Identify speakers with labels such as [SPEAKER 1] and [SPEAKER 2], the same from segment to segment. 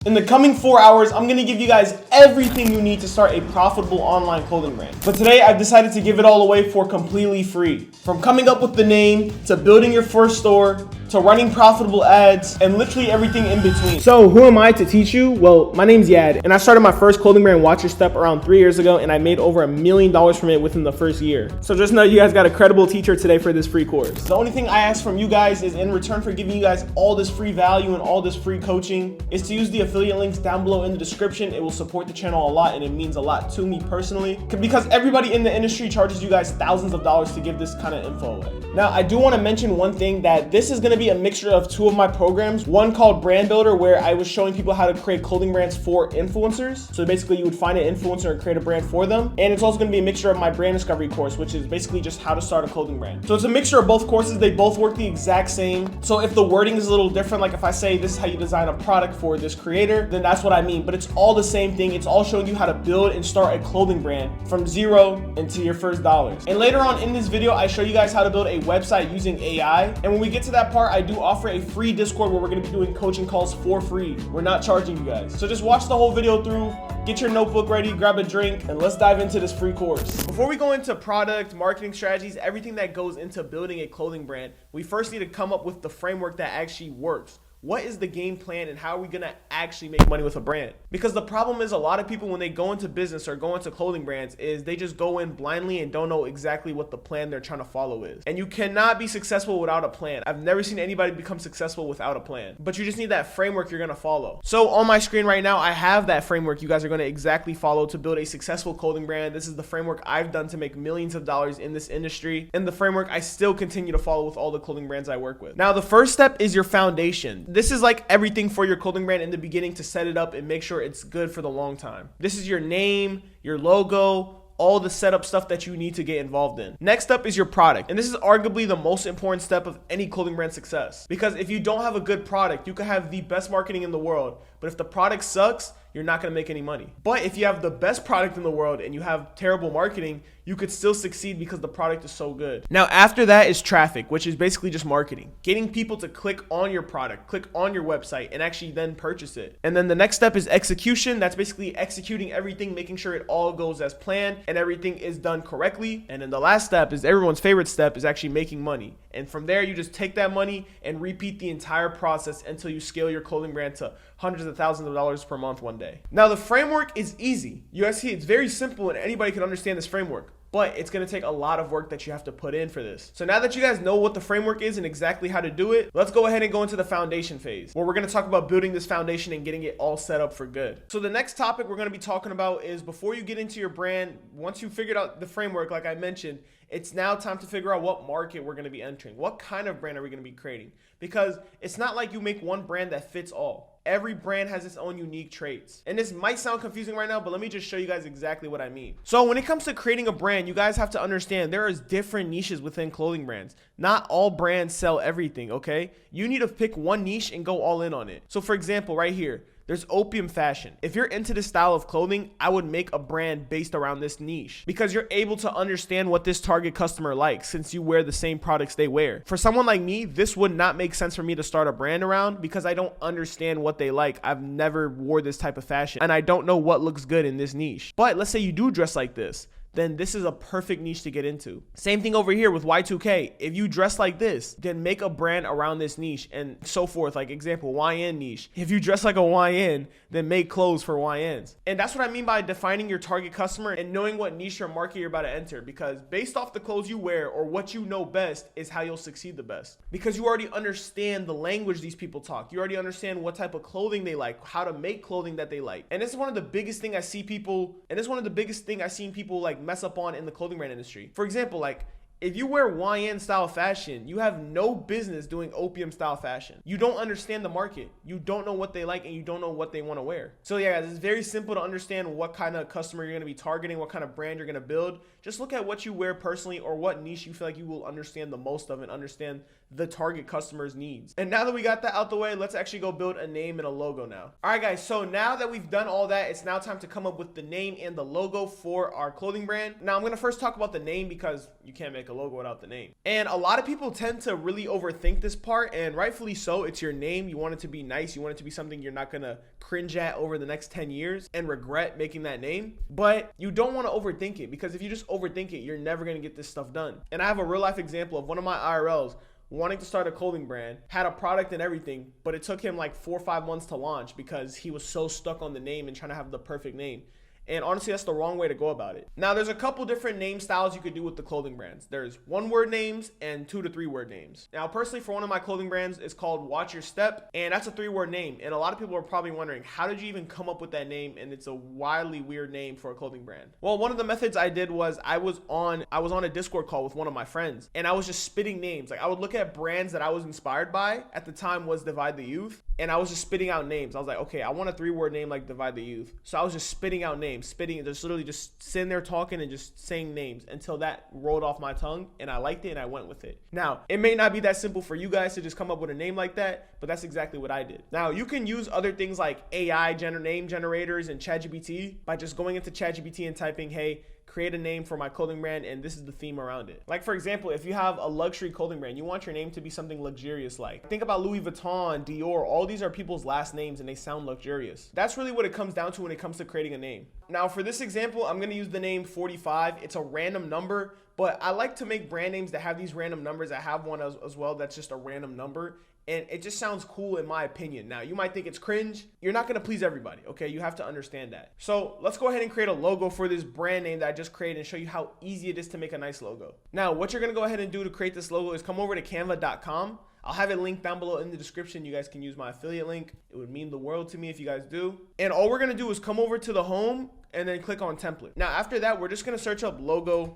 [SPEAKER 1] In the coming 4 hours, I'm gonna give you guys everything you need to start a profitable online clothing brand. But today, I've decided to give it all away for completely free. From coming up with the name, to building your first store, to running profitable ads, and literally everything in between. So who am I to teach you? Well, my name's Yad, and I started my first clothing brand, Watch Your Step, around 3 years ago, and I made over $1 million from it within the first year. So just know you guys got a credible teacher today for this free course. The only thing I ask from you guys is, in return for giving you guys all this free value and all this free coaching, is to use the affiliate links down below in the description. It will support the channel a lot, and it means a lot to me personally, because everybody in the industry charges you guys thousands of dollars to give this kind of info away. Now, I do want to mention one thing, that this is going to be a mixture of two of my programs. One called Brand Builder, where I was showing people how to create clothing brands for influencers. So basically, you would find an influencer and create a brand for them. And it's also going to be a mixture of my brand discovery course, which is basically just how to start a clothing brand. So it's a mixture of both courses. They both work the exact same. So if the wording is a little different, like if I say this is how you design a product for this creator, then that's what I mean. But it's all the same thing. It's all showing you how to build and start a clothing brand from zero into your first dollars. And later on in this video, I show you guys how to build a website using AI. And when we get to that part, I do offer a free Discord where we're going to be doing coaching calls for free. We're not charging you guys. So just watch the whole video through, get your notebook ready, grab a drink, and let's dive into this free course. Before we go into product, marketing strategies, everything that goes into building a clothing brand, we first need to come up with the framework that actually works. What is the game plan, and how are we gonna actually make money with a brand? Because the problem is, a lot of people, when they go into business or go into clothing brands, is they just go in blindly and don't know exactly what the plan they're trying to follow is. And you cannot be successful without a plan. I've never seen anybody become successful without a plan. But you just need that framework you're gonna follow. So on my screen right now, I have that framework you guys are gonna exactly follow to build a successful clothing brand. This is the framework I've done to make millions of dollars in this industry, and the framework I still continue to follow with all the clothing brands I work with. Now, the first step is your foundation. This is like everything for your clothing brand in the beginning, to set it up and make sure it's good for the long time. This is your name, your logo, all the setup stuff that you need to get involved in. Next up is your product. And this is arguably the most important step of any clothing brand success. Because if you don't have a good product, you could have the best marketing in the world, but if the product sucks, you're not gonna make any money. But if you have the best product in the world and you have terrible marketing, you could still succeed because the product is so good. Now, after that is traffic, which is basically just marketing. Getting people to click on your product, click on your website, and actually then purchase it. And then the next step is execution. That's basically executing everything, making sure it all goes as planned and everything is done correctly. And then the last step is everyone's favorite step, is actually making money. And from there, you just take that money and repeat the entire process until you scale your clothing brand to hundreds of thousands of dollars per month one day. Now, the framework is easy. You guys see, it's very simple and anybody can understand this framework. But it's going to take a lot of work that you have to put in for this. So now that you guys know what the framework is and exactly how to do it, let's go ahead and go into the foundation phase, where we're going to talk about building this foundation and getting it all set up for good. So the next topic we're going to be talking about is, before you get into your brand, once you figured out the framework, like I mentioned, it's now time to figure out what market we're going to be entering. What kind of brand are we going to be creating? Because it's not like you make one brand that fits all. Every brand has its own unique traits. And this might sound confusing right now, but let me just show you guys exactly what I mean. So when it comes to creating a brand, you guys have to understand there is different niches within clothing brands. Not all brands sell everything, okay? You need to pick one niche and go all in on it. So for example, right here, there's Opium Fashion. If you're into this style of clothing, I would make a brand based around this niche, because you're able to understand what this target customer likes, since you wear the same products they wear. For someone like me, this would not make sense for me to start a brand around, because I don't understand what they like. I've never wore this type of fashion, and I don't know what looks good in this niche. But let's say you do dress like this, then this is a perfect niche to get into. Same thing over here with Y2K. If you dress like this, then make a brand around this niche, and so forth. Like example, YN niche. If you dress like a YN, then make clothes for YNs. And that's what I mean by defining your target customer and knowing what niche or market you're about to enter, because based off the clothes you wear or what you know best is how you'll succeed the best. Because you already understand the language these people talk. You already understand what type of clothing they like, how to make clothing that they like. And this is one of the biggest thing I see people, I've seen people like mess up on in the clothing brand industry. For example, like if you wear YN style fashion, you have no business doing Opium style fashion. You don't understand the market. You don't know what they like, and you don't know what they want to wear. So yeah, guys, it's very simple to understand what kind of customer you're going to be targeting, what kind of brand you're going to build. Just look at what you wear personally, or what niche you feel like you will understand the most of and understand the target customer's needs. And now that we got that out the way, let's actually go build a name and a logo now. All right, guys, so now that we've done all that, it's now time to come up with the name and the logo for our clothing brand. Now I'm going to first talk about the name, because you can't make make a logo without the name. And a lot of people tend to really overthink this part, and rightfully so. It's your name. You want it to be nice. You want it to be something you're not going to cringe at over the next 10 years and regret making that name. But you don't want to overthink it, because if you just overthink it, you're never going to get this stuff done. And I have a real life example of one of my IRLs wanting to start a clothing brand, had a product and everything, but it took him like 4 or 5 months to launch because he was so stuck on the name and trying to have the perfect name. And honestly, that's the wrong way to go about it. Now, there's a couple different name styles you could do with the clothing brands. There's 1-word names and 2 to 3-word names. Now, personally, for one of my clothing brands, it's called Watch Your Step, and that's a 3-word name. And a lot of people are probably wondering, how did you even come up with that name? And it's a wildly weird name for a clothing brand. Well, one of the methods I did was I was on a Discord call with one of my friends, and I was just spitting names. Like, I would look at brands that I was inspired by. At the time was Divide the Youth. And I was just spitting out names. I was like, okay, I want a 3-word name like Divide the Youth. So I was just spitting out names, just literally just sitting there talking and just saying names until that rolled off my tongue and I liked it and I went with it. Now, it may not be that simple for you guys to just come up with a name like that, but that's exactly what I did. Now, you can use other things like AI name generators and ChatGPT by just going into ChatGPT and typing, hey, create a name for my clothing brand, and this is the theme around it. Like, for example, if you have a luxury clothing brand, you want your name to be something luxurious. Like, think about Louis Vuitton, Dior. All these are people's last names and they sound luxurious. That's really what it comes down to when it comes to creating a name. Now, for this example, I'm going to use the name 45. It's a random number, but I like to make brand names that have these random numbers. I have one as well that's just a random number, and it just sounds cool in my opinion. Now, you might think it's cringe. You're not going to please everybody, okay? You have to understand that. So let's go ahead and create a logo for this brand name that I just created and show you how easy it is to make a nice logo. Now, what you're going to go ahead and do to create this logo is come over to canva.com. I'll have it linked down below in the description. You guys can use my affiliate link. It would mean the world to me if you guys do. And all we're going to do is come over to the home and then click on template. Now, after that, we're just going to search up logo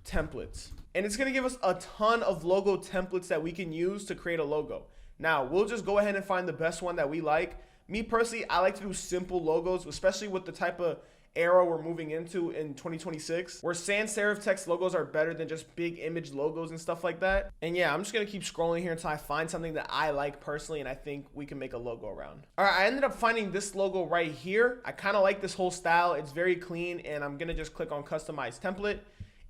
[SPEAKER 1] templates. And it's going to give us a ton of logo templates that we can use to create a logo. Now, we'll just go ahead and find the best one that we like. Me personally, I like to do simple logos, especially with the type of era we're moving into in 2026, where sans serif text logos are better than just big image logos and stuff like that. And yeah, I'm just gonna keep scrolling here until I find something that I like personally and I think we can make a logo around. All right, I ended up finding this logo right here. I kind of like this whole style. It's very clean, and I'm gonna just click on customize template.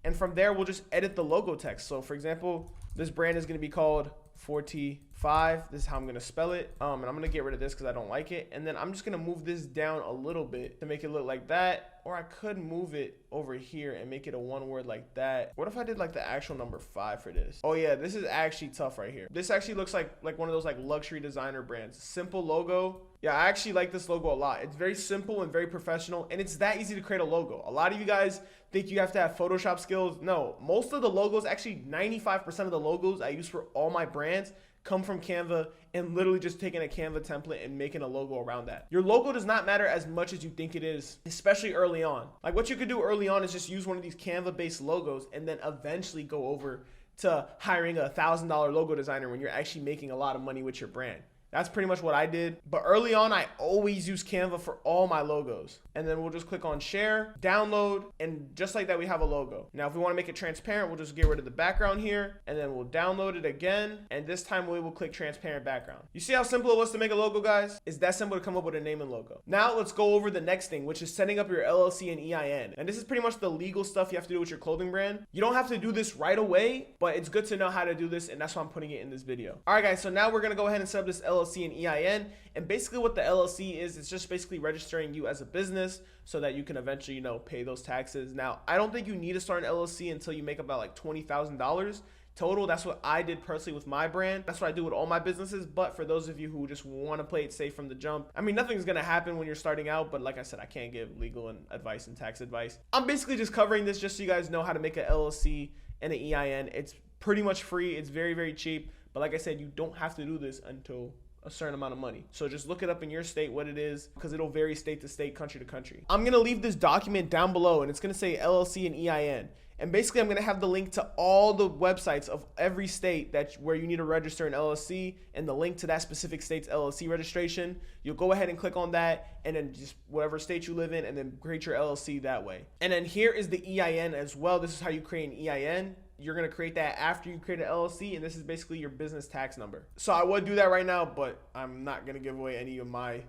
[SPEAKER 1] And from there, we'll just edit the logo text. So for example, this brand is gonna be called 45. This is how I'm gonna spell it. And I'm gonna get rid of this because I don't like it. And then I'm just gonna move this down a little bit to make it look like that. Or I could move it over here and make it a 1-word like that. What if I did like the actual number 5 for this? Oh yeah, this is actually tough right here. This actually looks like one of those like luxury designer brands. Simple logo. Yeah, I actually like this logo a lot. It's very simple and very professional, and it's that easy to create a logo. A lot of you guys think you have to have Photoshop skills. No, most of the logos, actually 95% of the logos I use for all my brands come from Canva, and literally just taking a Canva template and making a logo around that. Your logo does not matter as much as you think it is, especially early on. Like, what you could do early on is just use one of these Canva based logos and then eventually go over to hiring a $1,000 logo designer when you're actually making a lot of money with your brand. That's pretty much what I did. But early on, I always use Canva for all my logos. And then we'll just click on share, download, and just like that, we have a logo. Now, if we want to make it transparent, we'll just get rid of the background here, and then we'll download it again. And this time we will click transparent background. You see how simple it was to make a logo, guys? It's that simple to come up with a name and logo. Now let's go over the next thing, which is setting up your LLC and EIN. And this is pretty much the legal stuff you have to do with your clothing brand. You don't have to do this right away, but it's good to know how to do this, and that's why I'm putting it in this video. All right, guys, so now we're gonna go ahead and set up this LLC and EIN. And basically what the LLC is, it's just basically registering you as a business so that you can eventually, pay those taxes. Now, I don't think you need to start an LLC until you make about like $20,000 total. That's what I did personally with my brand. That's what I do with all my businesses. But for those of you who just want to play it safe from the jump, I mean, nothing's going to happen when you're starting out. But like I said, I can't give legal and advice and tax advice. I'm basically just covering this just so you guys know how to make an LLC and an EIN. It's pretty much free. It's very, very cheap. But like I said, you don't have to do this until a certain amount of money. So just look it up in your state what it is, because it'll vary state to state, country to country. I'm gonna leave this document down below, and it's gonna say LLC and EIN. And basically I'm gonna have the link to all the websites of every state where you need to register an LLC, and the link to that specific state's LLC registration. You'll go ahead and click on that, and then just whatever state you live in, and then create your LLC that way. And then here is the EIN as well. This is how you create an EIN. You're going to create that after you create an LLC, and this is basically your business tax number. So I would do that right now, but I'm not going to give away any of my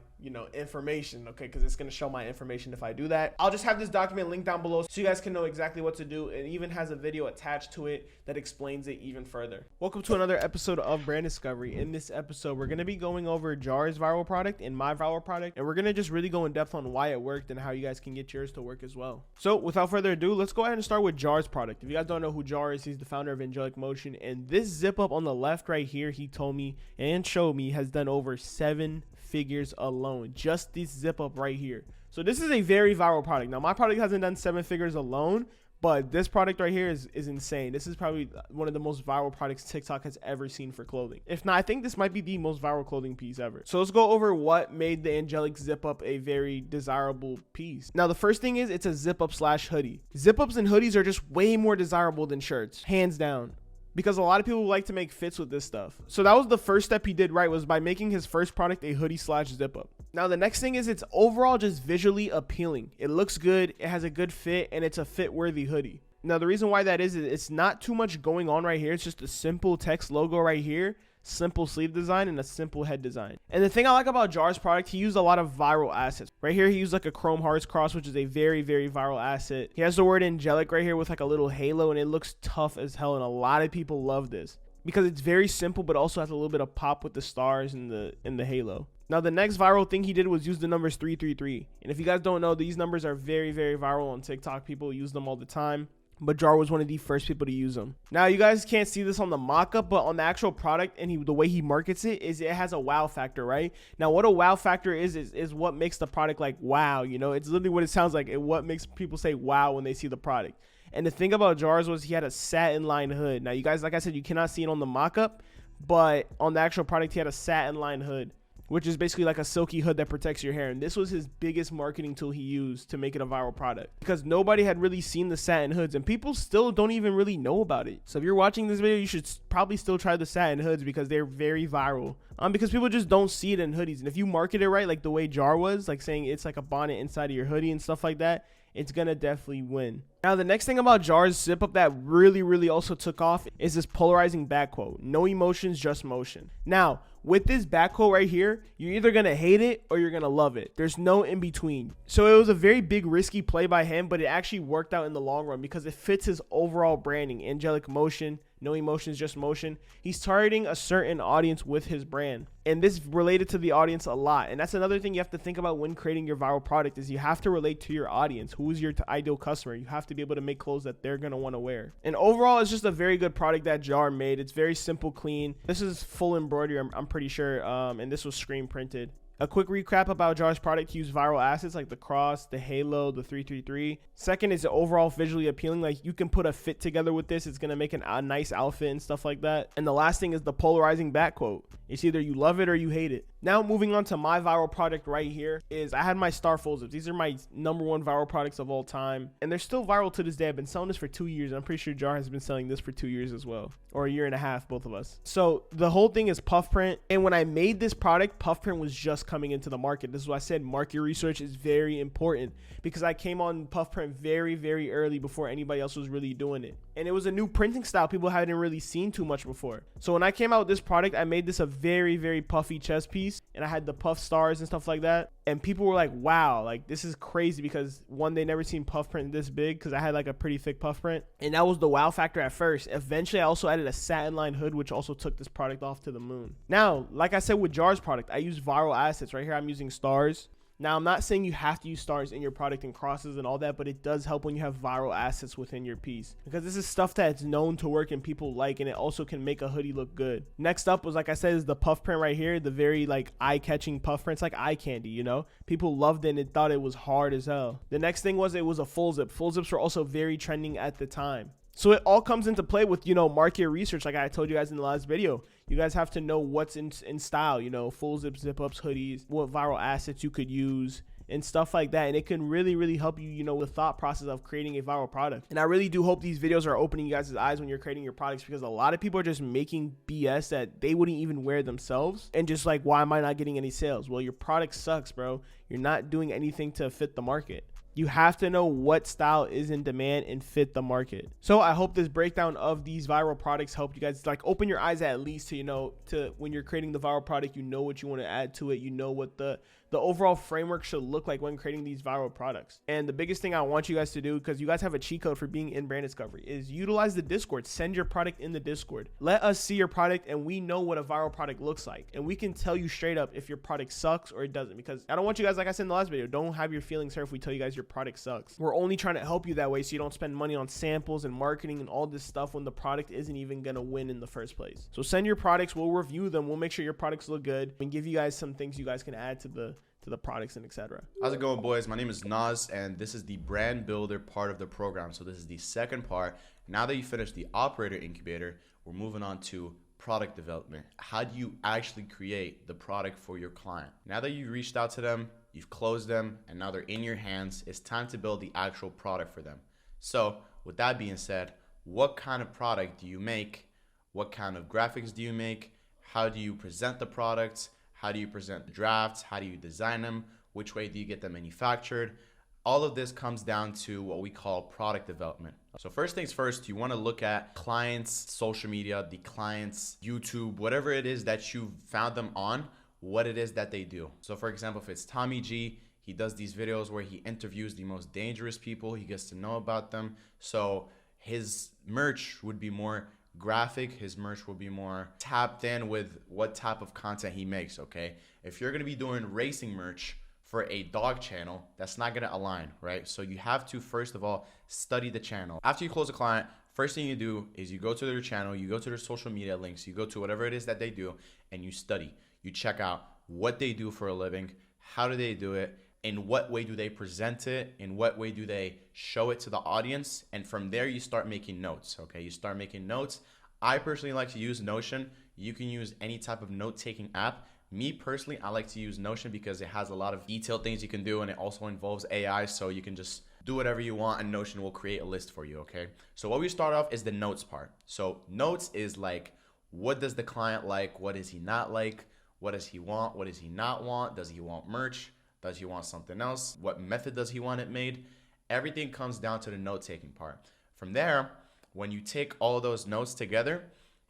[SPEAKER 1] information, okay, because it's going to show my information if I do that. I'll just have this document linked down below so you guys can know exactly what to do. It even has a video attached to it that explains it even further. Welcome to another episode of Brand Discovery. In this episode, we're going to be going over JAR's viral product and my viral product, and we're going to just really go in depth on why it worked and how you guys can get yours to work as well. So without further ado, let's go ahead and start with JAR's product. If you guys don't know who JAR is, he's the founder of Angelic Motion, and this zip up on the left right here, he told me and showed me, has done over 7 figures alone. Just this zip up right here. So this is a very viral product. Now my product hasn't done 7 figures alone, but this product right here is insane. This is probably one of the most viral products TikTok has ever seen for clothing. If not, I think this might be the most viral clothing piece ever. So let's go over what made the Angelic zip up a very desirable piece. Now the first thing is it's a zip up slash hoodie. Zip ups and hoodies are just way more desirable than shirts, hands down, because a lot of people like to make fits with this stuff. So that was the first step he did right, was by making his first product a hoodie slash zip up. Now the next thing is it's overall just visually appealing. It looks good, it has a good fit, and it's a fit worthy hoodie. Now the reason why that is it's not too much going on right here. It's just a simple text logo right here, simple sleeve design, and a simple head design. And the thing I like about JAR's product, he used a lot of viral assets. Right here, he used like a Chrome Hearts cross, which is a very, very viral asset. He has the word angelic right here with like a little halo, and it looks tough as hell, and a lot of people love this because it's very simple, but also has a little bit of pop with the stars and the halo. Now the next viral thing he did was use the numbers 333. And if you guys don't know, these numbers are very, very viral on TikTok. People use them all the time, but JAR was one of the first people to use them. Now you guys can't see this on the mock-up, but on the actual product and the way he markets it is it has a wow factor, right? Now what a wow factor is what makes the product like wow, it's literally what it sounds like, and what makes people say wow when they see the product. And the thing about JAR's was he had a satin lined hood. Now you guys, like I said, you cannot see it on the mock-up, but on the actual product he had a satin lined hood, which is basically like a silky hood that protects your hair. And this was his biggest marketing tool he used to make it a viral product, because nobody had really seen the satin hoods, and people still don't even really know about it. So if you're watching this video, you should probably still try the satin hoods because they're very viral. Because people just don't see it in hoodies. And if you market it right, like the way JAR was, like saying it's like a bonnet inside of your hoodie and stuff like that, it's gonna definitely win. Now the next thing about JAR's zip up that really also took off is this polarizing back quote: no emotions, just motion. Now with this back quote right here, you're either gonna hate it or you're gonna love it. There's no in between. So it was a very big risky play by him, but it actually worked out in the long run because it fits his overall branding. Angelic Motion, no emotions, just motion. He's targeting a certain audience with his brand, and this related to the audience a lot. And that's another thing you have to think about when creating your viral product, is you have to relate to your audience. Who is your ideal customer? You have to be able to make clothes that they're gonna want to wear. And overall, it's just a very good product that JAR made. It's very simple, clean. This is full embroidery, I'm pretty sure, and this was screen printed. A quick recap about JAR's product: he used viral assets like the cross, the halo, the 333. Second is overall visually appealing. Like you can put a fit together with this. It's going to make a nice outfit and stuff like that. And the last thing is the polarizing back quote. It's either you love it or you hate it. Now moving on to my viral product right here, is I had my Star Full Zips. These are my #1 viral products of all time, and they're still viral to this day. I've been selling this for 2 years. I'm pretty sure JAR has been selling this for 2 years as well, or a year and a half, both of us. So the whole thing is puff print, and when I made this product, puff print was just coming into the market. This is why I said market research is very important, because I came on puff print very early before anybody else was really doing it, and it was a new printing style people hadn't really seen too much before. So when I came out with this product, I made this a very puffy chest piece, and I had the puff stars and stuff like that, and people were like, wow, like this is crazy, because one, they never seen puff print this big, because I had like a pretty thick puff print, and that was the wow factor at first. Eventually I also added a satin lined hood, which also took this product off to the moon. Now, like I said with JAR's product, I use viral assets. Right here I'm using stars. Now, I'm not saying you have to use stars in your product and crosses and all that, but it does help when you have viral assets within your piece, because this is stuff that's known to work and people like, and it also can make a hoodie look good. Next up was, like I said, is the puff print right here, the very like eye-catching puff prints, like eye candy, people loved it and thought it was hard as hell. The next thing was it was a full zip. Full zips were also very trending at the time. So it all comes into play with, market research. Like I told you guys in the last video, you guys have to know what's in style, full zip, zip ups, hoodies, what viral assets you could use and stuff like that. And it can really help you, the thought process of creating a viral product. And I really do hope these videos are opening you guys' eyes when you're creating your products, because a lot of people are just making BS that they wouldn't even wear themselves, and just like, why am I not getting any sales? Well, your product sucks, bro. You're not doing anything to fit the market. You have to know what style is in demand and fit the market. So I hope this breakdown of these viral products helped you guys like open your eyes at least to, to when you're creating the viral product, what you want to add to it, what the the overall framework should look like when creating these viral products. And the biggest thing I want you guys to do, because you guys have a cheat code for being in brand discovery, is utilize the Discord. Send your product in the Discord. Let us see your product and we know what a viral product looks like. And we can tell you straight up if your product sucks or it doesn't, because I don't want you guys, like I said in the last video, don't have your feelings hurt if we tell you guys your product sucks. We're only trying to help you that way so you don't spend money on samples and marketing and all this stuff when the product isn't even gonna win in the first place. So send your products, we'll review them, we'll make sure your products look good and give you guys some things you guys can add to the products and etc.
[SPEAKER 2] How's it going, boys? My name is Naz, and this is the brand builder part of the program. So this is the second part. Now that you finished the operator incubator, we're moving on to product development. How do you actually create the product for your client? Now that you reached out to them, you've closed them, and now they're in your hands, it's time to build the actual product for them. So with that being said, what kind of product do you make? What kind of graphics do you make? How do you present the products? How do you present the drafts? How do you design them? Which way do you get them manufactured? All of this comes down to what we call product development. So first things first, you want to look at clients' social media, the clients' YouTube, whatever it is that you found them on, what it is that they do. So for example, if it's Tommy G, he does these videos where he interviews the most dangerous people. He gets to know about them. So his merch would be more graphic, his merch will be more tapped in with what type of content he makes, okay? If you're gonna be doing racing merch for a dog channel, that's not gonna align, right? So you have to, first of all, study the channel. After you close a client, first thing you do is you go to their channel, you go to their social media links, you go to whatever it is that they do, and you study. You check out what they do for a living, how do they do it, in what way do they present it, in what way do they show it to the audience, and from there you start making notes, okay? You start making notes. I personally like to use Notion. You can use any type of note-taking app. Me personally, I like to use Notion because it has a lot of detailed things you can do, and it also involves AI, so you can just do whatever you want and Notion will create a list for you, okay? So what we start off is the notes part. So notes is like, what does the client like? What does he not like? What does he want? What does he not want? Does he want merch? Does he want something else? What method does he want it made? Everything comes down to the note-taking part. From there, when you take all of those notes together,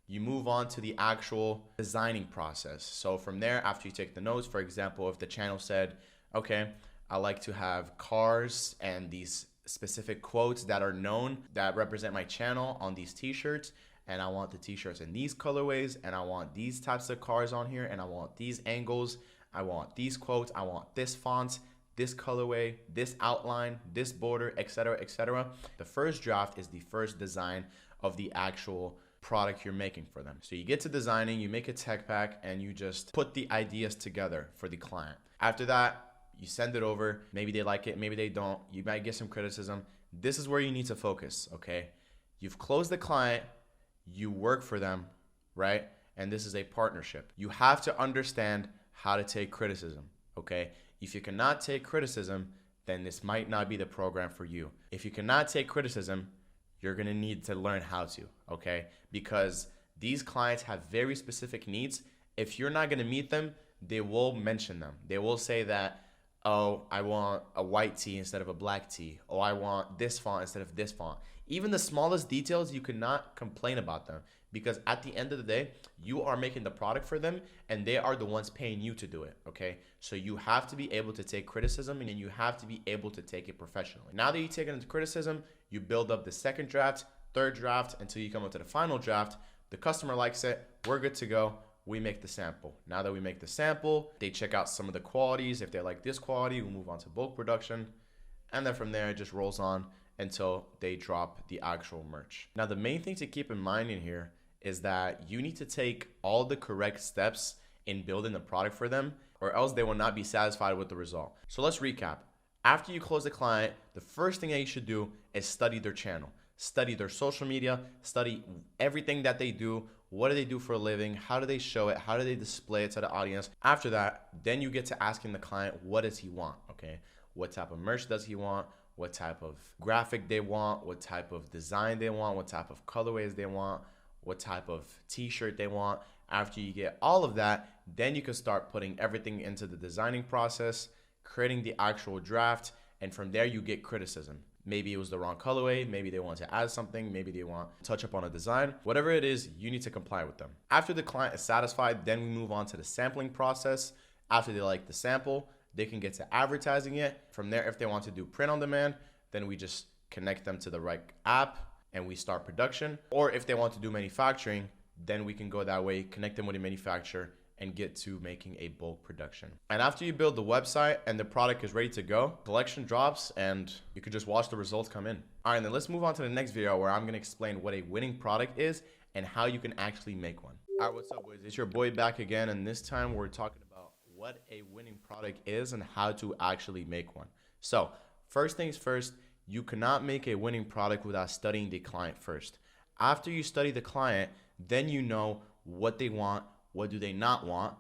[SPEAKER 2] you move on to the actual designing process. So from there, after you take the notes, for example, if the channel said, okay, I like to have cars and these specific quotes that are known that represent my channel on these t-shirts, and I want the t-shirts in these colorways, and I want these types of cars on here, and I want these angles, I want these quotes, I want this font, this colorway, this outline, this border, etc., etc. The first draft is the first design of the actual product you're making for them. So you get to designing, you make a tech pack, and you just put the ideas together for the client. After that, you send it over. Maybe they like it, maybe they don't. You might get some criticism. This is where you need to focus, okay? You've closed the client, you work for them, right? And this is a partnership. You have to understand how to take criticism, okay? If you cannot take criticism, then this might not be the program for you. If you cannot take criticism, you're gonna need to learn how to, okay? Because these clients have very specific needs. If you're not gonna meet them, they will mention them. They will say that, oh, I want a white tee instead of a black tee. Oh, I want this font instead of this font. Even the smallest details, you cannot complain about them, because at the end of the day, you are making the product for them and they are the ones paying you to do it, okay? So you have to be able to take criticism and you have to be able to take it professionally. Now that you've taken into criticism, you build up the second draft, third draft, until you come up to the final draft. The customer likes it, we're good to go. We make the sample. Now that we make the sample, they check out some of the qualities. If they like this quality, we'll move on to bulk production. And then from there, it just rolls on until they drop the actual merch. Now, the main thing to keep in mind in here is that you need to take all the correct steps in building the product for them, or else they will not be satisfied with the result. So let's recap. After you close the client, the first thing that you should do is study their channel. Study their social media, study everything that they do. What do they do for a living? How do they show it? How do they display it to the audience? After that, then you get to asking the client, what does he want, okay? What type of merch does he want? What type of graphic they want? What type of design they want? What type of colorways they want? What type of t-shirt they want? After you get all of that, then you can start putting everything into the designing process, creating the actual draft, and from there you get criticism. Maybe it was the wrong colorway, maybe they want to add something, maybe they want to touch up on a design. Whatever it is, you need to comply with them. After the client is satisfied, then we move on to the sampling process. After they like the sample, they can get to advertising it. From there, if they want to do print on demand, then we just connect them to the right app and we start production. Or if they want to do manufacturing, then we can go that way, connect them with a manufacturer and get to making a bulk production. And after you build the website and the product is ready to go, collection drops and you could just watch the results come in. All right, then let's move on to the next video where I'm gonna explain what a winning product is and how you can actually make one. All right, what's up, boys? It's your boy back again, and this time we're talking about what a winning product is and how to actually make one. So first things first, you cannot make a winning product without studying the client first. After you study the client, then you know what they want, what do they not want.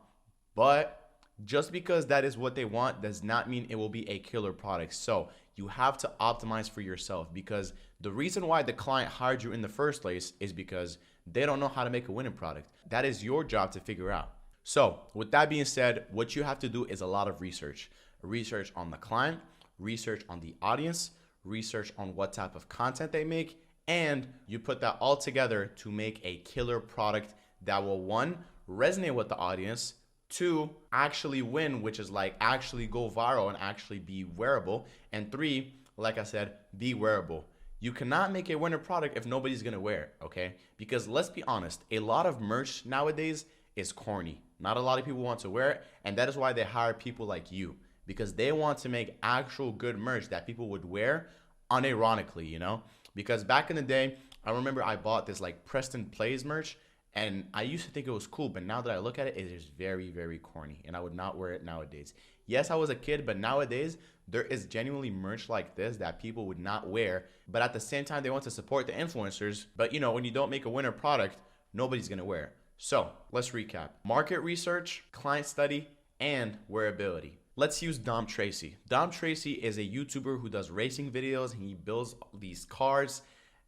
[SPEAKER 2] But just because that is what they want does not mean it will be a killer product. So you have to optimize for yourself, because the reason why the client hired you in the first place is because they don't know how to make a winning product. That is your job to figure out. So with that being said, what you have to do is a lot of research. Research on the client, research on the audience, research on what type of content they make, and you put that all together to make a killer product that will, one, resonate with the audience, two, actually win, which is like actually go viral and actually be wearable, and three, like I said, be wearable. You cannot make a winner product if nobody's gonna wear it, okay? Because let's be honest, a lot of merch nowadays is corny. Not a lot of people want to wear it, and that is why they hire people like you, because they want to make actual good merch that people would wear unironically, you know? Because back in the day, I remember I bought this like Preston Plays merch, and I used to think it was cool, but now that I look at it, it is very, very corny, and I would not wear it nowadays. Yes, I was a kid, but nowadays, there is genuinely merch like this that people would not wear, but at the same time, they want to support the influencers. But you know, when you don't make a winner product, nobody's gonna wear it. So let's recap. Market research, client study, and wearability. Let's use Dom Tracy. Dom Tracy is a YouTuber who does racing videos, and he builds these cars,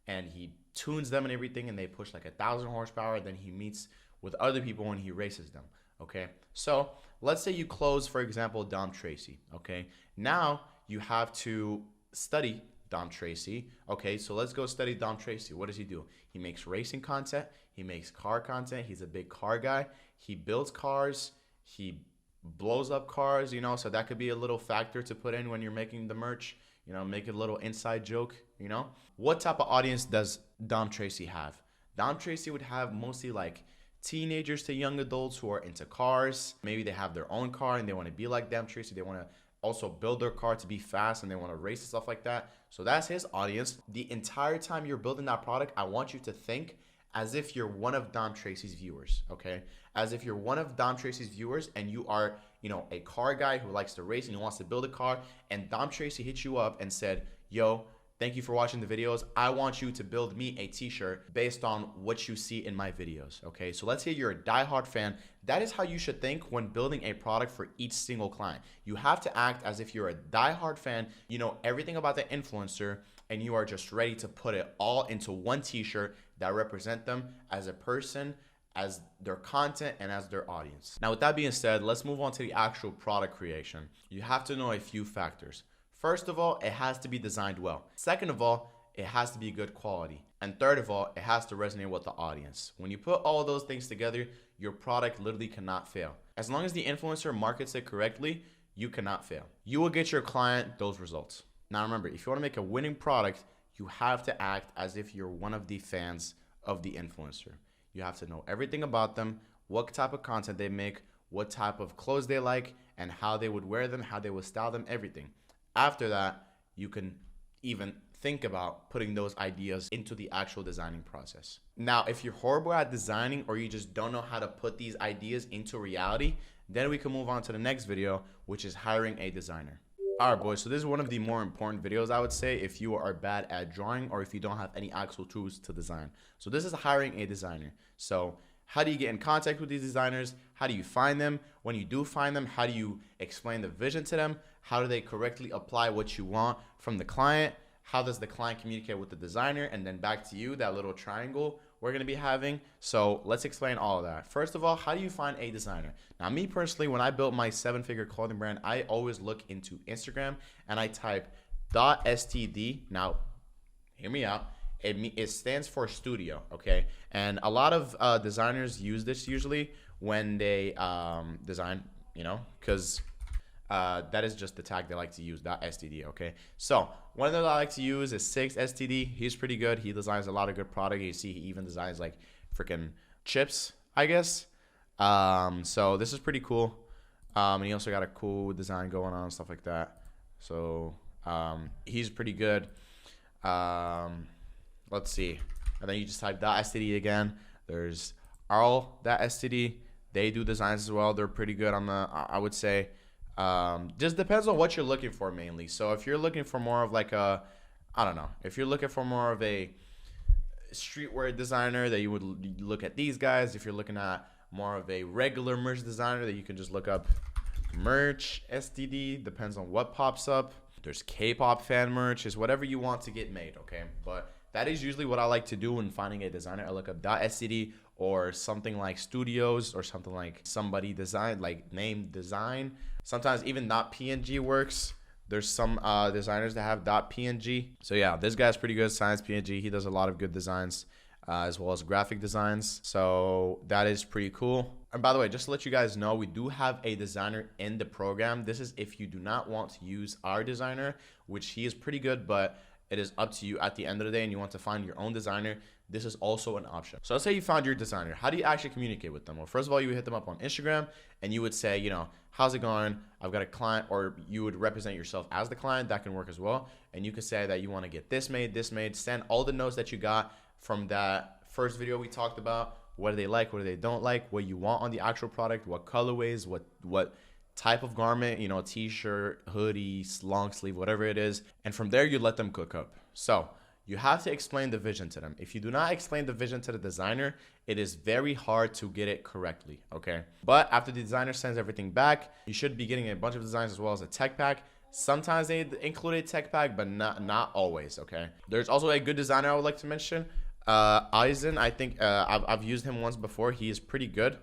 [SPEAKER 2] and he tunes them and everything, and they push like 1,000 horsepower. Then he meets with other people when he races them. Okay, so let's say you close, for example, Dom Tracy. Okay, now you have to study Dom Tracy. Okay, so let's go study Dom Tracy. What does he do? He makes racing content, he makes car content, he's a big car guy, he builds cars, he blows up cars, you know, so that could be a little factor to put in when you're making the merch, you know, make a little inside joke, you know. What type of audience does Dom Tracy have? Dom Tracy would have mostly like teenagers to young adults who are into cars. Maybe they have their own car and they want to be like Dom Tracy. They want to also build their car to be fast and they want to race and stuff like that. So that's his audience. The entire time you're building that product, I want you to think as if you're one of Dom Tracy's viewers, okay? As if you're one of Dom Tracy's viewers and you are, you know, a car guy who likes to race and who wants to build a car, and Dom Tracy hit you up and said, yo, thank you for watching the videos. I want you to build me a t-shirt based on what you see in my videos, okay? So let's say you're a diehard fan. That is how you should think when building a product for each single client. You have to act as if you're a diehard fan, you know everything about the influencer, and you are just ready to put it all into one t-shirt that represent them as a person, as their content, and as their audience. Now, with that being said, let's move on to the actual product creation. You have to know a few factors. First of all, it has to be designed well. Second of all, it has to be good quality. And third of all, it has to resonate with the audience. When you put all of those things together, your product literally cannot fail. As long as the influencer markets it correctly, you cannot fail. You will get your client those results. Now remember, if you want to make a winning product, you have to act as if you're one of the fans of the influencer. You have to know everything about them, what type of content they make, what type of clothes they like, and how they would wear them, how they would style them, everything. After that, you can even think about putting those ideas into the actual designing process. Now, if you're horrible at designing or you just don't know how to put these ideas into reality, then we can move on to the next video, which is hiring a designer. All right, boys, so this is one of the more important videos, I would say, if you are bad at drawing or if you don't have any actual tools to design. So this is hiring a designer. So how do you get in contact with these designers? How do you find them? When you do find them, how do you explain the vision to them? How do they correctly apply what you want from the client? How does the client communicate with the designer? And then back to you, that little triangle we're gonna be having. So let's explain all of that. First of all, how do you find a designer? Now, me personally, when I built my 7-figure clothing brand, I always look into Instagram and I type .std. Now, hear me out. It stands for studio, okay? And a lot of designers use this usually when they design, you know, because That is just the tag they like to use, .std, okay? So one that I like to use is 6std. He's pretty good. He designs a lot of good product. You see, he even designs like freaking chips, I guess. So this is pretty cool. And he also got a cool design going on and stuff like that. So he's pretty good. Let's see. And then you just type .std again. There's Arl.std. They do designs as well. They're pretty good on the, I would say. Just depends on what you're looking for mainly. So if you're looking for more of like a, I don't know, if you're looking for more of a streetwear designer, that you would look at these guys. If you're looking at more of a regular merch designer, that you can just look up merch STD. Depends on what pops up. There's K-pop fan merch, is whatever you want to get made, okay? But that is usually what I like to do when finding a designer. I look up .std or something like Studios or something like somebody design, like name design. Sometimes even .png works. There's some designers that have .png. So yeah, this guy's pretty good, Science PNG. He does a lot of good designs as well as graphic designs. So that is pretty cool. And by the way, just to let you guys know, we do have a designer in the program. This is if you do not want to use our designer, which he is pretty good, but it is up to you at the end of the day, and you want to find your own designer. This is also an option. So let's say you found your designer. How do you actually communicate with them? Well, first of all, you would hit them up on Instagram and you would say, you know, how's it going? I've got a client, or you would represent yourself as the client. That can work as well. And you could say that you want to get this made, send all the notes that you got from that first video we talked about. What do they like? What do they don't like? What you want on the actual product? What colorways? What type of garment? You know, t-shirt, hoodie, long sleeve, whatever it is. And from there, you let them cook up. So you have to explain the vision to them. If you do not explain the vision to the designer, it is very hard to get it correctly, okay? But after the designer sends everything back, you should be getting a bunch of designs as well as a tech pack. Sometimes they include a tech pack, but not always, okay? There's also a good designer I would like to mention. Eisen, I think I've used him once before. He is pretty good.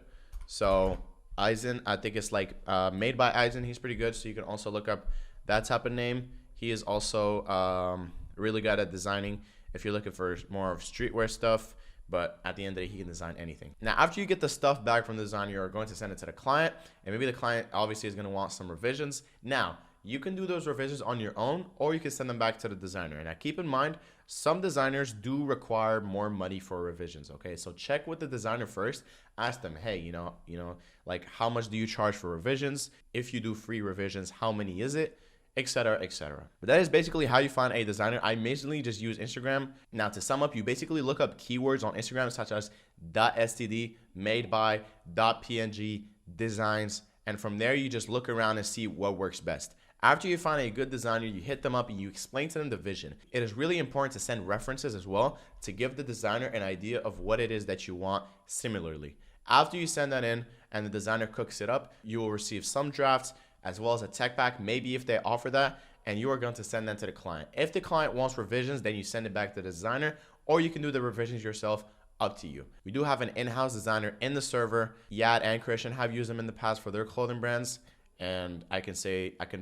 [SPEAKER 2] So Eisen, I think it's like made by Eisen. He's pretty good. So you can also look up that type of name. He is also really good at designing if you're looking for more of streetwear stuff. But at the end of the day, he can design anything. Now, after you get the stuff back from the designer, you're going to send it to the client. And maybe the client obviously is going to want some revisions. Now, you can do those revisions on your own, or you can send them back to the designer. And now keep in mind, some designers do require more money for revisions, okay? So check with the designer first. Ask them, hey, you know, like how much do you charge for revisions? If you do free revisions, how many is it? Etc, etc. But that is basically how you find a designer. I basically just use Instagram. Now to sum up, you basically look up keywords on Instagram such as .std, made by, .png, designs, and from there you just look around and see what works best. After you find a good designer, you hit them up and you explain to them the vision. It is really important to send references as well to give the designer an idea of what it is that you want similarly. After you send that in and the designer cooks it up, you will receive some drafts as well as a tech pack, maybe if they offer that, and you are going to send them to the client. If the client wants revisions, then you send it back to the designer, or you can do the revisions yourself, up to you. We do have an in-house designer in the server. Yad and Christian have used them in the past for their clothing brands, and I can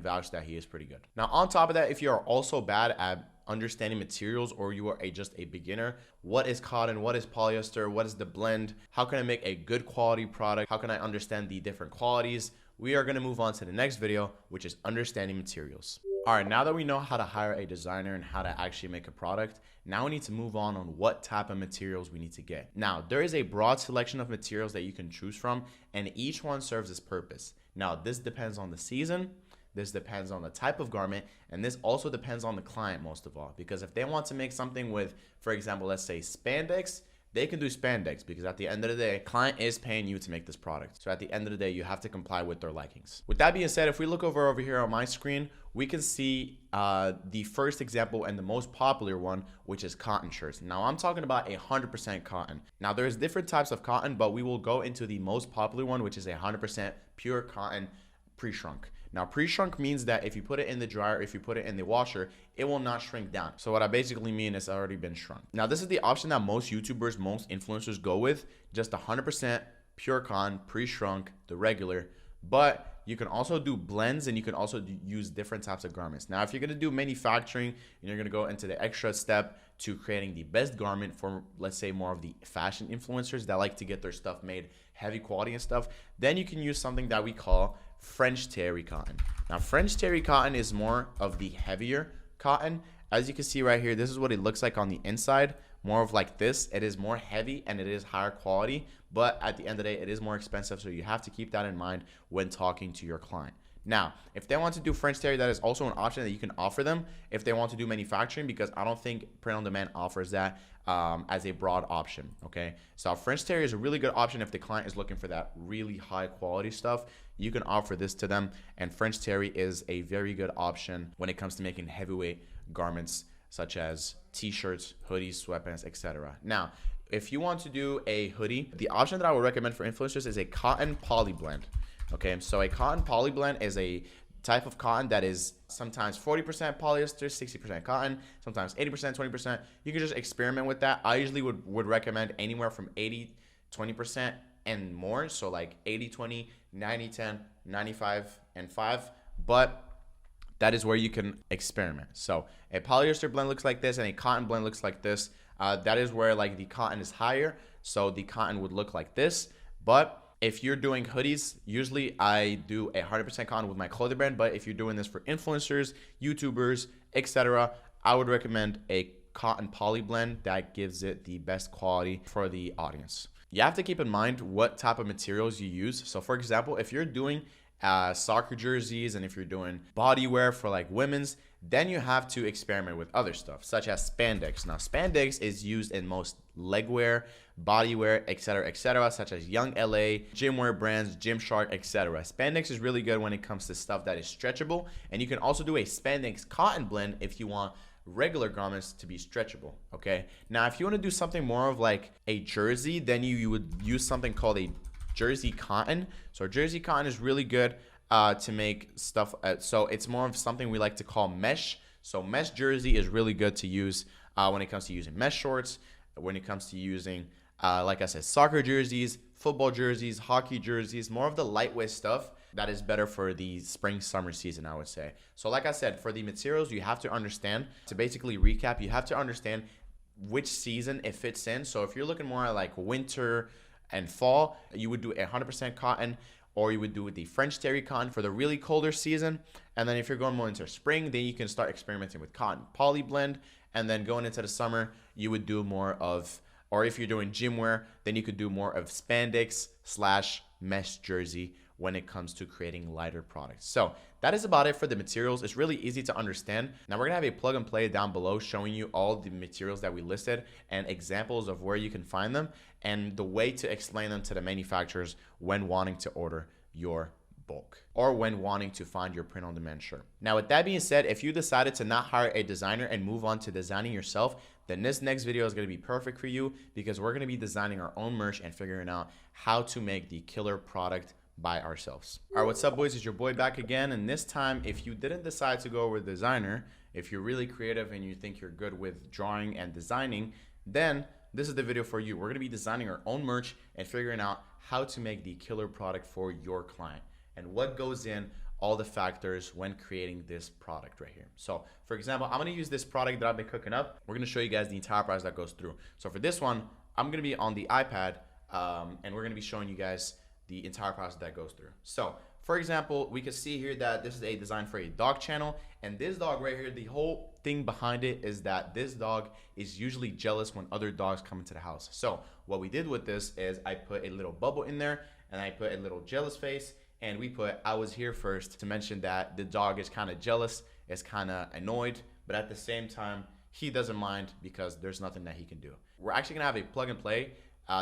[SPEAKER 2] vouch that he is pretty good. Now, on top of that, if you are also bad at understanding materials, or you are just a beginner, what is cotton, what is polyester, what is the blend, how can I make a good quality product, how can I understand the different qualities, we are going to move on to the next video, which is understanding materials. All right, now that we know how to hire a designer and how to actually make a product, now we need to move on what type of materials we need to get. Now, there is a broad selection of materials that you can choose from, and each one serves its purpose. Now, this depends on the season, this depends on the type of garment, and this also depends on the client most of all. Because if they want to make something with, for example, let's say spandex, they can do spandex, because at the end of the day, client is paying you to make this product. So at the end of the day, you have to comply with their likings. With that being said, if we look over here on my screen, we can see the first example and the most popular one, which is cotton shirts. Now I'm talking about 100% cotton. Now there's different types of cotton, but we will go into the most popular one, which is 100% pure cotton pre-shrunk. Now, pre-shrunk means that if you put it in the dryer, if you put it in the washer, it will not shrink down. So what I basically mean is it's already been shrunk. Now, this is the option that most YouTubers, most influencers go with, just 100% pure cotton, pre-shrunk, the regular. But you can also do blends, and you can also use different types of garments. Now, if you're gonna do manufacturing and you're gonna go into the extra step to creating the best garment for, let's say, more of the fashion influencers that like to get their stuff made heavy quality and stuff, then you can use something that we call French terry cotton. Now, French terry cotton is more of the heavier cotton. As you can see right here, this is what it looks like on the inside. More of like this. It is more heavy and it is higher quality, but at the end of the day, it is more expensive. So you have to keep that in mind when talking to your client. Now, if they want to do French terry, that is also an option that you can offer them if they want to do manufacturing, because I don't think print on demand offers that as a broad option. Okay, so French terry is a really good option if the client is looking for that really high quality stuff. You can offer this to them, and French terry is a very good option when it comes to making heavyweight garments such as t-shirts, hoodies, sweatpants, etc. Now, if you want to do a hoodie, the option that I would recommend for influencers is a cotton poly blend. Okay, so a cotton poly blend is a type of cotton that is sometimes 40% polyester, 60% cotton, sometimes 80%, 20%. You can just experiment with that. I usually would recommend anywhere from 80, 20% and more. So like 80, 20, 90, 10, 95, and 5. But that is where you can experiment. So a polyester blend looks like this and a cotton blend looks like this. That is where like the cotton is higher. So the cotton would look like this. But if you're doing hoodies, usually I do 100% cotton with my clothing brand. But if you're doing this for influencers, YouTubers, etc., I would recommend a cotton poly blend that gives it the best quality for the audience. You have to keep in mind what type of materials you use. So for example, if you're doing soccer jerseys and if you're doing bodywear for like women's, then you have to experiment with other stuff such as spandex. Now, spandex is used in most leg wear, body wear, etc., such as Young LA, gym wear brands, Gymshark, etc. Spandex is really good when it comes to stuff that is stretchable, and you can also do a spandex cotton blend if you want regular garments to be stretchable. Okay, now if you want to do something more of like a jersey, then you would use something called a jersey cotton. So jersey cotton is really good to make stuff. So it's more of something we like to call mesh. So mesh jersey is really good to use when it comes to using mesh shorts, when it comes to using, like I said, soccer jerseys, football jerseys, hockey jerseys, more of the lightweight stuff that is better for the spring summer season, I would say. So like I said, for the materials, you have to understand, to basically recap, you have to understand which season it fits in. So if you're looking more at like winter and fall, you would do 100% cotton, or you would do the French terry cotton for the really colder season. And then if you're going more into spring, then you can start experimenting with cotton poly blend. And then going into the summer, you would do more of, or if you're doing gym wear, then you could do more of spandex / mesh jersey when it comes to creating lighter products. So that is about it for the materials. It's really easy to understand. Now we're gonna have a plug and play down below showing you all the materials that we listed and examples of where you can find them and the way to explain them to the manufacturers when wanting to order your bulk or when wanting to find your print on demand shirt. Now with that being said, if you decided to not hire a designer and move on to designing yourself, then this next video is going to be perfect for you, because we're going to be designing our own merch and figuring out how to make the killer product by ourselves. All right, what's up boys? It's your boy back again. And this time, if you didn't decide to go with designer, if you're really creative and you think you're good with drawing and designing, then this is the video for you. We're going to be designing our own merch and figuring out how to make the killer product for your client and what goes in, all the factors when creating this product right here. So for example, I'm gonna use this product that I've been cooking up. We're gonna show you guys the entire process that goes through. So for this one, I'm gonna be on the iPad and we're gonna be showing you guys the entire process that goes through. So for example, we can see here that this is a design for a dog channel, and this dog right here, the whole thing behind it is that this dog is usually jealous when other dogs come into the house. So what we did with this is I put a little bubble in there and I put a little jealous face, and we put I was here first to mention that the dog is kind of jealous, is kind of annoyed, but at the same time, he doesn't mind because there's nothing that he can do. We're actually gonna have a plug and play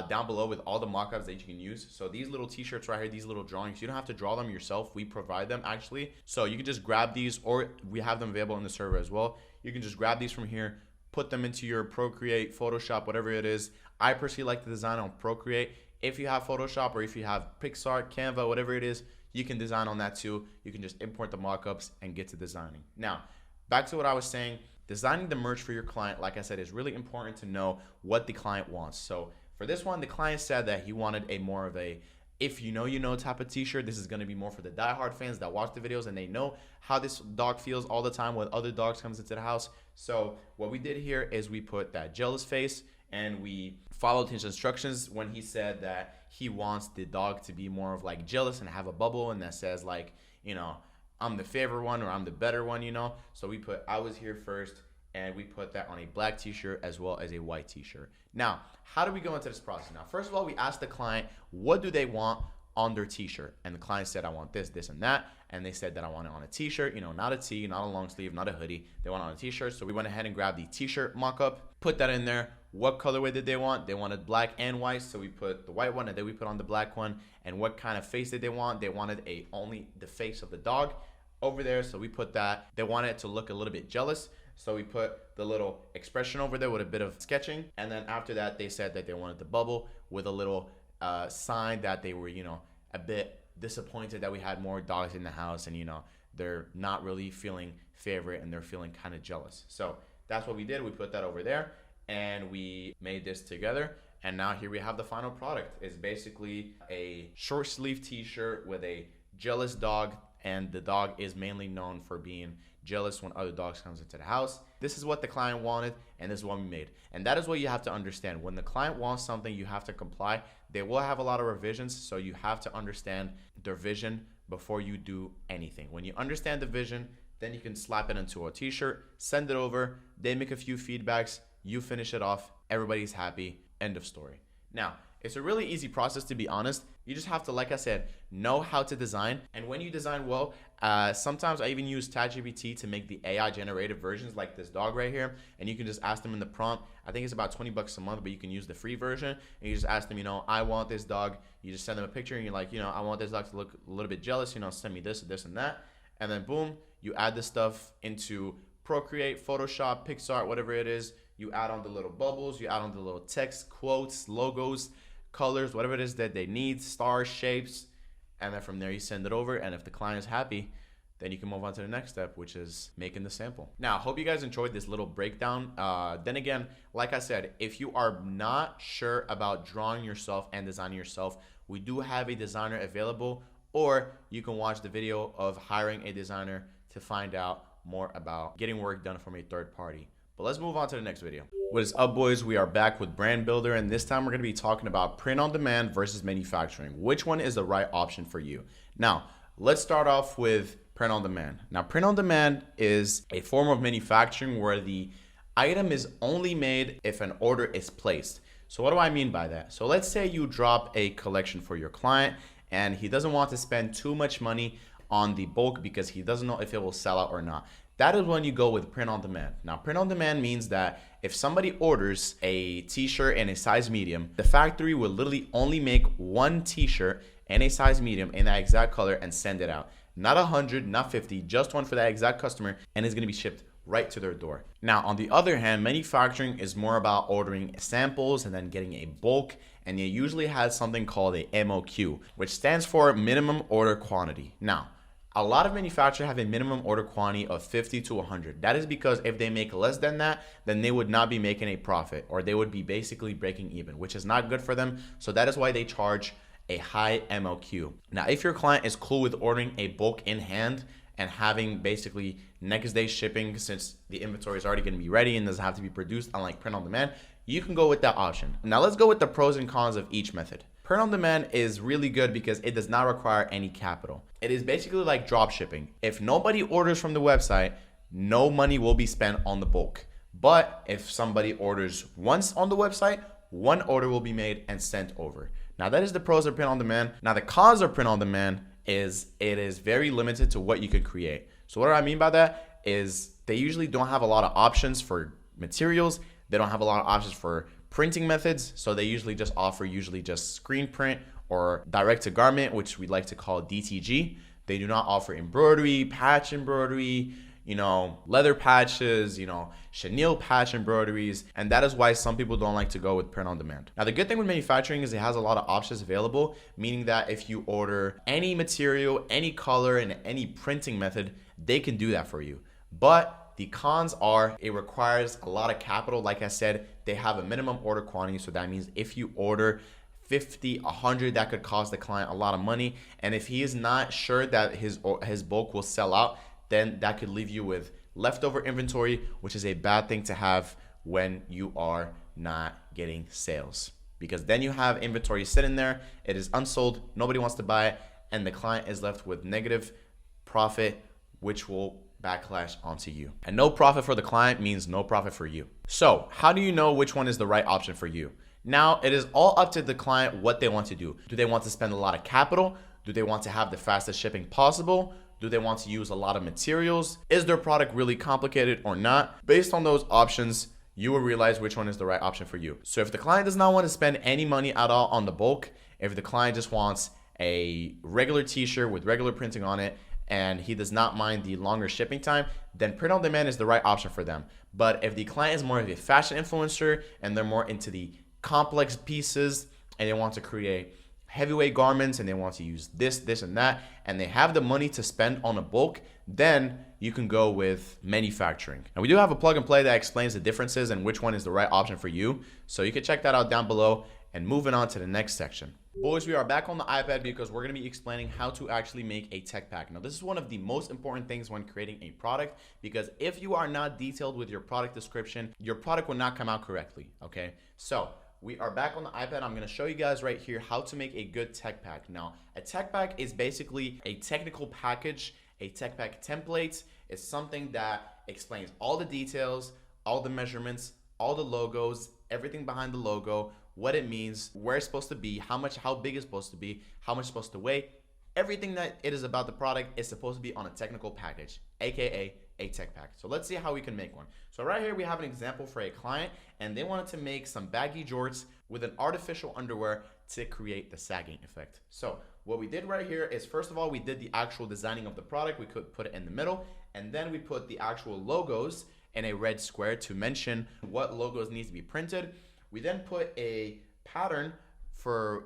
[SPEAKER 2] down below with all the mock-ups that you can use. So these little t-shirts right here, these little drawings, you don't have to draw them yourself. We provide them actually. So you can just grab these, or we have them available in the server as well. You can just grab these from here, put them into your Procreate, Photoshop, whatever it is. I personally like to design on Procreate. If you have Photoshop or if you have Pixar, Canva, whatever it is, you can design on that too. You can just import the mockups and get to designing. Now, back to what I was saying, designing the merch for your client, like I said, is really important to know what the client wants. So for this one, the client said that he wanted a more of a, if you know type of t-shirt. This is going to be more for the diehard fans that watch the videos and they know how this dog feels all the time when other dogs comes into the house. So what we did here is we put that jealous face, and we followed his instructions when he said that he wants the dog to be more of like jealous and have a bubble and that says like, I'm the favorite one or I'm the better one, So we put I was here first, and we put that on a black t-shirt as well as a white t-shirt. Now, how do we go into this process? Now, first of all, we asked the client, what do they want on their t-shirt? And the client said, I want this, this, and that. And they said that I want it on a t-shirt, not a tee, not a long sleeve, not a hoodie. They want it on a t-shirt. So we went ahead and grabbed the t-shirt mock-up, put that in there. What colorway did they want? They wanted black and white. So we put the white one and then we put on the black one. And what kind of face did they want? They wanted only the face of the dog over there. So we put that. They wanted it to look a little bit jealous. So we put the little expression over there with a bit of sketching. And then after that, they said that they wanted the bubble with a little sign that they were, a bit disappointed that we had more dogs in the house, and they're not really feeling favorite and they're feeling kind of jealous. So that's what we did. We put that over there and we made this together. And now here we have the final product. It's basically a short sleeve t-shirt with a jealous dog, and the dog is mainly known for being jealous when other dogs comes into the house. This is what the client wanted, and this is what we made. And that is what you have to understand. When the client wants something, you have to comply. They will have a lot of revisions, so you have to understand their vision before you do anything. When you understand the vision, then you can slap it into a t-shirt, send it over, they make a few feedbacks, you finish it off, everybody's happy, end of story. Now, it's a really easy process, to be honest. You just have to, like I said, know how to design. And when you design well, sometimes I even use ChatGPT to make the AI generated versions like this dog right here. And you can just ask them in the prompt. I think it's about $20 a month, but you can use the free version. And you just ask them, I want this dog. You just send them a picture and you're like, I want this dog to look a little bit jealous. Send me this, this, and that. And then boom, you add the stuff into Procreate, Photoshop, PixArt, whatever it is. You add on the little bubbles. You add on the little text, quotes, logos, colors, whatever it is that they need, stars, shapes, and then from there you send it over. And if the client is happy, then you can move on to the next step, which is making the sample. Now, I hope you guys enjoyed this little breakdown. Then again, like I said, if you are not sure about drawing yourself and designing yourself, we do have a designer available, or you can watch the video of hiring a designer to find out more about getting work done from a third party. But let's move on to the next video. What is up, boys? We are back with Brand Builder, and this time we're going to be talking about print on demand versus manufacturing. Which one is the right option for you? Now, let's start off with print on demand. Now, print on demand is a form of manufacturing where the item is only made if an order is placed. So what do I mean by that? So let's say you drop a collection for your client and he doesn't want to spend too much money on the bulk because he doesn't know if it will sell out or not. That is when you go with print on demand. Now, print on demand means that if somebody orders a t-shirt in a size medium, the factory will literally only make one t-shirt in a size medium in that exact color and send it out. Not 100, not 50, just one for that exact customer, and it's gonna be shipped right to their door. Now, on the other hand, manufacturing is more about ordering samples and then getting a bulk, and it usually has something called a MOQ, which stands for minimum order quantity. Now, a lot of manufacturers have a minimum order quantity of 50 to 100. That is because if they make less than that, then they would not be making a profit, or they would be basically breaking even, which is not good for them. So that is why they charge a high MOQ. Now, if your client is cool with ordering a bulk in hand and having basically next day shipping, since the inventory is already going to be ready and doesn't have to be produced, unlike print on demand, you can go with that option. Now let's go with the pros and cons of each method. Print on demand is really good because it does not require any capital. It is basically like drop shipping. If nobody orders from the website, no money will be spent on the bulk. But if somebody orders once on the website, one order will be made and sent over. Now that is the pros of print on demand. Now the cons of print on demand is it is very limited to what you can create. So what I mean by that is they usually don't have a lot of options for materials. They don't have a lot of options for printing methods. So they usually just offer just screen print or direct to garment, which we like to call DTG. They do not offer embroidery, patch embroidery, leather patches, chenille patch embroideries. And that is why some people don't like to go with print on demand. Now, the good thing with manufacturing is it has a lot of options available, meaning that if you order any material, any color, and any printing method, they can do that for you. But the cons are it requires a lot of capital. Like I said, they have a minimum order quantity. So that means if you order 50, 100, that could cost the client a lot of money. And if he is not sure that his bulk will sell out, then that could leave you with leftover inventory, which is a bad thing to have when you are not getting sales. because then you have inventory sitting there, it is unsold, nobody wants to buy it, and the client is left with negative profit, which will backlash onto you. And no profit for the client means no profit for you. So how do you know which one is the right option for you? Now, it is all up to the client what they want to do. Do they want to spend a lot of capital? Do they want to have the fastest shipping possible? Do they want to use a lot of materials? Is their product really complicated or not? Based on those options, you will realize which one is the right option for you. So if the client does not want to spend any money at all on the bulk, if the client just wants a regular t-shirt with regular printing on it, and he does not mind the longer shipping time, then print on demand is the right option for them. But if the client is more of a fashion influencer and they're more into the complex pieces and they want to create heavyweight garments and they want to use this and that, and they have the money to spend on a bulk, then you can go with manufacturing. And we do have a plug and play that explains the differences and which one is the right option for you. So you can check that out down below. And moving on to the next section. Boys, we are back on the iPad because we're going to be explaining how to actually make a tech pack. Now, this is one of the most important things when creating a product, because if you are not detailed with your product description, your product will not come out correctly, okay? So we are back on the iPad. I'm going to show you guys right here how to make a good tech pack. Now, a tech pack is basically a technical package. A tech pack template is something that explains all the details, all the measurements, all the logos, everything behind the logo, what it means, where it's supposed to be, how big it's supposed to be, how much it's supposed to weigh. Everything that it is about the product is supposed to be on a technical package, aka a tech pack. So let's see how we can make one. So right here we have an example for a client, and they wanted to make some baggy jorts with an artificial underwear to create the sagging effect. So what we did right here is, first of all, we did the actual designing of the product. We could put it in the middle, and then we put the actual logos in a red square to mention what logos need to be printed. We then put a pattern for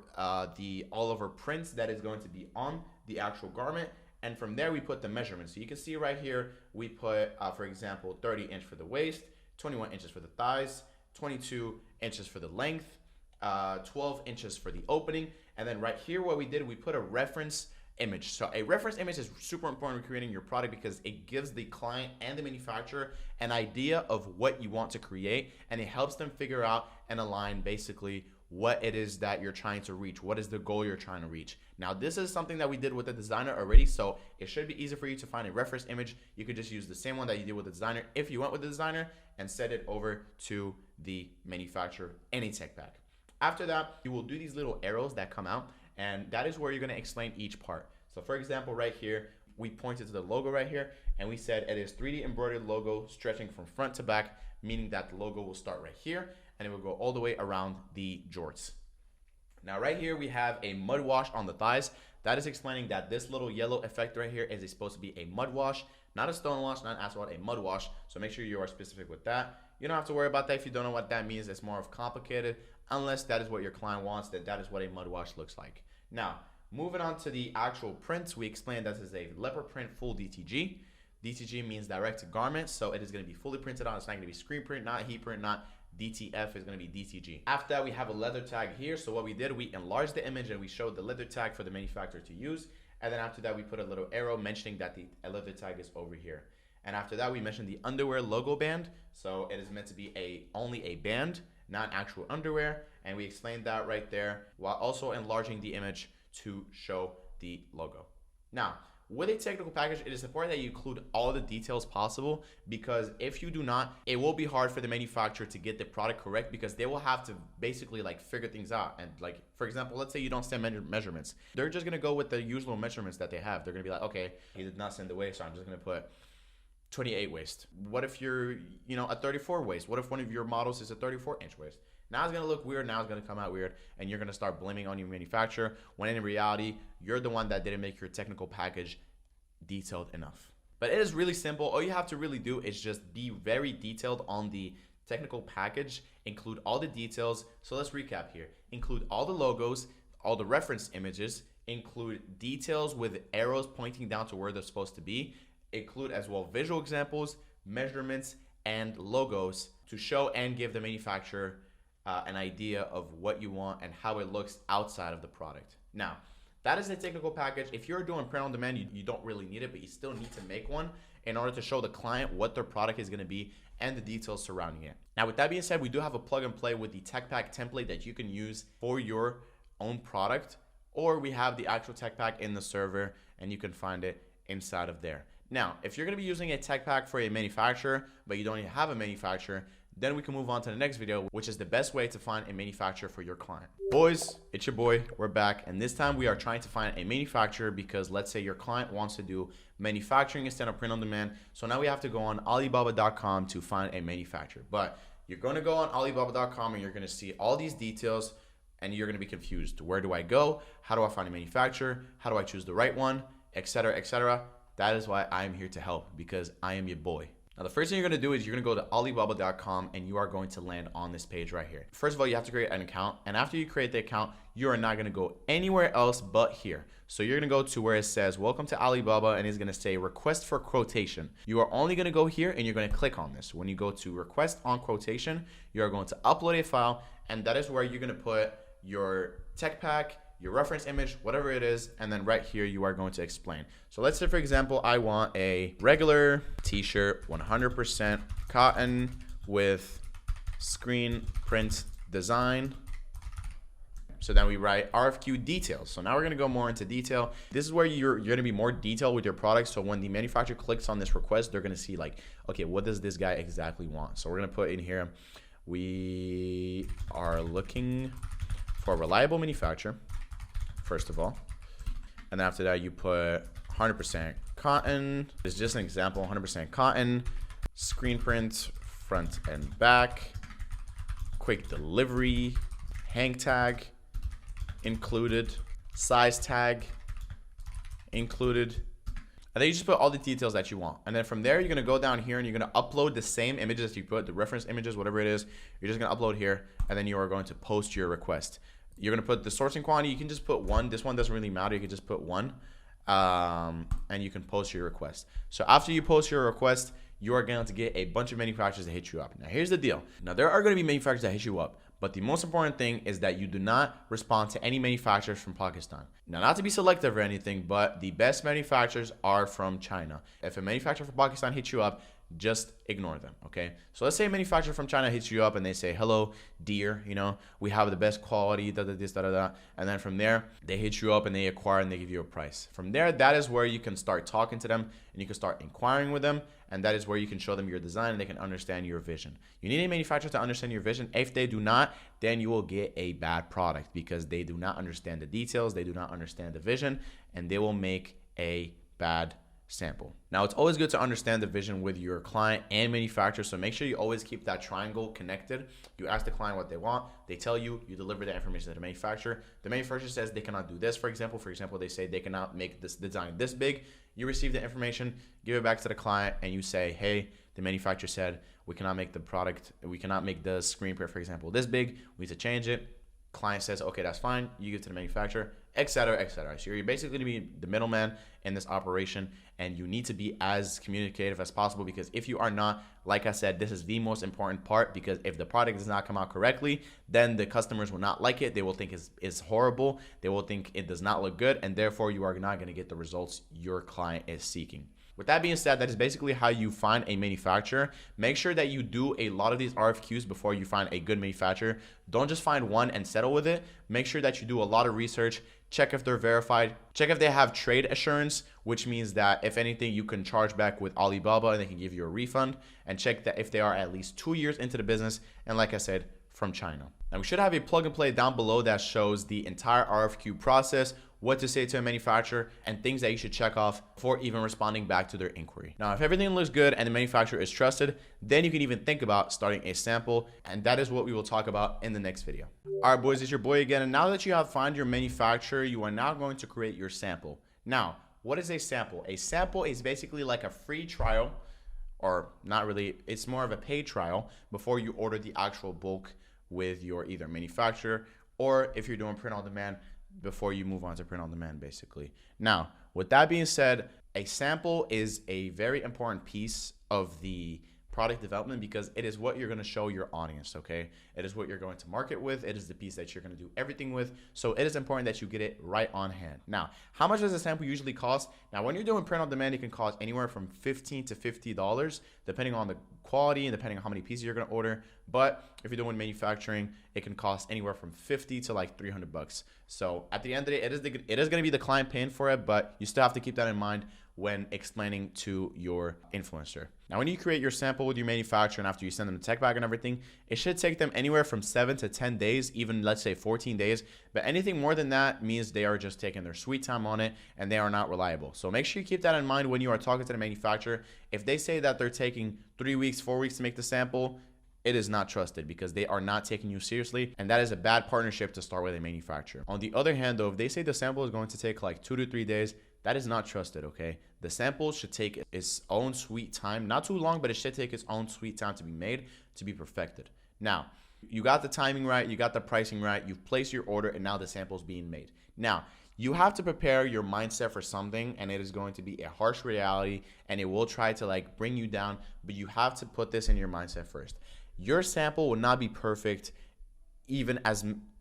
[SPEAKER 2] the Oliver prints that is going to be on the actual garment. And from there, we put the measurements. So you can see right here, we put, for example, 30 inch for the waist, 21 inches for the thighs, 22 inches for the length, 12 inches for the opening. And then right here, what we did, we put a reference image. So a reference image is super important when creating your product because it gives the client and the manufacturer an idea of what you want to create, and it helps them figure out and align basically what it is that you're trying to reach. What is the goal you're trying to reach? Now, this is something that we did with the designer already, so it should be easy for you to find a reference image. You could just use the same one that you did with the designer if you went with the designer and set it over to the manufacturer in a tech pack. After that, you will do these little arrows that come out, and that is where you're going to explain each part. So for example, right here, we pointed to the logo right here, and we said it is 3D embroidered logo stretching from front to back, meaning that the logo will start right here, and it will go all the way around the jorts. Now right here, we have a mud wash on the thighs. That is explaining that this little yellow effect right here is supposed to be a mud wash, not a stone wash, not an asphalt, a mud wash. So make sure you are specific with that. You don't have to worry about that if you don't know what that means. It's more of complicated, unless that is what your client wants, that is what a mud wash looks like. Now, moving on to the actual prints, we explained that this is a leopard print full DTG. DTG means direct to garment, so it is going to be fully printed on. It's not going to be screen print, not heat print, not DTF. Is going to be DTG. After that, we have a leather tag here. So what we did, we enlarged the image and we showed the leather tag for the manufacturer to use. And then after that, we put a little arrow mentioning that the leather tag is over here. And after that, we mentioned the underwear logo band. So it is meant to be only a band, not actual underwear. And we explained that right there, while also enlarging the image to show the logo. Now, with a technical package, it is important that you include all the details possible, because if you do not, it will be hard for the manufacturer to get the product correct, because they will have to basically like figure things out. And like, for example, let's say you don't send measurements. They're just gonna go with the usual measurements that they have. They're gonna be like, okay, he did not send the waist, so I'm just gonna put 28 waist. What if you're, a 34 waist? What if one of your models is a 34-inch waist? Now it's gonna look weird, now it's gonna come out weird, and you're gonna start blaming on your manufacturer, when in reality, you're the one that didn't make your technical package detailed enough. But it is really simple. All you have to really do is just be very detailed on the technical package, include all the details. So let's recap here. Include all the logos, all the reference images, include details with arrows pointing down to where they're supposed to be, include as well visual examples, measurements, and logos to show and give the manufacturer an idea of what you want and how it looks outside of the product. Now, that is a technical package. If you're doing print on demand, you don't really need it, but you still need to make one in order to show the client what their product is going to be and the details surrounding it. Now, with that being said, we do have a plug and play with the tech pack template that you can use for your own product, or we have the actual tech pack in the server and you can find it inside of there. Now, if you're going to be using a tech pack for a manufacturer, but you don't even have a manufacturer, then we can move on to the next video, which is the best way to find a manufacturer for your client. Boys, it's your boy, we're back. And this time we are trying to find a manufacturer because let's say your client wants to do manufacturing instead of print on demand. So now we have to go on Alibaba.com to find a manufacturer. But you're going to go on Alibaba.com and you're going to see all these details and you're going to be confused. Where do I go? How do I find a manufacturer? How do I choose the right one? Etc., etc. That is why I am here to help, because I am your boy. Now, the first thing you're going to do is you're going to go to Alibaba.com and you are going to land on this page right here. First of all, you have to create an account. And after you create the account, you are not going to go anywhere else but here. So you're going to go to where it says, welcome to Alibaba, and it's going to say request for quotation. You are only going to go here and you're going to click on this. When you go to request on quotation, you are going to upload a file, and that is where you're going to put your tech pack, your reference image, whatever it is, and then right here you are going to explain. So let's say, for example, I want a regular t-shirt, 100% cotton with screen print design. So then we write RFQ details. So now we're gonna go more into detail. This is where you're gonna be more detailed with your product. So when the manufacturer clicks on this request, they're gonna see like, okay, what does this guy exactly want? So we're gonna put in here, we are looking for a reliable manufacturer, first of all. And then after that, you put 100% cotton. It's just an example, 100% cotton, screen print, front and back, quick delivery, hang tag included, size tag included. And then you just put all the details that you want. And then from there, you're gonna go down here and you're gonna upload the same images that you put, the reference images, whatever it is. You're just gonna upload here, and then you are going to post your request. You're gonna put the sourcing quantity. You can just put one. This one doesn't really matter. You can just put one, and you can post your request. So after you post your request, you are going to get a bunch of manufacturers that hit you up. Now here's the deal. Now there are going to be manufacturers that hit you up, but the most important thing is that you do not respond to any manufacturers from Pakistan. Now, not to be selective or anything, but the best manufacturers are from China. If a manufacturer from Pakistan hits you up, just ignore them, okay? So let's say a manufacturer from China hits you up and they say, hello, dear, you know, we have the best quality, this, da. And then from there, they hit you up and they acquire and they give you a price. From there, that is where you can start talking to them and you can start inquiring with them. And that is where you can show them your design and they can understand your vision. You need a manufacturer to understand your vision. If they do not, then you will get a bad product because they do not understand the details. They do not understand the vision, and they will make a bad sample. Now, it's always good to understand the vision with your client and manufacturer, so make sure you always keep that triangle connected. You ask the client what they want, they tell you, you deliver that information to the manufacturer. The manufacturer says they cannot do this, for example, they say they cannot make this design this big. You receive the information, give it back to the client, and you say, hey, the manufacturer said we cannot make the product, we cannot make the screen print, for example, this big, we need to change it. Client says, okay, that's fine. You give it to the manufacturer, etc., etc. So you're basically going to be the middleman in this operation, and you need to be as communicative as possible, because if you are not, like I said, this is the most important part, because if the product does not come out correctly, then the customers will not like it. They will think it's horrible. They will think it does not look good, and therefore you are not going to get the results your client is seeking. With that being said, that is basically how you find a manufacturer. Make sure that you do a lot of these RFQs before you find a good manufacturer. Don't just find one and settle with it. Make sure that you do a lot of research. Check if they're verified. Check if they have trade assurance, which means that if anything, you can charge back with Alibaba and they can give you a refund. And check that if they are at least 2 years into the business. And like I said, from China. Now, we should have a plug and play down below that shows the entire RFQ process, what to say to a manufacturer, and things that you should check off before even responding back to their inquiry. Now, if everything looks good and the manufacturer is trusted, then you can even think about starting a sample, and that is what we will talk about in the next video. All right, boys, it's your boy again, and now that you have found your manufacturer, you are now going to create your sample. Now, what is a sample? A sample is basically like a free trial, or not really, it's more of a paid trial before you order the actual bulk with your either manufacturer, or if you're doing print on demand, before you move on to print on demand, basically. Now, with that being said, a sample is a very important piece of the product development because it is what you're going to show your audience, okay? It is what you're going to market with. It is the piece that you're going to do everything with. So it is important that you get it right on hand. Now, how much does a sample usually cost? Now, when you're doing print on demand, it can cost anywhere from $15 to $50, depending on the quality and depending on how many pieces you're going to order. But if you're doing manufacturing, it can cost anywhere from 50 to like $300. So at the end of the day, it is going to be the client paying for it, but you still have to keep that in mind when explaining to your influencer. Now, when you create your sample with your manufacturer and after you send them the tech bag and everything, it should take them anywhere from 7 to 10 days, even let's say 14 days. But anything more than that means they are just taking their sweet time on it and they are not reliable. So make sure you keep that in mind when you are talking to the manufacturer. If they say that they're taking 3 weeks, 4 weeks to make the sample, it is not trusted because they are not taking you seriously, and that is a bad partnership to start with a manufacturer. On the other hand, though, if they say the sample is going to take like 2 to 3 days, that is not trusted, okay? The sample should take its own sweet time, not too long, but it should take its own sweet time to be made, to be perfected. Now, you got the timing right, you got the pricing right, you've placed your order, and now the sample is being made. Now, you have to prepare your mindset for something, and it is going to be a harsh reality, and it will try to like bring you down, but you have to put this in your mindset first. Your sample will not be perfect even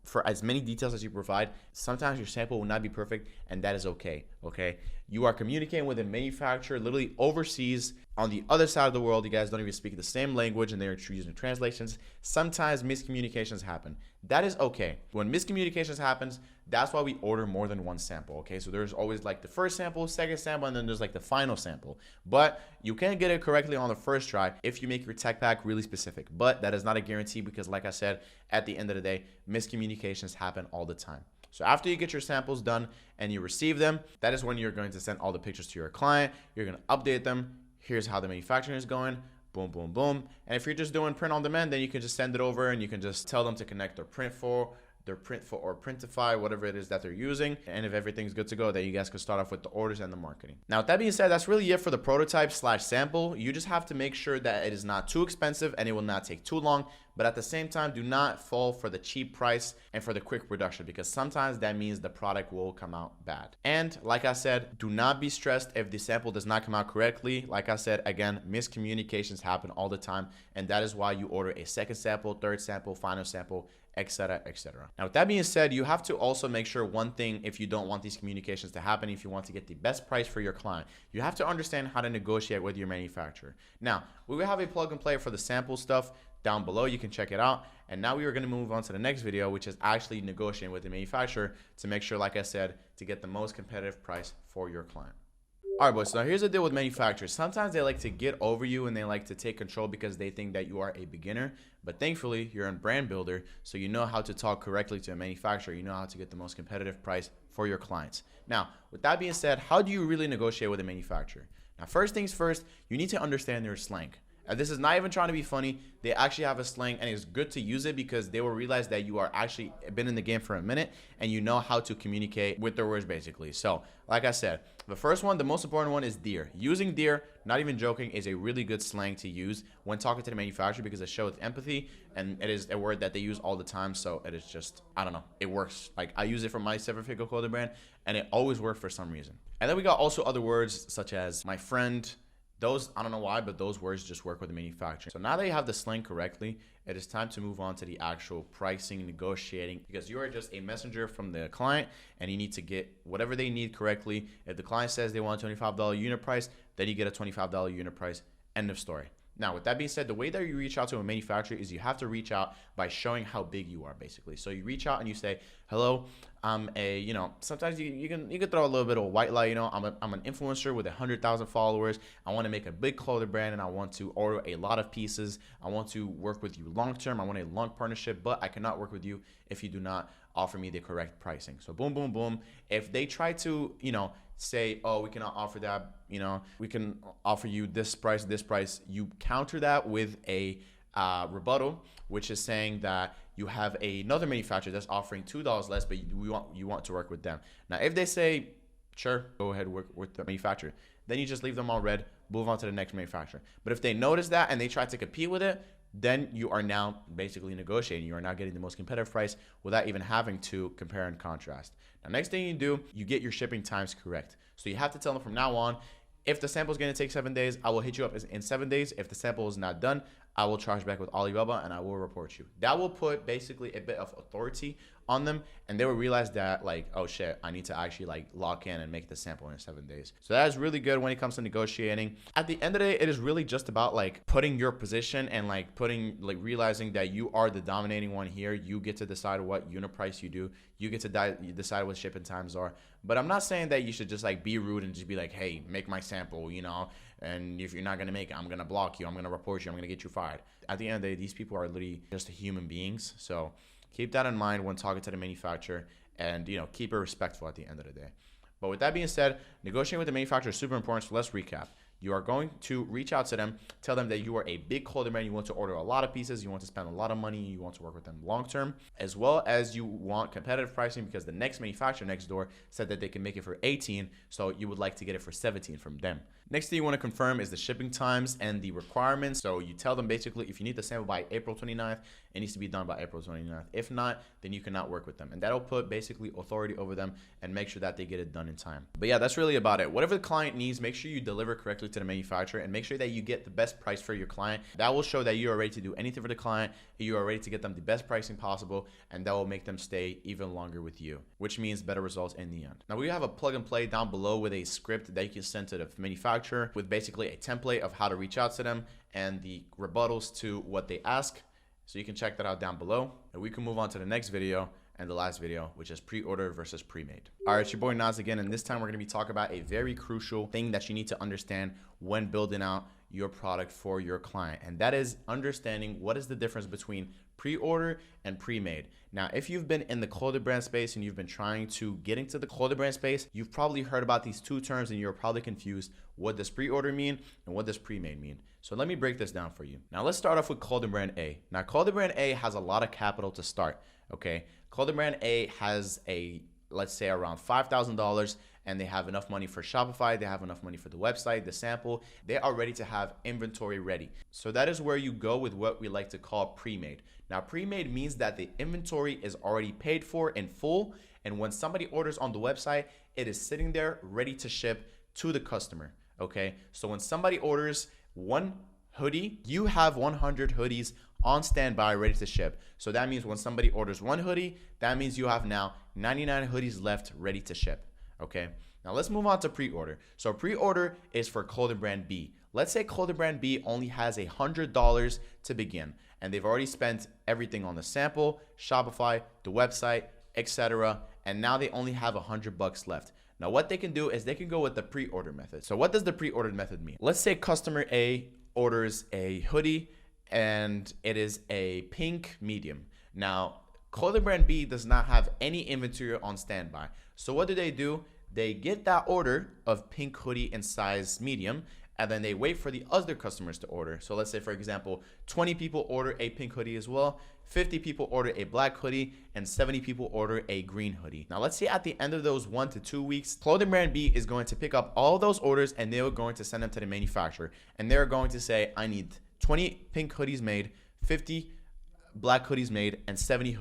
[SPEAKER 2] for as many details as you provide. Sometimes your sample will not be perfect, and that is okay, okay? You are communicating with a manufacturer literally overseas on the other side of the world. You guys don't even speak the same language, and they're using translations. Sometimes miscommunications happen. That is okay. When miscommunications happens, that's why we order more than one sample, okay? So there's always like the first sample, second sample, and then there's like the final sample. But you can get it correctly on the first try if you make your tech pack really specific. But that is not a guarantee because like I said, at the end of the day, miscommunications happen all the time. So after you get your samples done and you receive them, that is when you're going to send all the pictures to your client. You're going to update them. Here's how the manufacturing is going. Boom, boom, boom. And if you're just doing print on demand, then you can just send it over and you can just tell them to connect their Printful or Printify, whatever it is that they're using. And if everything's good to go, then you guys can start off with the orders and the marketing. Now, with that being said, that's really it for the prototype / sample. You just have to make sure that it is not too expensive and it will not take too long. But at the same time, do not fall for the cheap price and for the quick production because sometimes that means the product will come out bad. And like I said, do not be stressed if the sample does not come out correctly. Like I said, again, miscommunications happen all the time. And that is why you order a second sample, third sample, final sample, etc., etc. Now, with that being said, you have to also make sure one thing if you don't want these communications to happen, if you want to get the best price for your client, you have to understand how to negotiate with your manufacturer. Now, we will have a plug and play for the sample stuff down below. You can check it out. And now we are going to move on to the next video, which is actually negotiating with the manufacturer to make sure, like I said, to get the most competitive price for your client. All right, boys, so now here's the deal with manufacturers. Sometimes they like to get over you and they like to take control because they think that you are a beginner. But thankfully, you're a brand builder, so you know how to talk correctly to a manufacturer. You know how to get the most competitive price for your clients. Now, with that being said, how do you really negotiate with a manufacturer? Now, first things first, you need to understand their slang. This is not even trying to be funny. They actually have a slang, and it's good to use it because they will realize that you are actually been in the game for a minute and you know how to communicate with their words, basically. So, like I said, the first one, the most important one is dear. Using dear, not even joking, is a really good slang to use when talking to the manufacturer because it shows empathy, and it is a word that they use all the time. So it is just, I don't know, it works. Like I use it for my Seven Figure clothing brand, and it always worked for some reason. And then we got also other words such as my friend. Those, I don't know why, but those words just work with the manufacturer. So now that you have the slang correctly, it is time to move on to the actual pricing, negotiating, because you are just a messenger from the client and you need to get whatever they need correctly. If the client says they want a $25 unit price, then you get a $25 unit price. End of story. Now, with that being said, the way that you reach out to a manufacturer is you have to reach out by showing how big you are, basically. So you reach out and you say, hello, I'm a, sometimes you can throw a little bit of a white lie, I'm an influencer with 100,000 followers. I want to make a big clothing brand and I want to order a lot of pieces. I want to work with you long term. I want a long partnership, but I cannot work with you if you do not offer me the correct pricing. So boom, boom, boom. If they try to, say, oh, we cannot offer that, we can offer you this price, you counter that with a rebuttal, which is saying that you have another manufacturer that's offering $2 less, but you want to work with them. Now, if they say, sure, go ahead, work with the manufacturer, then you just leave them on red, move on to the next manufacturer. But if they notice that and they try to compete with it, then you are now basically negotiating. You are now getting the most competitive price without even having to compare and contrast. Now, next thing you do, you get your shipping times correct. So you have to tell them from now on, If the sample is going to take 7 days, I will hit you up in 7 days. If the sample is not done, I will charge back with Alibaba and I will report you. That will put basically a bit of authority on them, and they will realize that, like, oh shit, I need to actually like lock in and make the sample in 7 days. So that is really good when it comes to negotiating. At the end of the day, it is really just about like putting your position and like realizing that you are the dominating one here. You get to decide what unit price you do. You get to decide what shipping times are. But I'm not saying that you should just like be rude and just be like, hey, make my sample, you know, and if you're not going to make it, I'm going to block you. I'm going to report you. I'm going to get you fired. At the end of the day, these people are literally just human beings. So keep that in mind when talking to the manufacturer, and, you know, keep it respectful at the end of the day. But with that being said, negotiating with the manufacturer is super important. So let's recap. You are going to reach out to them, tell them that you are a big clothing brand, you want to order a lot of pieces, you want to spend a lot of money, you want to work with them long term, as well as you want competitive pricing because the next manufacturer next door said that they can make it for 18, so you would like to get it for 17 from them. Next thing you want to confirm is the shipping times and the requirements. So you tell them basically if you need the sample by April 29th, it needs to be done by April 29th. If not, then you cannot work with them. And that'll put basically authority over them and make sure that they get it done in time. But yeah, that's really about it. Whatever the client needs, make sure you deliver correctly to the manufacturer and make sure that you get the best price for your client. That will show that you are ready to do anything for the client. You are ready to get them the best pricing possible, and that will make them stay even longer with you, which means better results in the end. Now we have a plug and play down below with a script that you can send to the manufacturer with basically a template of how to reach out to them and the rebuttals to what they ask. So you can check that out down below, and we can move on to the next video and the last video, which is pre-order versus pre-made. All right, it's your boy Nas again, and this time we're gonna be talking about a very crucial thing that you need to understand when building out your product for your client, and that is understanding what is the difference between pre-order and pre-made. Now, if you've been in the clothing brand space and you've been trying to get into the clothing brand space, you've probably heard about these two terms and you're probably confused. What does pre-order mean and what does pre-made mean? So let me break this down for you. Now let's start off with clothing brand A. Now clothing brand A has a lot of capital to start, okay? Clothing brand A has let's say around $5,000, and they have enough money for Shopify, they have enough money for the website, the sample, they are ready to have inventory ready. So that is where you go with what we like to call pre-made. Now pre-made means that the inventory is already paid for in full, and when somebody orders on the website, it is sitting there ready to ship to the customer, okay? So when somebody orders one hoodie, you have 100 hoodies on standby ready to ship. So that means when somebody orders one hoodie, that means you have now 99 hoodies left ready to ship. Okay, now let's move on to pre-order. So pre-order is for clothing brand B. Let's say clothing brand B only has $100 to begin, and they've already spent everything on the sample, Shopify, the website, etc. And now they only have $100 left. Now what they can do is they can go with the pre-order method. So what does the pre-order method mean? Let's say customer A orders a hoodie and it is a pink medium. Now clothing brand B does not have any inventory on standby. So what do? They get that order of pink hoodie in size medium, and then they wait for the other customers to order. So let's say, for example, 20 people order a pink hoodie as well, 50 people order a black hoodie, and 70 people order a green hoodie. Now let's say at the end of those 1 to 2 weeks, clothing brand B is going to pick up all those orders and they are going to send them to the manufacturer. And they're going to say, I need 20 pink hoodies made, 50 black hoodies made, and 70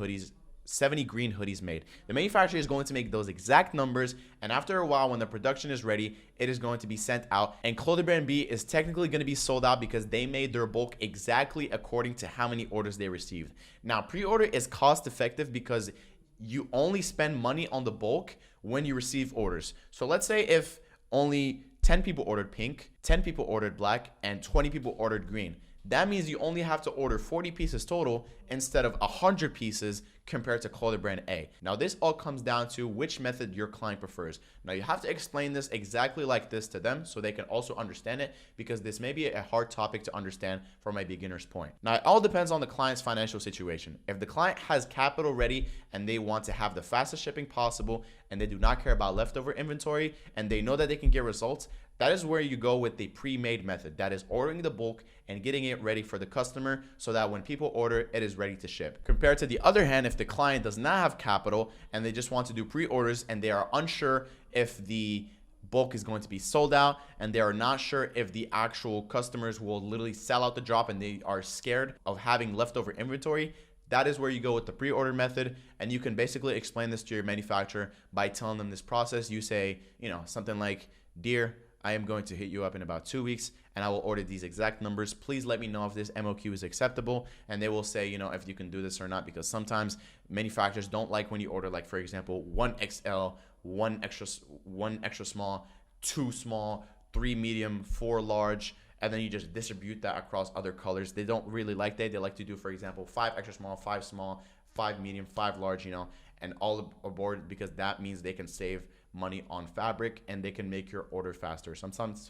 [SPEAKER 2] green hoodies made. The manufacturer is going to make those exact numbers, and after a while when the production is ready, it is going to be sent out, and clothing brand B is technically going to be sold out because they made their bulk exactly according to how many orders they received. Now pre-order is cost effective because you only spend money on the bulk when you receive orders. So let's say if only 10 people ordered pink, 10 people ordered black, and 20 people ordered green. That means you only have to order 40 pieces total instead of 100 pieces compared to clothing brand A. Now this all comes down to which method your client prefers. Now you have to explain this exactly like this to them so they can also understand it, because this may be a hard topic to understand from a beginner's point. Now it all depends on the client's financial situation. If the client has capital ready and they want to have the fastest shipping possible and they do not care about leftover inventory and they know that they can get results, that is where you go with the pre-made method. That is ordering the bulk and getting it ready for the customer so that when people order, it is ready to ship. Compared to the other hand, if the client does not have capital and they just want to do pre-orders and they are unsure if the bulk is going to be sold out and they are not sure if the actual customers will literally sell out the drop and they are scared of having leftover inventory, that is where you go with the pre-order method. And you can basically explain this to your manufacturer by telling them this process. You say, something like, dear, I am going to hit you up in about 2 weeks and I will order these exact numbers. Please let me know if this MOQ is acceptable, and they will say, you know, if you can do this or not, because sometimes manufacturers don't like when you order, like for example, 1XL, one extra small, 2 small, 3 medium, 4 large, and then you just distribute that across other colors. They don't really like that. They like to do, for example, 5 extra small, 5 small, 5 medium, 5 large, you know, and all aboard, because that means they can save money on fabric and they can make your order faster. Sometimes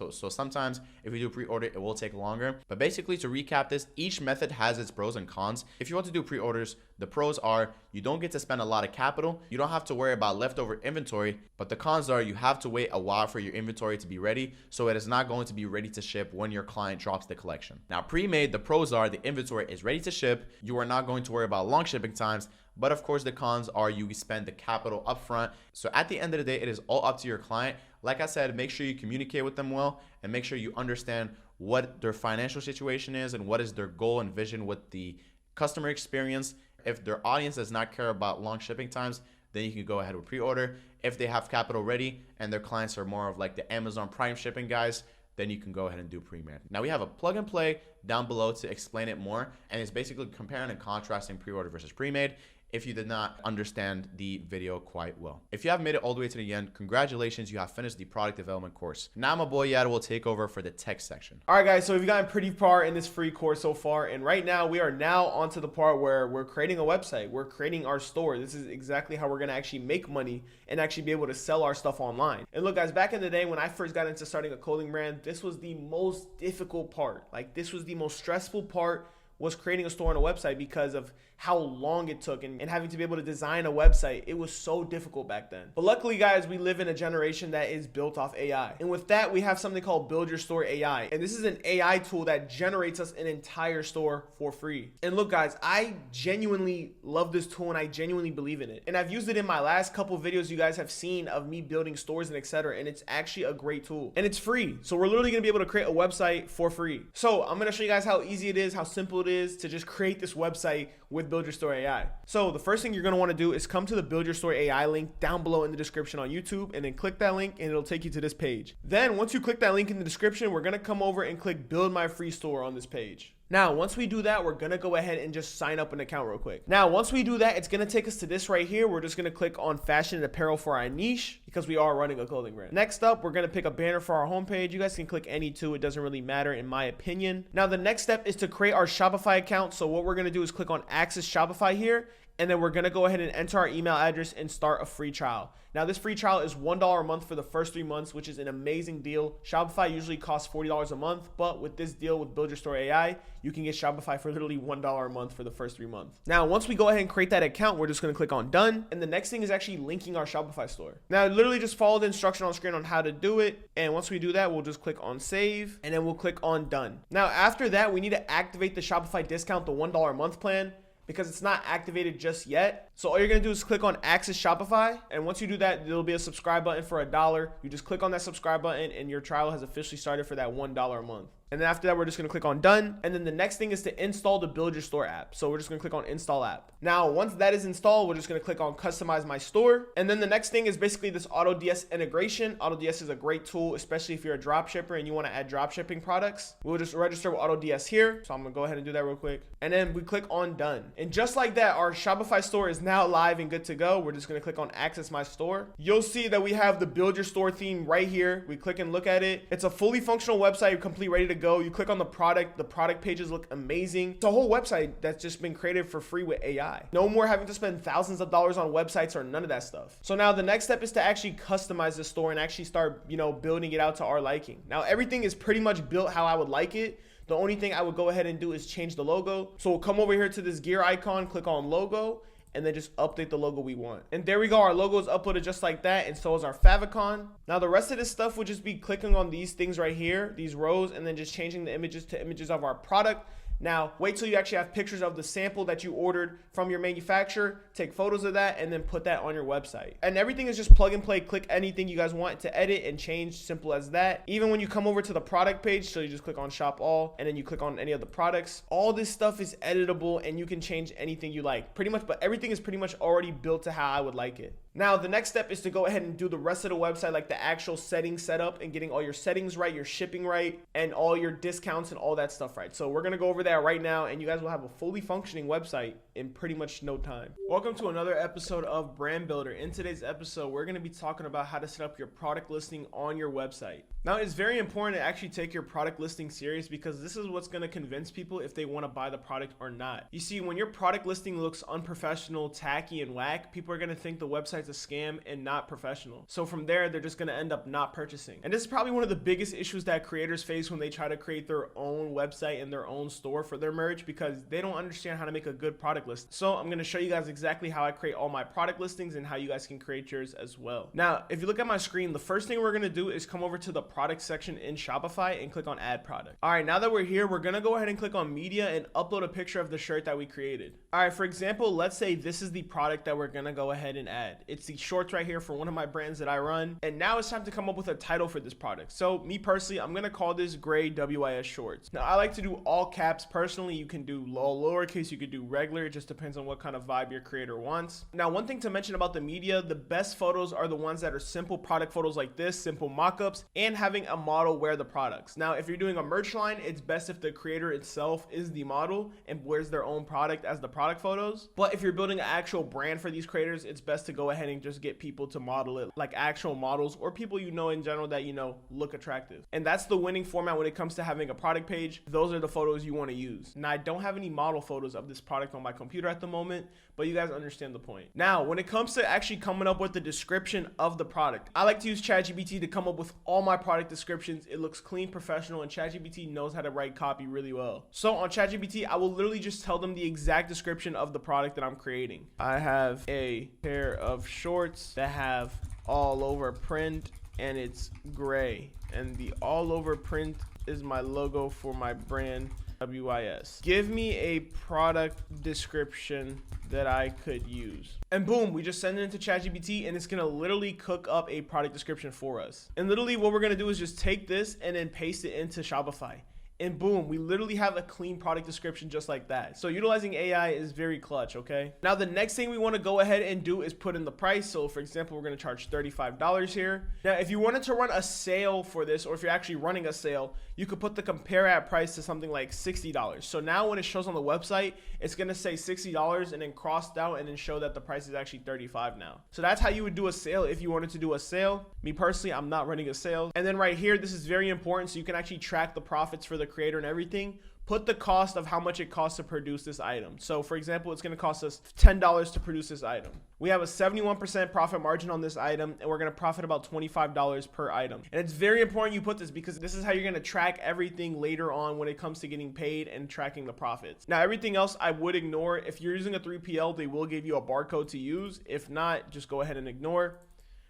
[SPEAKER 2] if you do pre-order, it will take longer. But basically, to recap this, each method has its pros and cons. If you want to do pre-orders, the pros are you don't get to spend a lot of capital. You don't have to worry about leftover inventory, but the cons are you have to wait a while for your inventory to be ready. So it is not going to be ready to ship when your client drops the collection. Now, pre-made, the pros are the inventory is ready to ship. You are not going to worry about long shipping times. But of course, the cons are you spend the capital upfront. So at the end of the day, it is all up to your client. Like I said, make sure you communicate with them well and make sure you understand what their financial situation is and what is their goal and vision with the customer experience. If their audience does not care about long shipping times, then you can go ahead with pre-order. If they have capital ready and their clients are more of like the Amazon Prime shipping guys, then you can go ahead and do pre-made. Now we have a plug and play down below to explain it more. And it's basically comparing and contrasting pre-order versus pre-made, if you did not understand the video quite well. If you have made it all the way to the end, congratulations, you have finished the product development course. Now my boy Yada will take over for the tech section.
[SPEAKER 1] All right, guys, so we've gotten pretty far in this free course so far, and right now we are now onto the part where we're creating a website. We're creating our store. This is exactly how we're gonna actually make money and actually be able to sell our stuff online. And look, guys, back in the day when I first got into starting a clothing brand, this was the most difficult part. Like, this was the most stressful part, was creating a store on a website, because of how long it took and having to be able to design a website. It was so difficult back then. But luckily, guys, we live in a generation that is built off AI. And with that, we have something called Build Your Store AI. And this is an AI tool that generates us an entire store for free. And look, guys, I genuinely love this tool and I genuinely believe in it. And I've used it in my last couple videos you guys have seen of me building stores and etc. And it's actually a great tool. And it's free. So we're literally gonna be able to create a website for free. So I'm gonna show you guys how easy it is, how simple it is to just create this website with Build Your Store AI. So the first thing you're gonna wanna do is come to the Build Your Store AI link down below in the description on YouTube, and then click that link and it'll take you to this page. Then once you click that link in the description, we're gonna come over and click Build My Free Store on this page. Now, once we do that, we're gonna go ahead and just sign up an account real quick. Now, once we do that, it's gonna take us to this right here. We're just gonna click on fashion and apparel for our niche, because we are running a clothing brand. Next up, we're gonna pick a banner for our homepage. You guys can click any two, it doesn't really matter in my opinion. Now, the next step is to create our Shopify account. So what we're gonna do is click on Access Shopify here, and then we're gonna go ahead and enter our email address and start a free trial. Now, this free trial is $1 a month for the first 3 months, which is an amazing deal. Shopify usually costs $40 a month, but with this deal with Build Your Store AI, you can get Shopify for literally $1 a month for the first 3 months. Now, once we go ahead and create that account, we're just gonna click on Done, and the next thing is actually linking our Shopify store. Now, literally just follow the instruction on screen on how to do it, and once we do that, we'll just click on Save, and then we'll click on Done. Now, after that, we need to activate the Shopify discount, the $1 a month plan, because it's not activated just yet. So all you're gonna do is click on Access Shopify, and once you do that, there'll be a subscribe button for $1. You just click on that subscribe button and your trial has officially started for that $1 a month. And then after that, we're just gonna click on Done. And then the next thing is to install the Build Your Store app. So we're just gonna click on Install App. Now, once that is installed, we're just gonna click on Customize My Store. And then the next thing is basically this AutoDS integration. AutoDS is a great tool, especially if you're a drop shipper and you wanna add drop shipping products. We'll just register with AutoDS here. So I'm gonna go ahead and do that real quick. And then we click on Done. And just like that, our Shopify store is now live and good to go. We're just gonna click on Access My Store. You'll see that we have the Build Your Store theme right here. We click and look at it. It's a fully functional website, complete, ready to go. You click on the product pages look amazing. It's a whole website that's just been created for free with AI. No more having to spend thousands of dollars on websites or none of that stuff. So now the next step is to actually customize the store and actually start, building it out to our liking. Now everything is pretty much built how I would like it. The only thing I would go ahead and do is change the logo. So we'll come over here to this gear icon, click on logo, and then just update the logo we want. And there we go, our logo is uploaded just like that, and so is our favicon. Now the rest of this stuff would just be clicking on these things right here, these rows, and then just changing the images to images of our product. Now, wait till you actually have pictures of the sample that you ordered from your manufacturer, take photos of that, and then put that on your website. And everything is just plug and play. Click anything you guys want to edit and change, simple as that. Even when you come over to the product page, so you just click on shop all, and then you click on any of the products. All this stuff is editable, and you can change anything you like, pretty much, but everything is pretty much already built to how I would like it. Now, the next step is to go ahead and do the rest of the website, like the actual settings setup and getting all your settings right, your shipping right, and all your discounts and all that stuff right. So we're going to go over that right now, and you guys will have a fully functioning website in pretty much no time. Welcome to another episode of Brand Builder. In today's episode, we're going to be talking about how to set up your product listing on your website. Now, it's very important to actually take your product listing serious, because this is what's going to convince people if they want to buy the product or not. You see, when your product listing looks unprofessional, tacky, and whack, people are going to think the website's a scam and not professional. So from there, they're just going to end up not purchasing. And this is probably one of the biggest issues that creators face when they try to create their own website and their own store for their merch, because they don't understand how to make a good product list. So I'm going to show you guys exactly how I create all my product listings and how you guys can create yours as well. Now, if you look at my screen, the first thing we're going to do is come over to the product section in Shopify and click on add product. All right, now that we're here, we're going to go ahead and click on media and upload a picture of the shirt that we created. All right, for example, let's say this is the product that we're going to go ahead and add. It's the shorts right here for one of my brands that I run. And now it's time to come up with a title for this product. So me personally, I'm going to call this Gray WIS Shorts. Now, I like to do all caps. Personally, you can do lowercase, you could do regular. It just depends on what kind of vibe your creator wants. Now, one thing to mention about the media, the best photos are the ones that are simple product photos like this, simple mock-ups, and having a model wear the products. Now, if you're doing a merch line, it's best if the creator itself is the model and wears their own product as the product photos. But if you're building an actual brand for these creators, it's best to go ahead and just get people to model it, like actual models or people you know in general that look attractive. And that's the winning format when it comes to having a product page. Those are the photos you want to use. Now, I don't have any model photos of this product on my computer at the moment, but you guys understand the point. Now, when it comes to actually coming up with the description of the product, I like to use ChatGPT to come up with all my product descriptions. It looks clean, professional, and ChatGPT knows how to write copy really well. So on ChatGPT, I will literally just tell them the exact description of the product that I'm creating. I have a pair of shorts that have all over print and it's gray, and the all over print is my logo for my brand WIS. Give me a product description that I could use. And boom, we just send it into ChatGPT and it's gonna literally cook up a product description for us. And literally what we're gonna do is just take this and then paste it into Shopify. And boom, we literally have a clean product description just like that. So utilizing AI is very clutch, okay? Now the next thing we wanna go ahead and do is put in the price. So for example, we're gonna charge $35 here. Now, if you wanted to run a sale for this, or if you're actually running a sale, you could put the compare at price to something like $60. So now when it shows on the website, it's gonna say $60 and then crossed out and then show that the price is actually $35 now. So that's how you would do a sale if you wanted to do a sale. Me personally, I'm not running a sale. And then right here, this is very important, so you can actually track the profits for the creator and everything. Put the cost of how much it costs to produce this item. So for example, it's going to cost us $10 to produce this item. We have a 71% profit margin on this item, and we're going to profit about $25 per item. And it's very important you put this, because this is how you're going to track everything later on when it comes to getting paid and tracking the profits. Now, everything else I would ignore. If you're using a 3PL, they will give you a barcode to use. If not, just go ahead and ignore.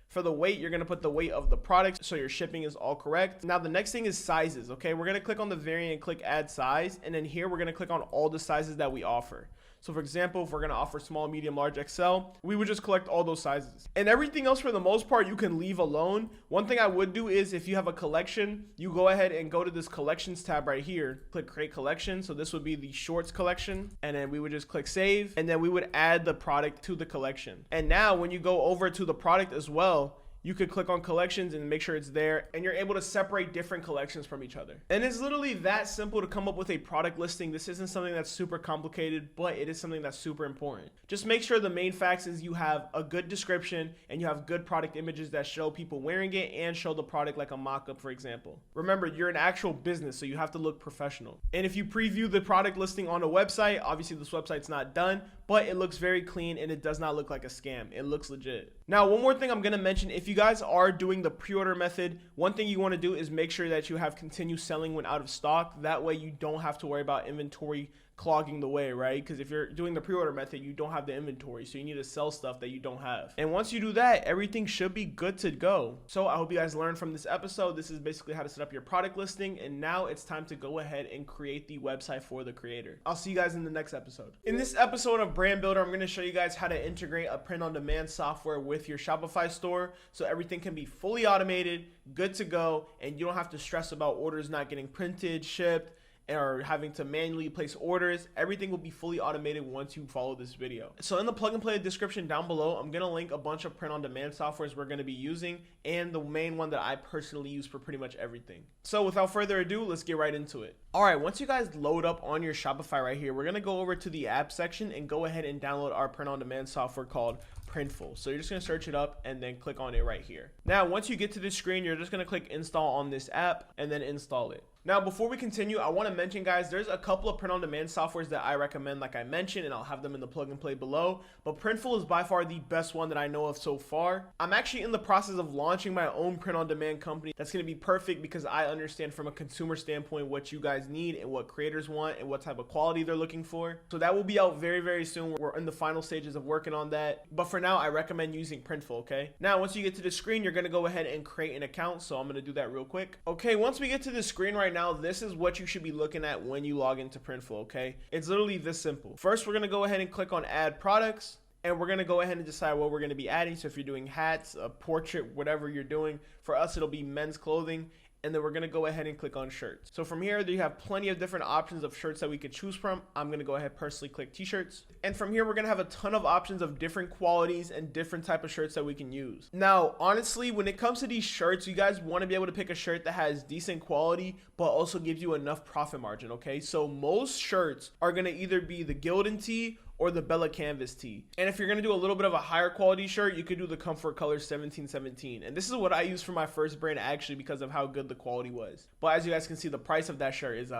[SPEAKER 1] For the weight, you're gonna put the weight of the product so your shipping is all correct. Now the next thing is sizes, okay? We're gonna click on the variant and click add size, and then here we're gonna click on all the sizes that we offer. So for example, if we're gonna offer small, medium, large, XL, we would just collect all those sizes. And everything else for the most part, you can leave alone. One thing I would do is if you have a collection, you go ahead and go to this collections tab right here, click create collection. So this would be the shorts collection. And then we would just click save, and then we would add the product to the collection. And now when you go over to the product as well, you could click on collections and make sure it's there, and you're able to separate different collections from each other. And it's literally that simple to come up with a product listing. This isn't something that's super complicated, but it is something that's super important. Just make sure the main facts is you have a good description and you have good product images that show people wearing it and show the product like a mock-up, for example. Remember, you're an actual business, so you have to look professional. And if you preview the product listing on a website, obviously this website's not done, but it looks very clean and it does not look like a scam. It looks legit. Now, one more thing I'm gonna mention, if you guys are doing the pre-order method, one thing you wanna do is make sure that you have continued selling when out of stock. That way you don't have to worry about inventory clogging the way, right? Because if you're doing the pre-order method, you don't have the inventory, so you need to sell stuff that you don't have. And once you do that, everything should be good to go. So I hope you guys learned from this episode. This is basically how to set up your product listing, and now it's time to go ahead and create the website for the creator. I'll see you guys in the next episode. In this episode of Brand Builder, I'm going to show you guys how to integrate a print-on-demand software with your Shopify store so everything can be fully automated, good to go, and you don't have to stress about orders not getting printed, shipped, or having to manually place orders. Everything will be fully automated once you follow this video. So in the plug and play description down below, I'm gonna link a bunch of print on demand softwares we're gonna be using, and the main one that I personally use for pretty much everything. So without further ado, let's get right into it. All right, once you guys load up on your Shopify right here, we're gonna go over to the app section and go ahead and download our print on demand software called Printful. So you're just gonna search it up and then click on it right here. Now, once you get to this screen, you're just gonna click install on this app and then install it. Now, before we continue, I want to mention, guys, there's a couple of print-on-demand softwares that I recommend, like I mentioned, and I'll have them in the plug and play below. But Printful is by far the best one that I know of so far. I'm actually in the process of launching my own print-on-demand company. That's going to be perfect because I understand from a consumer standpoint what you guys need and what creators want and what type of quality they're looking for. So that will be out very, very soon. We're in the final stages of working on that. But for now, I recommend using Printful, okay? Now, once you get to the screen, you're going to go ahead and create an account. So I'm going to do that real quick. Okay, once we get to the screen right now, this is what you should be looking at when you log into Printful, okay? It's literally this simple. First, we're gonna go ahead and click on add products, and we're gonna go ahead and decide what we're gonna be adding. So if you're doing hats, a portrait, whatever you're doing, for us, it'll be men's clothing. And then we're gonna go ahead and click on shirts. So from here, you have plenty of different options of shirts that we could choose from. I'm gonna go ahead personally click t-shirts. And from here, we're gonna have a ton of options of different qualities and different type of shirts that we can use. Now, honestly, when it comes to these shirts, you guys wanna be able to pick a shirt that has decent quality, but also gives you enough profit margin, okay? So most shirts are gonna either be the Gildan tee or the Bella Canvas tee. And if you're gonna do a little bit of a higher quality shirt, you could do the Comfort Color 1717. And this is what I used for my first brand actually because of how good the quality was. But as you guys can see, the price of that shirt is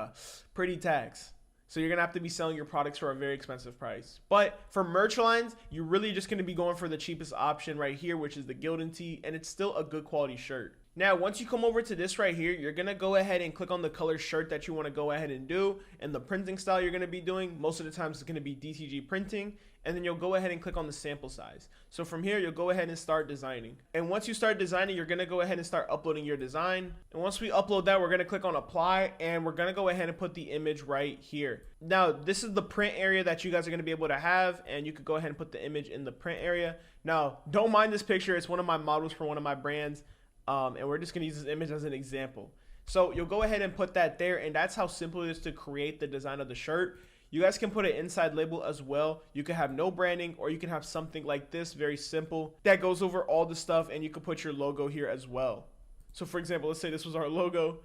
[SPEAKER 1] pretty tax. So you're gonna have to be selling your products for a very expensive price. But for merch lines, you're really just gonna be going for the cheapest option right here, which is the Gildan tee, and it's still a good quality shirt. Now, once you come over to this right here, you're gonna go ahead and click on the color shirt that you wanna go ahead and do, and the printing style you're gonna be doing. Most of the times it's gonna be DTG printing, and then you'll go ahead and click on the sample size. So from here, you'll go ahead and start designing. And once you start designing, you're gonna go ahead and start uploading your design. And once we upload that, we're gonna click on apply, and we're gonna go ahead and put the image right here. Now, this is the print area that you guys are gonna be able to have, and you could go ahead and put the image in the print area. Now, don't mind this picture. It's one of my models for one of my brands. And we're just gonna use this image as an example. So you'll go ahead and put that there, and that's how simple it is to create the design of the shirt. You guys can put an inside label as well. You can have no branding, or you can have something like this, very simple, that goes over all the stuff, and you can put your logo here as well. So for example, let's say this was our logo.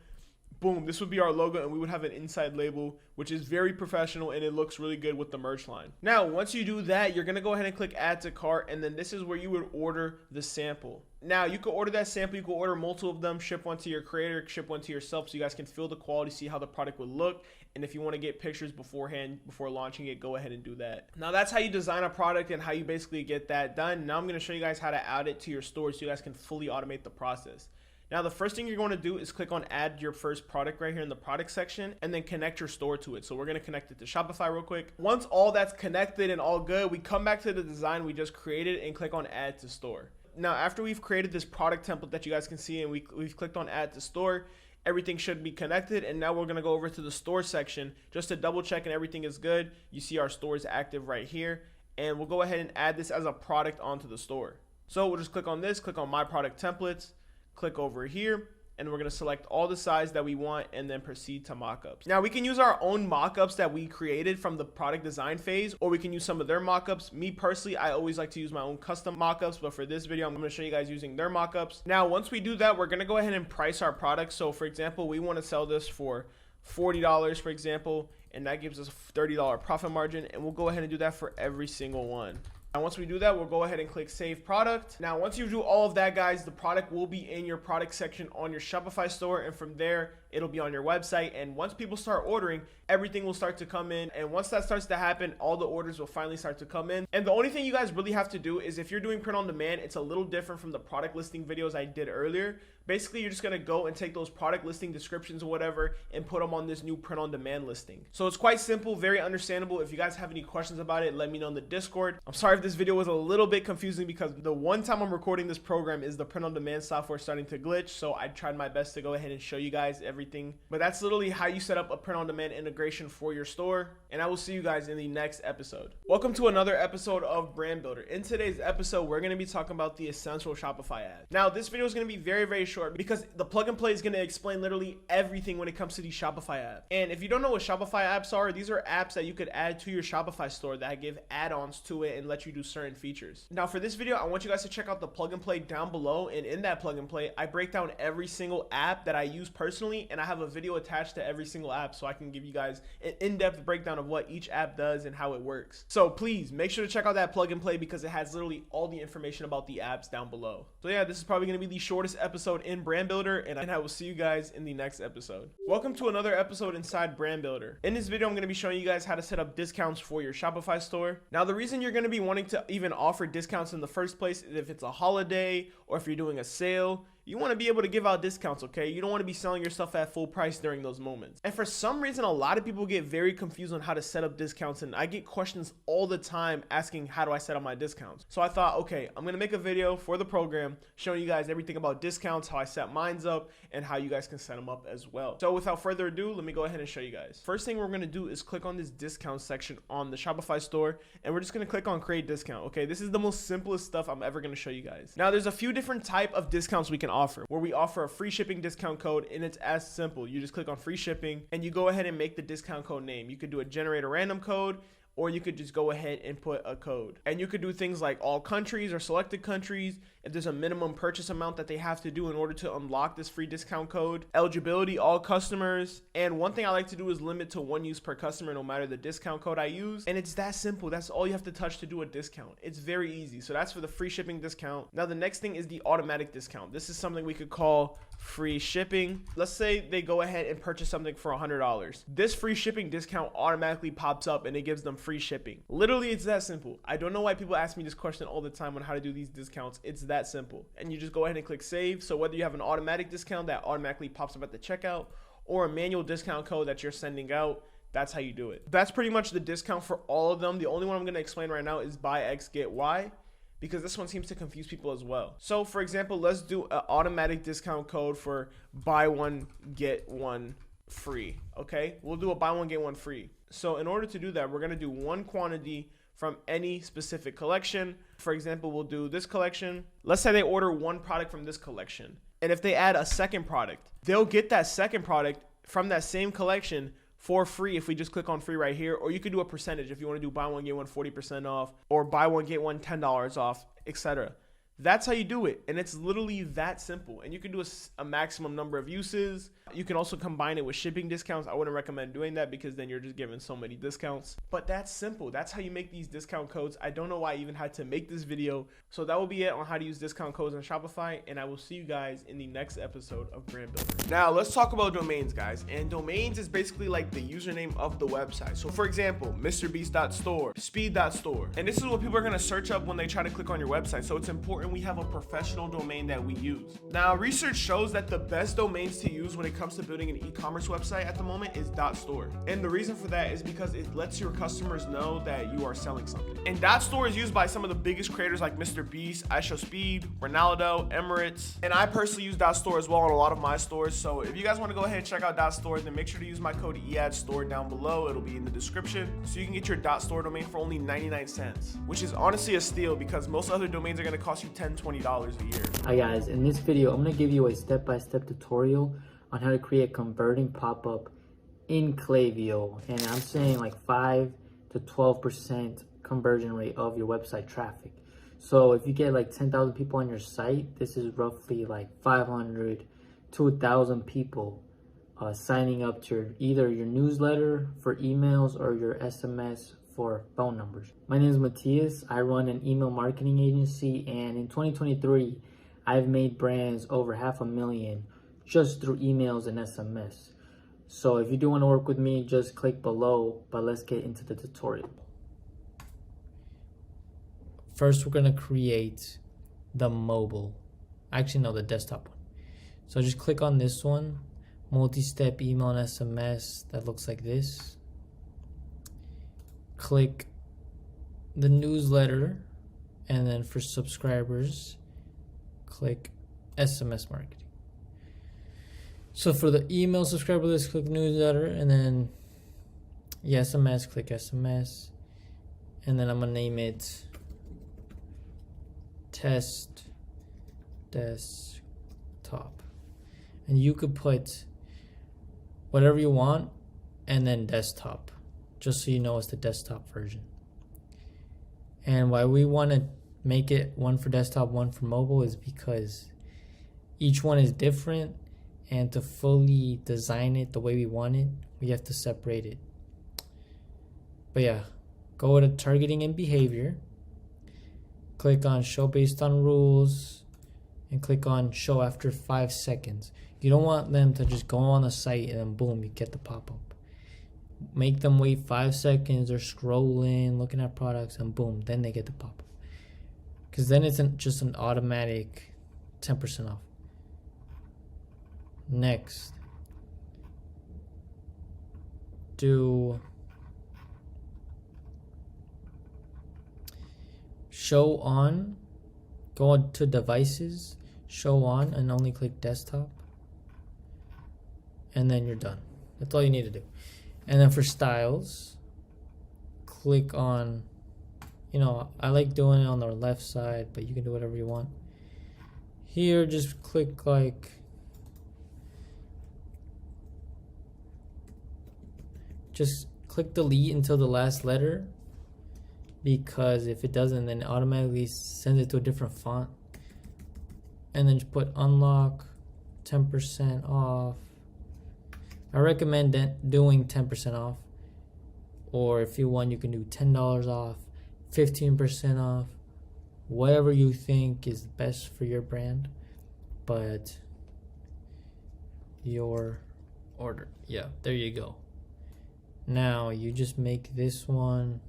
[SPEAKER 1] Boom, this would be our logo, and we would have an inside label, which is very professional, and it looks really good with the merch line. Now, once you do that, you're gonna go ahead and click add to cart, and then this is where you would order the sample. Now, you could order that sample, you could order multiple of them, ship one to your creator, ship one to yourself, so you guys can feel the quality, see how the product would look, and if you wanna get pictures beforehand, before launching it, go ahead and do that. Now, that's how you design a product and how you basically get that done. Now, I'm gonna show you guys how to add it to your store so you guys can fully automate the process. Now, the first thing you're going to do is click on add your first product right here in the product section, and then connect your store to it. So we're going to connect it to Shopify real quick. Once all that's connected and all good, we come back to the design we just created and click on add to store. Now, after we've created this product template that you guys can see, and we've clicked on add to store, everything should be connected. And now we're going to go over to the store section just to double check and everything is good. You see our store is active right here, and we'll go ahead and add this as a product onto the store. So we'll just click on this, click on my product templates, click over here, and we're going to select all the size that we want and then proceed to mockups. Now, we can use our own mockups that we created from the product design phase, or we can use some of their mockups. Me personally, I always like to use my own custom mockups, but for this video, I'm going to show you guys using their mockups. Now, once we do that, we're going to go ahead and price our product. So for example, we want to sell this for $40, for example, and that gives us a $30 profit margin, and we'll go ahead and do that for every single one. And once we do that, we'll go ahead and click save product. Now, once you do all of that, guys, the product will be in your product section on your Shopify store. And from there, it'll be on your website, and once people start ordering, everything will start to come in. And once that starts to happen, all the orders will finally start to come in. And the only thing you guys really have to do is, if you're doing print on demand, it's a little different from the product listing videos I did earlier. Basically, you're just gonna go and take those product listing descriptions or whatever and put them on this new print on demand listing. So it's quite simple, very understandable. If you guys have any questions about it, let me know in the Discord. I'm sorry if this video was a little bit confusing, because the one time I'm recording this program is the print on demand software starting to glitch. So I tried my best to go ahead and show you guys everything. But that's literally how you set up a print on demand integration for your store. And I will see you guys in the next episode. Welcome to another episode of Brand Builder. In today's episode, we're gonna be talking about the essential Shopify app. Now, this video is gonna be very, very short, because the plug and play is going to explain literally everything when it comes to the Shopify app. And if you don't know what Shopify apps are, these are apps that you could add to your Shopify store that give add-ons to it and let you do certain features. Now, for this video, I want you guys to check out the plug and play down below. And in that plug and play, I break down every single app that I use personally, and I have a video attached to every single app, so I can give you guys an in-depth breakdown of what each app does and how it works. So please make sure to check out that plug and play, because it has literally all the information about the apps down below. So yeah, this is probably going to be the shortest episode in Brand Builder, and I will see you guys in the next episode. Welcome to another episode inside Brand Builder. In this video, I'm going to be showing you guys how to set up discounts for your Shopify store. Now, the reason you're going to be wanting to even offer discounts in the first place is if it's a holiday or if you're doing a sale. You want to be able to give out discounts, okay? You don't want to be selling your stuff at full price during those moments. And for some reason, a lot of people get very confused on how to set up discounts, and I get questions all the time asking, how do I set up my discounts? So I thought, okay, I'm going to make a video for the program showing you guys everything about discounts, how I set mine up, and how you guys can set them up as well. So without further ado, let me go ahead and show you guys. First thing we're going to do is click on this discount section on the Shopify store, and we're just going to click on create discount, okay? This is the most simplest stuff I'm ever going to show you guys. Now, there's a few different type of discounts we can offer, where we offer a free shipping discount code, and it's as simple. You just click on free shipping and you go ahead and make the discount code name. You could do a generate a random code, or you could just go ahead and put a code. And you could do things like all countries or selected countries, if there's a minimum purchase amount that they have to do in order to unlock this free discount code, eligibility, all customers. And one thing I like to do is limit to 1 use per customer, no matter the discount code I use. And it's that simple. That's all you have to touch to do a discount. It's very easy. So that's for the free shipping discount. Now, the next thing is the automatic discount. This is something we could call free shipping. Let's say they go ahead and purchase something for $100. This free shipping discount automatically pops up and it gives them free shipping. Literally, it's that simple. I don't know why people ask me this question all the time on how to do these discounts. It's that simple. And you just go ahead and click save. So whether you have an automatic discount that automatically pops up at the checkout, or a manual discount code that you're sending out, that's how you do it. That's pretty much the discount for all of them. The only one I'm going to explain right now is buy X get Y, because this one seems to confuse people as well. So for example, let's do an automatic discount code for buy one get one free. Okay, we'll do a buy one get one free. So in order to do that, we're going to do one quantity from any specific collection. For example, we'll do this collection. Let's say they order one product from this collection, and if they add a second product, they'll get that second product from that same collection for free if we just click on free right here. Or you could do a percentage if you want to do buy one get one 40% off, or buy one get one $10 off, etc. That's how you do it, and it's literally that simple. And you can do a maximum number of uses. You can also combine it with shipping discounts. I wouldn't recommend doing that, because then you're just giving so many discounts. But that's simple. That's how you make these discount codes. I don't know why I even had to make this video. So that will be it on how to use discount codes on Shopify, and I will see you guys in the next episode of Brand Builder. Now let's talk about domains, guys. And domains is basically like the username of the website. So for example, MrBeast.store, Speed.store, and this is what people are going to search up when they try to click on your website. So it's important we have a professional domain that we use. Now, research shows that the best domains to use when it comes to building an e-commerce website at the moment is .store. And the reason for that is because it lets your customers know that you are selling something. And .store is used by some of the biggest creators like Mr. Beast, iShowSpeed, Ronaldo, Emirates, and I personally use .store as well on a lot of my stores. So if you guys want to go ahead and check out .store, then make sure to use my code EADSTORE down below. It'll be in the description. So you can get your .store domain for only 99 cents, which is honestly a steal, because most other domains are going to cost you $10, $20 a year.
[SPEAKER 3] Hi guys, in this video I'm going to give you a step-by-step tutorial on how to create a converting pop-up in Klaviyo, and I'm saying like 5 to 12% conversion rate of your website traffic. So if you get like 10,000 people on your site, this is roughly like 500 to 1,000 people signing up to either your newsletter for emails or your SMS for phone numbers. My name is Matthias. I run an email marketing agency, and in 2023 I've made brands over $500,000 just through emails and SMS. So if you do want to work with me, just click below, but let's get into the tutorial. First, we're gonna create the mobile, actually no, the desktop one. So just click on this one, multi-step email and SMS, that looks like this. Click the newsletter, and then for subscribers, click SMS marketing. So for the email subscriber list, click newsletter, and then SMS, click SMS, and then I'm gonna name it test desktop. And you could put whatever you want and then desktop, just so you know it's the desktop version. And why we want to make it one for desktop, one for mobile is because each one is different, and to fully design it the way we want it, we have to separate it. But yeah, go to targeting and behavior, click on show based on rules, and click on show after 5 seconds. You don't want them to just go on the site and then boom, you get the pop-up. Make them wait 5 seconds, they're scrolling, looking at products, and boom, then they get the pop-up. Because then it's just an automatic 10% off. Next, do show on, go to devices, show on, and only click desktop, and then you're done. That's all you need to do. And then for styles, click on, I like doing it on the left side, but you can do whatever you want. Here, just click just click delete until the last letter, because if it doesn't, then it automatically sends it to a different font. And then just put unlock 10% off. I recommend doing 10% off, or if you want, you can do $10 off, 15% off, whatever you think is best for your brand. But your order, yeah, there you go. Now you just make this one,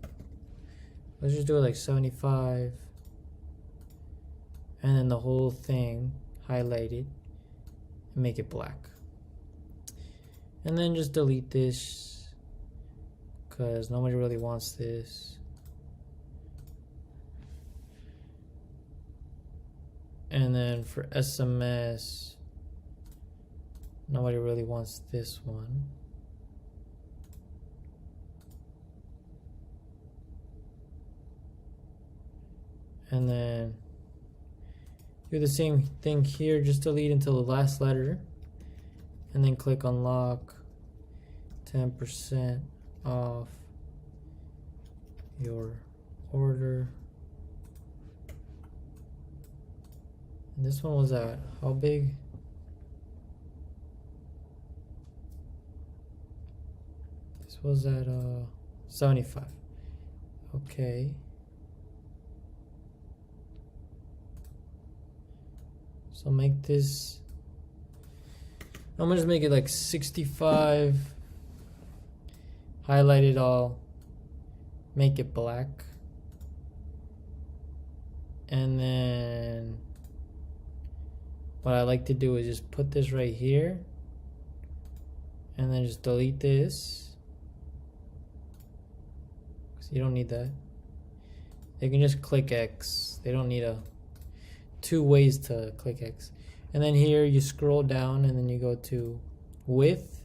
[SPEAKER 3] let's just do it like 75, and then the whole thing highlighted and make it black. And then just delete this, because nobody really wants this. And then for SMS, nobody really wants this one. And then do the same thing here, just delete until the last letter. And then click unlock 10% off your order. And this one was at how big? This was at 75. Okay. So make this, I'm gonna just make it like 65, highlight it all, make it black, and then what I like to do is just put this right here, and then just delete this, because you don't need that. They can just click X. They don't need two ways to click X. And then here you scroll down, and then you go to width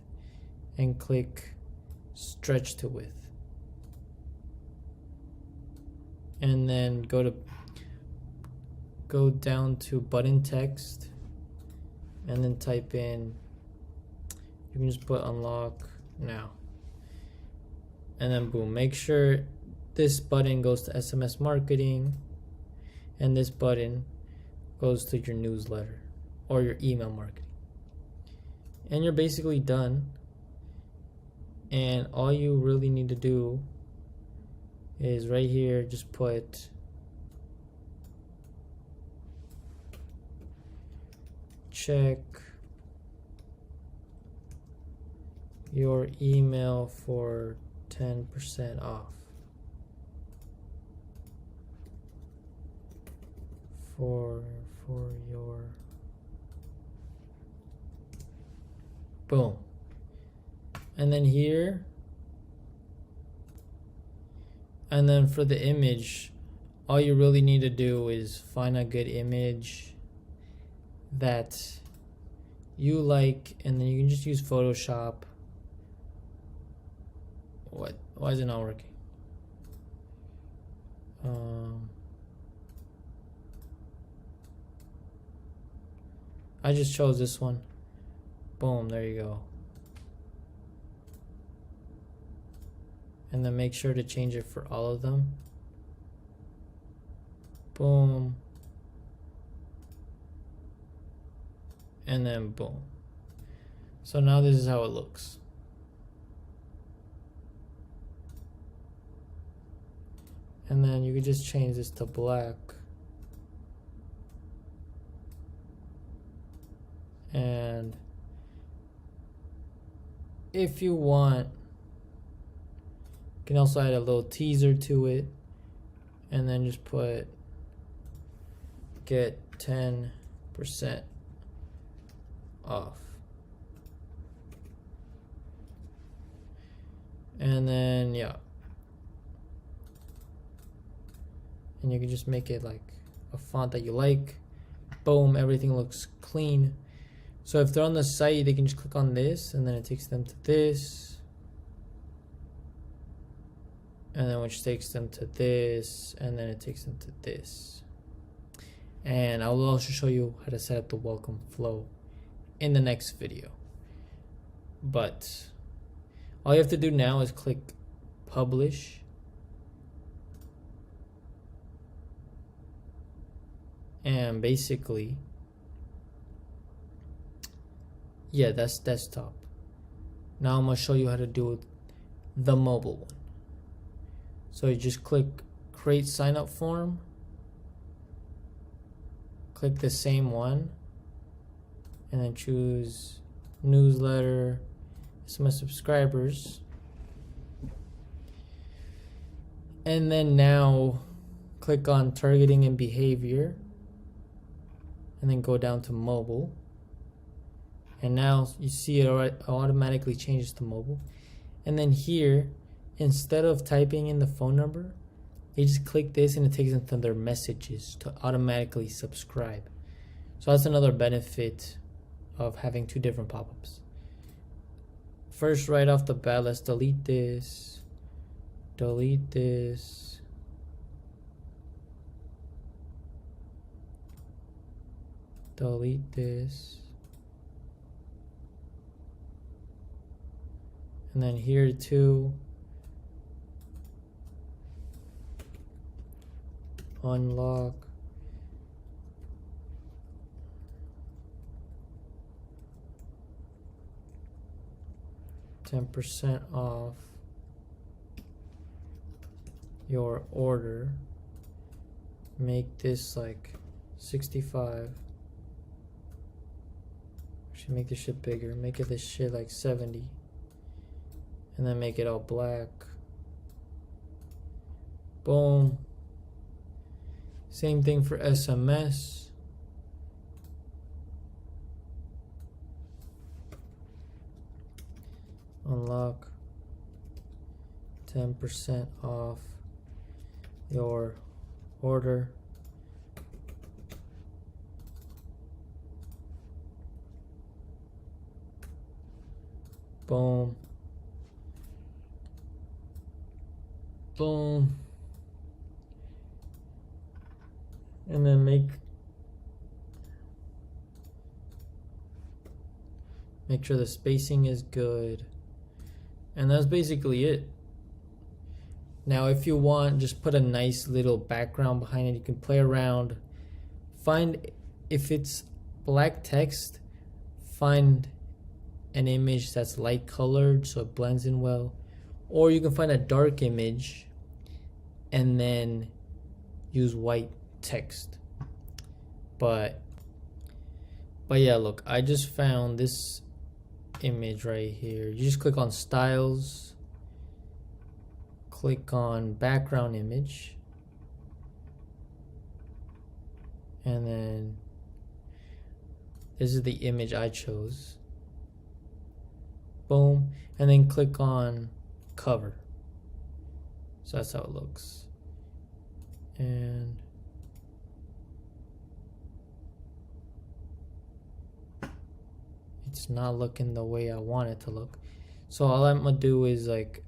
[SPEAKER 3] and click stretch to width. And then go down to button text, and then type in, you can just put unlock now. And then boom, make sure this button goes to SMS marketing, and this button goes to your newsletter or your email marketing. And you're basically done. And all you really need to do is right here, just put check your email for 10% off. For your boom. And then here, and then for the image, all you really need to do is find a good image that you like, and then you can just use Photoshop. What? Why is it not working? I just chose this one. Boom, there you go. And then make sure to change it for all of them. Boom. And then boom. So now this is how it looks. And then you can just change this to black. And if you want, you can also add a little teaser to it, and then just put get 10% off. And then yeah, and you can just make it like a font that you like. Boom, everything looks clean. So if they're on the site, they can just click on this, and then it takes them to this, and then which takes them to this, and then it takes them to this. And I will also show you how to set up the welcome flow in the next video. But all you have to do now is click publish. And basically, yeah, that's desktop. Now I'm gonna show you how to do the mobile one. So you just click create sign up form. Click the same one, and then choose newsletter, SMS subscribers. And then now click on targeting and behavior, and then go down to mobile. And now you see it automatically changes to mobile. And then here, instead of typing in the phone number, they just click this and it takes them to their messages to automatically subscribe. So that's another benefit of having two different pop-ups. First, right off the bat, let's delete this. Delete this. Delete this. And then here too, unlock. %10 off your order. Make this like 65. Should make this shit bigger. Make it this shit like 70. And then make it all black. Boom. Same thing for SMS. Unlock 10% off your order. Boom. Boom. And then make sure the spacing is good. And that's basically it. Now if you want, just put a nice little background behind it. You can play around. Find, if it's black text, find an image that's light colored so it blends in well. Or you can find a dark image and then use white text. But yeah, look, I just found this image right here. You just click on styles, click on background image, and then this is the image I chose. Boom, and then click on cover. So that's how it looks. And it's not looking the way I want it to look. So all I'm gonna do is like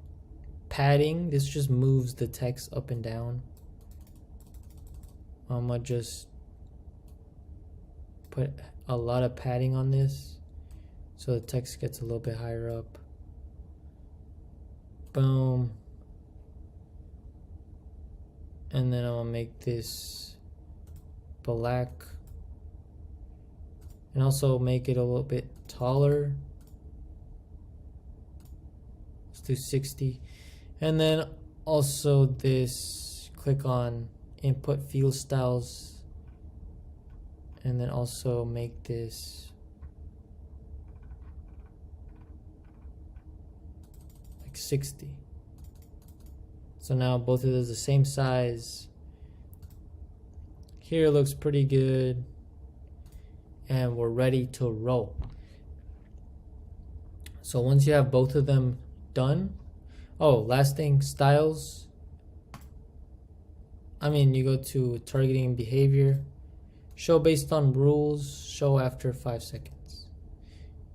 [SPEAKER 3] padding. This just moves the text up and down. I'm gonna just put a lot of padding on this so the text gets a little bit higher up. Boom. And then I'm gonna make this black and also make it a little bit taller. Let's do 60. And then also this, click on input field styles, and then also make this like 60. So now both of those are the same size. Here looks pretty good. And we're ready to roll. So once you have both of them done, oh, last thing, styles. You go to targeting behavior, show based on rules, show after 5 seconds.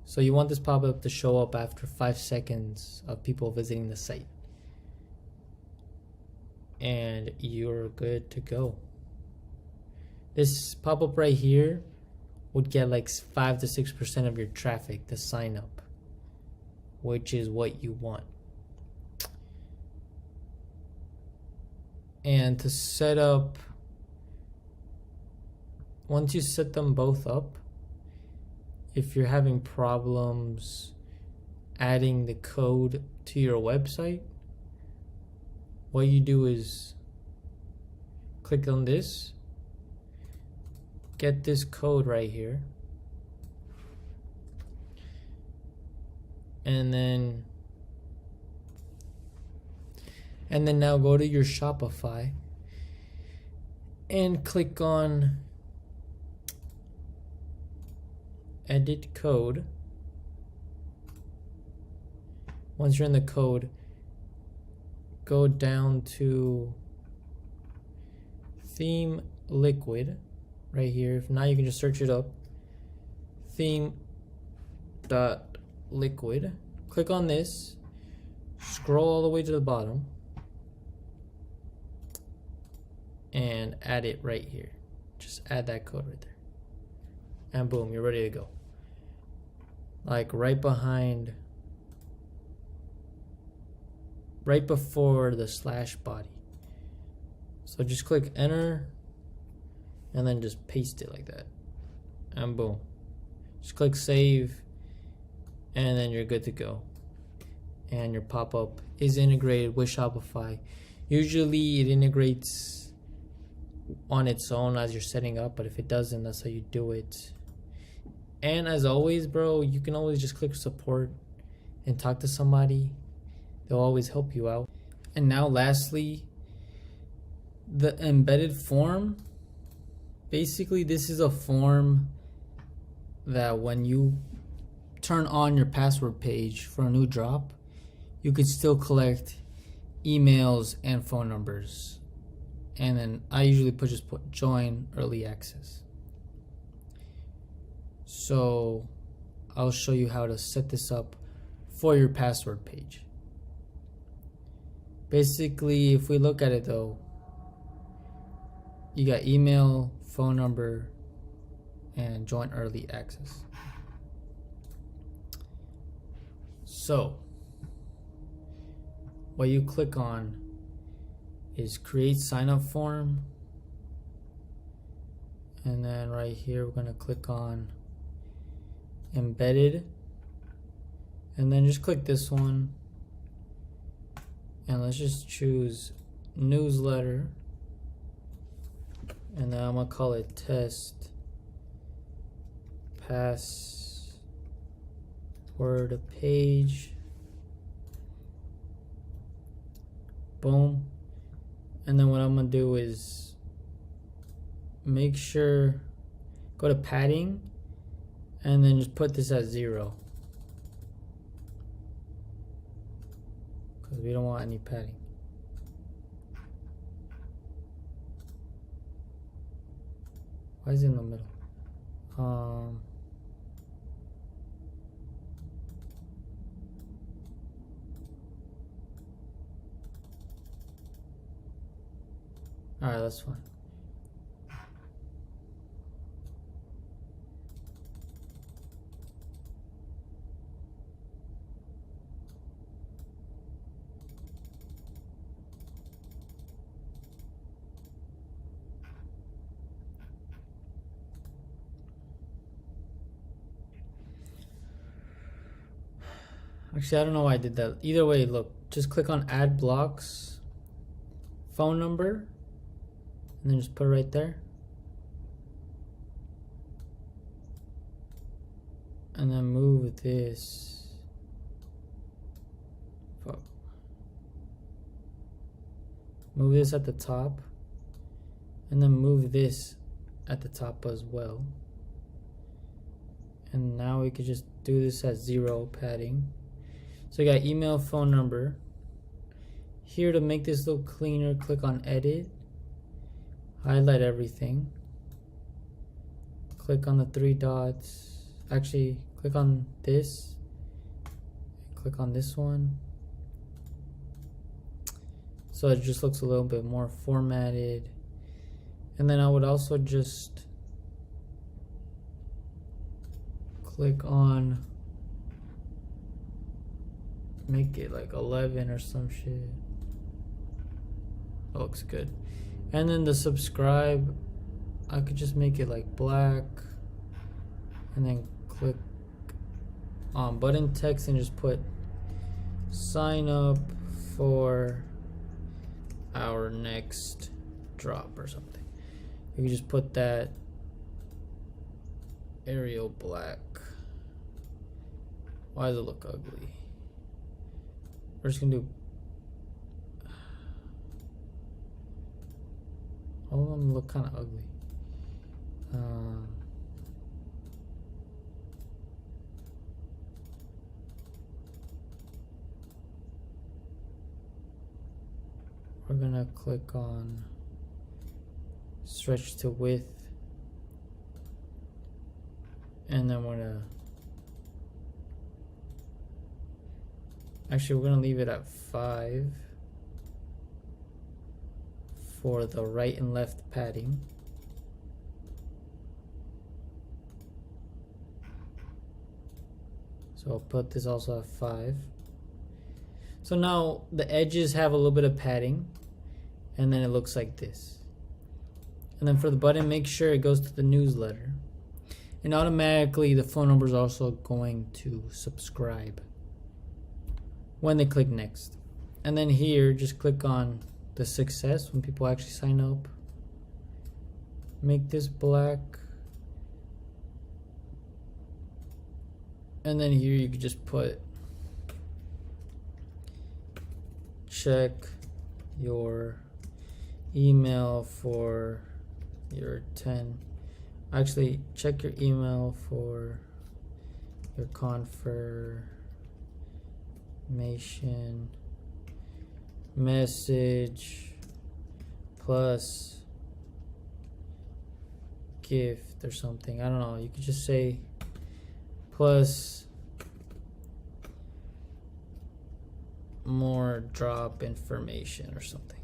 [SPEAKER 3] So you want this pop-up to show up after 5 seconds of people visiting the site. And you're good to go. This pop-up right here would get like 5 to 6% of your traffic to sign up, which is what you want. And to set up, once you set them both up, if you're having problems adding the code to your website, what you do is click on this, get this code right here, and then now go to your Shopify and click on edit code. Once you're in the code, go down to theme liquid right here. If not, you can just search it up. Theme.liquid. Click on this. Scroll all the way to the bottom. And add it right here. Just add that code right there. And boom, you're ready to go. Like right before the slash body. So just click enter and then just paste it like that. And boom. Just click save and then you're good to go. And your pop-up is integrated with Shopify. Usually it integrates on its own as you're setting up, but if it doesn't, that's how you do it. And as always, bro, you can always just click support and talk to somebody. They'll always help you out. And now lastly, the embedded form. Basically, this is a form that when you turn on your password page for a new drop, you could still collect emails and phone numbers. And then I usually just put join early access. So I'll show you how to set this up for your password page. Basically, if we look at it though, you got email, phone number, and join early access. So what you click on is create sign up form, and then right here we're going to click on embedded, and then just click this one, and let's just choose newsletter, and then I'm going to call it test password Word page. Boom. And then what I'm gonna do is make sure, go to padding, and then just put this at 0. Because we don't want any padding. Why is it in the middle? Alright, that's fine. Actually, I don't know why I did that. Either way, look, just click on add blocks, phone number, and then just put it right there. And then move this. Fuck. Move this at the top. And then move this at the top as well. And now we could just do this at 0 padding. So you got email, phone number. Here to make this look cleaner, click on edit. Highlight everything. Click on the 3 dots. Actually, click on this. Click on this one. So it just looks a little bit more formatted. And then I would also just click on, make it like 11 or some shit. That looks good. And then the subscribe, I could just make it like black, and then click on button text and just put sign up for our next drop or something. You can just put that Arial black. Why does it look ugly? We're just gonna do all of them look kind of ugly. We're gonna click on stretch to width, and then we're gonna actually we're gonna leave it at 5 for the right and left padding. So I'll put this also at 5. So now the edges have a little bit of padding, and then it looks like this. And then for the button, make sure it goes to the newsletter, and automatically the phone number is also going to subscribe when they click next. And then here, just click on the success when people actually sign up. Make this black. And then here you could just put check your email for your 10. Actually, check your email for your confirmation message plus gift or something. I don't know. You could just say plus more drop information or something.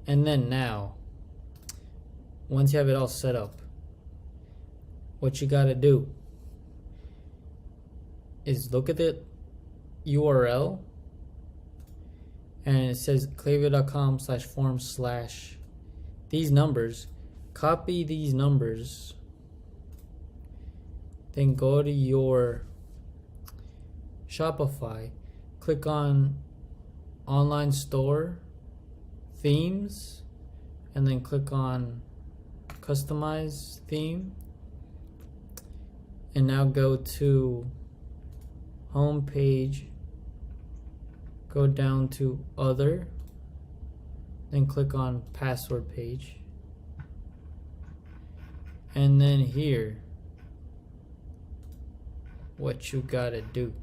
[SPEAKER 3] And then now, once you have it all set up, what you gotta do is look at the URL, and it says klaviyo.com/form/ these numbers. Copy these numbers, then go to your Shopify, click on online store, themes, and then click on customize theme, and now go to home page, go down to other, then click on password page, and then here what you gotta do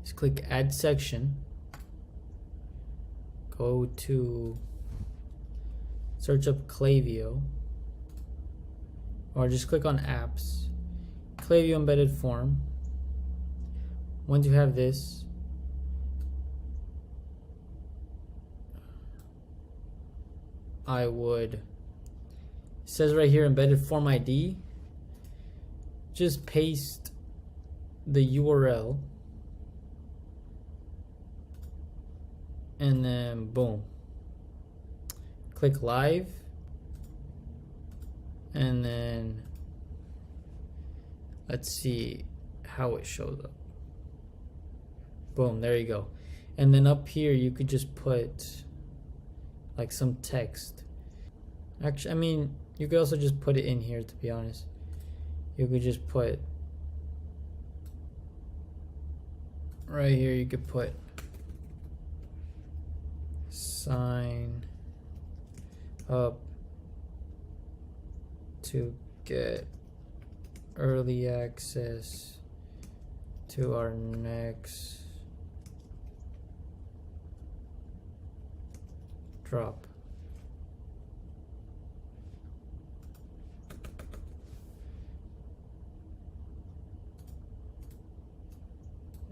[SPEAKER 3] is click add section, go to search up Klaviyo, or just click on apps, Klaviyo embedded form. Once you have this, it says right here embedded form ID, just paste the URL and then boom, click live, and then let's see how it shows up. Boom, there you go. And then up here you could just put like some text. Actually, I mean, you could also just put it in here, to be honest. You could just put right here, you could put sign up to get early access to our next drop.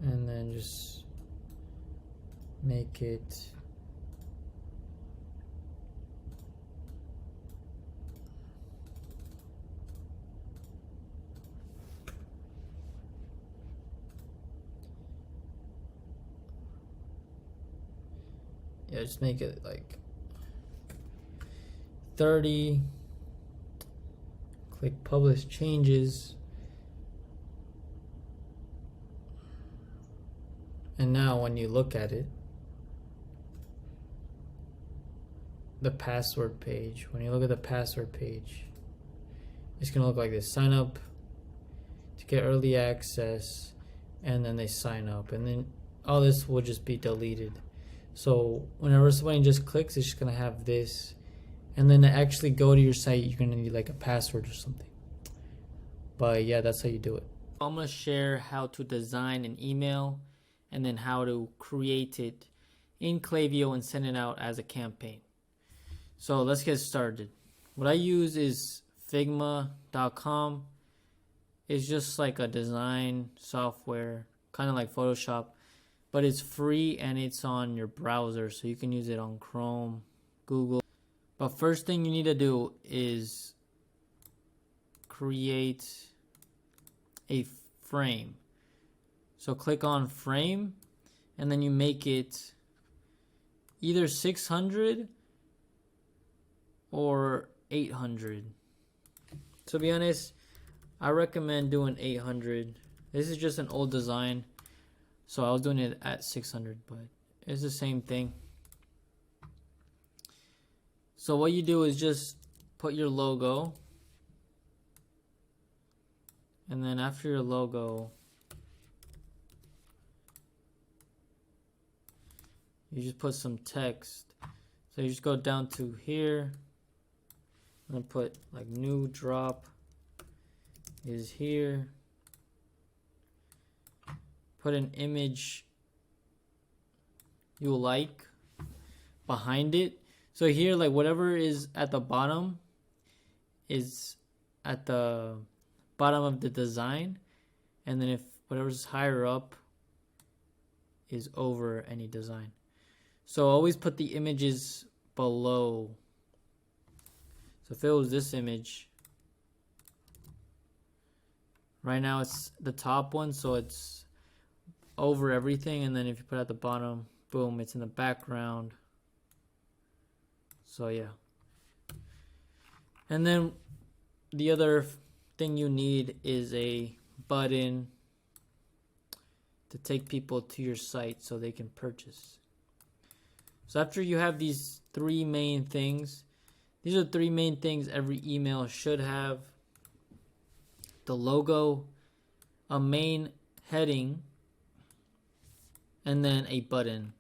[SPEAKER 3] And then just make it just make it like 30. Click publish changes. And now when you look at it, the password page, when you look at the password page, it's gonna look like this: sign up to get early access, and then they sign up, and then all this will just be deleted. So whenever somebody just clicks, it's just gonna have this, and then to actually go to your site, you're gonna need like a password or something. But yeah, that's how you do it. I'm gonna share how to design an email and then how to create it in Klaviyo and send it out as a campaign. So let's get started. What I use is Figma.com. It's just like a design software, kind of like Photoshop, but it's free and it's on your browser, so you can use it on Chrome, Google. But first thing you need to do is create a frame. So click on frame, and then you make it either 600 or 800. To be honest, I recommend doing 800. This is just an old design, so I was doing it at 600, but it's the same thing. So what you do is just put your logo, and then after your logo, you just put some text. So you just go down to here and put like new drop is here. Put an image you like behind it. So here, like whatever is at the bottom is at the bottom of the design, and then if whatever's higher up is over any design. So always put the images below. So if it was this image, right now it's the top one, so it's over everything, and then if you put it at the bottom, boom, it's in the background. So yeah. And then the other thing you need is a button to take people to your site so they can purchase. So after you have these three main things. These are three main things every email should have: the logo, a main heading, and then a button,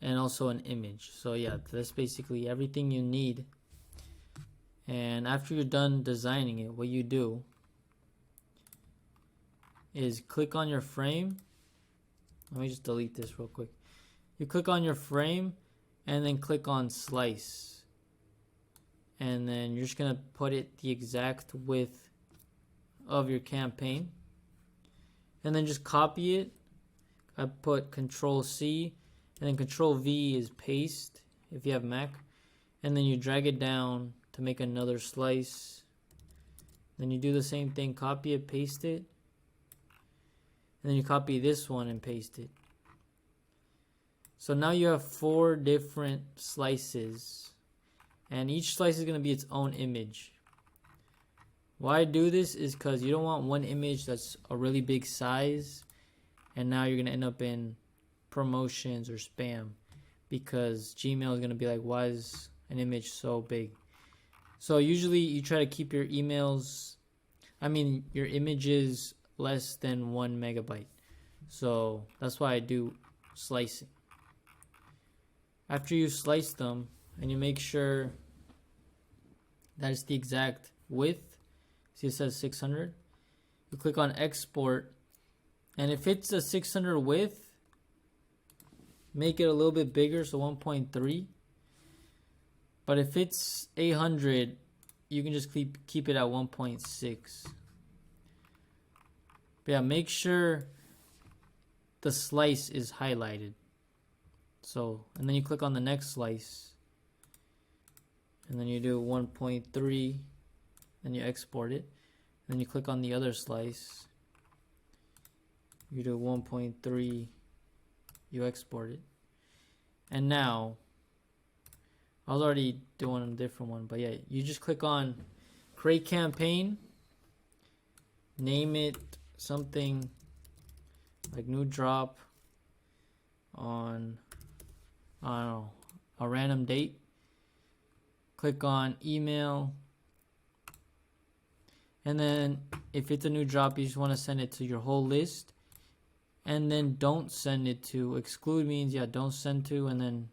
[SPEAKER 3] and also an image. So yeah, that's basically everything you need. And after you're done designing it, what you do is click on your frame. Let me just delete this real quick. You click on your frame and then click on slice. And then you're just gonna put it the exact width of your campaign. And then just copy it. I put Control C, and then Control V is paste if you have Mac. And then you drag it down to make another slice. Then you do the same thing, copy it, paste it. And then you copy this one and paste it. So now you have 4 different slices, and each slice is going to be its own image. Why I do this is because you don't want one image that's a really big size, and now you're going to end up in promotions or spam, because Gmail is going to be like, why is an image so big? So usually you try to keep your your images less than 1 megabyte. So that's why I do slicing. After you slice them and you make sure that it's the exact width, see it says 600, you click on export, and if it's a 600 width, make it a little bit bigger, so 1.3. But if it's 800, you can just keep it at 1.6. But yeah, make sure the slice is highlighted. So, and then you click on the next slice, and then you do 1.3, then you export it. Then you click on the other slice, you do 1.3, you export it. And now, I was already doing a different one, but yeah, you just click on create campaign, name it something like new drop on, I don't know, a random date. Click on email, and then if it's a new drop, you just want to send it to your whole list, and then don't send it to, exclude means don't send to, and then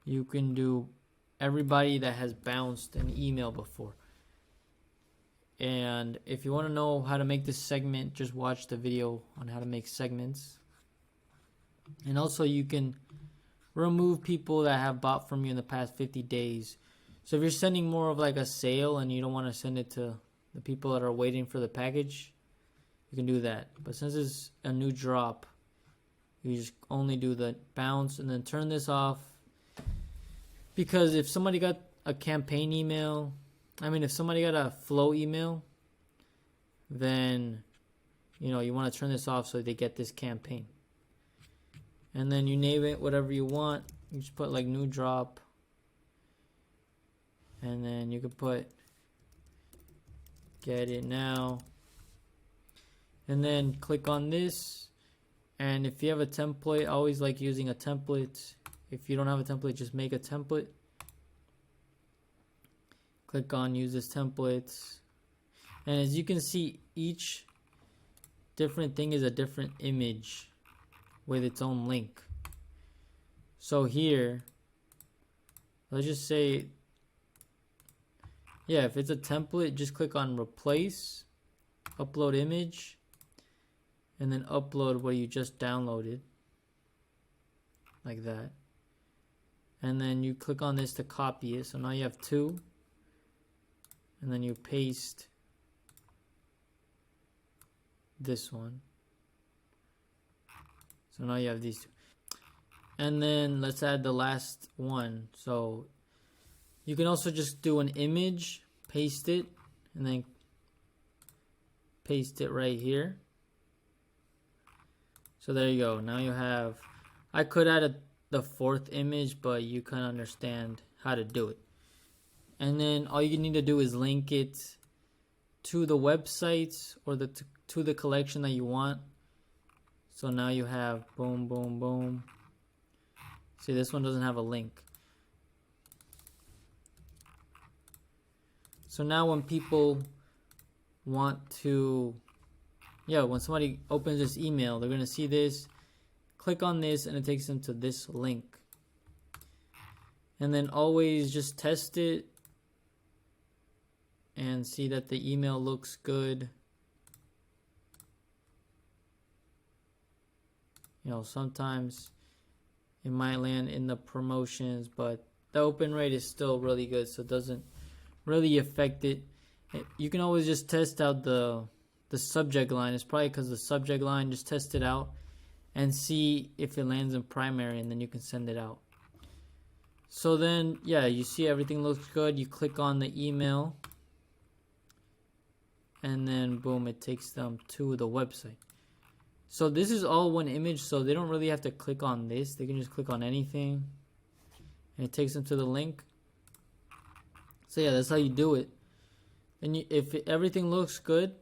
[SPEAKER 3] you can do everybody that has bounced an email before. And if you want to know how to make this segment, just watch the video on how to make segments. And also you can remove people that have bought from you in the past 50 days. So if you're sending more of like a sale and you don't want to send it to the people that are waiting for the package, you can do that. But since it's a new drop, you just only do the bounce and then turn this off. Because if somebody got a campaign email, if somebody got a flow email, then, you want to turn this off so they get this campaign. And then you name it whatever you want. You just put like new drop. And then you could put get it now. And then click on this. And if you have a template, I always like using a template. If you don't have a template, just make a template. Click on use this template. And as you can see, each different thing is a different image with its own link. So here, let's just say, if it's a template, just click on replace, upload image, and then upload what you just downloaded, like that. And then you click on this to copy it. So now you have 2. And then you paste this one. So now you have these 2. And then let's add the last one. So you can also just do an image, paste it, and then paste it right here. So there you go. Now you have, I could add the 4th image, but you kind of understand how to do it. And then all you need to do is link it to the website or to the collection that you want. So now you have boom, boom, boom. See, this one doesn't have a link. So now when people want to, when somebody opens this email, they're going to see this, click on this, and it takes them to this link. And then always just test it and see that the email looks good. Sometimes it might land in the promotions, but the open rate is still really good, so it doesn't really affect it. You can always just test out the subject line. It's probably because the subject line, just test it out and see if it lands in primary, and then you can send it out. So then, you see everything looks good. You click on the email, and then boom, it takes them to the website. So this is all one image, so they don't really have to click on this. They can just click on anything, and it takes them to the link. So that's how you do it. And if everything looks good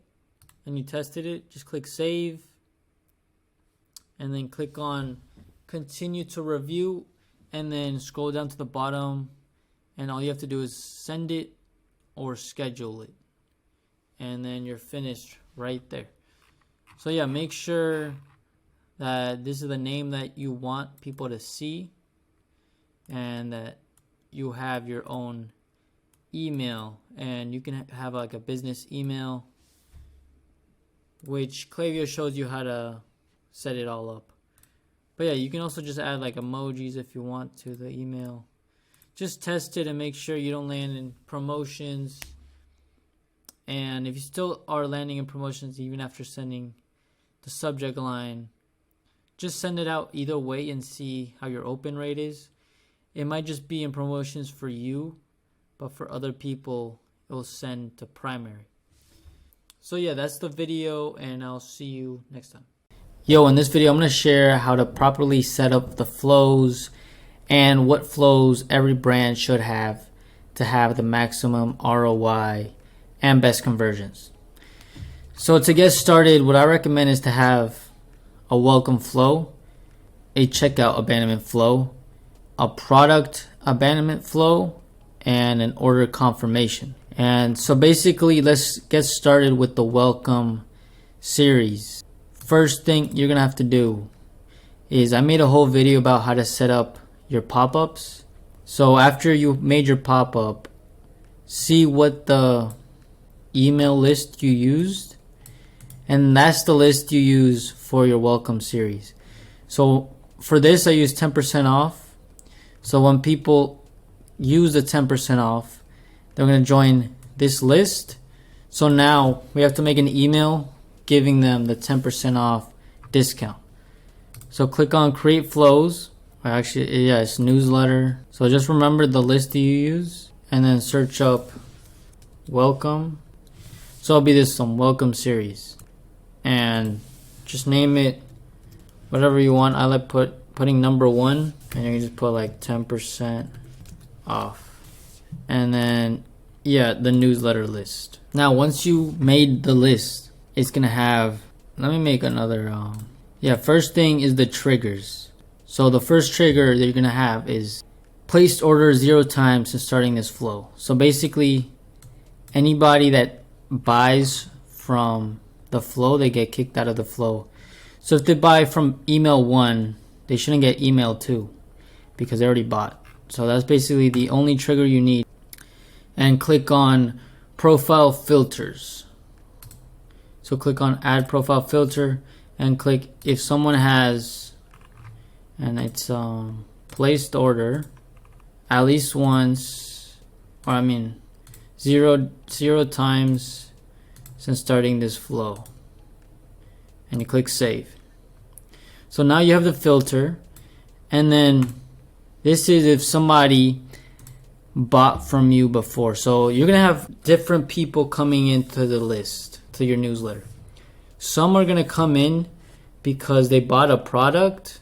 [SPEAKER 3] and you tested it, just click save, and then click on continue to review, and then scroll down to the bottom, and all you have to do is send it or schedule it, and then you're finished right there. So make sure that this is the name that you want people to see, and that you have your own email, and you can have like a business email, which Klaviyo shows you how to set it all up. But you can also just add like emojis if you want to the email. Just test it and make sure you don't land in promotions. And if you still are landing in promotions even after sending the subject line, just send it out either way and see how your open rate is. It might just be in promotions for you, but for other people, it will send to primary. So that's the video, and I'll see you next time. In this video, I'm going to share how to properly set up the flows and what flows every brand should have to have the maximum ROI and best conversions. So to get started, what I recommend is to have a welcome flow, a checkout abandonment flow, a product abandonment flow, and an order confirmation. And so basically, let's get started with the welcome series. First thing you're gonna have to do is, I made a whole video about how to set up your pop-ups. So after you made your pop-up, see what the email list you used, and that's the list you use for your welcome series. So for this, I use 10% off. So when people use the 10% off, they're going to join this list. So now we have to make an email giving them the 10% off discount. So click on create flows. Actually, it's newsletter. So just remember the list you use, and then search up welcome. So it'll be this one, welcome series. And just name it whatever you want. I like putting number 1, and you can just put like 10% off. And then the newsletter list. Now once you made the list, it's gonna have, let me make another first thing is the triggers. So the first trigger that you're gonna have is placed order 0 times since starting this flow. So basically, anybody that buys from the flow, they get kicked out of the flow. So if they buy from email 1, they shouldn't get email 2 because they already bought. So that's basically the only trigger you need. And click on profile filters. So click on add profile filter and click if someone has, and it's placed order at least once, or 0 times since starting this flow, and you click save. So now you have the filter, and then this is if somebody bought from you before. So you're gonna have different people coming into the list, to your newsletter. Some are gonna come in because they bought a product,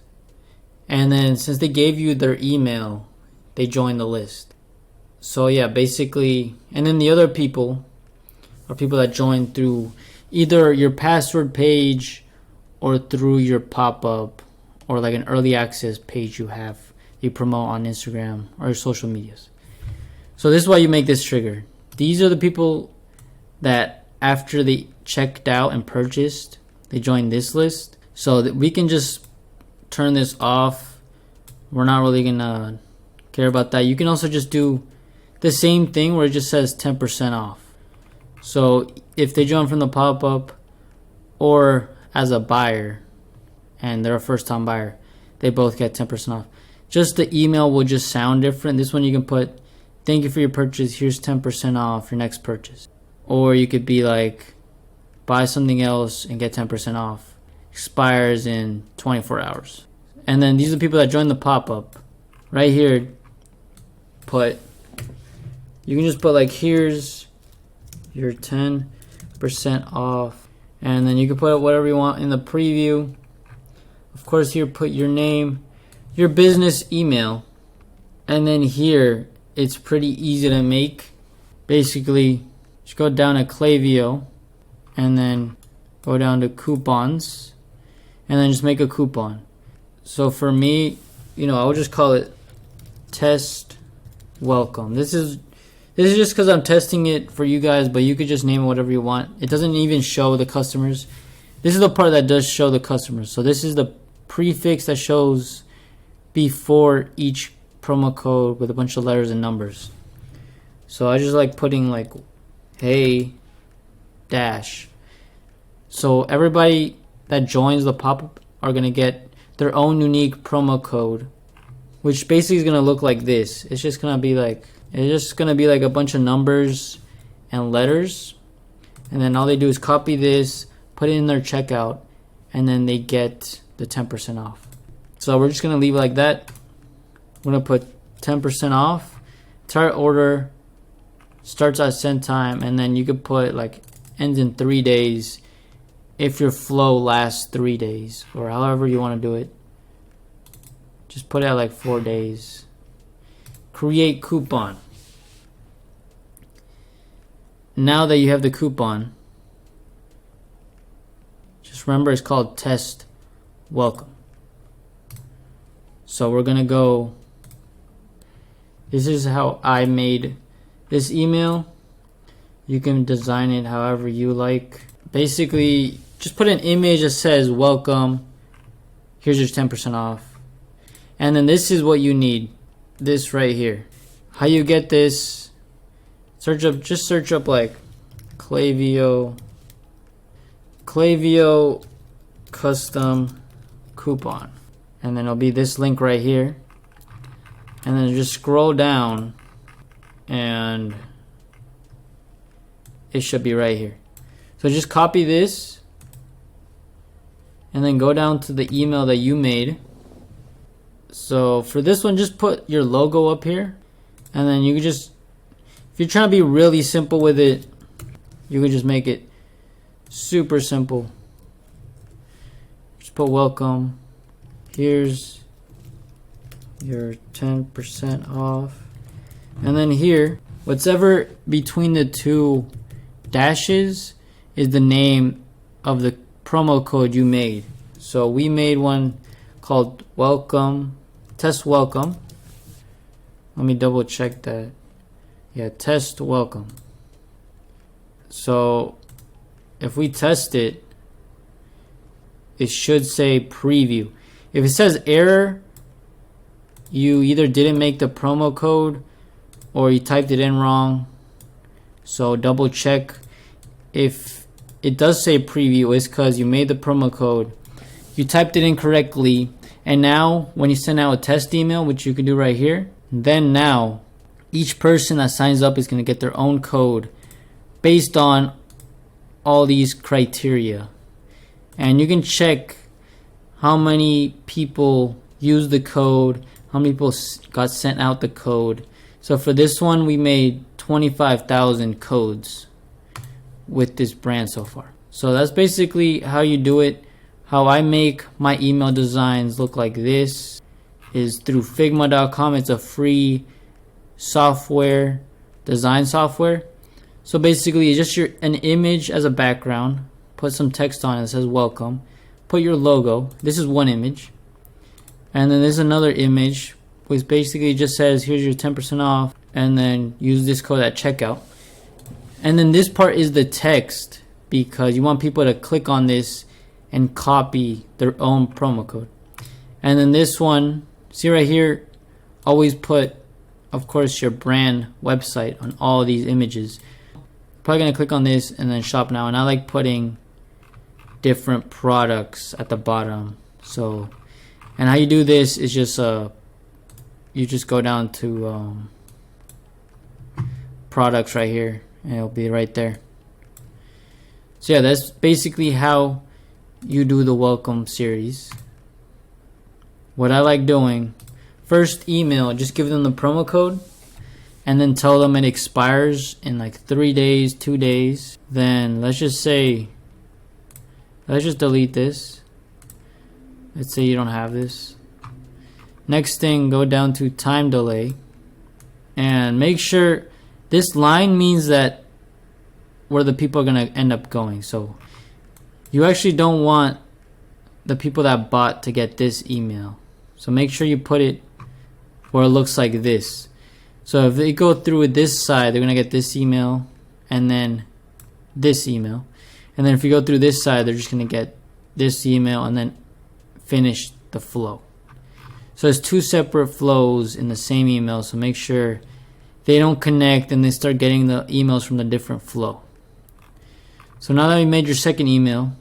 [SPEAKER 3] and then since they gave you their email, they joined the list. So basically, and then the other people are people that join through either your password page or through your pop-up, or like an early access page you promote on Instagram or your social medias. So this is why you make this trigger. these are the people that after they checked out and purchased, they joined this list. So that we can just turn this off. We're not really gonna care about that. You can also just do the same thing where it just says 10% off. So if they join from the pop-up or as a buyer and they're a first-time buyer, they both get 10% off. Just the email will just sound different. This one you can put, thank you for your purchase, here's 10% off your next purchase. Or you could be like, buy something else and get 10% off. Expires in 24 hours. And then these are the people that join the pop-up. Right here, you can just put like, here's your 10% off. And then you can put whatever you want in the preview. Of course, here put your name, your business email. And then here, it's pretty easy to make. Basically, just go down to Klaviyo and then go down to coupons and then just make a coupon. So for me, I would just call it test welcome. This is just because I'm testing it for you guys, but you could just name it whatever you want. It doesn't even show the customers. This is the part that does show the customers. So this is the prefix that shows before each promo code with a bunch of letters and numbers. So I just like putting like, hey, dash. So everybody that joins the pop-up are going to get their own unique promo code, which basically is going to look like this. It's just going to be like a bunch of numbers and letters. And then all they do is copy this, put it in their checkout, and then they get the 10% off. So we're just going to leave it like that. I'm going to put 10% off. Entire order starts at send time, and then you could put like ends in 3 days if your flow lasts 3 days, or however you want to do it. Just put it at like 4 days. Create coupon. Now that you have the coupon, just remember it's called test welcome. So we're gonna go, this is how I made this email. You can design it however you like. Basically, just put an image that says welcome, here's your 10% off. And then this is what you need, this right here. How you get this, just search up like Klaviyo custom coupon. And then it'll be this link right here. And then just scroll down and it should be right here. So just copy this and then go down to the email that you made. So for this one, just put your logo up here, and then you can just, if you're trying to be really simple with it, you can just make it super simple. Just put welcome. Here's your 10% off. And then here, whatever between the two dashes is the name of the promo code you made. So we made one called welcome, test welcome. Let me double check that. Yeah, test welcome. So if we test it, it should say preview. If it says error, you either didn't make the promo code or you typed it in wrong. So double check. If it does say preview, it's because you made the promo code, you typed it incorrectly, and now when you send out a test email, which you can do right here, then now each person that signs up is going to get their own code based on all these criteria. And you can check how many people use the code, how many people got sent out the code. So for this one, we made 25,000 codes with this brand so far. So that's basically how you do it. How I make my email designs look like this is through Figma.com. It's a free software, design software. So basically it's just an image as a background, put some text on it that says welcome, put your logo. This is one image. And then there's another image which basically just says here's your 10% off, and then use this code at checkout. And then this part is the text, because you want people to click on this and copy their own promo code. And then this one, see right here, always put, of course, your brand website on all these images. Probably gonna click on this and then shop now. And I like putting different products at the bottom. So, and how you do this is just you just go down to products right here, and it'll be right there. So yeah, that's basically how you do the welcome series. What I like doing, first email, just give them the promo code and then tell them it expires in like 3 days, 2 days. Then let's just delete this. Let's say you don't have this. Next thing, go down to time delay and make sure this line means that where the people are going to end up going. So you actually don't want the people that bought to get this email. So make sure you put it where it looks like this. So if they go through this side, they're going to get this email and then this email. And then if you go through this side, they're just going to get this email and then finish the flow. So it's 2 separate flows in the same email. So make sure they don't connect and they start getting the emails from the different flow. So now that you made your second email,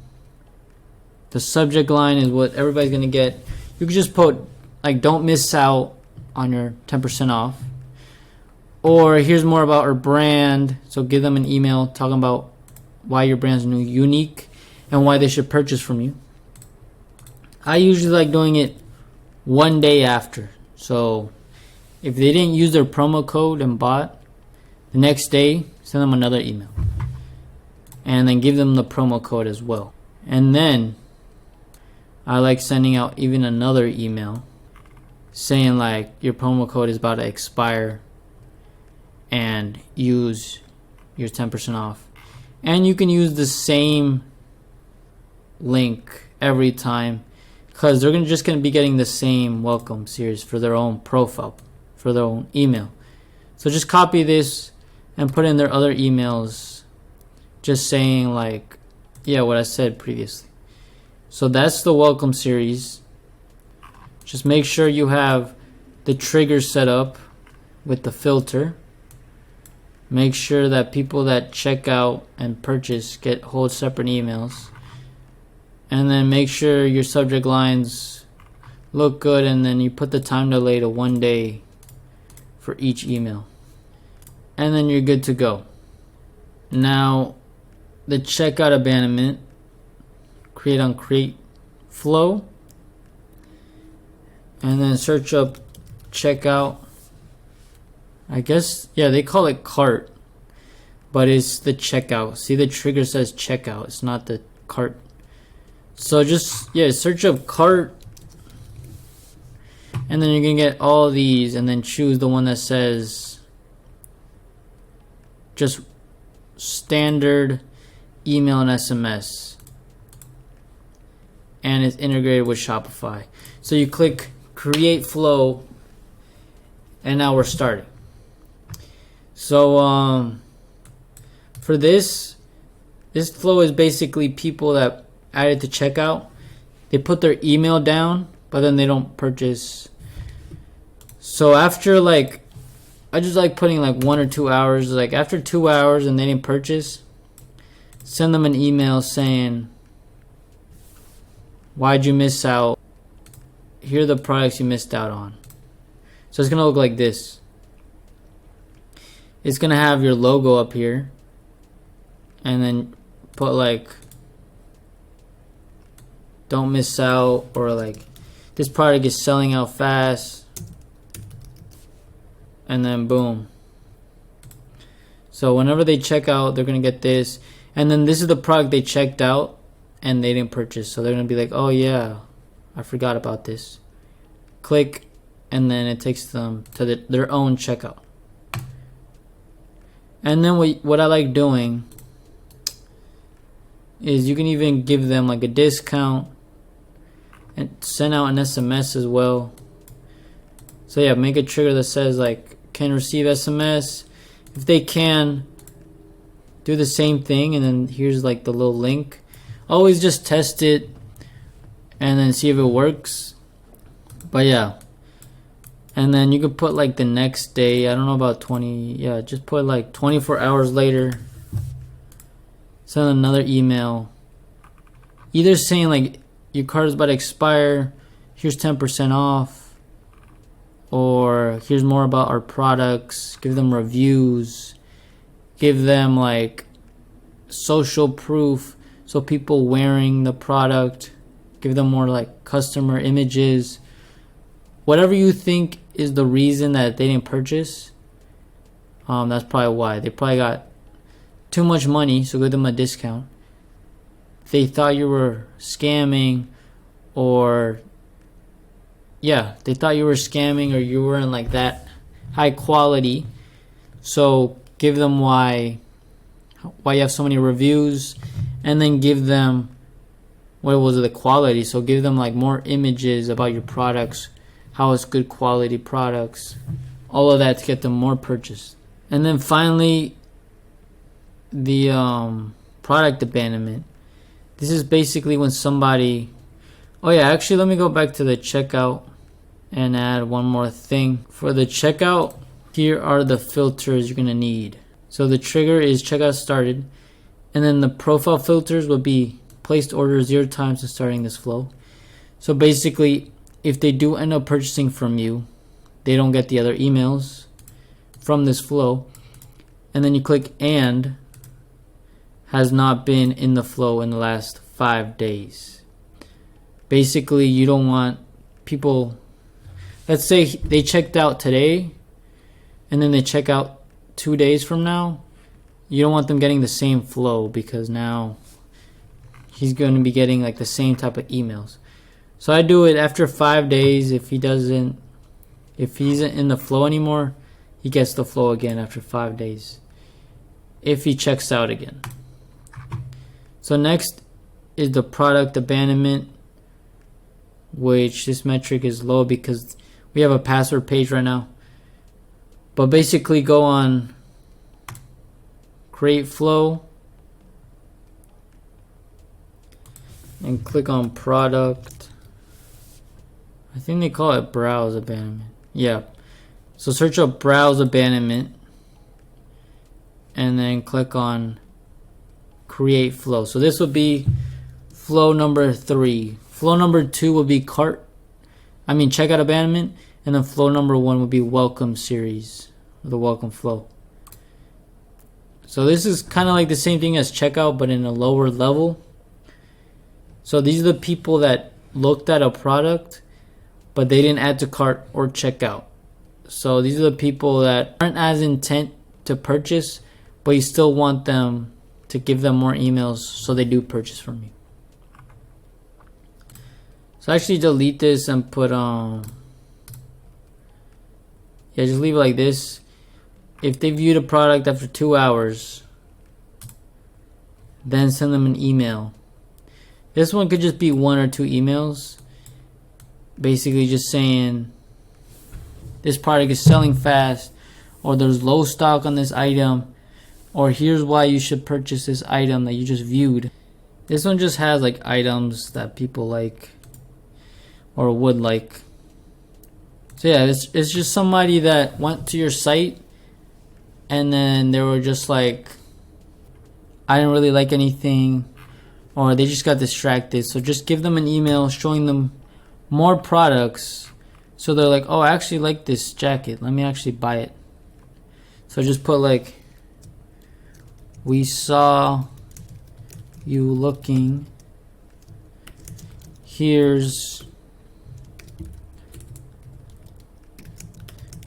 [SPEAKER 3] the subject line is what everybody's going to get. You can just put like, don't miss out on your 10% off. Or here's more about our brand. So give them an email talking about why your brand's new, unique, and why they should purchase from you. I usually like doing it 1 day after. So if they didn't use their promo code and bought, the next day, send them another email. And then give them the promo code as well. And then I like sending out even another email saying like your promo code is about to expire and use your 10% off. And you can use the same link every time, because they're just going to be getting the same welcome series for their own profile, for their own email. So just copy this and put in their other emails, just saying like, yeah, what I said previously. So that's the welcome series. Just make sure you have the trigger set up with the filter. Make sure that people that check out and purchase get whole separate emails. And then make sure your subject lines look good, and then you put the time delay to 1 day for each email. And then you're good to go. Now, the checkout abandonment, create on create flow. And then search up checkout. I guess, yeah, they call it cart, but it's the checkout. See, the trigger says checkout. It's not the cart. So just, yeah, search up cart. And then you're going to get all these, and then choose the one that says just standard email and SMS. And it's integrated with Shopify. So you click create flow, and now we're starting. So for this flow is basically people that added to checkout. They put their email down, but then they don't purchase. So after like, I just like putting like 1 or 2 hours. Like after 2 hours and they didn't purchase, send them an email saying, why'd you miss out? Here are the products you missed out on. So it's gonna look like this. It's gonna have your logo up here, and then put like, don't miss out, or like, this product is selling out fast, and then boom. So whenever they check out, they're gonna get this, and then this is the product they checked out and they didn't purchase. So they're gonna be like, oh yeah, I forgot about this. Click, and then it takes them to their own checkout. And then what I like doing is you can even give them like a discount and send out an SMS as well. So yeah, make a trigger that says like can receive SMS. If they can, do the same thing, and then here's like the little link. Always just test it and then see if it works. But yeah, and then you could put like the next day. I don't know about 20. Yeah, just put like 24 hours later. Send another email, either saying like your card is about to expire, here's 10% off, or here's more about our products. Give them reviews, give them like social proof, so people wearing the product. Give them more like customer images. Whatever you think is the reason that they didn't purchase, that's probably why. They probably got too much money, so give them a discount. They thought you were scamming, or they thought you were scamming, or you weren't like that high quality. So give them why you have so many reviews, and then give them what was the quality. So give them like more images about your products, how it's good quality products, all of that to get them more purchase. And then finally, the product abandonment. This is basically when somebody, actually let me go back to the checkout and add one more thing. For the checkout, here are the filters you're gonna need. So the trigger is checkout started, and then the profile filters would be placed order 0 times to starting this flow. So basically, if they do end up purchasing from you, they don't get the other emails from this flow. And then you click and has not been in the flow in the last 5 days. Basically, you don't want people, let's say they checked out today and then they check out 2 days from now. You don't want them getting the same flow, because now he's going to be getting like the same type of emails. So I do it after 5 days. If he isn't in the flow anymore, he gets the flow again after 5 days, if he checks out again. So next is the product abandonment, which this metric is low because we have a password page right now. But basically, go on create flow and click on product. I think they call it browse abandonment. Yeah. So search up browse abandonment and then click on create flow. So this would be flow number 3. Flow number 2 would be checkout abandonment, and then flow number 1 would be welcome series, the welcome flow. So this is kind of like the same thing as checkout, but in a lower level. So these are the people that looked at a product, but they didn't add to cart or checkout. So these are the people that aren't as intent to purchase, but you still want them to give them more emails so they do purchase from you. So actually delete this and put just leave it like this. If they viewed a product after 2 hours, then send them an email. This one could just be 1 or 2 emails, basically just saying this product is selling fast, or there's low stock on this item, or here's why you should purchase this item that you just viewed. This one just has like items that people like or would like. So yeah, it's just somebody that went to your site and then they were just like, I didn't really like anything, or they just got distracted. So just give them an email showing them more products, so they're like, oh, I actually like this jacket, let me actually buy it. So just put like, we saw you looking, here's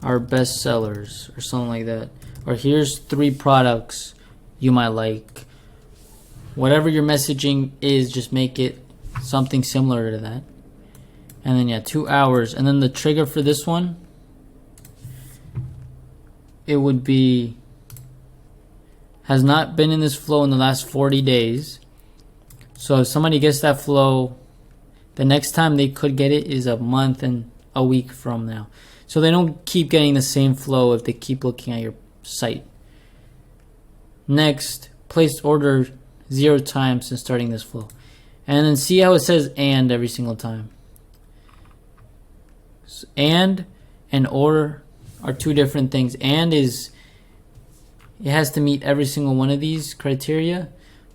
[SPEAKER 3] our best sellers, or something like that. Or here's 3 products you might like. Whatever your messaging is, just make it something similar to that. And then 2 hours. And then the trigger for this one, it would be, has not been in this flow in the last 40 days. So if somebody gets that flow, the next time they could get it is a month and a week from now. So they don't keep getting the same flow if they keep looking at your site. Next, placed order 0 times since starting this flow. And then see how it says and every single time. And order are two different things. And is, it has to meet every single one of these criteria.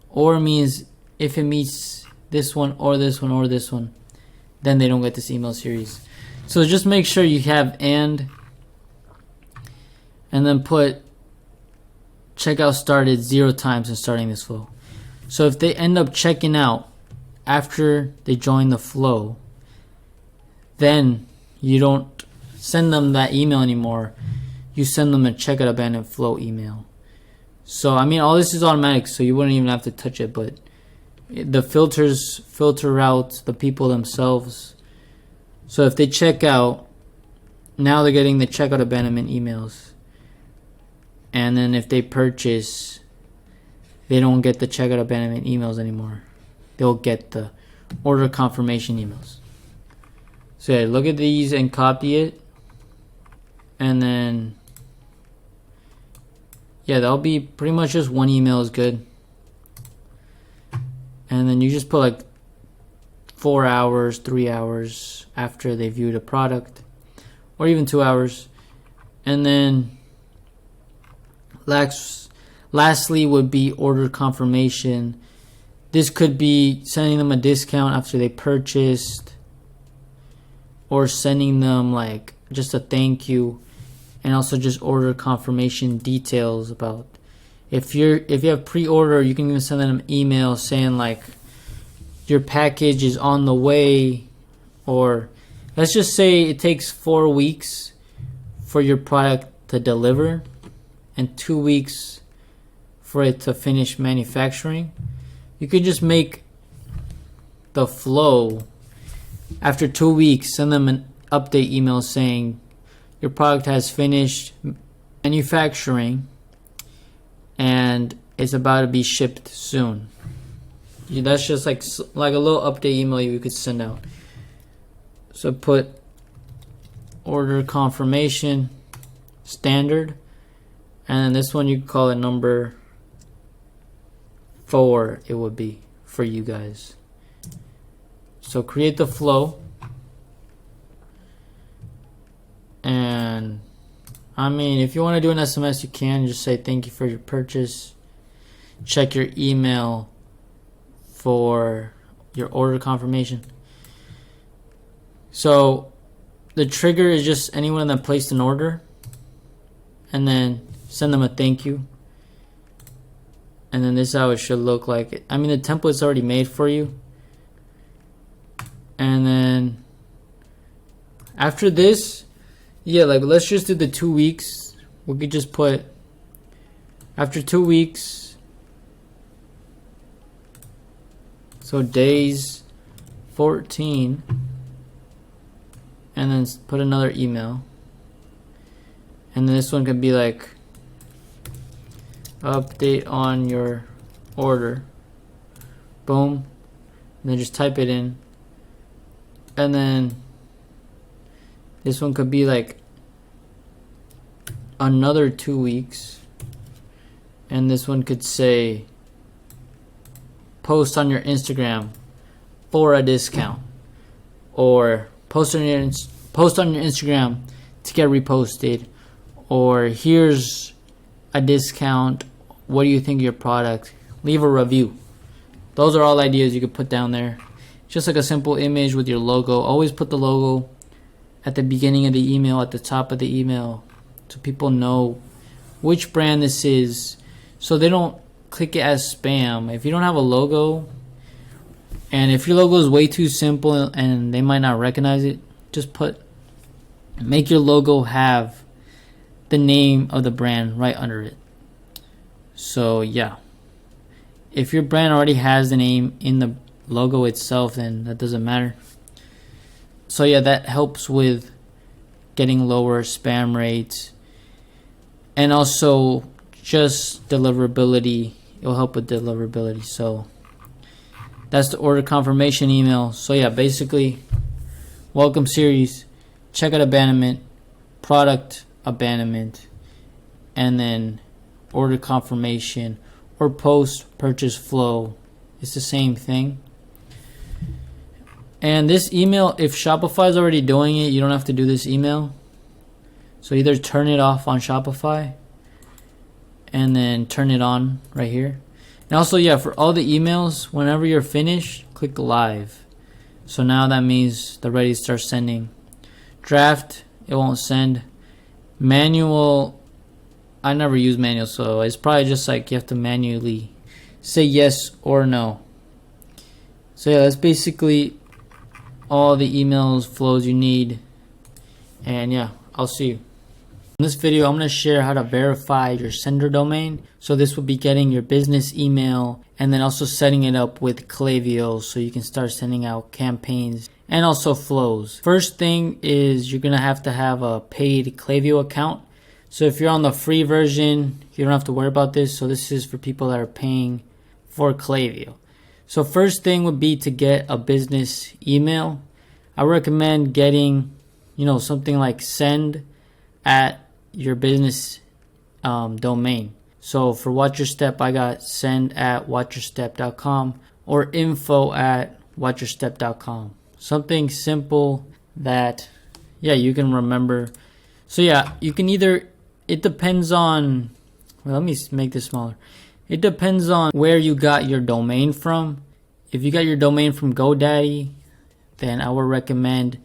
[SPEAKER 3] Or means if it meets this one or this one or this one, then they don't get this email series. So just make sure you have and then put checkout started 0 times in starting this flow. So if they end up checking out after they join the flow, then you don't send them that email anymore. You send them a checkout abandoned flow email. So I mean, all this is automatic, so you wouldn't even have to touch it, but the filters filter out the people themselves. So if they check out, now they're getting the checkout abandonment emails. And then if they purchase, they don't get the checkout abandonment emails anymore. They'll get the order confirmation emails. So yeah, look at these and copy it. And then, yeah, that'll be pretty much just one email is good. And then you just put like 4 hours, 3 hours after they view the product, or even 2 hours. And then lastly would be order confirmation. This could be sending them a discount after they purchased, or sending them like just a thank you, and also just order confirmation details about if you have pre-order, you can even send them an email saying like your package is on the way, or let's just say it takes 4 weeks for your product to deliver and 2 weeks for it to finish manufacturing. You could just make the flow after 2 weeks, send them an update email saying your product has finished manufacturing and it's about to be shipped soon. That's just like a little update email you could send out. So put order confirmation standard, and then this one you can call it number 4. It would be for you guys. So create the flow, and I mean, if you want to do an SMS, you can just say thank you for your purchase. Check your email for your order confirmation. So the trigger is just anyone that placed an order, and then send them a thank you. And then this is how it should look like. I mean, the template's already made for you. And then after this, yeah, like let's just do the 2 weeks. We could just put after 2 weeks, so days 14, and then put another email. And then this one could be like update on your order. Boom. And then just type it in. And then this one could be like another 2 weeks. And this one could say post on your Instagram for a discount, or post on your Instagram to get reposted, or here's a discount, what do you think of your product, leave a review. Those are all ideas you could put down there. Just like a simple image with your logo. Always put the logo at the beginning of the email, at the top of the email, so people know which brand this is, so they don't click it as spam. If you don't have a logo, and if your logo is way too simple and they might not recognize it, just make your logo have the name of the brand right under it. So yeah, if your brand already has the name in the logo itself, then that doesn't matter. So yeah, that helps with getting lower spam rates, and also just deliverability. It'll help with deliverability. So that's the order confirmation email. So yeah, basically, welcome series, checkout abandonment, product abandonment, and then order confirmation or post purchase flow. It's the same thing. And this email, if Shopify is already doing it, you don't have to do this email. So either turn it off on Shopify and then turn it on right here. And also, yeah, for all the emails, whenever you're finished, click live. So now that means they're ready to start sending. Draft, it won't send. Manual, I never use manual, so it's probably just like you have to manually say yes or no. So yeah, that's basically all the emails flows you need. And yeah, I'll see you. In this video, I'm going to share how to verify your sender domain. So this will be getting your business email and then also setting it up with Klaviyo so you can start sending out campaigns and also flows. First thing is you're going to have a paid Klaviyo account. So if you're on the free version, you don't have to worry about this. So this is for people that are paying for Klaviyo. So first thing would be to get a business email. I recommend getting, something like send at your business domain. So for Watch Your Step, I got send at watchyourstep.com or info at watchyourstep.com. Something simple that, you can remember. So you can either, it depends on, let me make this smaller. It depends on where you got your domain from. If you got your domain from GoDaddy, then I would recommend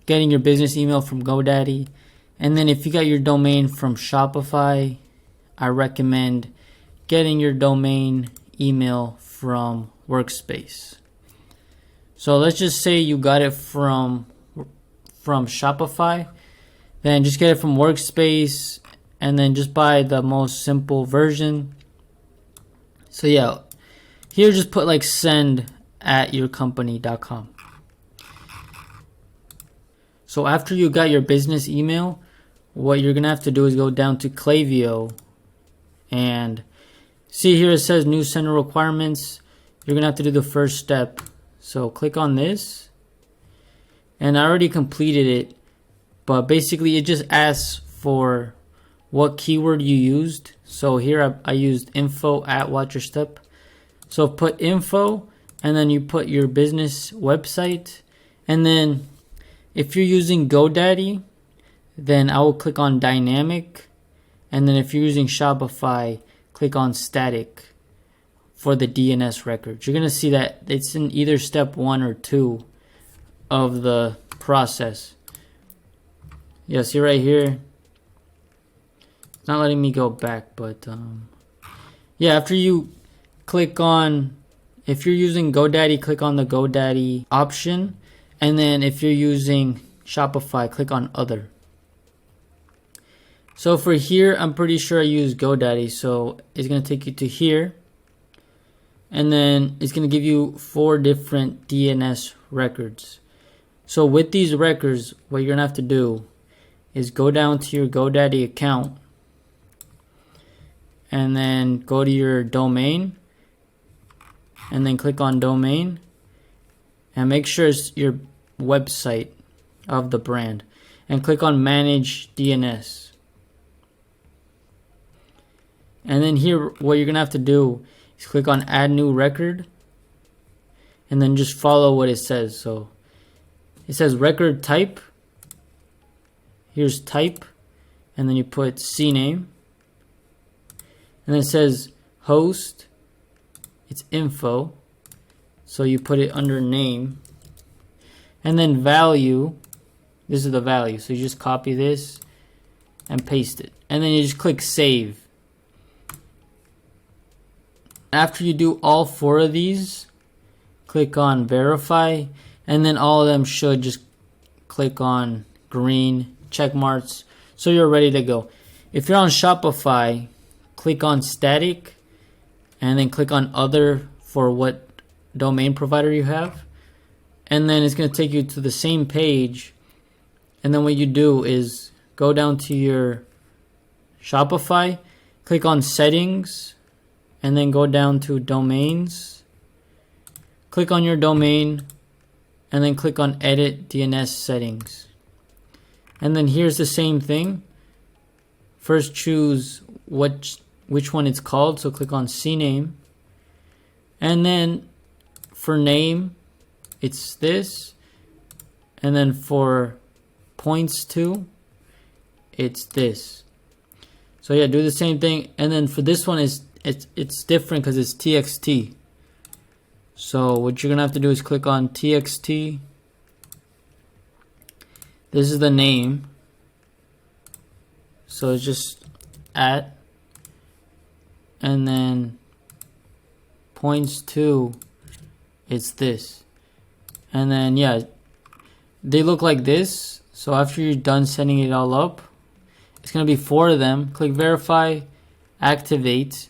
[SPEAKER 3] getting your business email from GoDaddy. And then if you got your domain from Shopify, I recommend getting your domain email from Workspace. So let's just say you got it from Shopify, then just get it from Workspace and then just buy the most simple version. So here just put like send at yourcompany.com. So after you got your business email, what you're going to have to do is go down to Klaviyo and see here it says new sender requirements. You're going to have to do the first step. So click on this. And I already completed it. But basically it just asks for what keyword you used. So here I used info at Watch Your Step. So put info and then you put your business website. And then if you're using GoDaddy, then I will click on dynamic. And then if you're using Shopify, click on static for the DNS records. You're going to see that it's in either step 1 or 2 of the process. See right here. It's not letting me go back, but after you click on, if you're using GoDaddy, click on the GoDaddy option. And then if you're using Shopify, click on other. So for here, I'm pretty sure I use GoDaddy. So it's going to take you to here. And then it's going to give you 4 different DNS records. So with these records, what you're going to have to do is go down to your GoDaddy account. And then go to your domain. And then click on domain. And make sure it's your website of the brand. And click on manage DNS. And then here, what you're going to have to do is click on add new record. And then just follow what it says. So it says record type. Here's type. And then you put CNAME. And then it says host. It's info. So you put it under name. And then value. This is the value. So you just copy this and paste it. And then you just click save. After you do all 4 of these, click on verify. And then all of them should just click on green check marks. So you're ready to go. If you're on Shopify, click on static. And then click on other for what domain provider you have. And then it's going to take you to the same page. And then what you do is go down to your Shopify, click on settings, and then go down to domains. Click on your domain, and then click on edit DNS settings. And then here's the same thing. First choose what which one it's called. So click on CNAME. And then for name, it's this. And then for points to, it's this. So yeah, do the same thing. And then for this one, it's different because it's TXT. So what you're gonna have to do is click on TXT. This is the name. So it's just at, and then points to, it's this. And then yeah, they look like this. So after you're done setting it all up, it's gonna be 4 of them. Click verify, activate,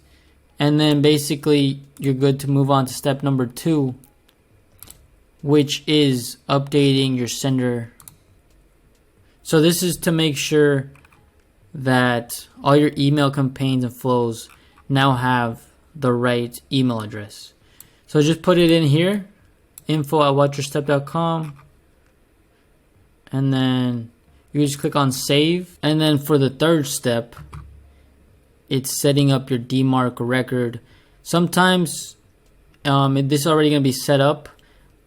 [SPEAKER 3] and then basically you're good to move on to step number 2, which is updating your sender. So this is to make sure that all your email campaigns and flows now have the right email address. So just put it in here, info@watchyourstep.com, and then you just click on save. And then for the third step, it's setting up your DMARC record. Sometimes this is already going to be set up,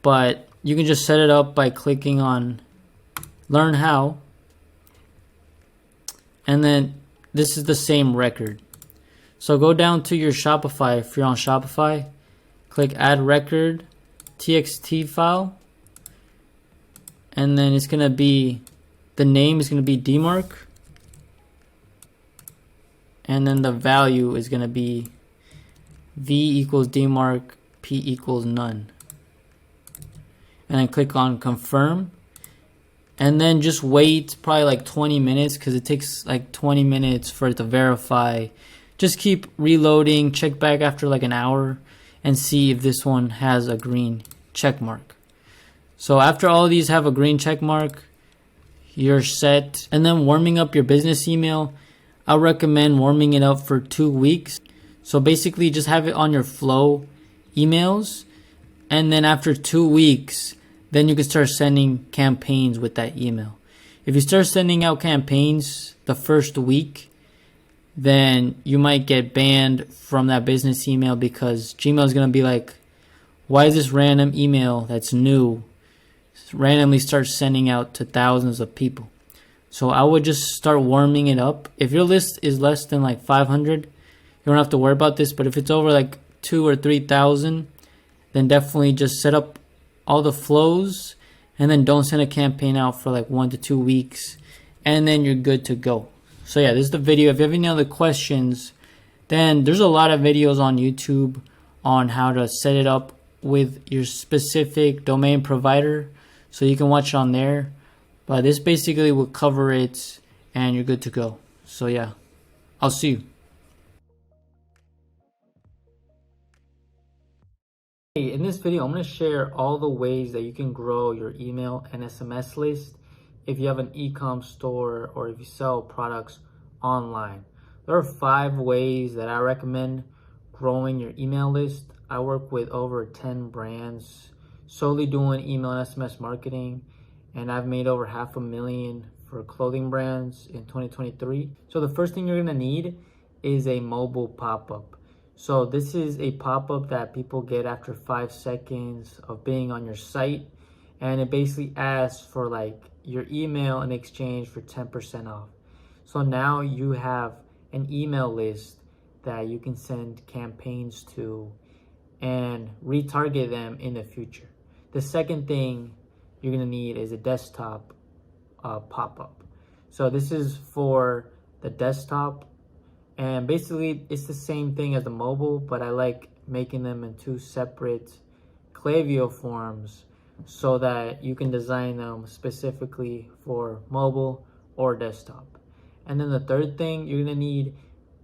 [SPEAKER 3] but you can just set it up by clicking on learn how. And then this is the same record. So go down to your Shopify. If you're on Shopify, click add record, TXT file. And then it's going to be, the name is going to be DMARC. And then the value is going to be V equals DMARC, P equals none. And then click on confirm. And then just wait probably like 20 minutes because it takes like 20 minutes for it to verify. Just keep reloading, check back after like an hour and see if this one has a green check mark. So after all of these have a green check mark, you're set. And then warming up your business email, I recommend warming it up for 2 weeks. So basically just have it on your flow emails. And then after 2 weeks, then you can start sending campaigns with that email. If you start sending out campaigns the first week, then you might get banned from that business email because Gmail is going to be like, why is this random email that's new randomly start sending out to thousands of people? So I would just start warming it up. If your list is less than like 500, you don't have to worry about this. But if it's over like 2,000 or 3,000, then definitely just set up all the flows and then don't send a campaign out for like 1 to 2 weeks, and then you're good to go. So yeah, this is the video. If you have any other questions, then there's a lot of videos on YouTube on how to set it up with your specific domain provider, so you can watch on there. But this basically will cover it and you're good to go. So yeah, I'll see you. In this video, I'm going to share all the ways that you can grow your email and SMS list if you have an e-com store or if you sell products online. There are 5 ways that I recommend growing your email list. I work with over 10 brands solely doing email and SMS marketing, and I've made over $500,000 for clothing brands in 2023. So the first thing you're going to need is a mobile pop-up. So this is a pop-up that people get after 5 seconds of being on your site, and it basically asks for like your email in exchange for 10% off. So now you have an email list that you can send campaigns to and retarget them in the future. The second thing you're gonna need is a desktop pop-up. So this is for the desktop, and basically it's the same thing as the mobile, but I like making them in 2 separate Klaviyo forms so that you can design them specifically for mobile or desktop. And then the third thing you're gonna need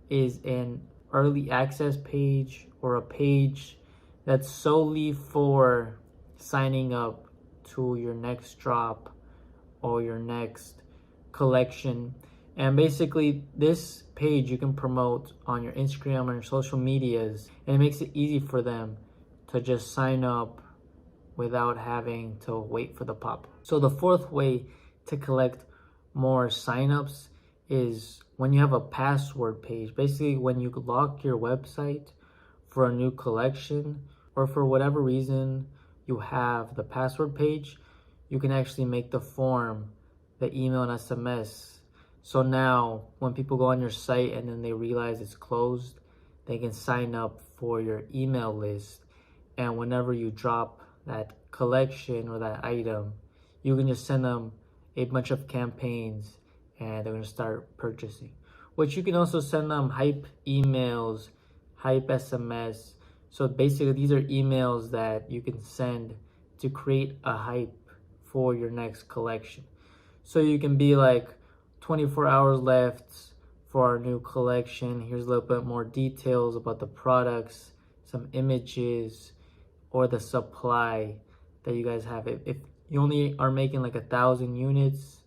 [SPEAKER 3] is an early access page or a page that's solely for signing up to your next drop or your next collection. And basically this page you can promote on your Instagram or your social medias, and it makes it easy for them to just sign up without having to wait for the pop. So the fourth way to collect more signups is when you have a password page, basically when you lock your website for a new collection, or for whatever reason you have the password page, you can actually make the form, the email and SMS. So now when people go on your site and then they realize it's closed, they can sign up for your email list. And whenever you drop that collection or that item, you can just send them a bunch of campaigns and they're going to start purchasing. Which you can also send them hype emails, hype SMS. So basically these are emails that you can send to create a hype for your next collection. So you can be like, 24 hours left for our new collection. Here's a little bit more details about the products, some images, or the supply that you guys have. If you only are making like 1,000 units,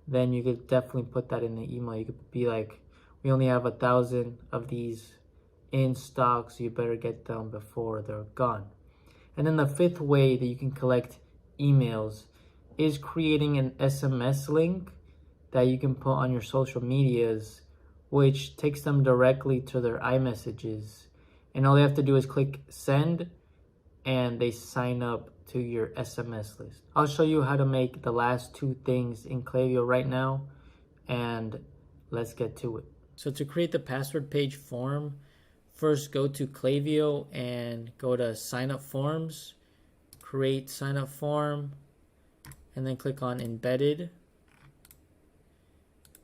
[SPEAKER 3] then you could definitely put that in the email. You could be like, we only have 1,000 of these in stock, so you better get them before they're gone. And then the fifth way that you can collect emails is creating an SMS link that you can put on your social medias, which takes them directly to their iMessages. And all they have to do is click send and they sign up to your SMS list. I'll show you how to make the last two things in Klaviyo right now, and let's get to it. So to create the password page form, first go to Klaviyo and go to sign up forms, create sign up form, and then click on embedded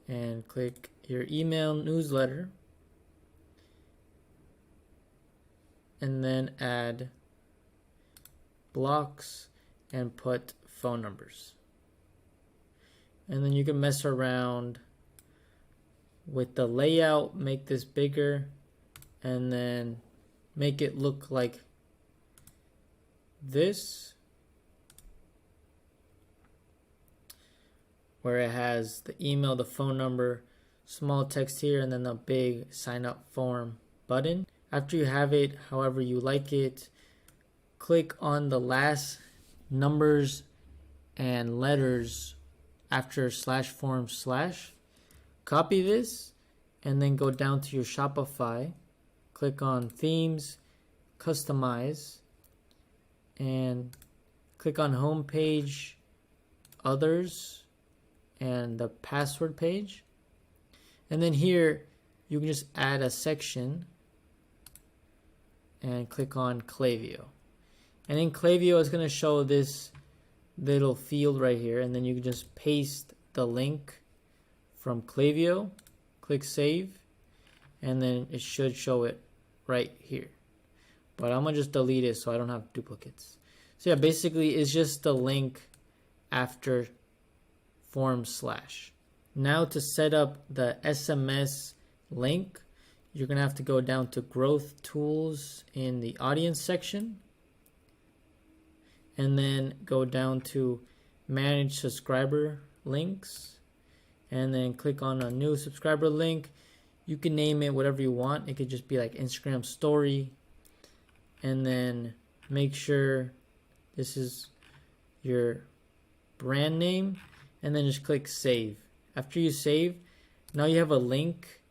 [SPEAKER 3] and click your email newsletter, and then add blocks and put phone numbers. And then you can mess around with the layout, make this bigger, and then make it look like this, where it has the email, the phone number, small text here, and then the big sign up form button. After you have it however you like it, click on the last numbers and letters after /form/. Copy this and then go down to your Shopify, click on themes, customize, and click on homepage, others, and the password page. And then here you can just add a section and click on Klaviyo. And in Klaviyo it's going to show this little field right here, and then you can just paste the link from Klaviyo, click save, and then it should show it right here. But I'm going to just delete it so I don't have duplicates. So yeah, basically it's just the link after form/. Now to set up the SMS link, you're going to have to go down to growth tools in the audience section, and then go down to manage subscriber links, and then click on a new subscriber link. You can name it whatever you want. It could just be like Instagram story, and then make sure this is your brand name, and then just click save. After you save, now you have a link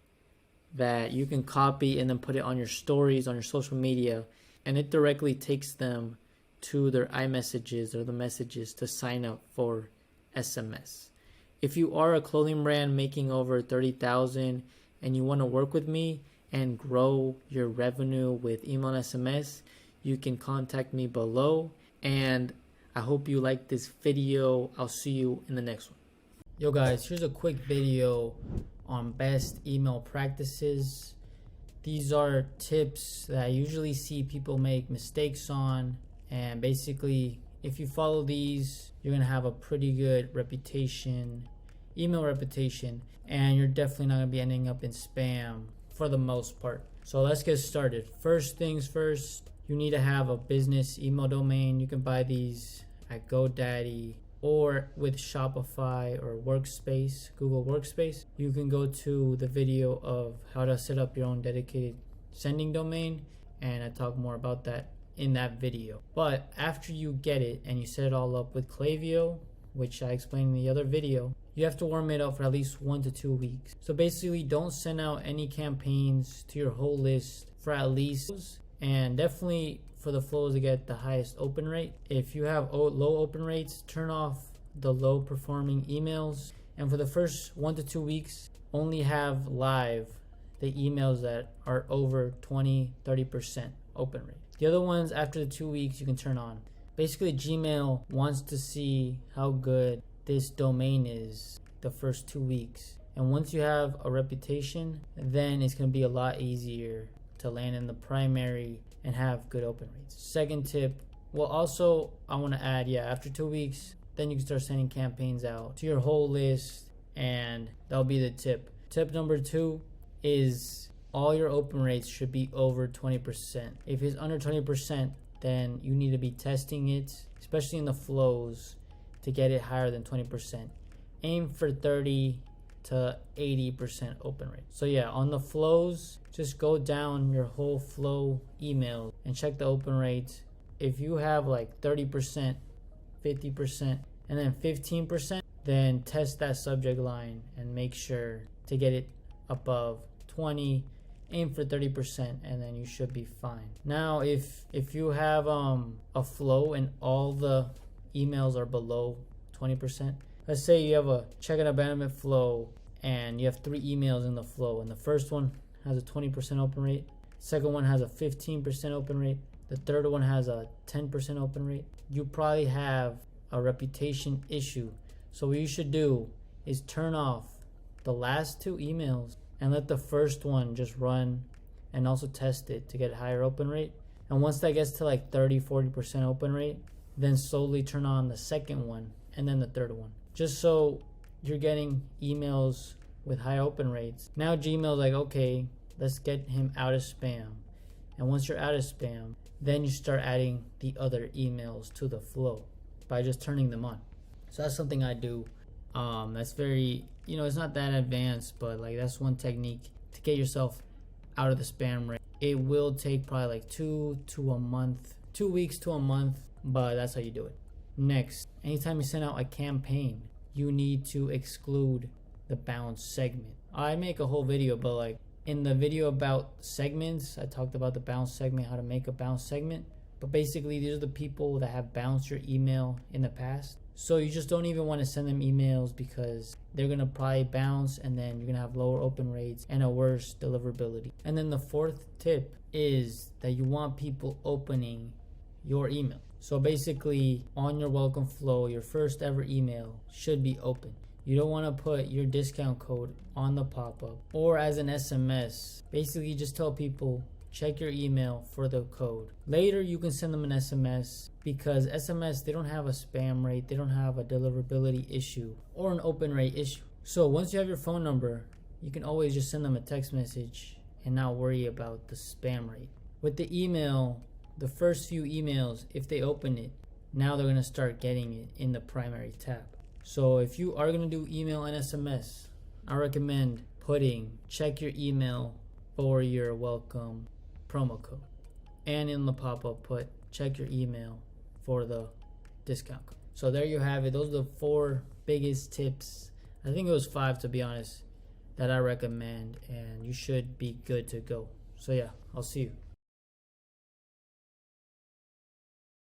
[SPEAKER 3] that you can copy and then put it on your stories, on your social media, and it directly takes them to their iMessages or the messages to sign up for SMS. If you are a clothing brand making over 30,000 and you want to work with me and grow your revenue with email and SMS, you can contact me below. And I hope you like this video. I'll see you in the next one. Yo guys, here's a quick video on best email practices. These are tips that I usually see people make mistakes on, and basically if you follow these, you're gonna have a pretty good reputation, email reputation, and you're definitely not gonna be ending up in spam for the most part. So let's get started. First things first, you need to have a business email domain. You can buy these at GoDaddy or with Shopify or Workspace, Google Workspace. You can go to the video of how to set up your own dedicated sending domain, and I talk more about that in that video. But after you get it and you set it all up with Klaviyo, which I explained in the other video, you have to warm it up for at least 1 to 2 weeks. So basically, don't send out any campaigns to your whole list for at least, and definitely for the flows to get the highest open rate. If you have low open rates, turn off the low performing emails. And for the first 1 to 2 weeks, only have live the emails that are over 20-30% open rate. The other ones after the 2 weeks you can turn on. Basically, Gmail wants to see how good this domain is the first 2 weeks. And once you have a reputation, then it's going to be a lot easier to land in the primary and have good open rates. Second tip, well, also I want to add, after 2 weeks, then you can start sending campaigns out to your whole list, and that'll be the tip. Tip number 2 is all your open rates should be over 20%. If it's under 20%, then you need to be testing it, especially in the flows, to get it higher than 20%. Aim for 30 to 80% open rate. So on the flows, just go down your whole flow email and check the open rate. If you have like 30%, 50%, and then 15%, then test that subject line and make sure to get it above 20. Aim for 30%, and then you should be fine. Now, if you have a flow and all the emails are below 20%, let's say you have a check and abandonment flow and you have 3 emails in the flow, and the first one has a 20% open rate, second one has a 15% open rate, the third one has a 10% open rate, you probably have a reputation issue. So what you should do is turn off the last 2 emails and let the first one just run and also test it to get higher open rate. And once that gets to like 30-40% open rate, then slowly turn on the second one and then the third one, just so you're getting emails with high open rates. Now Gmail's like, okay, let's get him out of spam. And once you're out of spam, then you start adding the other emails to the flow by just turning them on. So that's something I do. That's very, it's not that advanced, but like that's one technique to get yourself out of the spam rate. It will take probably like 2 weeks to a month, but that's how you do it. Next, anytime you send out a campaign, you need to exclude the bounce segment. I make a whole video, but like in the video about segments, I talked about the bounce segment, how to make a bounce segment. But basically, these are the people that have bounced your email in the past. So you just don't even want to send them emails because they're going to probably bounce, and then you're going to have lower open rates and a worse deliverability. And then the fourth tip is that you want people opening your email. So basically, on your welcome flow, your first ever email should be open. You don't want to put your discount code on the pop-up or as an SMS. Basically, just tell people, check your email for the code. Later, you can send them an SMS because SMS, they don't have a spam rate, they don't have a deliverability issue or an open rate issue. So once you have your phone number, you can always just send them a text message and not worry about the spam rate. With the email, the first few emails, if they open it, now they're going to start getting it in the primary tab. So if you are going to do email and SMS, I recommend putting check your email for your welcome promo code, and in the pop-up put check your email for the discount code. So there you have it. Those are the 4 biggest tips, I think it was 5 to be honest, that I recommend, and you should be good to go. So I'll see you.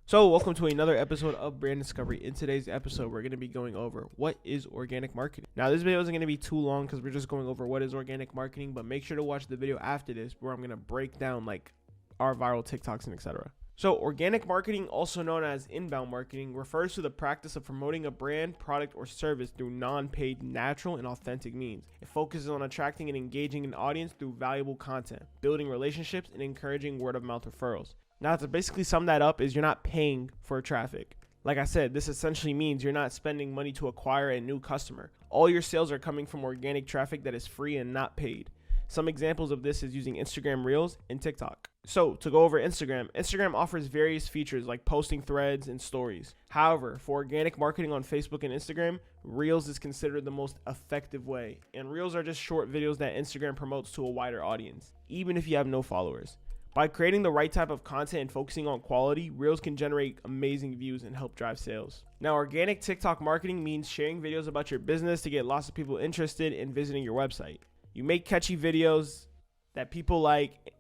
[SPEAKER 1] So welcome to another episode of Brand Discovery. In today's episode, we're going to be going over what is organic marketing. Now, this video isn't going to be too long because we're just going over what is organic marketing, but make sure to watch the video after this where I'm going to break down like our viral TikToks and etc. So organic marketing, also known as inbound marketing, refers to the practice of promoting a brand, product, or service through non-paid, natural, and authentic means. It focuses on attracting and engaging an audience through valuable content, building relationships, and encouraging word-of-mouth referrals. Now, to basically sum that up is you're not paying for traffic. Like I said, this essentially means you're not spending money to acquire a new customer. All your sales are coming from organic traffic that is free and not paid. Some examples of this is using Instagram Reels and TikTok. So to go over Instagram offers various features like posting threads and stories. However, for organic marketing on Facebook and Instagram, Reels is considered the most effective way. And Reels are just short videos that Instagram promotes to a wider audience, even if you have no followers. By creating the right type of content and focusing on quality, Reels can generate amazing views and help drive sales. Now, organic TikTok marketing means sharing videos about your business to get lots of people interested in visiting your website. You make catchy videos that people like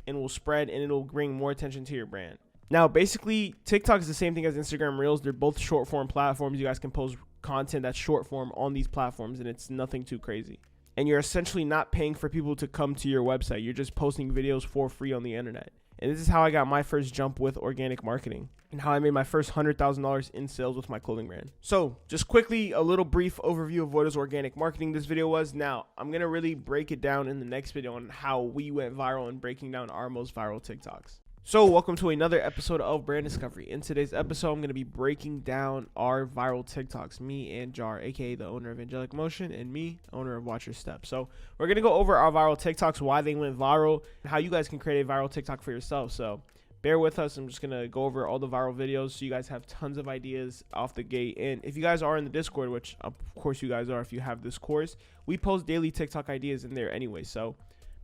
[SPEAKER 1] and will spread, and it'll bring more attention to your brand. Now, basically, TikTok is the same thing as Instagram Reels. They're both short form platforms. You guys can post content that's short form on these platforms, and it's nothing too crazy. And you're essentially not paying for people to come to your website. You're just posting videos for free on the internet. And this is how I got my first jump with organic marketing and how I made my first $100,000 in sales with my clothing brand. So just quickly, a little brief overview of what is organic marketing this video was. Now, I'm going to really break it down in the next video on how we went viral and breaking down our most viral TikToks. So welcome to another episode of Brand Discovery. In today's episode, I'm going to be breaking down our viral TikToks, me and Jar, aka the owner of Angelic Motion, and me, owner of Watch Your Step. So we're going to go over our viral TikToks, why they went viral, and how you guys can create a viral TikTok for yourself. So bear with us. I'm just going to go over all the viral videos so you guys have tons of ideas off the gate. And if you guys are in the Discord, which of course you guys are if you have this course, we post daily TikTok ideas in there anyway. So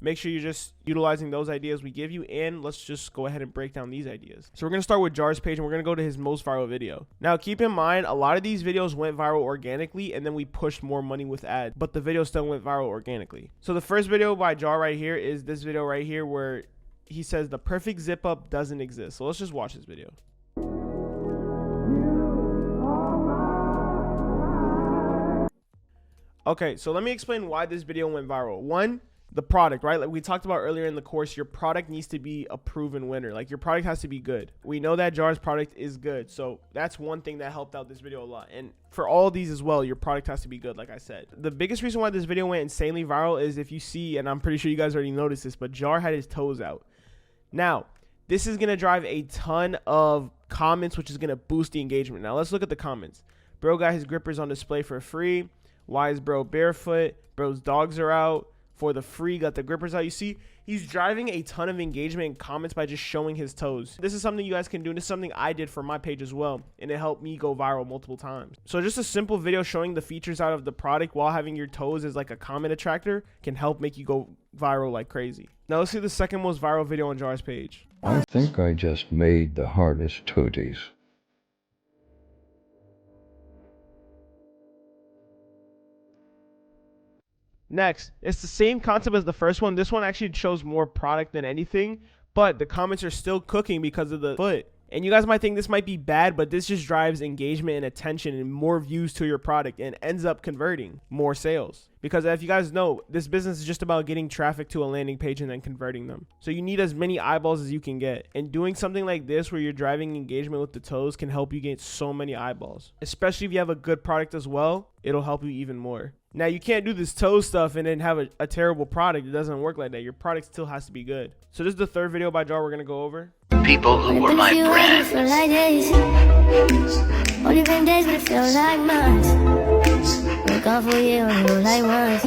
[SPEAKER 1] make sure you're just utilizing those ideas we give you, and let's just go ahead and break down these ideas. So we're going to start with Jar's page, and we're going to go to his most viral video. Now, keep in mind, a lot of these videos went viral organically, and then we pushed more money with ads, but the video still went viral organically. So the first video by Jar right here is this video right here where he says the perfect zip up doesn't exist. So let's just watch this video. Okay, so let me explain why this video went viral. One, the product, right? Like we talked about earlier in the course, your product needs to be a proven winner. Like your product has to be good. We know that Jar's product is good. So that's one thing that helped out this video a lot. And for all of these as well, your product has to be good, like I said. The biggest reason why this video went insanely viral is if you see, and I'm pretty sure you guys already noticed this, but Jar had his toes out. Now, this is going to drive a ton of comments, which is going to boost the engagement. Now, let's look at the comments. Bro got his grippers on display for free. Why is bro barefoot? Bro's dogs are out. For the free, got the grippers out. You see, he's driving a ton of engagement and comments by just showing his toes. This is something you guys can do, and this is something I did for my page as well, and it helped me go viral multiple times. So just a simple video showing the features out of the product while having your toes as like a comment attractor can help make you go viral like crazy. Now let's see the second most viral video on Jar's page.
[SPEAKER 4] I think I just made the hardest tooties.
[SPEAKER 1] Next, it's the same concept as the first one. This one actually shows more product than anything, but the comments are still cooking because of the foot. And you guys might think this might be bad, but this just drives engagement and attention and more views to your product and ends up converting more sales. Because if you guys know, this business is just about getting traffic to a landing page and then converting them. So you need as many eyeballs as you can get. And doing something like this where you're driving engagement with the toes can help you get so many eyeballs. Especially if you have a good product as well, it'll help you even more. Now, you can't do this toe stuff and then have a terrible product. It doesn't work like that. Your product still has to be good. So this is the third video by Jar we're going to go over.
[SPEAKER 5] People who were my brand. Only been days, but it feels like months. Look out for you, like once.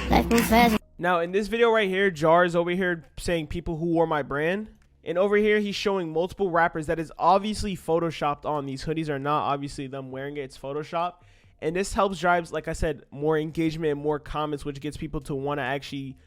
[SPEAKER 5] Life moves fast.
[SPEAKER 1] Now, in this video right here, Jar is over here saying people who wore my brand. And over here, he's showing multiple rappers that is obviously photoshopped on. These hoodies are not obviously them wearing it. It's photoshopped. And this helps drives, like I said, more engagement and more comments, which gets people to want to actually,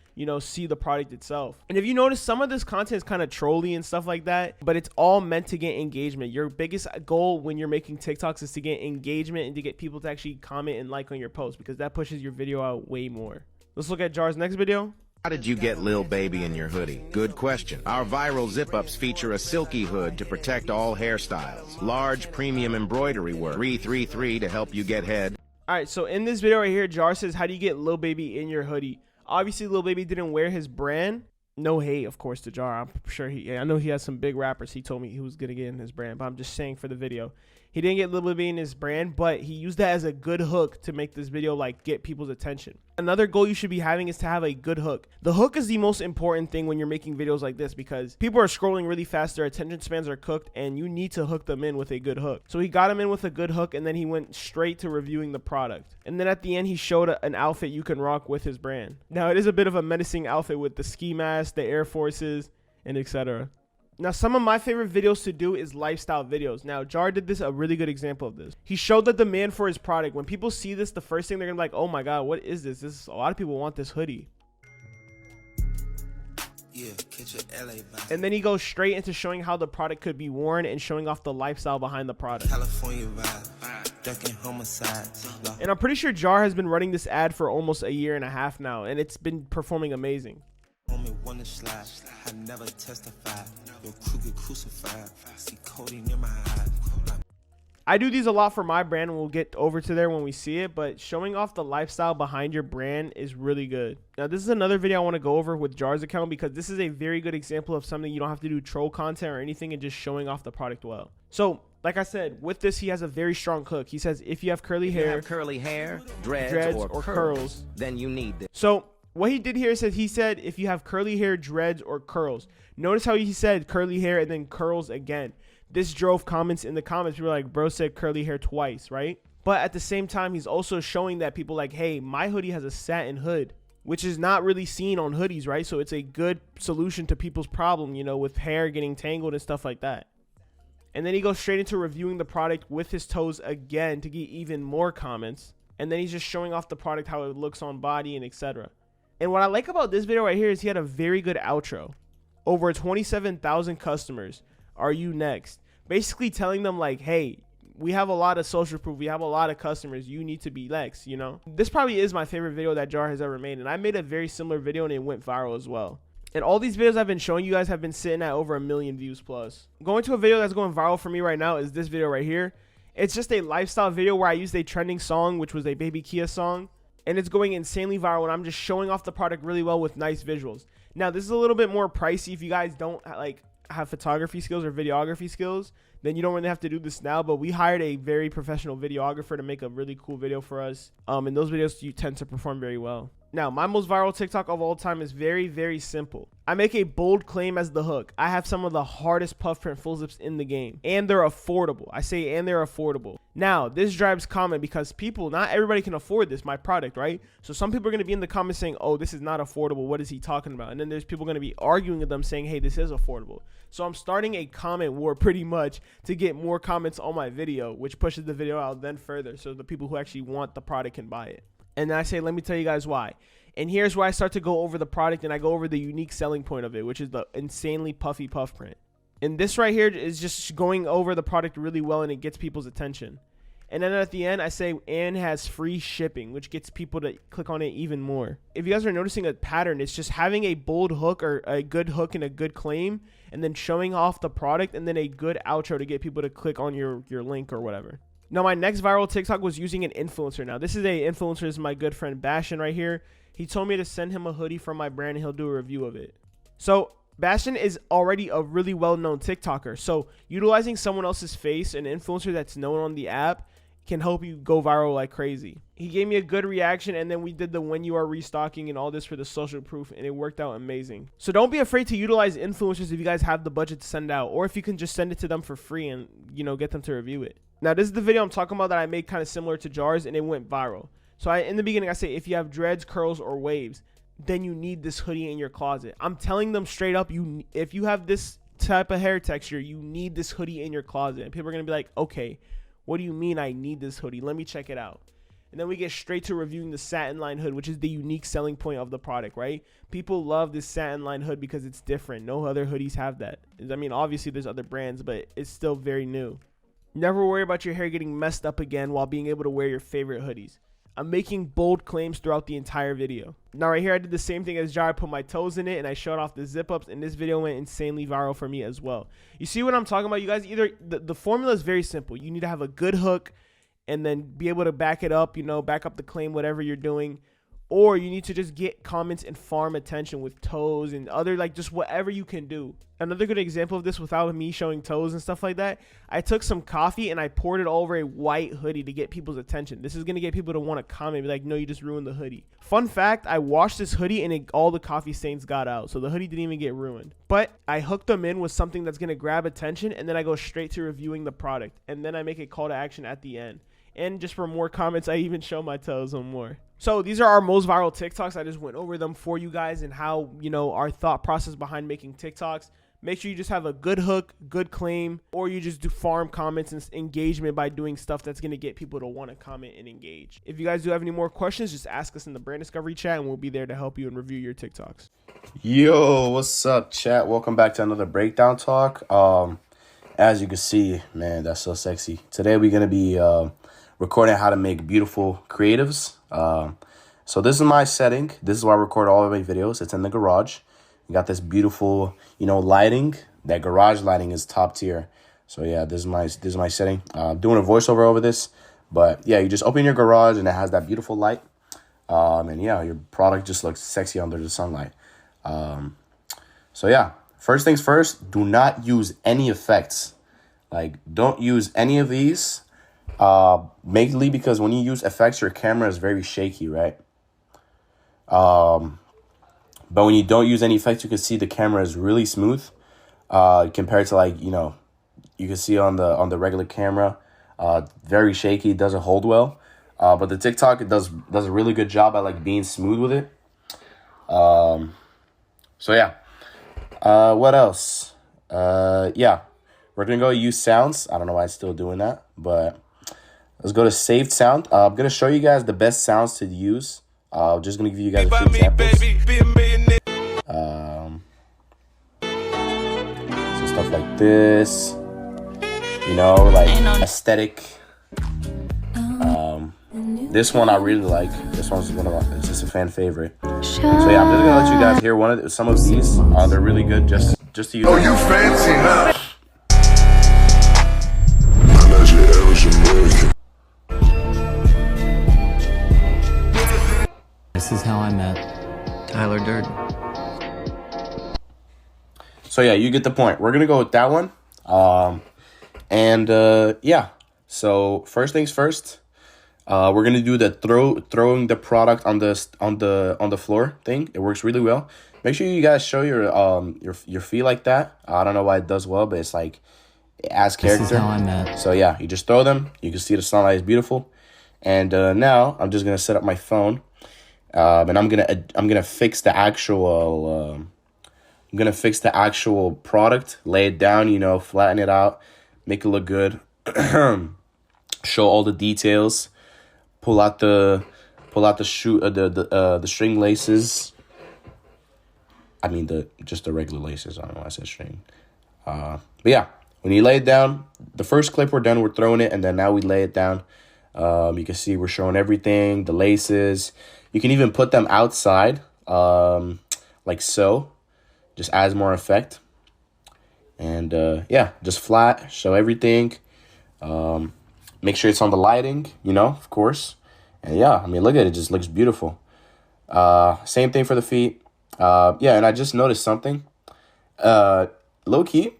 [SPEAKER 1] see the product itself. And if you notice, some of this content is kind of trolly and stuff like that, but it's all meant to get engagement. Your biggest goal when you're making TikToks is to get engagement and to get people to actually comment and like on your post, because that pushes your video out way more. Let's look at Jar's next video.
[SPEAKER 6] How did you get Lil Baby in your hoodie? Good question. Our viral zip-ups feature a silky hood to protect all hairstyles. Large premium embroidery work. 333 to help you get head.
[SPEAKER 1] All right, so in this video right here, Jar says, how do you get Lil Baby in your hoodie? Obviously, Lil Baby didn't wear his brand. No hate, of course, to Jar. I'm sure I know he has some big rappers. He told me he was going to get in his brand, but I'm just saying for the video. He didn't get Lil Baby in his brand, but he used that as a good hook to make this video get people's attention. Another goal you should be having is to have a good hook. The hook is the most important thing when you're making videos like this, because people are scrolling really fast, their attention spans are cooked, and you need to hook them in with a good hook. So he got him in with a good hook, and then he went straight to reviewing the product. And then at the end, he showed an outfit you can rock with his brand. Now, it is a bit of a menacing outfit with the ski mask, the Air Forces, and etc. Now, some of my favorite videos to do is lifestyle videos. Now, Jar did a really good example of this. He showed the demand for his product. When people see this, the first thing they're gonna be like, oh my God, what is this? A lot of people want this hoodie. And then he goes straight into showing how the product could be worn and showing off the lifestyle behind the product. And I'm pretty sure Jar has been running this ad for almost a year and a half now, and it's been performing amazing. I do these a lot for my brand, and we'll get over to there when we see it, but showing off the lifestyle behind your brand is really good. Now, this is another video I want to go over with Jar's account, because this is a very good example of something you don't have to do troll content or anything, and just showing off the product well. So, like I said, with this, he has a very strong hook. He says, if you have curly hair, dreads or curls,
[SPEAKER 6] then you need this.
[SPEAKER 1] So, what he did here is he said, if you have curly hair, dreads, or curls. Notice how he said curly hair and then curls again. This drove comments in the comments. People were like, bro said curly hair twice, right? But at the same time, he's also showing that people like, hey, my hoodie has a satin hood, which is not really seen on hoodies, right? So it's a good solution to people's problem, you know, with hair getting tangled and stuff like that. And then he goes straight into reviewing the product with his toes again to get even more comments. And then he's just showing off the product, how it looks on body and etc. And what I like about this video right here is he had a very good outro. Over 27,000 customers. Are you next? Basically telling them like, hey, we have a lot of social proof. We have a lot of customers. You need to be next, you know? This probably is my favorite video that Jar has ever made. And I made a very similar video and it went viral as well. And all these videos I've been showing you guys have been sitting at over 1 million views plus. Going to a video that's going viral for me right now is this video right here. It's just a lifestyle video where I used a trending song, which was a Baby Kia song. And it's going insanely viral, and I'm just showing off the product really well with nice visuals. Now, this is a little bit more pricey. If you guys don't like have photography skills or videography skills, then you don't really have to do this now. But we hired a very professional videographer to make a really cool video for us. And those videos you tend to perform very well. Now, my most viral TikTok of all time is very, very simple. I make a bold claim as the hook. I have some of the hardest puff print full zips in the game, and they're affordable. I say, and they're affordable. Now, this drives comment because people, not everybody can afford this, my product, right? So some people are going to be in the comments saying, oh, this is not affordable. What is he talking about? And then there's people going to be arguing with them saying, hey, this is affordable. So I'm starting a comment war pretty much to get more comments on my video, which pushes the video out then further. So the people who actually want the product can buy it. And then I say, let me tell you guys why. And here's where I start to go over the product, and I go over the unique selling point of it, which is the insanely puffy puff print. And this right here is just going over the product really well, and it gets people's attention. And then at the end, I say, and has free shipping, which gets people to click on it even more. If you guys are noticing a pattern, it's just having a bold hook or a good hook and a good claim, and then showing off the product, and then a good outro to get people to click on your link or whatever. Now, my next viral TikTok was using an influencer. Now, this is a influencer. This is my good friend Bastion right here. He told me to send him a hoodie from my brand, and he'll do a review of it. So, Bastion is already a really well-known TikToker. So, utilizing someone else's face, an influencer that's known on the app, can help you go viral like crazy. He gave me a good reaction, and then we did the when you are restocking and all this for the social proof, and it worked out amazing. So don't be afraid to utilize influencers if you guys have the budget to send out, or if you can just send it to them for free and, you know, get them to review it. Now, this is the video I'm talking about that I made kind of similar to Jar's, and it went viral. So in the beginning, I say, if you have dreads, curls, or waves, then you need this hoodie in your closet. I'm telling them straight up, if you have this type of hair texture, you need this hoodie in your closet. And people are going to be like, okay, what do you mean I need this hoodie? Let me check it out. And then we get straight to reviewing the satin line hood, which is the unique selling point of the product, right? People love this satin line hood because it's different. No other hoodies have that. I mean, obviously there's other brands, but it's still very new. Never worry about your hair getting messed up again while being able to wear your favorite hoodies. I'm making bold claims throughout the entire video. Now right here, I did the same thing as Jar. I put my toes in it and I showed off the zip ups, and this video went insanely viral for me as well. You see what I'm talking about, you guys? Either the formula is very simple. You need to have a good hook and then be able to back it up, you know, back up the claim, whatever you're doing. Or you need to just get comments and farm attention with toes and other, like, just whatever you can do. Another good example of this without me showing toes and stuff like that, I took some coffee and I poured it all over a white hoodie to get people's attention. This is going to get people to want to comment, be like, no, you just ruined the hoodie. Fun fact, I washed this hoodie and all the coffee stains got out. So the hoodie didn't even get ruined. But I hooked them in with something that's going to grab attention, and then I go straight to reviewing the product. And then I make a call to action at the end. And just for more comments, I even show my toes on more. So these are our most viral TikToks. I just went over them for you guys and how, you know, our thought process behind making TikToks. Make sure you just have a good hook, good claim, or you just do farm comments and engagement by doing stuff that's going to get people to want to comment and engage. If you guys do have any more questions, just ask us in the brand discovery chat and we'll be there to help you and review your TikToks.
[SPEAKER 7] Yo, what's up, chat? Welcome back to another breakdown talk. As you can see, man, that's so sexy. Today we're gonna be recording how to make beautiful creatives. So this is my setting. This is where I record all of my videos. It's in the garage. We got this beautiful, lighting. That garage lighting is top tier. So yeah, this is my setting. Doing a voiceover over this, but yeah, you just open your garage and it has that beautiful light. And yeah, your product just looks sexy under the sunlight. So yeah, first things first, do not use any effects. Like, don't use any of these, mainly because when you use effects, your camera is very shaky, right? But when you don't use any effects, you can see the camera is really smooth, compared to you can see on the regular camera, very shaky, doesn't hold well. But the TikTok, it does a really good job at being smooth with it. So yeah, what else? Yeah, we're gonna go use sounds. I don't know why it's still doing that, but let's go to saved sound. I'm gonna show you guys the best sounds to use. Just gonna give you guys a few examples. So stuff like this, aesthetic. This one I really like. This one's it's just a fan favorite. So yeah, I'm just gonna let you guys hear some of these. They're really good just to use. Oh, you fancy, huh?
[SPEAKER 8] This is how I met Tyler Durden.
[SPEAKER 7] So yeah, you get the point. We're gonna go with that one. Yeah. So first things first. We're gonna do the throwing the product on the floor thing. It works really well. Make sure you guys show your feet like that. I don't know why it does well, but it's like it adds character.
[SPEAKER 8] This is how I met.
[SPEAKER 7] So yeah, you just throw them. You can see the sunlight is beautiful. And now I'm just gonna set up my phone, and I'm gonna fix the actual product. Lay it down, flatten it out, make it look good. Show all the details. Pull out the string laces. I mean just the regular laces. I don't know why I said string. But yeah, when you lay it down, the first clip we're done, we're throwing it, and then now we lay it down. You can see we're showing everything, the laces. You can even put them outside, like so. Just adds more effect. And yeah, just flat, show everything. Make sure it's on the lighting, of course. And yeah, I mean, look at it. It just looks beautiful. Same thing for the feet. Yeah, and I just noticed something. Low key,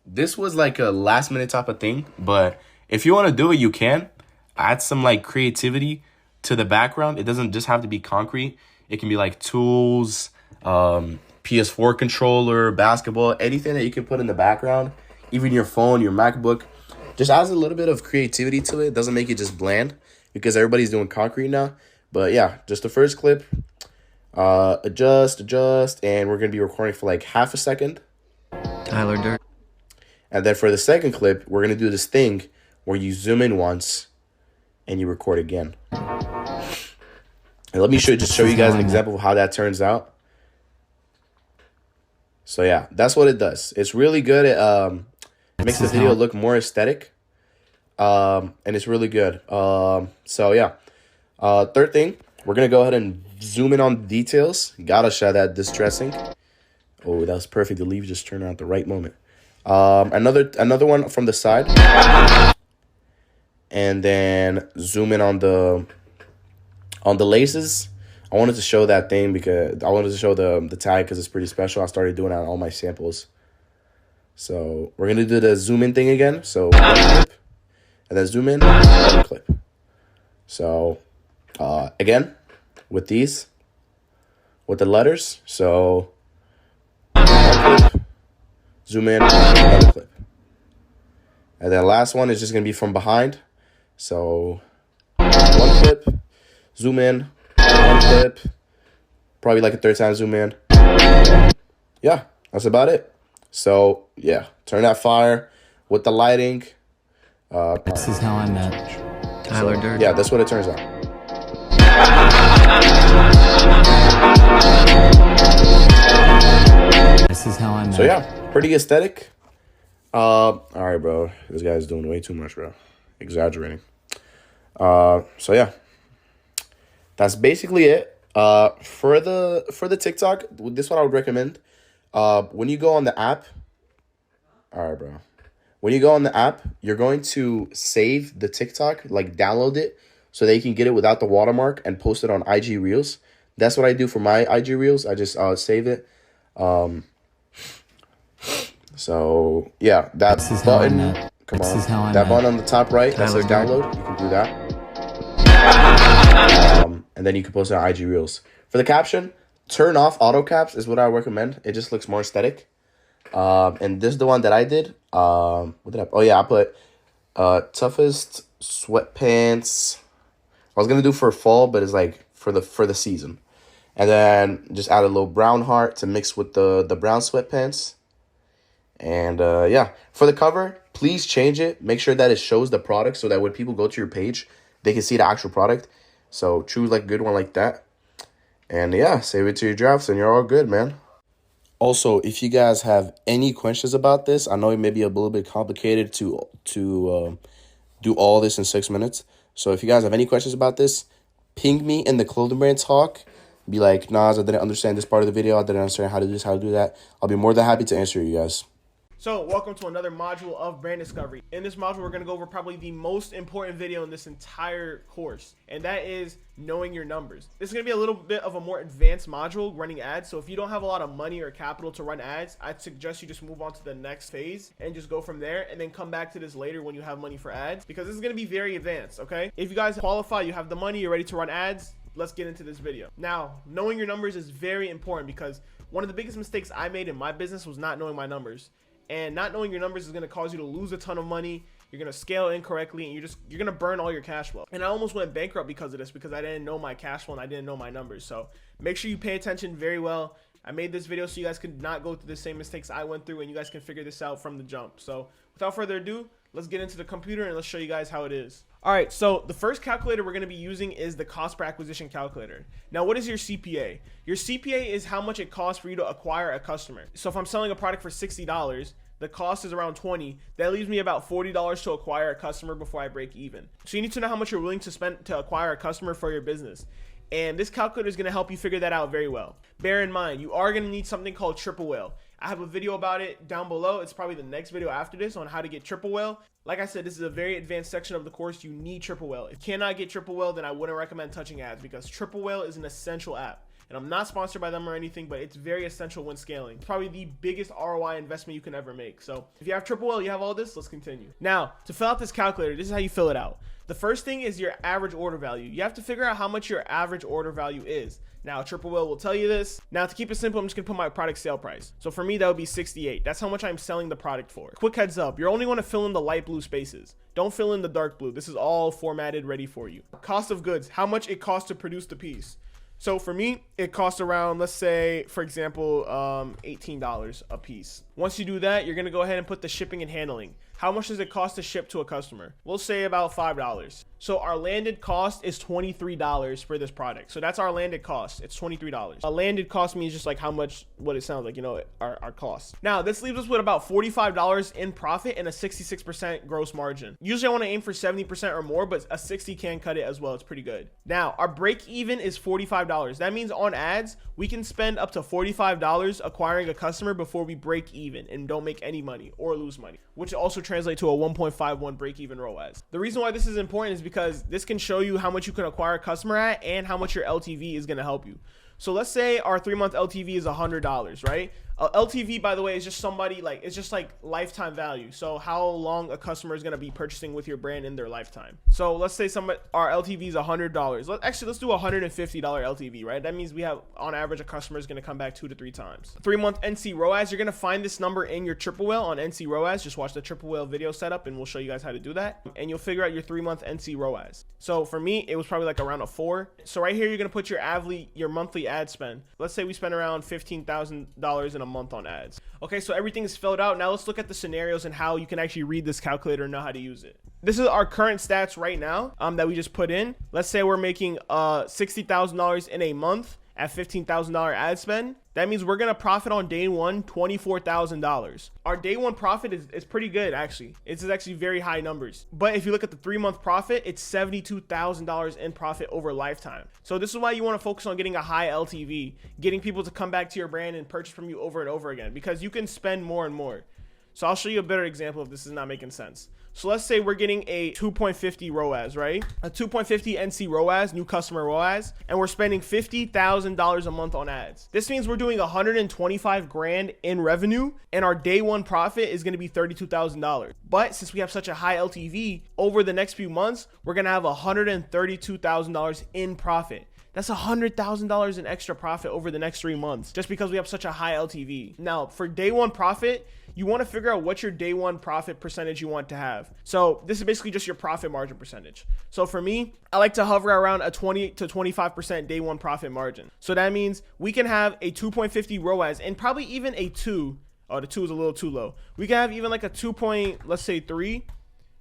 [SPEAKER 7] this was like a last minute type of thing. But if you want to do it, you can. Add some creativity to the background. It doesn't just have to be concrete. It can be like tools, PS4 controller, basketball, anything that you can put in the background. Even your phone, your MacBook. Just adds a little bit of creativity to it. Doesn't make it just bland because everybody's doing concrete now. But yeah, just the first clip. Adjust, and we're going to be recording for like half a second.
[SPEAKER 8] Tyler Durden.
[SPEAKER 7] And then for the second clip, we're going to do this thing where you zoom in once and you record again. And let me show you guys an example of how that turns out. So yeah, that's what it does. It's really good. It makes the video look more aesthetic. And it's really good. So yeah. Third thing, we're going to go ahead and zoom in on the details. Gotta show that distressing. Oh, that was perfect. The leaves just turned out at the right moment. Another one from the side. And then zoom in on the laces. I wanted to show that thing because I wanted to show the tag because it's pretty special. I started doing it on all my samples. So we're going to do the zoom in thing again. So one clip, and then zoom in, another clip. So again, with these, with the letters. So one clip, zoom in, another clip. And then last one is just going to be from behind. So one clip, zoom in, one clip, probably like a third time zoom in. Yeah, that's about it. So yeah, turn that fire with the lighting.
[SPEAKER 8] This is how I met Tyler Durden.
[SPEAKER 7] Yeah, that's what it turns out.
[SPEAKER 8] This is how I met.
[SPEAKER 7] So yeah, pretty aesthetic. All right, bro. This guy's doing way too much, bro. Exaggerating. So yeah, that's basically it. For the TikTok, this is what I would recommend. When you go on the app, all right, bro. When you go on the app, you're going to save the TikTok, like download it, so that you can get it without the watermark and post it on IG Reels. That's what I do for my IG Reels. I just save it. So yeah, that
[SPEAKER 8] This is how I
[SPEAKER 7] button.
[SPEAKER 8] met.
[SPEAKER 7] Come
[SPEAKER 8] This
[SPEAKER 7] on,
[SPEAKER 8] is how I
[SPEAKER 7] that
[SPEAKER 8] met
[SPEAKER 7] button on the top right that
[SPEAKER 8] Tyler
[SPEAKER 7] says
[SPEAKER 8] Durden.
[SPEAKER 7] download. You can do that. And then you can post it on IG Reels. For the caption, turn off auto caps is what I recommend. It just looks more aesthetic. And this is the one that I did. What did I? Oh yeah, I put toughest sweatpants. I was gonna do for fall, but it's like for the season. And then just add a little brown heart to mix with the brown sweatpants. And yeah, for the cover, please change it. Make sure that it shows the product so that when people go to your page, they can see the actual product. So choose like a good one like that. And yeah, save it to your drafts and you're all good, man. Also, if you guys have any questions about this, I know it may be a little bit complicated to do all this in 6 minutes. So if you guys have any questions about this, ping me in the Clothing Brand Talk. Be like, Nas, I didn't understand this part of the video. I didn't understand how to do this, how to do that. I'll be more than happy to answer you guys.
[SPEAKER 1] So welcome to another module of brand discovery. In this module, we're gonna go over probably the most important video in this entire course, and that is knowing your numbers. This is gonna be a little bit of a more advanced module, running ads. So if you don't have a lot of money or capital to run ads, I'd suggest you just move on to the next phase and just go from there, and then come back to this later when you have money for ads, because this is gonna be very advanced, okay? If you guys qualify, you have the money, you're ready to run ads, let's get into this video. Now, knowing your numbers is very important, because one of the biggest mistakes I made in my business was not knowing my numbers. And not knowing your numbers is going to cause you to lose a ton of money. You're going to scale incorrectly, and you're going to burn all your cash flow. And I almost went bankrupt because of this, because I didn't know my cash flow and I didn't know my numbers. So make sure you pay attention very well. I made this video so you guys could not go through the same mistakes I went through, and you guys can figure this out from the jump. So without further ado, let's get into the computer and let's show you guys how it is. All right, so the first calculator we're going to be using is the cost per acquisition calculator. Now, what is your CPA? Your CPA is how much it costs for you to acquire a customer. So if I'm selling a product for $60, the cost is around $20. That leaves me about $40 to acquire a customer before I break even. So you need to know how much you're willing to spend to acquire a customer for your business. And this calculator is going to help you figure that out very well. Bear in mind, you are going to need something called Triple Whale. I have a video about it down below. It's probably the next video after this on how to get Triple Whale. Like I said, this is a very advanced section of the course. You need Triple Whale. If you cannot get Triple Whale, then I wouldn't recommend touching ads, because Triple Whale is an essential app. And I'm not sponsored by them or anything, but it's very essential when scaling. It's probably the biggest ROI investment you can ever make. So if you have Triple Whale, you have all this, let's continue. Now, to fill out this calculator, this is how you fill it out. The first thing is your average order value. You have to figure out how much your average order value is. Now, Triple Whale will tell you this. Now, to keep it simple, I'm just gonna put my product sale price. So for me, that would be 68. That's how much I'm selling the product for. Quick heads up, you're only gonna fill in the light blue spaces. Don't fill in the dark blue. This is all formatted, ready for you. Cost of goods, how much it costs to produce the piece. So for me, it costs around, let's say, for example, $18 a piece. Once you do that, you're going to go ahead and put the shipping and handling. How much does it cost to ship to a customer? We'll say about $5. So our landed cost is $23 for this product. So that's our landed cost. It's $23. A landed cost means just like how much, what it sounds like, you know, our cost. Now, this leaves us with about $45 in profit and a 66% gross margin. Usually I want to aim for 70% or more, but a 60 can cut it as well. It's pretty good. Now, our break even is $45. That means on ads, we can spend up to $45 acquiring a customer before we break even and don't make any money or lose money, which also translate to a 1.51 break even ROAS. The reason why this is important is because this can show you how much you can acquire a customer at and how much your LTV is going to help you. So let's say our 3-month LTV is $100, right? LTV, by the way, is just somebody like, it's just like lifetime value. So how long a customer is going to be purchasing with your brand in their lifetime. So let's say our LTV is $100. Let's do $150 LTV, right? That means we have, on average, a customer is going to come back 2 to 3 times. 3-month NC ROAS, you're going to find this number in your Triple Whale on NC ROAS. Just watch the Triple Whale video setup and we'll show you guys how to do that. And you'll figure out your 3-month NC ROAS. So for me, it was probably like around a 4. So right here, you're going to put your monthly monthly ad spend. Let's say we spend around $15,000 in a month on ads. Okay, so everything is filled out. Now let's look at the scenarios and how you can actually read this calculator and know how to use it. This is our current stats right now that we just put in. Let's say we're making $60,000 in a month at $15,000 ad spend. That means we're gonna profit on day one $24,000. Our day one profit is pretty good, actually. It's actually very high numbers. But if you look at the 3-month profit, it's $72,000 in profit over lifetime. So this is why you want to focus on getting a high LTV, getting people to come back to your brand and purchase from you over and over again, because you can spend more and more. So I'll show you a better example if this is not making sense. So let's say we're getting a 2.50 ROAS, right? A 2.50 NC ROAS, new customer ROAS, and we're spending $50,000 a month on ads. This means we're doing 125 grand in revenue, and our day one profit is gonna be $32,000. But since we have such a high LTV, over the next few months, we're gonna have $132,000 in profit. That's $100,000 in extra profit over the next 3 months, just because we have such a high LTV. Now, for day one profit, you want to figure out what your day one profit percentage you want to have. So this is basically just your profit margin percentage. So for me, I like to hover around a 20 to 25% day one profit margin. So that means we can have a 2.50 ROAS and probably even a 2. Oh, the 2 is a little too low. We can have even like a 2. Let's say 3.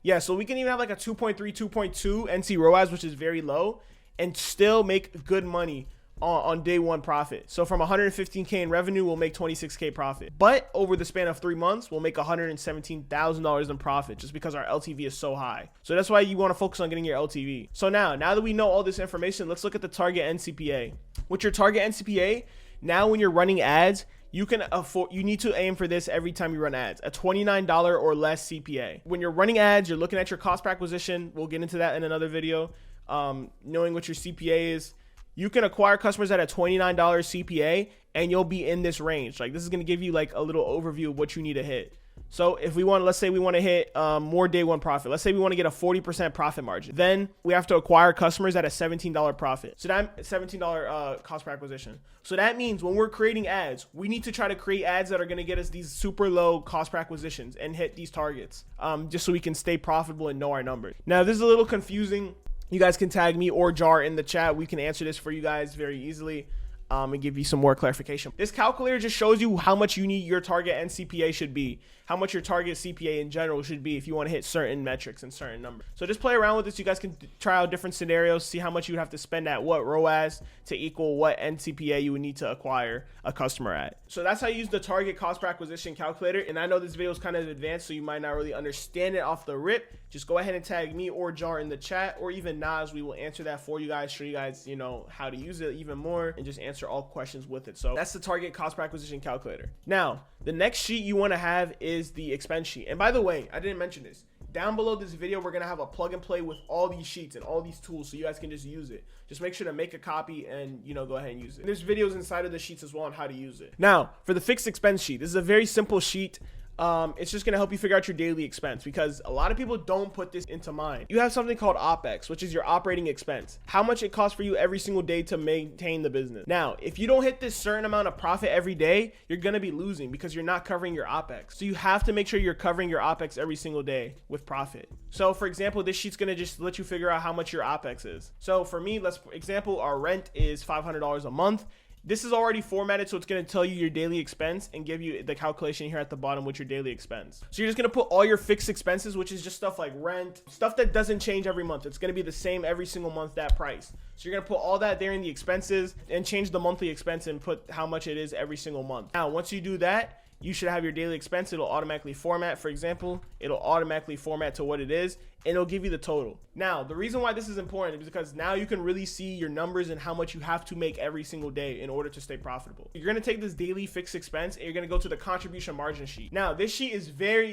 [SPEAKER 1] Yeah, so we can even have like a 2.3, 2.2 NC ROAS, which is very low, and still make good money on day one profit. So from 115K in revenue, we'll make 26K profit. But over the span of 3 months, we'll make $117,000 in profit just because our LTV is so high. So that's why you want to focus on getting your LTV. So now that we know all this information, let's look at the target NCPA. With your target NCPA, now when you're running ads, you need to aim for this every time you run ads, a $29 or less CPA. When you're running ads, you're looking at your cost per acquisition. We'll get into that in another video. Knowing what your CPA is, you can acquire customers at a $29 CPA and you'll be in this range. Like, this is going to give you like a little overview of what you need to hit. So if we want, let's say we want to hit more day one profit. Let's say we want to get a 40% profit margin. Then we have to acquire customers at a $17 profit. So that $17 cost per acquisition. So that means when we're creating ads, we need to try to create ads that are going to get us these super low cost per acquisitions and hit these targets, just so we can stay profitable and know our numbers. Now, this is a little confusing. You guys can tag me or Jar in the chat. We can answer this for you guys very easily and give you some more clarification. This calculator just shows you how much you need your target NCPA should be, how much your target CPA in general should be if you want to hit certain metrics and certain numbers. So just play around with this. You guys can try out different scenarios, see how much you would have to spend at what ROAS to equal what NCPA you would need to acquire a customer at. So that's how you use the target cost per acquisition calculator. And I know this video is kind of advanced, so you might not really understand it off the rip. Just go ahead and tag me or Jar in the chat, or even Nas. We will answer that for you guys, show you guys, how to use it even more, and just answer all questions with it. So that's the target cost per acquisition calculator. Now, the next sheet you want to have is the expense sheet. And by the way, I didn't mention this. Down below this video, we're going to have a plug and play with all these sheets and all these tools, so you guys can just use it. Just make sure to make a copy and, go ahead and use it. And there's videos inside of the sheets as well on how to use it. Now, for the fixed expense sheet, this is a very simple sheet. It's just going to help you figure out your daily expense, because a lot of people don't put this into mind. You have something called OPEX, which is your operating expense, how much it costs for you every single day to maintain the business. Now, if you don't hit this certain amount of profit every day, you're going to be losing because you're not covering your OPEX. So you have to make sure you're covering your OPEX every single day with profit. So for example, this sheet's going to just let you figure out how much your OPEX is. So for me, example, our rent is $500 a month. This is already formatted, so it's going to tell you your daily expense and give you the calculation here at the bottom with your daily expense. So you're just going to put all your fixed expenses, which is just stuff like rent, stuff that doesn't change every month. It's going to be the same every single month, that price. So you're going to put all that there in the expenses and change the monthly expense and put how much it is every single month. Now, once you do that, you should have your daily expense. It'll automatically format. For example, it'll automatically format to what it is, and it'll give you the total. Now, the reason why this is important is because now you can really see your numbers and how much you have to make every single day in order to stay profitable. You're going to take this daily fixed expense and you're going to go to the contribution margin sheet. Now, this sheet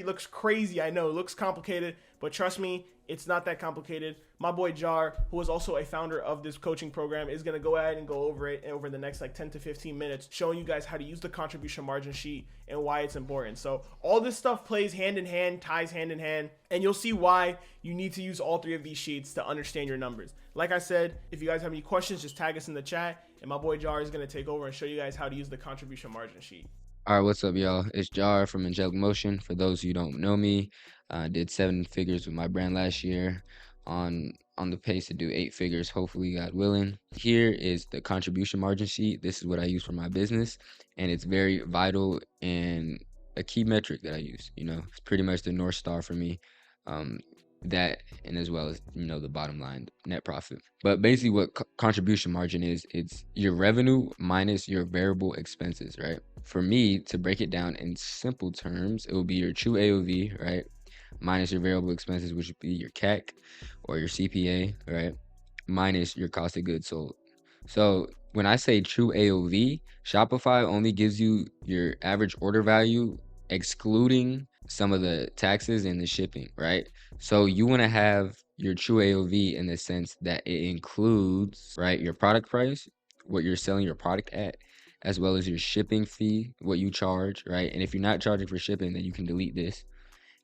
[SPEAKER 1] looks crazy. I know it looks complicated, but trust me, it's not that complicated. My boy Jar, who is also a founder of this coaching program, is going to go ahead and go over it over the next 10 to 15 minutes, showing you guys how to use the contribution margin sheet and why it's important. So all this stuff plays hand in hand, ties hand in hand, and you'll see why you need to use all 3 of these sheets to understand your numbers. Like I said, if you guys have any questions, just tag us in the chat, and my boy Jar is going to take over and show you guys how to use the contribution margin sheet.
[SPEAKER 9] All right, what's up, y'all? It's Jar from Angelic Motion. For those who don't know me, I did 7 figures with my brand last year. on the pace to do 8 figures, hopefully, God willing. Here is the contribution margin sheet. This is what I use for my business, and it's very vital and a key metric that I use. You know, it's pretty much the North Star for me. That, and as well as, you know, the bottom line, net profit. But basically what contribution margin is, it's your revenue minus your variable expenses, right? For me, to break it down in simple terms, it will be your true AOV, right, minus your variable expenses, which would be your CAC or your CPA, right, minus your cost of goods sold. So when I say true AOV, Shopify only gives you your average order value excluding some of the taxes and the shipping, right? So you want to have your true AOV in the sense that it includes, right, your product price, what you're selling your product at, as well as your shipping fee, what you charge, right? And if you're not charging for shipping, then you can delete this.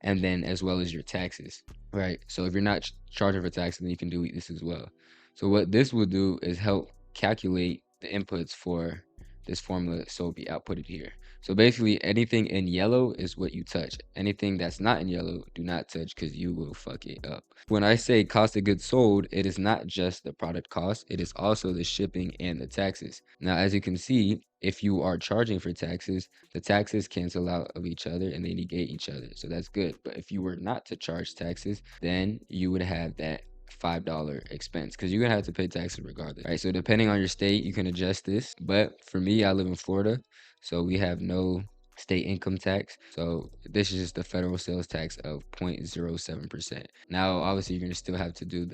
[SPEAKER 9] And then as well as your taxes, right? So if you're not charging for taxes, then you can delete this as well. So what this will do is help calculate the inputs for this formula, so it'll be outputted here. So basically anything in yellow is what you touch. Anything that's not in yellow, do not touch, because you will fuck it up. When I say cost of goods sold, it is not just the product cost, it is also the shipping and the taxes. Now, as you can see, if you are charging for taxes, the taxes cancel out of each other and they negate each other. So that's good. But if you were not to charge taxes, then you would have that $5 expense, because you're gonna have to pay taxes regardless, right? So depending on your state, you can adjust this. But for me, I live in Florida, so we have no state income tax. So this is just the federal sales tax of 0.07%. Now, obviously, you're gonna still have to do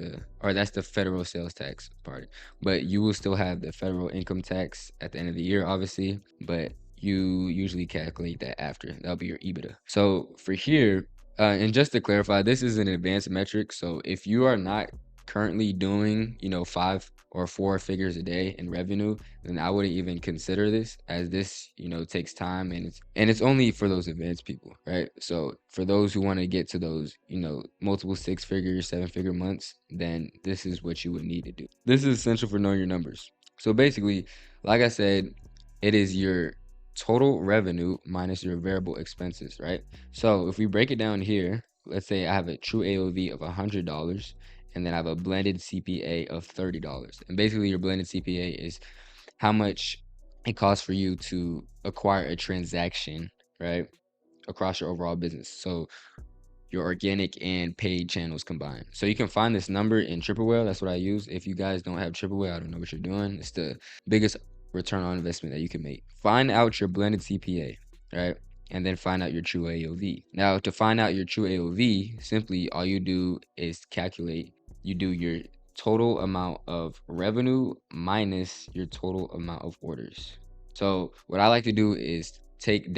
[SPEAKER 9] that's the federal sales tax part, but you will still have the federal income tax at the end of the year, obviously, but you usually calculate that after. That'll be your EBITDA. So for here, and just to clarify, this is an advanced metric. So if you are not currently doing, you know, 5 or 4 figures a day in revenue, then I wouldn't even consider this, as this, you know, takes time, and it's only for those advanced people, right? So for those who want to get to those, you know, multiple 6-figure, 7-figure months, then this is what you would need to do. This is essential for knowing your numbers. So basically, like I said, it is your total revenue minus your variable expenses, right? So if we break it down here, let's say I have a true AOV of $100, and then I have a blended CPA of $30. And basically your blended CPA is how much it costs for you to acquire a transaction, right, across your overall business. So your organic and paid channels combined. So you can find this number in Triple Whale. That's what I use. If you guys don't have Triple Whale, I don't know what you're doing. It's the biggest return on investment that you can make. Find out your blended CPA, right? And then find out your true AOV. Now, to find out your true AOV, simply all you do is calculate. You do your total amount of revenue minus your total amount of orders. So what I like to do is take a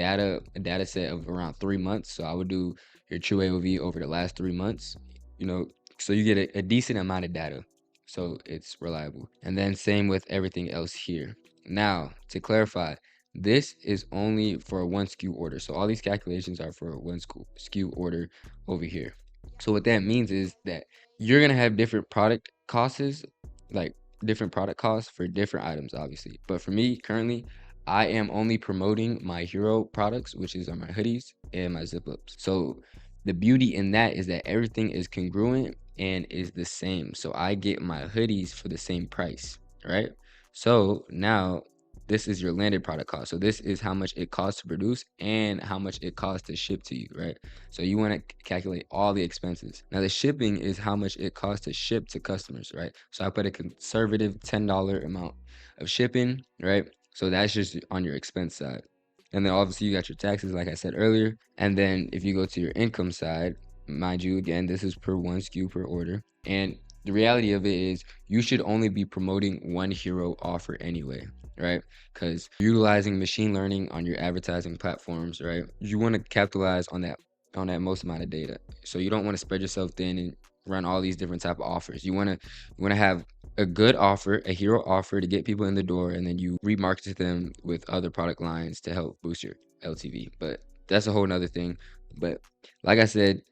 [SPEAKER 9] data set of around 3 months. So I would do your true AOV over the last 3 months, you know, so you get a decent amount of data, so it's reliable. And then same with everything else here. Now, to clarify, this is only for a 1 SKU order. So all these calculations are for a 1 SKU order over here. So what that means is that you're gonna have different product costs, like different product costs for different items, obviously. But for me, currently, I am only promoting my hero products, which is my hoodies and my zip ups. So the beauty in that is that everything is congruent and is the same. So I get my hoodies for the same price, right? So now this is your landed product cost. So this is how much it costs to produce and how much it costs to ship to you, right? So you want to calculate all the expenses. Now the shipping is how much it costs to ship to customers, right? So I put a conservative $10 amount of shipping, right? So that's just on your expense side. And then obviously you got your taxes, like I said earlier. And then if you go to your income side, mind you, again, this is per 1 SKU per order. And the reality of it is you should only be promoting 1 hero offer anyway, right? Because utilizing machine learning on your advertising platforms, right? You want to capitalize on that most amount of data. So you don't want to spread yourself thin and run all these different type of offers. You want to have a good offer, a hero offer to get people in the door, and then you remarket to them with other product lines to help boost your LTV. But that's a whole nother thing. But like I said,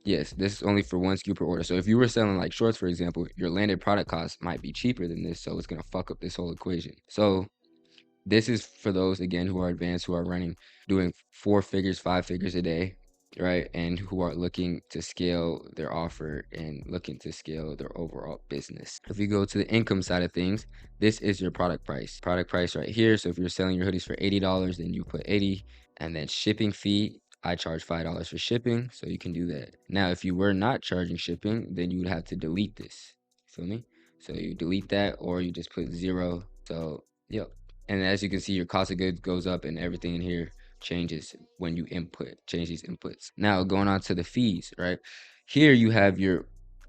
[SPEAKER 9] yes, this is only for 1 SKU per order. So if you were selling like shorts, for example, your landed product cost might be cheaper than this. So it's going to fuck up this whole equation. So this is for those, again, who are advanced, who are doing 4 figures, 5 figures a day, right? And who are looking to scale their offer and looking to scale their overall business. If you go to the income side of things, this is your product price. Product price right here. So if you're selling your hoodies for $80, then you put 80, and then shipping fee. I charge $5 for shipping, so you can do that. Now, if you were not charging shipping, then you would have to delete this. Feel me? So you delete that, or you just put 0. So, yep. And as you can see, your cost of goods goes up and everything in here changes when you change these inputs. Now going on to the fees, right? Here you have your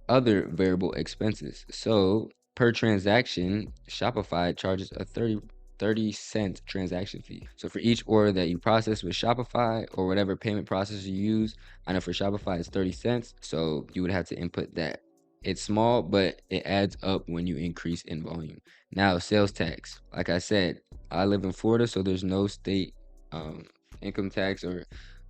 [SPEAKER 9] other variable expenses. So per transaction, Shopify charges a 30-cent transaction fee. So for each order that you process with Shopify or whatever payment processor you use, I know for Shopify it's 30 cents. So you would have to input that. It's small, but it adds up when you increase in volume. Now, sales tax. Like I said, I live in Florida, so there's no state income tax, or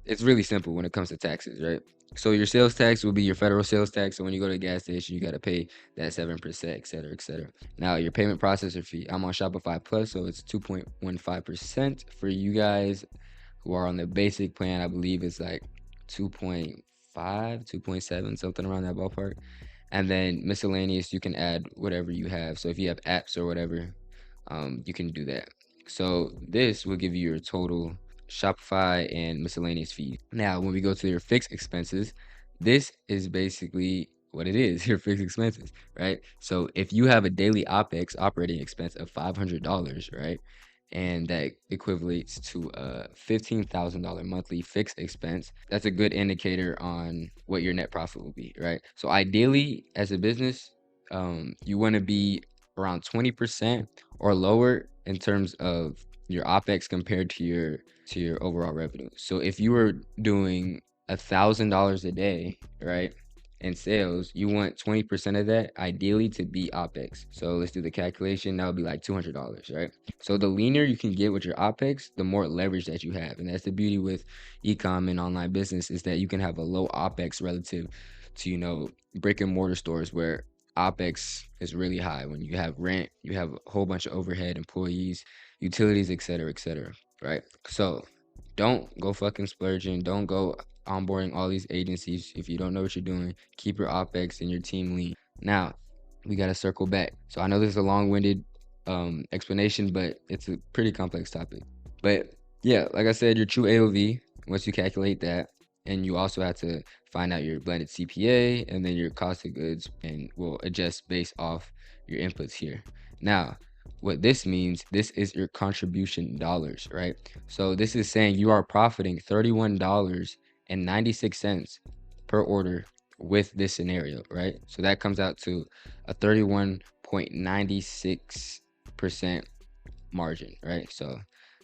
[SPEAKER 9] it's really simple when it comes to taxes, right? So your sales tax will be your federal sales tax. So when you go to a gas station, you got to pay that 7%, et cetera, et cetera. Now your payment processor fee, I'm on Shopify Plus, so it's 2.15%. For you guys who are on the basic plan, I believe it's like 2.5, 2.7, something around that ballpark. And then miscellaneous, you can add whatever you have. So if you have apps or whatever, you can do that. So this will give you your total Shopify and miscellaneous fees. Now, when we go to your fixed expenses, this is basically what it is, your fixed expenses, right? So if you have a daily OPEX, operating expense of $500, right? And that equates to a $15,000 monthly fixed expense. That's a good indicator on what your net profit will be, right? So ideally, as a business, you want to be around 20% or lower in terms of your OPEX compared to your overall revenue. So if you were doing $1,000 a day, right, in sales, you want 20% of that ideally to be OPEX. So let's do the calculation. That would be like $200, right? So the leaner you can get with your OPEX, the more leverage that you have. And that's the beauty with e-com and online business, is that you can have a low OPEX relative to, brick and mortar stores where OPEX is really high. When you have rent, you have a whole bunch of overhead, employees, utilities, et cetera, right? So don't go fucking splurging. Don't go onboarding all these agencies if you don't know what you're doing. Keep your OPEX and your team lean. Now, we got to circle back. So I know this is a long-winded explanation, but it's a pretty complex topic. But yeah, like I said, your true AOV, once you calculate that, and you also have to find out your blended CPA and then your cost of goods, and we'll adjust based off your inputs here. Now, what this means, this is your contribution dollars, right? So this is saying you are profiting $31.96 per order with this scenario, right? So that comes out to a 31.96% margin, right? So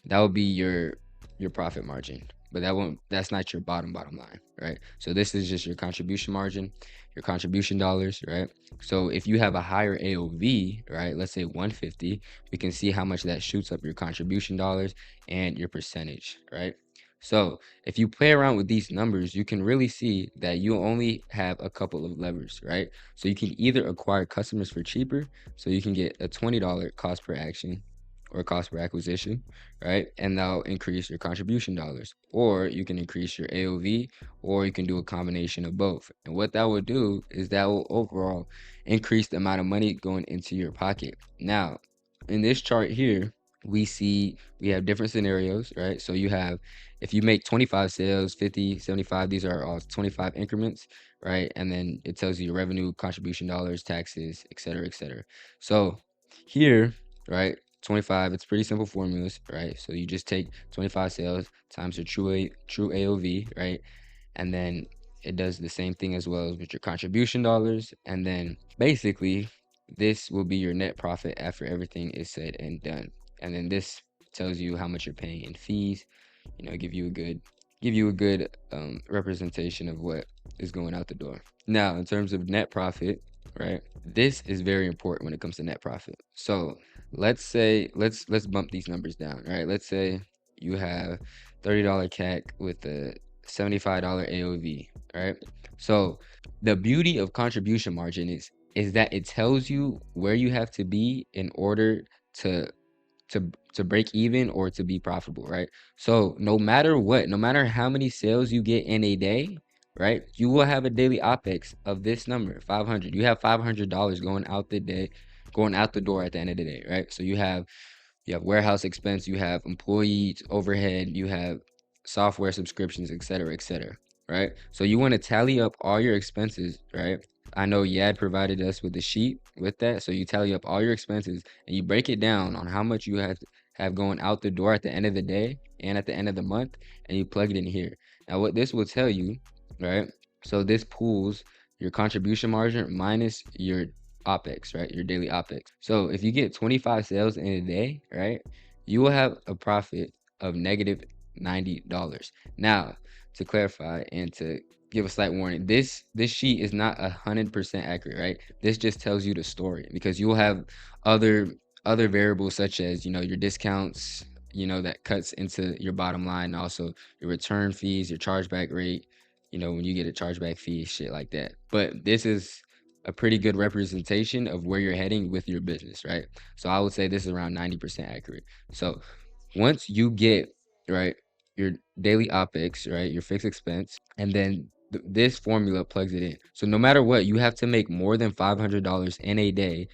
[SPEAKER 9] that would be your profit margin, but that's not your bottom line, right? So this is just your contribution margin, your contribution dollars, right? So if you have a higher AOV, right, let's say 150, we can see how much that shoots up your contribution dollars and your percentage, right? So if you play around with these numbers, you can really see that you only have a couple of levers, right? So you can either acquire customers for cheaper, so you can get a $20 cost per action or cost per acquisition, right? And that'll increase your contribution dollars. Or you can increase your AOV, or you can do a combination of both. And what that will do is that will overall increase the amount of money going into your pocket. Now, in this chart here, we have different scenarios, right? So you have, if you make 25 sales, 50, 75, these are all 25 increments, right? And then it tells you your revenue, contribution dollars, taxes, et cetera, et cetera. So here, right, 25, it's pretty simple formulas, right? So you just take 25 sales times your true AOV, right? And then it does the same thing as well as with your contribution dollars. And then basically this will be your net profit after everything is said and done. And then this tells you how much you're paying in fees, give you a good representation of what is going out the door. Now, in terms of net profit, right, this is very important when it comes to net profit. So let's say, let's bump these numbers down, right? Let's say you have $30 CAC with a $75 AOV, right? So the beauty of contribution margin is that it tells you where you have to be in order to to break even or to be profitable, right? So no matter what, no matter how many sales you get in a day, right, you will have a daily OPEX of this number, 500. You have $500 going out the door at the end of the day, right? So you have warehouse expense, you have employees overhead, you have software subscriptions, etc., etc., right? So you want to tally up all your expenses, right? I know Yad provided us with a sheet with that. So you tally up all your expenses and you break it down on how much you have going out the door at the end of the day and at the end of the month, and you plug it in here. Now what this will tell you, right? So this pulls your contribution margin minus your OPEX, right? Your daily OPEX. So if you get 25 sales in a day, right, you will have a profit of negative $90. Now, to clarify and to give a slight warning, this sheet is not 100% accurate, right? This just tells you the story, because you will have other variables such as, your discounts, that cuts into your bottom line, and also your return fees, your chargeback rate, when you get a chargeback fee, shit like that. But this is a pretty good representation of where you're heading with your business, right? So I would say this is around 90% accurate. So once you get, right, your daily OPEX, right, your fixed expense, and then this formula plugs it in. So no matter what, you have to make more than $500 in a day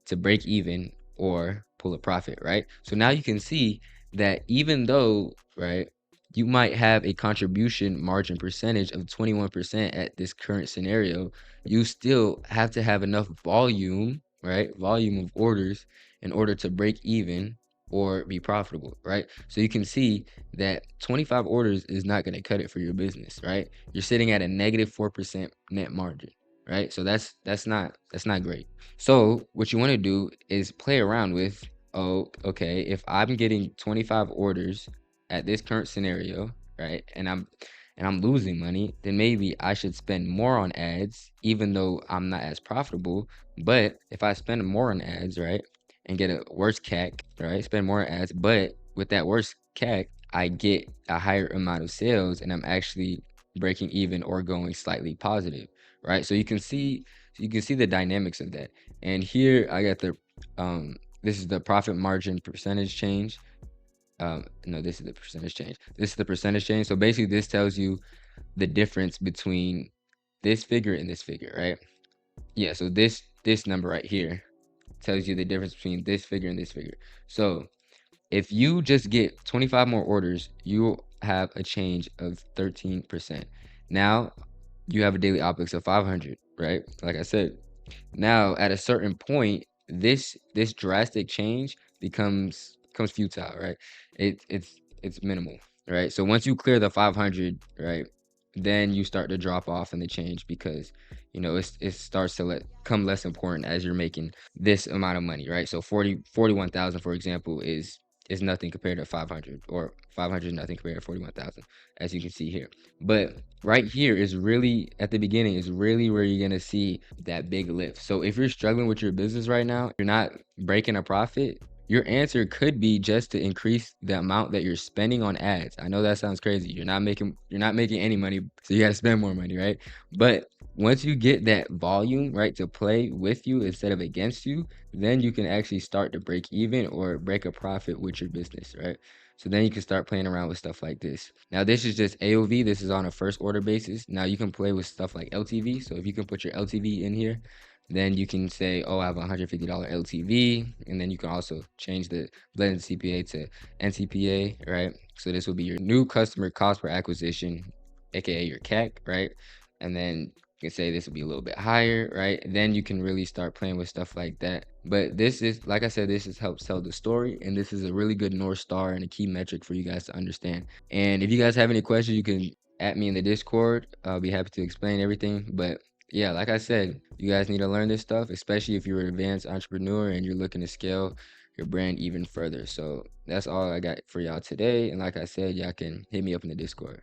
[SPEAKER 9] to break even or pull a profit, right? So now you can see that even though, right, you might have a contribution margin percentage of 21% at this current scenario, you still have to have enough volume, right? Volume of orders in order to break even or be profitable, right? So you can see that 25 orders is not going to cut it for your business, right? You're sitting at a negative 4% net margin, right? So that's not great. So what you want to do is play around with, oh, okay, if I'm getting 25 orders at this current scenario, right, and I'm losing money, then maybe I should spend more on ads, even though I'm not as profitable. But if I spend more on ads, right, and get a worse CAC, right, spend more on ads, but with that worse CAC, I get a higher amount of sales, and I'm actually breaking even or going slightly positive, right? So you can see the dynamics of that. And here I got the this is the profit margin percentage change. No, this is the percentage change. This is the percentage change. So basically this tells you the difference between this figure and this figure, right? Yeah, so this number right here tells you the difference between this figure and this figure. So if you just get 25 more orders, you will have a change of 13%. Now you have a daily OPEX of 500, right? Like I said, now at a certain point, this drastic change becomes futile, right? It's minimal, right? So once you clear the 500, right, then you start to drop off in the change, because it starts to come less important as you're making this amount of money, right? So 41,000, for example, is nothing compared to 500, or 500 is nothing compared to 41,000, as you can see here. But right here is really, at the beginning, is really where you're gonna see that big lift. So if you're struggling with your business right now, you're not breaking a profit, your answer could be just to increase the amount that you're spending on ads. I know that sounds crazy. You're not making any money, so you got to spend more money, right? But once you get that volume, right, to play with you instead of against you, then you can actually start to break even or break a profit with your business, right? So then you can start playing around with stuff like this. Now this is just AOV. This is on a first order basis. Now you can play with stuff like LTV. So if you can put your LTV in here, then you can say, oh, I have a $150 LTV, and then you can also change the blended CPA to NCPA, right? So this will be your new customer cost per acquisition, aka your CAC, right? And then you can say this will be a little bit higher, right? And then you can really start playing with stuff like that. But this is, like I said, this is helps tell the story, and this is a really good North Star and a key metric for you guys to understand. And if you guys have any questions, you can at me in the Discord. I'll be happy to explain everything. But yeah, like I said, you guys need to learn this stuff, especially if you're an advanced entrepreneur and you're looking to scale your brand even further. So that's all I got for y'all today. And like I said, y'all can hit me up in the Discord.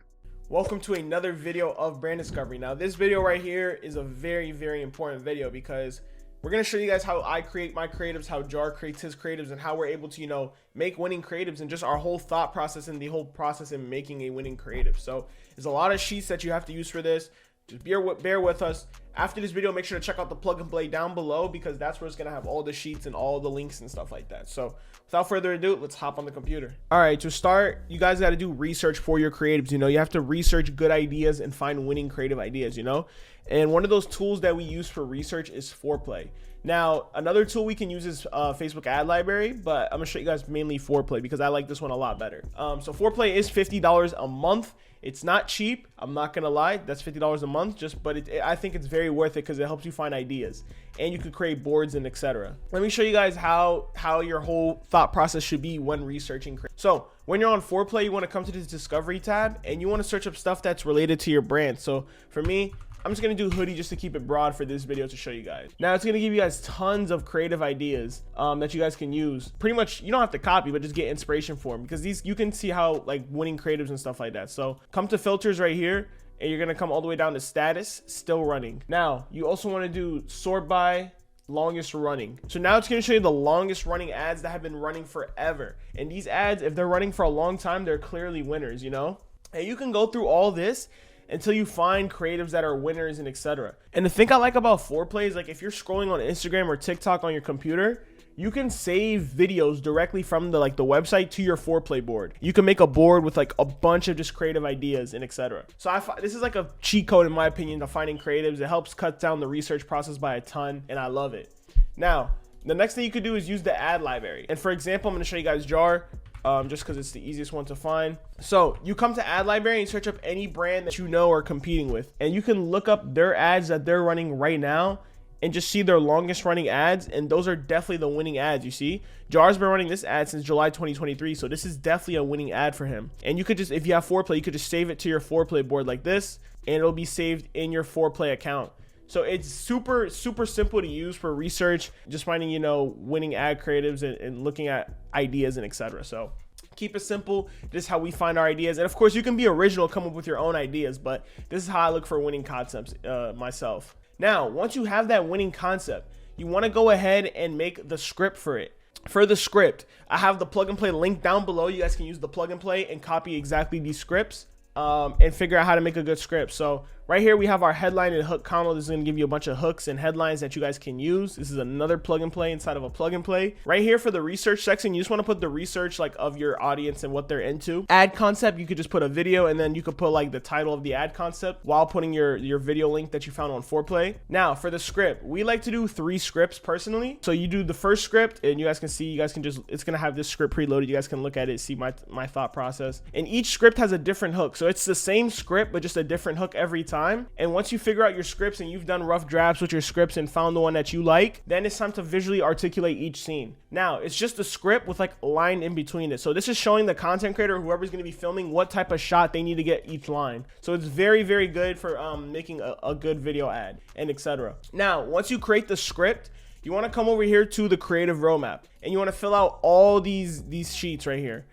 [SPEAKER 1] Welcome to another video of brand discovery. Now this video right here is a very, very important video, because we're going to show you guys how I create my creatives, how Jar creates his creatives, and how we're able to, make winning creatives, and just our whole thought process and the whole process in making a winning creative. So there's a lot of sheets that you have to use for this. Just bear with us. After this video, make sure to check out the plug and play down below, because that's where it's gonna have all the sheets and all the links and stuff like that. So without further ado, let's hop on the computer. All right, to start, you guys got to do research for your creatives. You know, you have to research good ideas and find winning creative ideas, you know? And one of those tools that we use for research is Foreplay. Now, another tool we can use is Facebook ad library, but I'm gonna show you guys mainly Foreplay because I like this one a lot better. So Foreplay is $50 a month. It's not cheap, I'm not gonna lie. That's $50 a month, but I think it's very worth it because it helps you find ideas and you can create boards and etc. Let me show you guys how your whole thought process should be when researching. So when you're on Foreplay, you want to come to this discovery tab and you want to search up stuff that's related to your brand. So for me, I'm just going to do hoodie just to keep it broad for this video to show you guys. Now it's going to give you guys tons of creative ideas that you guys can use. Pretty much, you don't have to copy, but just get inspiration for them, because these, you can see how like winning creatives and stuff like that. So come to filters right here and you're going to come all the way down to status, still running. Now you also want to do sort by longest running. So now it's going to show you the longest running ads that have been running forever. And these ads, if they're running for a long time, they're clearly winners, you know? And you can go through all this until you find creatives that are winners and etc. And the thing I like about Foreplay is, like, if you're scrolling on Instagram or TikTok on your computer, you can save videos directly from the website to your Foreplay board. You can make a board with like a bunch of just creative ideas and etc. So this is like a cheat code in my opinion to finding creatives. It helps cut down the research process by a ton, and I love it. Now, the next thing you could do is use the ad library. And for example, I'm going to show you guys Jar. Just because it's the easiest one to find. So you come to ad library and search up any brand that you know are competing with, and you can look up their ads that they're running right now and just see their longest running ads, and those are definitely the winning ads. You see, Jar's been running this ad since July 2023, so this is definitely a winning ad for him. And you could just, if you have Foreplay, you could just save it to your Foreplay board like this, and it'll be saved in your Foreplay account. So it's super simple to use for research, just finding, you know, winning ad creatives and looking at ideas and etc. So keep it simple. This is how we find our ideas. And of course, you can be original, come up with your own ideas, but this is how I look for winning concepts myself. Now, once you have that winning concept, you want to go ahead and make the script for it. For the script, I have the plug and play link down below. You guys can use the plug and play and copy exactly these scripts and figure out how to make a good script. So right here we have our headline and hook combo. This is going to give you a bunch of hooks and headlines that you guys can use. This is another plug and play inside of a plug and play. Right here for the research section, you just want to put the research like of your audience and what they're into. Ad concept, you could just put a video, and then you could put like the title of the ad concept while putting your video link that you found on Foreplay. Now for the script, we like to do 3 scripts personally. So you do the first script, and you guys can see, you guys can just, it's going to have this script preloaded. You guys can look at it, see my thought process. And each script has a different hook. So it's the same script, but just a different hook every time. And once you figure out your scripts and you've done rough drafts with your scripts and found the one that you like, then it's time to visually articulate each scene. Now, it's just a script with like a line in between it. So this is showing the content creator, whoever's going to be filming, what type of shot they need to get each line. So it's very good for making a good video ad and etc. Now, once you create the script, you want to come over here to the creative roadmap and you want to fill out all these sheets right here.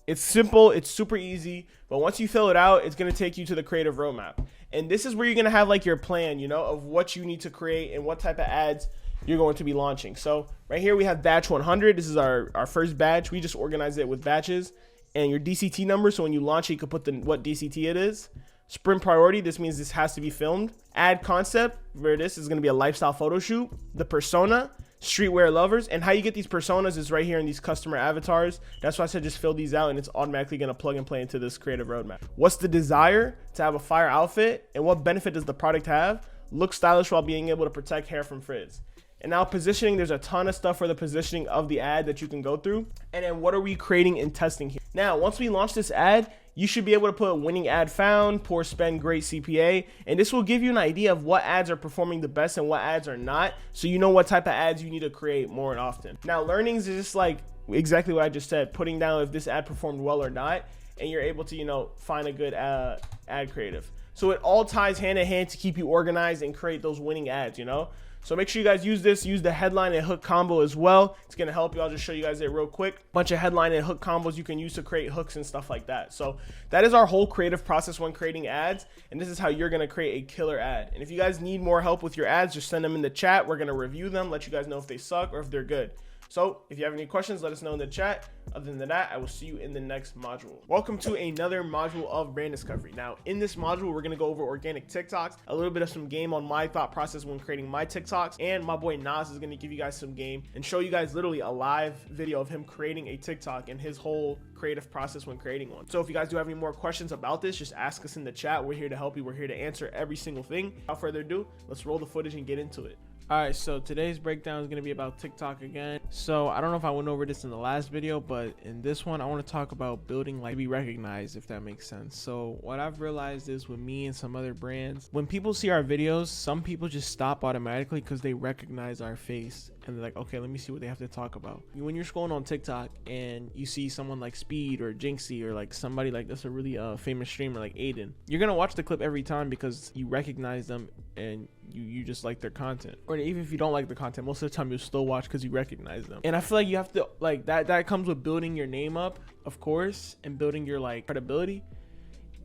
[SPEAKER 1] It's simple, it's super easy, but once you fill it out, it's going to take you to the creative roadmap. And this is where you're going to have like your plan, you know, of what you need to create and what type of ads you're going to be launching. So right here we have batch 100. This is our first batch. We just organize it with batches and your DCT number. So when you launch it, you can put what DCT it is. Sprint priority, this means this has to be filmed. Ad concept, where this is going to be a lifestyle photo shoot. The persona, streetwear lovers, and how you get these personas is right here in these customer avatars. That's why I said just fill these out and it's automatically going to plug and play into this creative roadmap. What's the desire? To have a fire outfit. And what benefit does the product have? Look stylish while being able to protect hair from frizz. And now positioning, there's a ton of stuff for the positioning of the ad that you can go through. And then what are we creating and testing here? Now, once we launch this ad, you should be able to put winning ad found, poor spend, great CPA, and this will give you an idea of what ads are performing the best and what ads are not, so you know what type of ads you need to create more and often. Now, learnings is just like exactly what I just said, putting down if this ad performed well or not, and you're able to, you know, find a good ad creative. So it all ties hand in hand to keep you organized and create those winning ads, you know? So make sure you guys use this, use the headline and hook combo as well. It's going to help you. I'll just show you guys it real quick. Bunch of headline and hook combos you can use to create hooks and stuff like that. So that is our whole creative process when creating ads. And this is how you're going to create a killer ad. And if you guys need more help with your ads, just send them in the chat. We're going to review them, let you guys know if they suck or if they're good. So if you have any questions, let us know in the chat. Other than that, I will see you in the next module. Welcome to another module of brand discovery. Now, in this module, we're gonna go over organic TikToks, a little bit of some game on my thought process when creating my TikToks, and my boy Nas is gonna give you guys some game and show you guys literally a live video of him creating a TikTok and his whole creative process when creating one. So if you guys do have any more questions about this, just ask us in the chat. We're here to help you. We're here to answer every single thing. Without further ado, let's roll the footage and get into it. All right, so today's breakdown is going to be about TikTok again. So I don't know if I went over this in the last video, but in this one, I want to talk about building like be recognized, if that makes sense. So what I've realized is with me and some other brands, when people see our videos, some people just stop automatically because they recognize our face and they're like, okay, let me see what they have to talk about. When you're scrolling on TikTok and you see someone like Speed or Jinxie or like somebody like that's a really famous streamer like Aiden, you're gonna watch the clip every time because you recognize them and you just like their content. Or even if you don't like the content, most of the time you'll still watch because you recognize them. And I feel like you have to like that comes with building your name up, of course, and building your like credibility.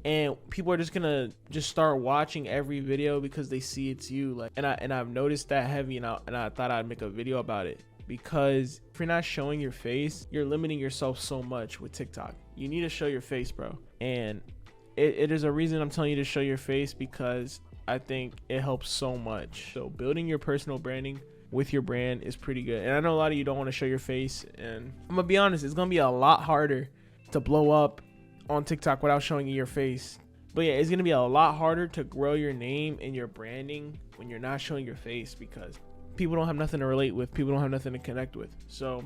[SPEAKER 1] And people are just gonna just start watching every video because they see it's you. Like, and I've noticed that heavy, and I thought I'd make a video about it, because if you're not showing your face, you're limiting yourself so much with TikTok. You need to show your face, bro. And it is a reason I'm telling you to show your face, because I think it helps so much. So building your personal branding with your brand is pretty good. And I know a lot of you don't want to show your face, and I'm gonna be honest, it's gonna be a lot harder to blow up on TikTok without showing your face. But yeah, it's gonna be a lot harder to grow your name and your branding when you're not showing your face, because people don't have nothing to relate with, people don't have nothing to connect with. So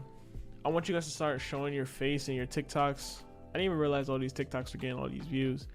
[SPEAKER 1] I want you guys to start showing your face in your TikToks. I didn't even realize all these TikToks were getting all these views.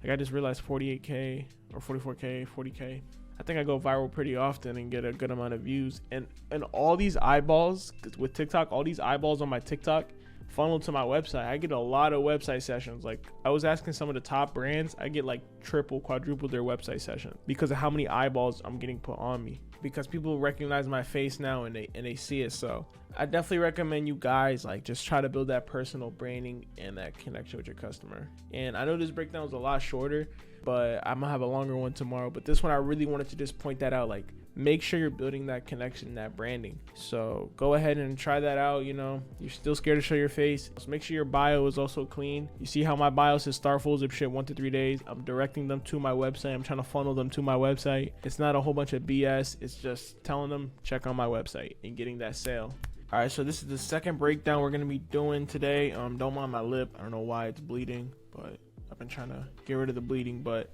[SPEAKER 1] Like, I just realized 48k or 44k, 40k. I think I go viral pretty often and get a good amount of views. And all these eyeballs with TikTok, all these eyeballs on my TikTok funnel to my website. I get a lot of website sessions. Like, I was asking some of the top brands, I get like triple, quadruple their website session because of how many eyeballs I'm getting put on me, because people recognize my face now and they see it. So I definitely recommend you guys like just try to build that personal branding and that connection with your customer. And I know this breakdown was a lot shorter, but I'm gonna have a longer one tomorrow. But this one, I really wanted to just point that out. Like, make sure you're building that connection, that branding. So go ahead and try that out. You know, you're still scared to show your face, so make sure your bio is also clean. You see how my bio says start full zip ship 1 to 3 days. I'm directing them to my website. I'm trying to funnel them to my website. It's not a whole bunch of BS. It's just telling them check on my website and getting that sale. All right, so this is the second breakdown we're gonna be doing today. Don't mind my lip. I don't know why it's bleeding, but I've been trying to get rid of the bleeding. But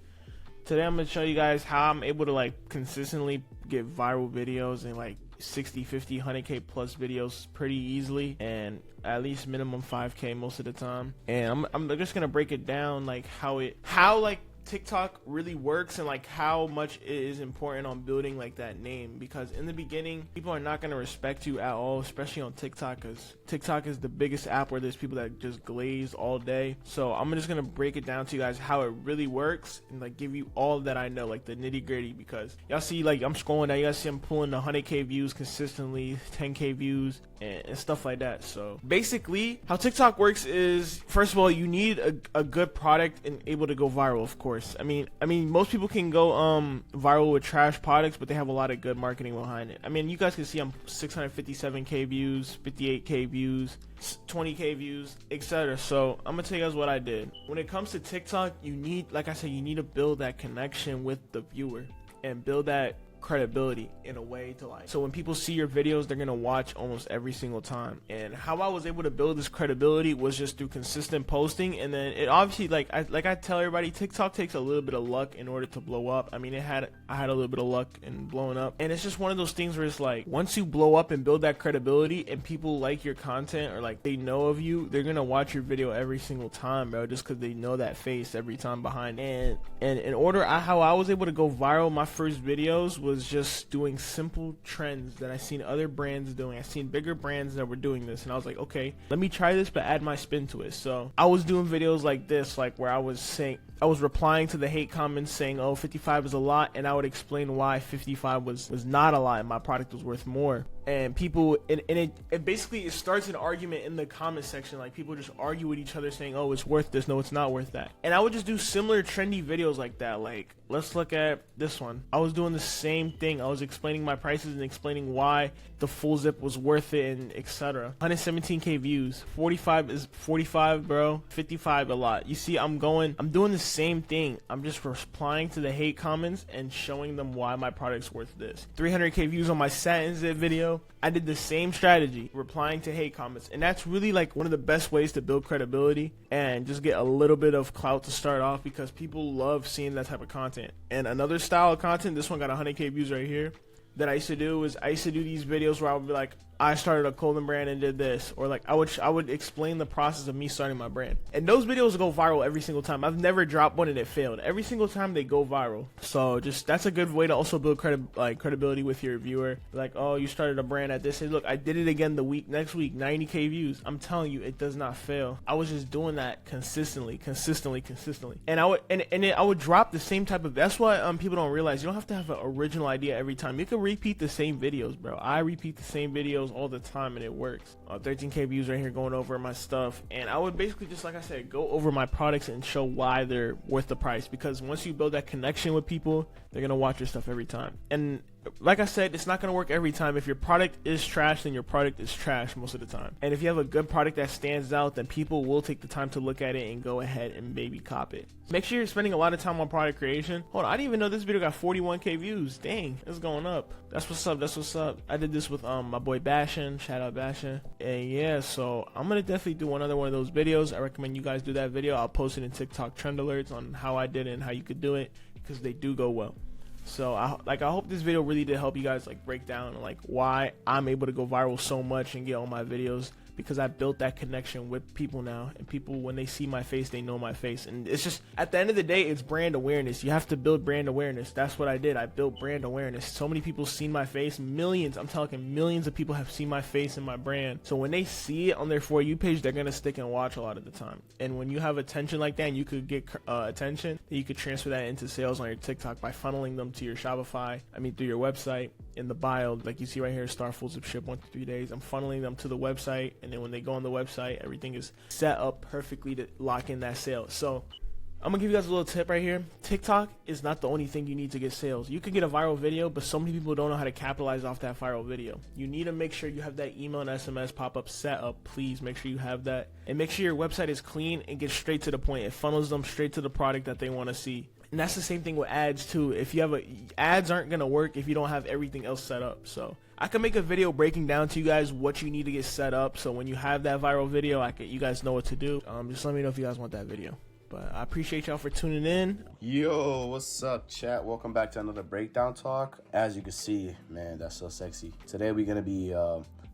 [SPEAKER 1] today I'm gonna show you guys how I'm able to like consistently get viral videos and like 60, 50, 100k plus videos pretty easily, and at least minimum 5k most of the time. And I'm just gonna break it down, like how like TikTok really works and like how much it is important on building like that name, because in the beginning people are not going to respect you at all, especially on TikTok, because TikTok is the biggest app where there's people that just glaze all day. So I'm just going to break it down to you guys how it really works and like give you all that I know, like the nitty gritty, because y'all see like I'm scrolling now, you guys see I'm pulling 100k views consistently, 10k views and stuff like that. So basically how TikTok works is, first of all, you need a good product and able to go viral. Of course, I mean most people can go viral with trash products, but they have a lot of good marketing behind it. I mean, you guys can see I'm 657k views, 58k views, 20k views, etc. So I'm gonna tell you guys what I did. When it comes to TikTok, you need, like I said, you need to build that connection with the viewer and build that credibility in a way to like, so when people see your videos, they're gonna watch almost every single time. And how I was able to build this credibility was just through consistent posting. And then it obviously, like I tell everybody, TikTok takes a little bit of luck in order to blow up. I mean, I had a little bit of luck in blowing up, and it's just one of those things where it's like, once you blow up and build that credibility and people like your content or like they know of you, they're gonna watch your video every single time, bro, just because they know that face every time behind it. And in order, how I was able to go viral, my first videos was just doing simple trends that I seen other brands doing. I seen bigger brands that were doing this, and I was like, okay, let me try this but add my spin to it. So I was doing videos like this, like where I was replying to the hate comments saying, oh, 55 is a lot, and I would explain why 55 was not a lot and my product was worth more. And people, and it basically, it starts an argument in the comment section. Like, people just argue with each other saying, oh, it's worth this, no, it's not worth that. And I would just do similar trendy videos like that. Like, let's look at this one. I was doing the same thing. I was explaining my prices and explaining why the full zip was worth it, and etc. 117k views. 45 is 45, bro. 55 a lot. You see, I'm doing the same thing. I'm just replying to the hate comments and showing them why my product's worth this. 300k views on my satin zip video. I did the same strategy, replying to hate comments, and that's really like one of the best ways to build credibility and just get a little bit of clout to start off, because people love seeing that type of content. And another style of content, this one got 100k views right here, that I used to do is I used to do these videos where I would be like, I started a clothing brand and did this, or like I would explain the process of me starting my brand, and those videos go viral every single time. I've never dropped one and it failed. Every single time they go viral. So just that's a good way to also build credibility with your viewer. Like, oh, you started a brand at this, hey look, I did it again the next week, 90k views. I'm telling you, it does not fail. I was just doing that consistently, and I would drop the same type of, that's why people don't realize you don't have to have an original idea every time. You can repeat the same videos, bro. I repeat the same videos all the time and it works. 13k views right here going over my stuff, and I would basically just, like I said, go over my products and show why they're worth the price, because once you build that connection with people, they're gonna watch your stuff every time. And like I said, it's not gonna work every time. If your product is trash, then your product is trash most of the time. And if you have a good product that stands out, then people will take the time to look at it and go ahead and maybe cop it. Make sure you're spending a lot of time on product creation. Hold on, I didn't even know this video got 41k views. Dang, it's going up. That's what's up. I did this with my boy Bashan. Shout out Bashan. And yeah, so I'm gonna definitely do another one of those videos. I recommend you guys do that video. I'll post it in TikTok trend alerts on how I did it and how you could do it, because they do go well. So I hope this video really did help you guys like break down like why I'm able to go viral so much and get all my videos, because I built that connection with people now, and people, when they see my face, they know my face. And it's just, at the end of the day, it's brand awareness. You have to build brand awareness. That's what I did. I built brand awareness. So many people seen my face. Millions, I'm talking millions of people have seen my face and my brand. So when they see it on their For You page, they're gonna stick and watch a lot of the time. And when you have attention like that, and you could get attention, you could transfer that into sales on your TikTok by funneling them to your Shopify, through your website. In the bio, like you see right here, start full zip ship 1 to 3 days. I'm funneling them to the website, and then when they go on the website, everything is set up perfectly to lock in that sale. So I'm gonna give you guys a little tip right here. TikTok is not the only thing you need to get sales. You could get a viral video, but so many people don't know how to capitalize off that viral video. You need to make sure you have that email and SMS pop-up set up. Please make sure you have that, and make sure your website is clean and get straight to the point. It funnels them straight to the product that they want to see. And that's the same thing with ads too. If you have ads aren't gonna work if you don't have everything else set up. So I can make a video breaking down to you guys what you need to get set up, so when you have that viral video, you guys know what to do. Just let me know if you guys want that video. But I appreciate y'all for tuning in.
[SPEAKER 7] Yo, what's up, chat? Welcome back to another breakdown talk. As you can see, man, that's so sexy. Today we're gonna be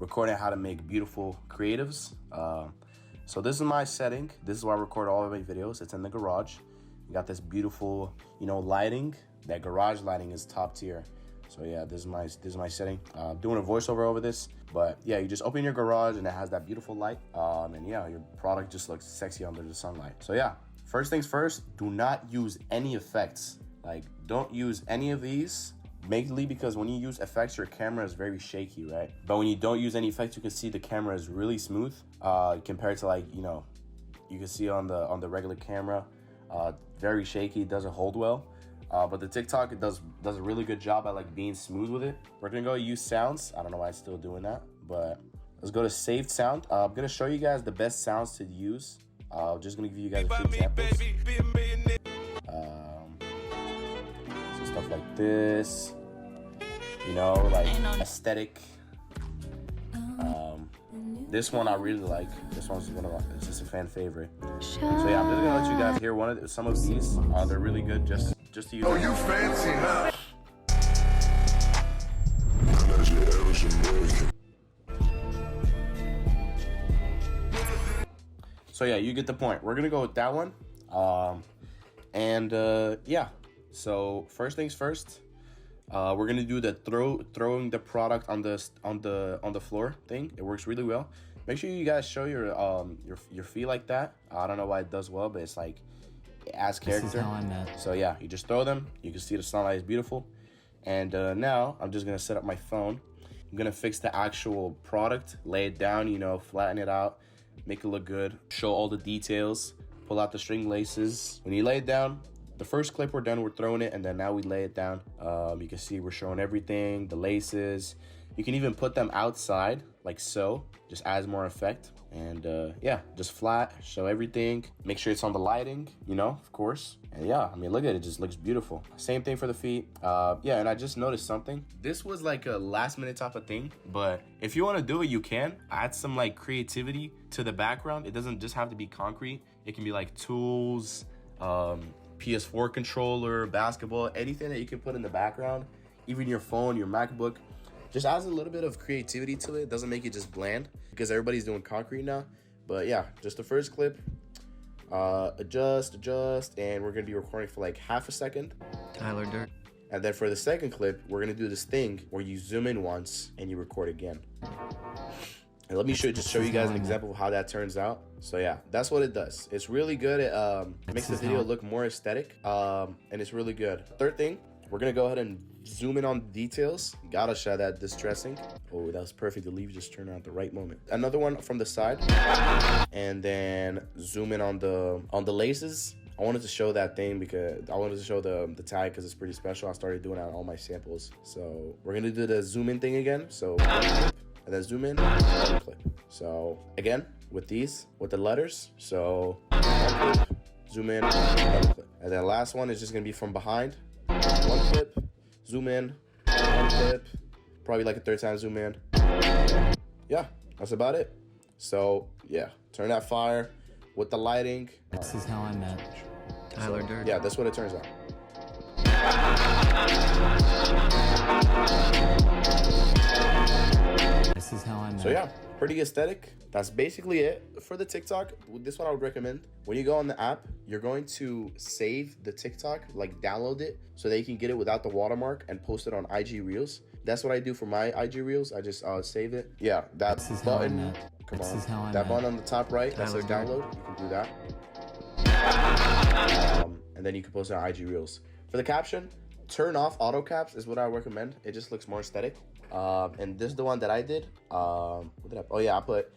[SPEAKER 7] recording how to make beautiful creatives. So this is my setting. This is where I record all of my videos. It's in the garage. We got this beautiful, lighting. That garage lighting is top tier. So yeah, this is my setting. Doing a voiceover over this, but yeah, you just open your garage and it has that beautiful light. And yeah, your product just looks sexy under the sunlight. So yeah, first things first, do not use any effects. Like, don't use any of these. Mainly because when you use effects, your camera is very shaky, right? But when you don't use any effects, you can see the camera is really smooth compared to you can see on the regular camera. Very shaky, doesn't hold well, but the TikTok, it does a really good job at being smooth with it. We're gonna go use sounds. I don't know why it's still doing that, but let's go to saved sound. I'm gonna show you guys the best sounds to use. Just gonna give you guys a few examples. So stuff like this, aesthetic. This one I really like. This one's it's just a fan favorite. So yeah, I'm just gonna let you guys hear some of these. They're really good just to use. Oh, you fancy, huh? So yeah, you get the point. We're gonna go with that one. Yeah. So first things first. We're gonna do the throwing the product on the floor thing. It works really well. Make sure you guys show your feet like that. I don't know why it does well, but it's like it adds character.
[SPEAKER 8] This is how I met.
[SPEAKER 7] So yeah, you just throw them. You can see the sunlight is beautiful. And now I'm just gonna set up my phone. I'm gonna fix the actual product, lay it down, flatten it out, make it look good, show all the details, pull out the string laces. When you lay it down, the first clip we're done, we're throwing it, and then now we lay it down. You can see we're showing everything, the laces, You can even put them outside like so, just adds more effect. And yeah, just flat, show everything, make sure it's on the lighting, you know, of course. And yeah, I mean, look at it, just looks beautiful. Same thing for the feet. Yeah, and I just noticed something. This was like a last minute type of thing, but if you want to do it, you can add some like creativity to the background. It doesn't just have to be concrete. It can be like tools, PS4 controller, basketball, anything that you can put in the background, even your phone, your MacBook. Just adds a little bit of creativity to it. Doesn't make it just bland because everybody's doing concrete now. But yeah, just the first clip. Adjust, and we're gonna be recording for like half a second.
[SPEAKER 8] Tyler Dirt.
[SPEAKER 7] And then for the second clip, we're gonna do this thing where you zoom in once and you record again. And let me show you guys an example of how that turns out. So yeah, that's what it does. It's really good. It makes the video look more aesthetic, and it's really good. Third thing, we're gonna go ahead and zoom in on the details. You gotta show that distressing. Oh, that was perfect. The leaf just turned out at the right moment. Another one from the side, and then zoom in on the laces. I wanted to show that thing because I wanted to show the tag because it's pretty special. I started doing that on all my samples. So we're gonna do the zoom in thing again. So one clip, and then zoom in, another clip. So again, with the letters. So one clip, zoom in, another clip. And then last one is just gonna be from behind. One clip, zoom in, one clip, probably like a third time zoom in. Yeah, that's about it. So yeah, turn that fire with the lighting.
[SPEAKER 8] This is how I met Tyler Dirt.
[SPEAKER 7] Yeah, that's what it turns out.
[SPEAKER 8] This is how I met.
[SPEAKER 7] So yeah, pretty aesthetic. That's basically it for the TikTok. This is what I would recommend. When you go on the app, you're going to save the TikTok, like download it so that you can get it without the watermark and post it on IG Reels. That's what I do for my IG Reels. I just save it. Yeah, that button. Come on, that button on the top right. That says download. You can do that. And then you can post it on IG Reels. For the caption, turn off auto caps is what I recommend. It just looks more aesthetic. And this is the one that I did. What did I? Oh yeah, I put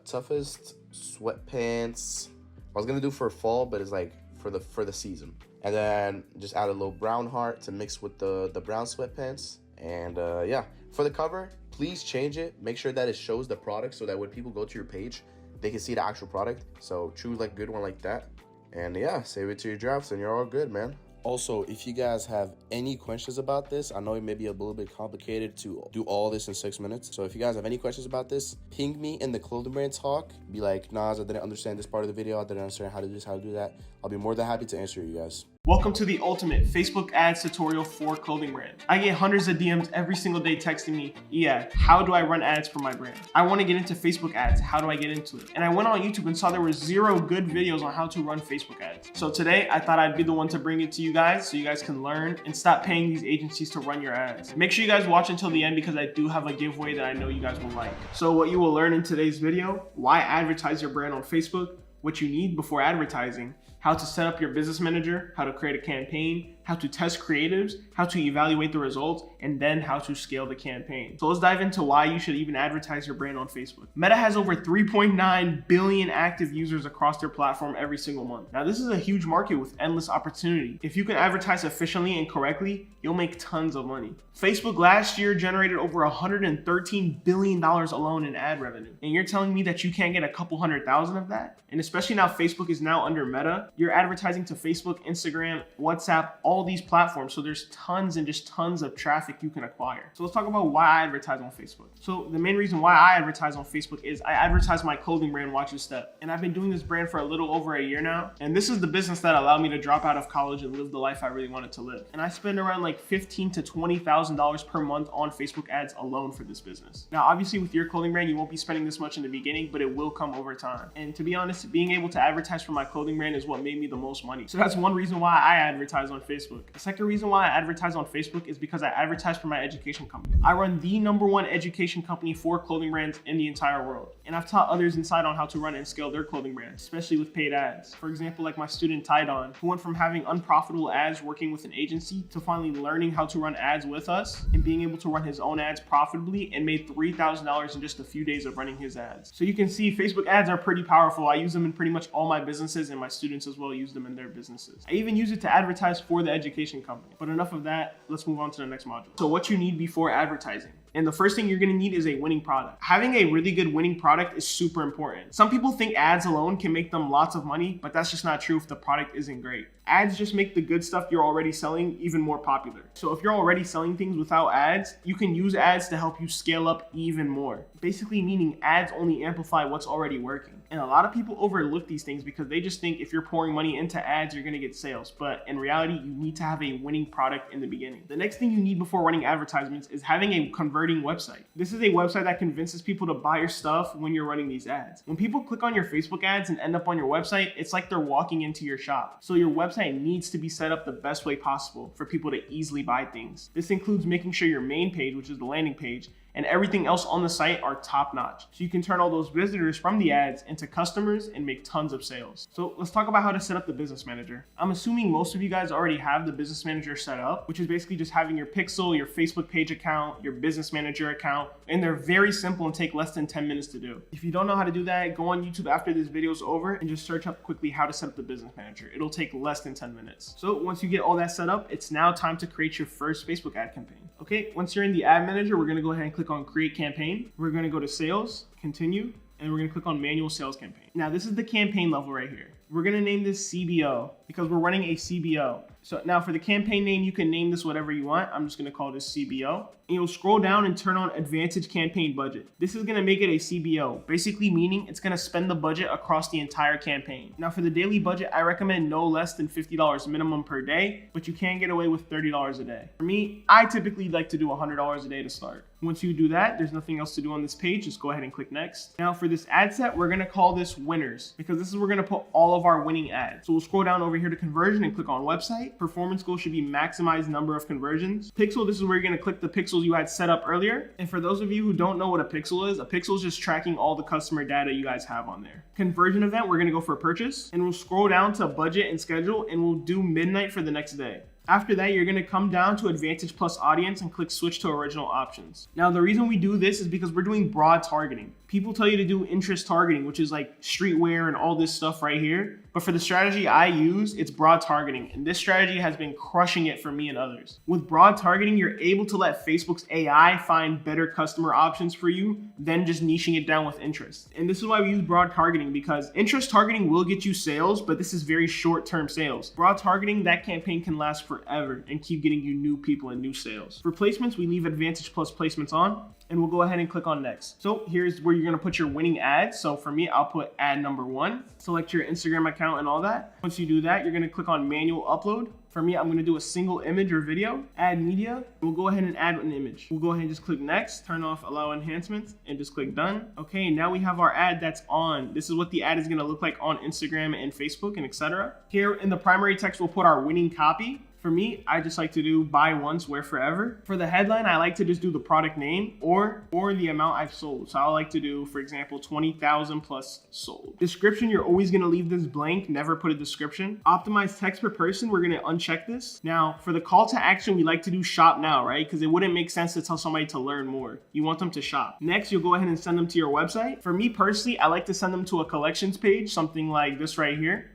[SPEAKER 7] toughest sweatpants. I was gonna do for fall, but it's like for the season. And then just add a little brown heart to mix with the brown sweatpants. And yeah, for the cover, please change it. Make sure that it shows the product so that when people go to your page, they can see the actual product. So choose like a good one like that. And yeah, save it to your drafts and you're all good, man. Also, if you guys have any questions about this, I know it may be a little bit complicated to do all this in 6 minutes. So if you guys have any questions about this, ping me in the clothing brand talk. Be like, Nas, I didn't understand this part of the video. I didn't understand how to do this, how to do that. I'll be more than happy to answer you guys.
[SPEAKER 1] Welcome to the ultimate Facebook ads tutorial for clothing brand. I get hundreds of DMs every single day texting me, yeah, how do I run ads for my brand? I want to get into Facebook ads. How do I get into it? And I went on YouTube and saw there were 0 good videos on how to run Facebook ads. So today I thought I'd be the one to bring it to you guys so you guys can learn and stop paying these agencies to run your ads. Make sure you guys watch until the end because I do have a giveaway that I know you guys will like. So what you will learn in today's video, why advertise your brand on Facebook, what you need before advertising, how to set up your business manager, how to create a campaign, how to test creatives, how to evaluate the results, and then how to scale the campaign. So let's dive into why you should even advertise your brand on Facebook. Meta has over 3.9 billion active users across their platform every single month. Now, this is a huge market with endless opportunity. If you can advertise efficiently and correctly, you'll make tons of money. Facebook last year generated over $113 billion alone in ad revenue. And you're telling me that you can't get a couple 100,000 of that? And especially now Facebook is now under Meta, you're advertising to Facebook, Instagram, WhatsApp, all these platforms. So there's tons and just tons of traffic you can acquire. So let's talk about why I advertise on Facebook. So the main reason why I advertise on Facebook is I advertise my clothing brand, Watch Your Step. And I've been doing this brand for a little over a year now. And this is the business that allowed me to drop out of college and live the life I really wanted to live. And I spend around like $15,000 to $20,000 per month on Facebook ads alone for this business. Now, obviously with your clothing brand, you won't be spending this much in the beginning, but it will come over time. And to be honest, being able to advertise for my clothing brand is what made me the most money. So that's one reason why I advertise on Facebook. The second reason why I advertise on Facebook is because I advertise for my education company. I run the #1 education company for clothing brands in the entire world. And I've taught others inside on how to run and scale their clothing brands, especially with paid ads. For example, like my student Tydon, who went from having unprofitable ads working with an agency to finally learning how to run ads with us and being able to run his own ads profitably and made $3,000 in just a few days of running his ads. So you can see Facebook ads are pretty powerful. I use them in pretty much all my businesses, and my students as well use them in their businesses. I even use it to advertise for the education company. But enough of that, let's move on to the next module. So what you need before advertising. And the first thing you're gonna need is a winning product. Having a really good winning product is super important. Some people think ads alone can make them lots of money, but that's just not true if the product isn't great. Ads just make the good stuff you're already selling even more popular. So if you're already selling things without ads, you can use ads to help you scale up even more. Basically meaning ads only amplify what's already working. And a lot of people overlook these things because they just think if you're pouring money into ads, you're gonna get sales. But in reality, you need to have a winning product in the beginning. The next thing you need before running advertisements is having a converting website. This is a website that convinces people to buy your stuff when you're running these ads. When people click on your Facebook ads and end up on your website, it's like they're walking into your shop. So your website needs to be set up the best way possible for people to easily buy things. This includes making sure your main page, which is the landing page, and everything else on the site are top notch. So you can turn all those visitors from the ads into customers and make tons of sales. So let's talk about how to set up the business manager. I'm assuming most of you guys already have the business manager set up, which is basically just having your Pixel, your Facebook page account, your business manager account, and they're very simple and take less than 10 minutes to do. If you don't know how to do that, go on YouTube after this video is over and just search up quickly how to set up the business manager. It'll take less than 10 minutes. So once you get all that set up, it's now time to create your first Facebook ad campaign. Okay, once you're in the ad manager, we're gonna go ahead and click on create campaign. We're gonna go to sales, continue, and we're gonna click on manual sales campaign. Now this is the campaign level right here. We're gonna name this CBO because we're running a CBO. So now for the campaign name, you can name this whatever you want. I'm just gonna call this CBO. And you'll scroll down and turn on Advantage Campaign Budget. This is gonna make it a CBO, basically meaning it's gonna spend the budget across the entire campaign. Now for the daily budget, I recommend no less than $50 minimum per day, but you can get away with $30 a day. For me, I typically like to do $100 a day to start. Once you do that, there's nothing else to do on this page. Just go ahead and click next. Now for this ad set, we're gonna call this winners because this is where we're gonna put all of our winning ads. So we'll scroll down over here to conversion and click on website. Performance goal should be maximize number of conversions. Pixel, this is where you're gonna click the pixels you had set up earlier. And for those of you who don't know what a pixel is just tracking all the customer data you guys have on there. Conversion event, we're gonna go for purchase and we'll scroll down to budget and schedule and we'll do midnight for the next day. After that, you're gonna come down to Advantage Plus Audience and click Switch to Original Options. Now, the reason we do this is because we're doing broad targeting. People tell you to do interest targeting, which is like streetwear and all this stuff right here. But for the strategy I use, it's broad targeting. And this strategy has been crushing it for me and others. With broad targeting, you're able to let Facebook's AI find better customer options for you than just niching it down with interest. And this is why we use broad targeting, because interest targeting will get you sales, but this is very short-term sales. Broad targeting, that campaign can last forever and keep getting you new people and new sales. For placements, we leave Advantage Plus placements on, and we'll go ahead and click on next. So here's where you're gonna put your winning ads. So for me, I'll put ad number 1, select your Instagram account and all that. Once you do that, you're gonna click on manual upload. For me, I'm gonna do a single image or video, add media. We'll go ahead and add an image. We'll go ahead and just click next, turn off allow enhancements and just click done. Okay, now we have our ad that's on. This is what the ad is gonna look like on Instagram and Facebook and etc. Here in the primary text, we'll put our winning copy. For me, I just like to do buy once, wear forever. For the headline, I like to just do the product name or the amount I've sold. So I like to do, for example, 20,000 plus sold. Description, you're always gonna leave this blank, never put a description. Optimize text per person, we're gonna uncheck this. Now, for the call to action, we like to do shop now, right? Because it wouldn't make sense to tell somebody to learn more. You want them to shop. Next, you'll go ahead and send them to your website. For me personally, I like to send them to a collections page, something like this right here,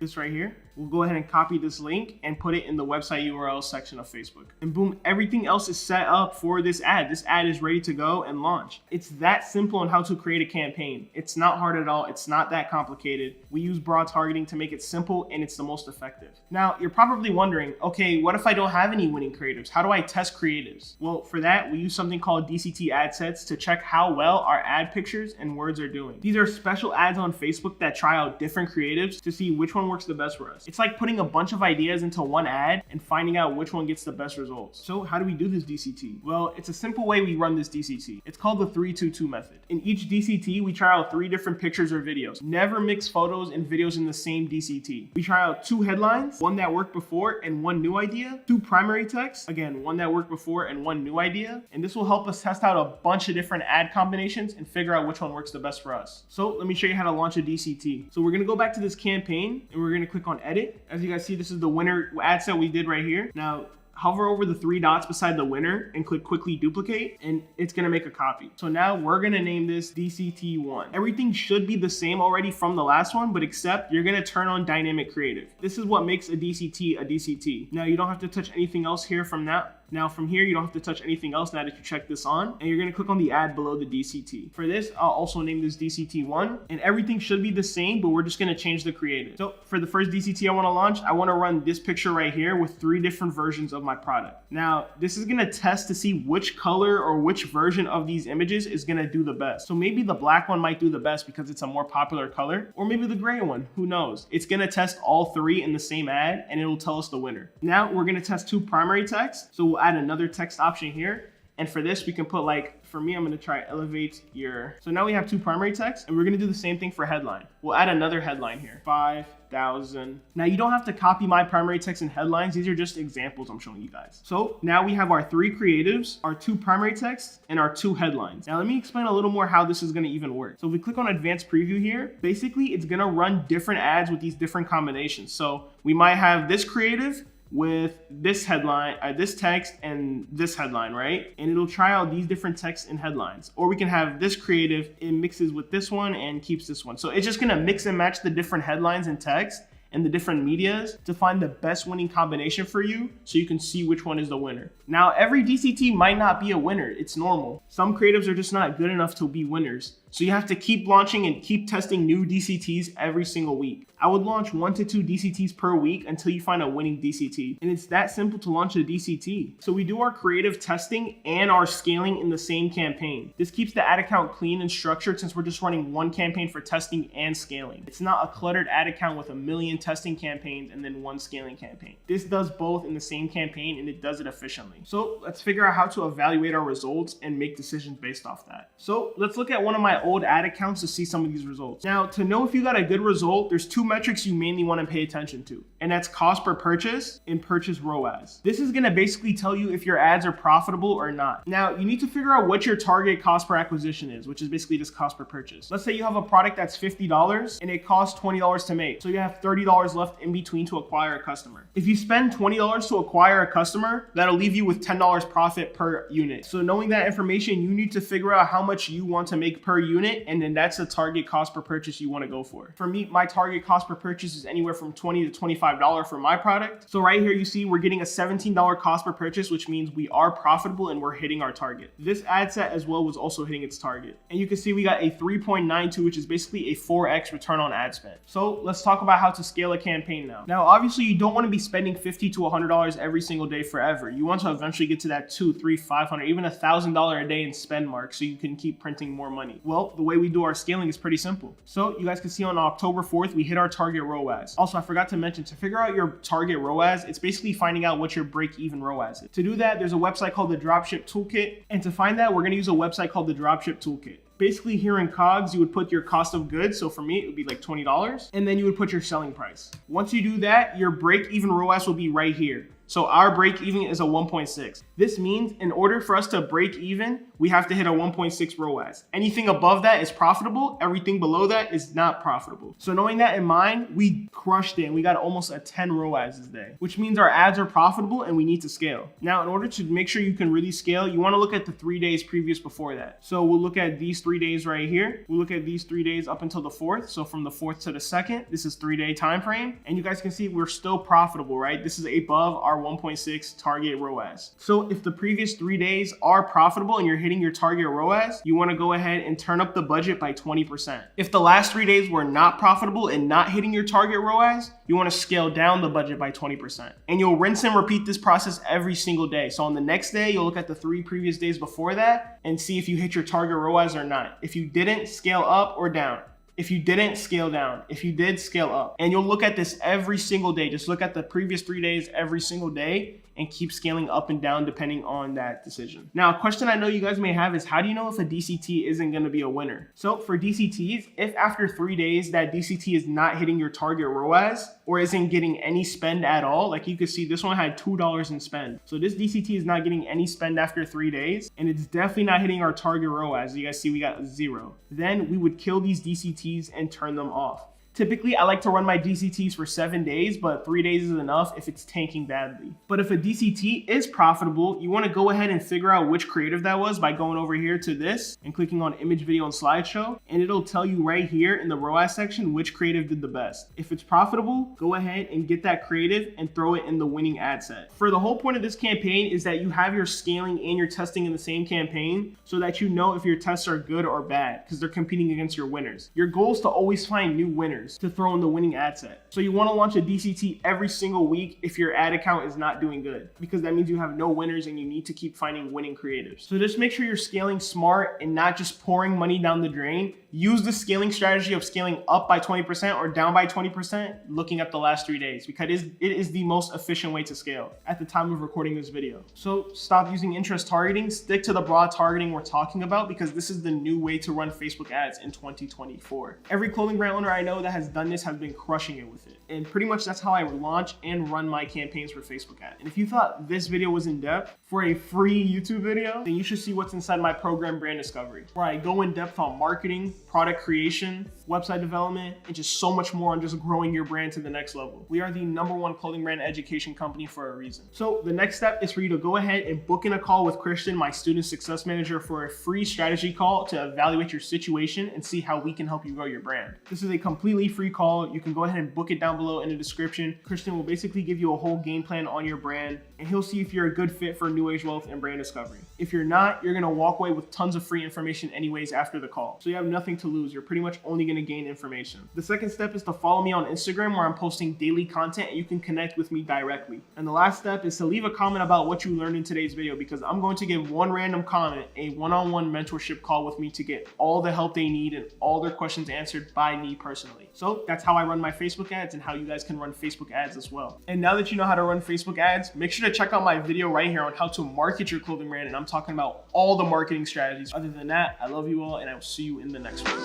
[SPEAKER 1] We'll go ahead and copy this link and put it in the website URL section of Facebook. And boom, everything else is set up for this ad. This ad is ready to go and launch. It's that simple on how to create a campaign. It's not hard at all. It's not that complicated. We use broad targeting to make it simple and it's the most effective. Now, you're probably wondering, okay, what if I don't have any winning creatives? How do I test creatives? Well, for that, we use something called DCT ad sets to check how well our ad pictures and words are doing. These are special ads on Facebook that try out different creatives to see which one works the best for us. It's like putting a bunch of ideas into one ad and finding out which one gets the best results. So how do we do this DCT? Well, it's a simple way we run this DCT. It's called the 3-2-2 method. In each DCT, we try out 3 different pictures or videos. Never mix photos and videos in the same DCT. We try out 2 headlines, 1 that worked before and 1 new idea, 2 primary texts, again, 1 that worked before and 1 new idea. And this will help us test out a bunch of different ad combinations and figure out which one works the best for us. So let me show you how to launch a DCT. So we're gonna go back to this campaign and we're gonna click on edit. As you guys see, this is the winner ad set we did right here. Now, hover over the 3 dots beside the winner and click quickly duplicate and it's gonna make a copy. So now we're gonna name this DCT1. Everything should be the same already from the last one, but except you're gonna turn on dynamic creative. This is what makes a DCT a DCT. Now you don't have to touch anything else here from that Now from here, you don't have to touch anything else now that you check this on, and you're gonna click on the ad below the DCT. For this, I'll also name this DCT1, and everything should be the same, but we're just gonna change the creative. So for the first DCT I wanna launch, I wanna run this picture right here with 3 different versions of my product. Now, this is gonna test to see which color or which version of these images is gonna do the best. So maybe the black one might do the best because it's a more popular color, or maybe the gray one, who knows? It's gonna test all 3 in the same ad, and it'll tell us the winner. Now we're gonna test 2 primary text. So we'll add another text option here. And for this, we can put like, for me, I'm gonna try elevate your. So now we have 2 primary texts, and we're gonna do the same thing for headline. We'll add another headline here, 5,000. Now you don't have to copy my primary text and headlines. These are just examples I'm showing you guys. So now we have our 3 creatives, our 2 primary texts, and our 2 headlines. Now let me explain a little more how this is gonna even work. So if we click on advanced preview here, basically it's gonna run different ads with these different combinations. So we might have this creative with this headline, this text and this headline, right? And it'll try out these different texts and headlines. Or we can have this creative, it mixes with this one and keeps this one. So it's just gonna mix and match the different headlines and text and the different medias to find the best winning combination for you so you can see which one is the winner. Now, every DCT might not be a winner. It's normal. Some creatives are just not good enough to be winners. So you have to keep launching and keep testing new DCTs every single week. I would launch 1 to 2 DCTs per week until you find a winning DCT. And it's that simple to launch a DCT. So we do our creative testing and our scaling in the same campaign. This keeps the ad account clean and structured since we're just running 1 campaign for testing and scaling. It's not a cluttered ad account with a million testing campaigns and then 1 scaling campaign. This does both in the same campaign and it does it efficiently. So let's figure out how to evaluate our results and make decisions based off that. So let's look at one of my old ad accounts to see some of these results. Now, to know if you got a good result, there's 2 metrics you mainly want to pay attention to, and that's cost per purchase and purchase ROAS. This is going to basically tell you if your ads are profitable or not. Now, you need to figure out what your target cost per acquisition is, which is basically just cost per purchase. Let's say you have a product that's $50 and it costs $20 to make. So you have $30 left in between to acquire a customer. If you spend $20 to acquire a customer, that'll leave you with $10 profit per unit. So knowing that information, you need to figure out how much you want to make per unit, and then that's the target cost per purchase you want to go for. For me, my target cost per purchase is anywhere from $20 to $25 for my product. So right here, you see we're getting a $17 cost per purchase, which means we are profitable and we're hitting our target. This ad set as well was also hitting its target. And you can see we got a 3.92, which is basically a 4x return on ad spend. So let's talk about how to scale a campaign now. Now, obviously you don't want to be spending $50 to $100 every single day forever. You want to eventually get to that $200, $300, $500, even $1,000 a day in spend mark so you can keep printing more money. Well, the way we do our scaling is pretty simple. So you guys can see on October 4th, we hit our target ROAS. Also, I forgot to mention, to figure out your target ROAS, it's basically finding out what your break-even ROAS is. To do that, there's a website called the Dropship Toolkit. And to find that, we're gonna use a website called the Dropship Toolkit. Basically here in COGS, you would put your cost of goods. So for me, it would be like $20. And then you would put your selling price. Once you do that, your break-even ROAS will be right here. So our break even is a 1.6. This means in order for us to break even, we have to hit a 1.6 ROAS. Anything above that is profitable. Everything below that is not profitable. So knowing that in mind, we crushed it and we got almost a 10 ROAS this day, which means our ads are profitable and we need to scale. Now, in order to make sure you can really scale, you want to look at the 3 days previous before that. So we'll look at these 3 days right here. We'll look at these 3 days up until the 4th. So from the 4th to the 2nd, this is 3-day time frame. And you guys can see we're still profitable, right? This is above our 1.6 target ROAS. So if the previous 3 days are profitable and you're hitting your target ROAS, you want to go ahead and turn up the budget by 20%. If the last 3 days were not profitable and not hitting your target ROAS, you want to scale down the budget by 20%. And you'll rinse and repeat this process every single day. So on the next day, you'll look at the 3 previous days before that and see if you hit your target ROAS or not. If you didn't, scale up or down. If you didn't, scale down. If you did, scale up. And you'll look at this every single day. Just look at the previous 3 days every single day and keep scaling up and down depending on that decision. Now, a question I know you guys may have is, how do you know if a DCT isn't gonna be a winner? So for DCTs, if after 3 days that DCT is not hitting your target ROAS or isn't getting any spend at all, like you can see this one had $2 in spend. So this DCT is not getting any spend after 3 days, and it's definitely not hitting our target ROAS. You guys see we got 0. Then we would kill these DCTs and turn them off. Typically, I like to run my DCTs for 7 days, but 3 days is enough if it's tanking badly. But if a DCT is profitable, you want to go ahead and figure out which creative that was by going over here to this and clicking on image, video, and slideshow, and it'll tell you right here in the ROAS section which creative did the best. If it's profitable, go ahead and get that creative and throw it in the winning ad set. For the whole point of this campaign is that you have your scaling and your testing in the same campaign so that you know if your tests are good or bad because they're competing against your winners. Your goal is to always find new winners to throw in the winning ad set. So you want to launch a DCT every single week if your ad account is not doing good, because that means you have no winners and you need to keep finding winning creatives. So just make sure you're scaling smart and not just pouring money down the drain. Use the scaling strategy of scaling up by 20% or down by 20% looking at the last 3 days, because it is the most efficient way to scale at the time of recording this video. So stop using interest targeting, stick to the broad targeting we're talking about, because this is the new way to run Facebook ads in 2024. Every clothing brand owner I know that has done this has been crushing it with it. And pretty much that's how I launch and run my campaigns for Facebook ads. And if you thought this video was in depth for a free YouTube video, then you should see what's inside my program, Brand Discovery, where I go in depth on marketing, product creation, website development, and just so much more on just growing your brand to the next level. We are the #1 clothing brand education company for a reason. So the next step is for you to go ahead and book in a call with Christian, my student success manager, for a free strategy call to evaluate your situation and see how we can help you grow your brand. This is a completely free call. You can go ahead and book it down below in the description. Christian will basically give you a whole game plan on your brand, and he'll see if you're a good fit for New Age Wealth and brand discovery. If you're not, you're gonna walk away with tons of free information anyways after the call. So you have nothing to lose. You're pretty much only gonna gain information. The second step is to follow me on Instagram, where I'm posting daily content and you can connect with me directly. And the last step is to leave a comment about what you learned in today's video, because I'm going to give one random comment a one-on-one mentorship call with me to get all the help they need and all their questions answered by me personally. So that's how I run my Facebook ads and how you guys can run Facebook ads as well. And now that you know how to run Facebook ads, make sure to check out my video right here on how to market your clothing brand, and I'm talking about all the marketing strategies. Other than that, I love you all and I will see you in the next one.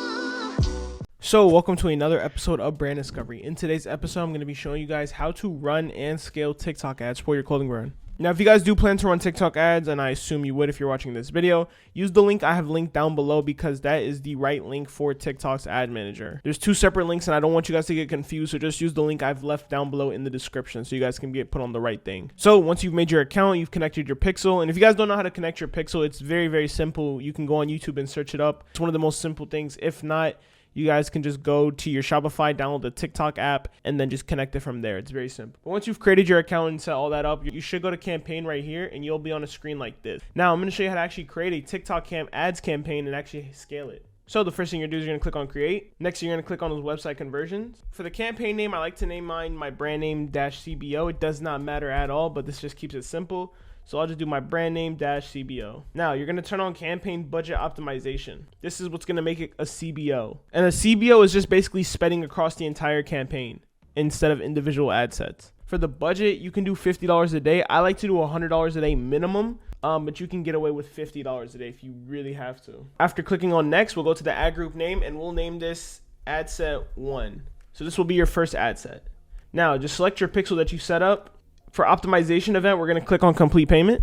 [SPEAKER 1] So welcome to another episode of Brand Discovery. In today's episode, I'm going to be showing you guys how to run and scale TikTok ads for your clothing brand. Now, if you guys do plan to run TikTok ads, and I assume you would if you're watching this video, use the link I have linked down below, because that is the right link for TikTok's ad manager. There's 2 separate links and I don't want you guys to get confused, so just use the link I've left down below in the description so you guys can get put on the right thing. So once you've made your account, you've connected your Pixel, and if you guys don't know how to connect your Pixel, it's very, very simple. You can go on YouTube and search it up. It's one of the most simple things. If not, you guys can just go to your Shopify, download the TikTok app, and then just connect it from there. It's very simple. But once you've created your account and set all that up, you should go to campaign right here, and you'll be on a screen like this. Now, I'm going to show you how to actually create a TikTok ads campaign and actually scale it. So the first thing you're going to do is you're going to click on create. Next, you're going to click on those website conversions. For the campaign name, I like to name mine my brand name -CBO. It does not matter at all, but this just keeps it simple. So I'll just do my brand name -CBO. Now you're going to turn on campaign budget optimization. This is what's going to make it a CBO. And a CBO is just basically spending across the entire campaign instead of individual ad sets. For the budget, you can do $50 a day. I like to do $100 a day minimum, but you can get away with $50 a day if you really have to. After clicking on next, we'll go to the ad group name and we'll name this ad set 1. So this will be your first ad set. Now just select your pixel that you set up. For optimization event, we're going to click on complete payment.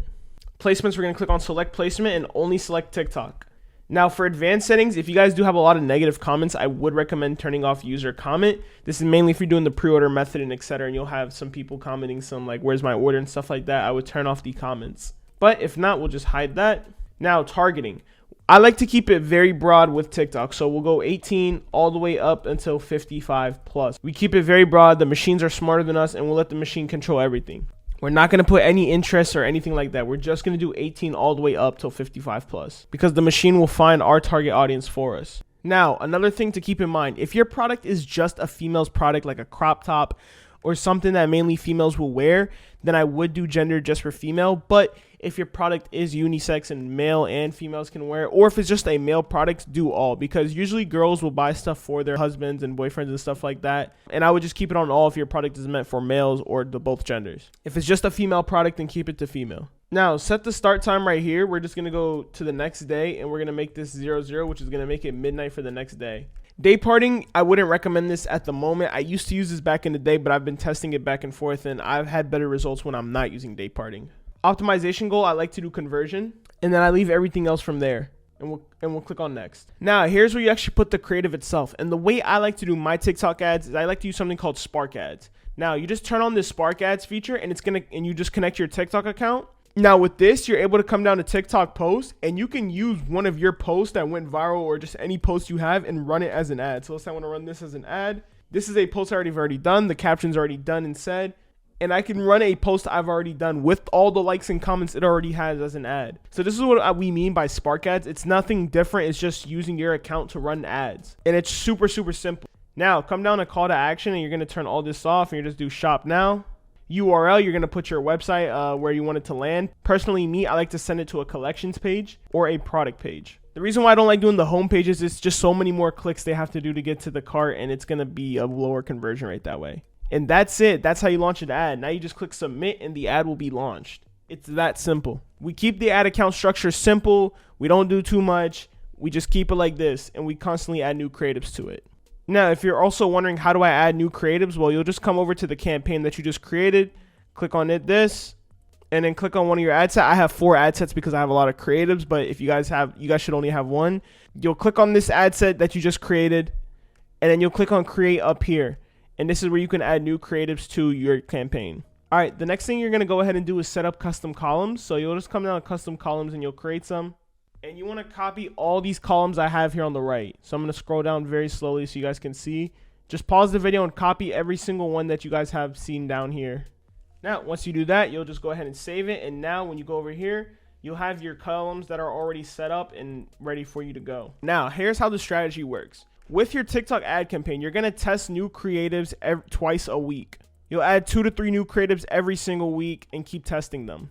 [SPEAKER 1] Placements, we're going to click on select placement and only select TikTok. Now for advanced settings, if you guys do have a lot of negative comments, I would recommend turning off user comment. This is mainly if you're doing the pre-order method and etc. And you'll have some people commenting some like, where's my order and stuff like that. I would turn off the comments. But if not, we'll just hide that. Now targeting. I like to keep it very broad with TikTok. So we'll go 18 all the way up until 55 plus. We keep it very broad. The machines are smarter than us and we'll let the machine control everything. We're not going to put any interest or anything like that. We're just going to do 18 all the way up till 55 plus, because the machine will find our target audience for us. Now, another thing to keep in mind, if your product is just a female's product, like a crop top or something that mainly females will wear, then I would do gender just for female. But if your product is unisex and male and females can wear it, or if it's just a male product, do all, because usually girls will buy stuff for their husbands and boyfriends and stuff like that. And I would just keep it on all if your product is meant for males or the both genders. If it's just a female product, then keep it to female. Now set the start time right here. We're just going to go to the next day and we're going to make this 00, which is going to make it midnight for the next day. Day parting, I wouldn't recommend this at the moment. I used to use this back in the day, but I've been testing it back and forth and I've had better results when I'm not using day parting. Optimization goal, I like to do conversion, and then I leave everything else from there. and we'll click on next. Now, here's where you actually put the creative itself. And the way I like to do my TikTok ads is I like to use something called Spark Ads. Now, you just turn on this Spark Ads feature and you just connect your TikTok account. Now, with this, you're able to come down to TikTok post and you can use one of your posts that went viral or just any post you have and run it as an ad. So let's say I want to run this as an ad. This is a post I've already done. The caption's already done and said. And I can run a post I've already done with all the likes and comments it already has as an ad. So this is what we mean by Spark Ads. It's nothing different. It's just using your account to run ads. And it's super, super simple. Now, come down to call to action and you're going to turn all this off and you just do shop now. URL, you're going to put your website where you want it to land. Personally, me, I like to send it to a collections page or a product page. The reason why I don't like doing the home pages is just so many more clicks they have to do to get to the cart, and it's going to be a lower conversion rate that way. And that's it. That's how you launch an ad. Now you just click submit and the ad will be launched. It's that simple. We keep the ad account structure simple. We don't do too much. We just keep it like this and we constantly add new creatives to it. Now, if you're also wondering how do I add new creatives, well, you'll just come over to the campaign that you just created, click on this, and then click on one of your ad sets. I have 4 ad sets because I have a lot of creatives, but if you guys should only have one. You'll click on this ad set that you just created, and then you'll click on create up here. And this is where you can add new creatives to your campaign. All right, the next thing you're gonna go ahead and do is set up custom columns. So you'll just come down to custom columns and you'll create some. And you wanna copy all these columns I have here on the right. So I'm gonna scroll down very slowly so you guys can see. Just pause the video and copy every single one that you guys have seen down here. Now, once you do that, you'll just go ahead and save it. And now when you go over here, you'll have your columns that are already set up and ready for you to go. Now, here's how the strategy works. With your TikTok ad campaign, you're going to test new creatives twice a week. You'll add 2 to 3 new creatives every single week and keep testing them.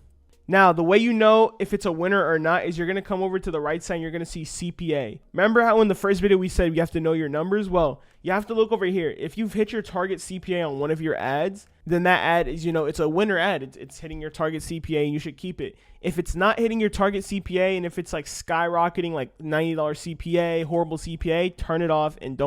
[SPEAKER 1] Now, the way you know if it's a winner or not is you're going to come over to the right side and you're going to see CPA. Remember how in the first video we said you have to know your numbers? Well, you have to look over here. If you've hit your target CPA on one of your ads, then that ad is, it's a winner ad. It's hitting your target CPA and you should keep it. If it's not hitting your target CPA and if it's like skyrocketing, like $90 CPA, horrible CPA, turn it off and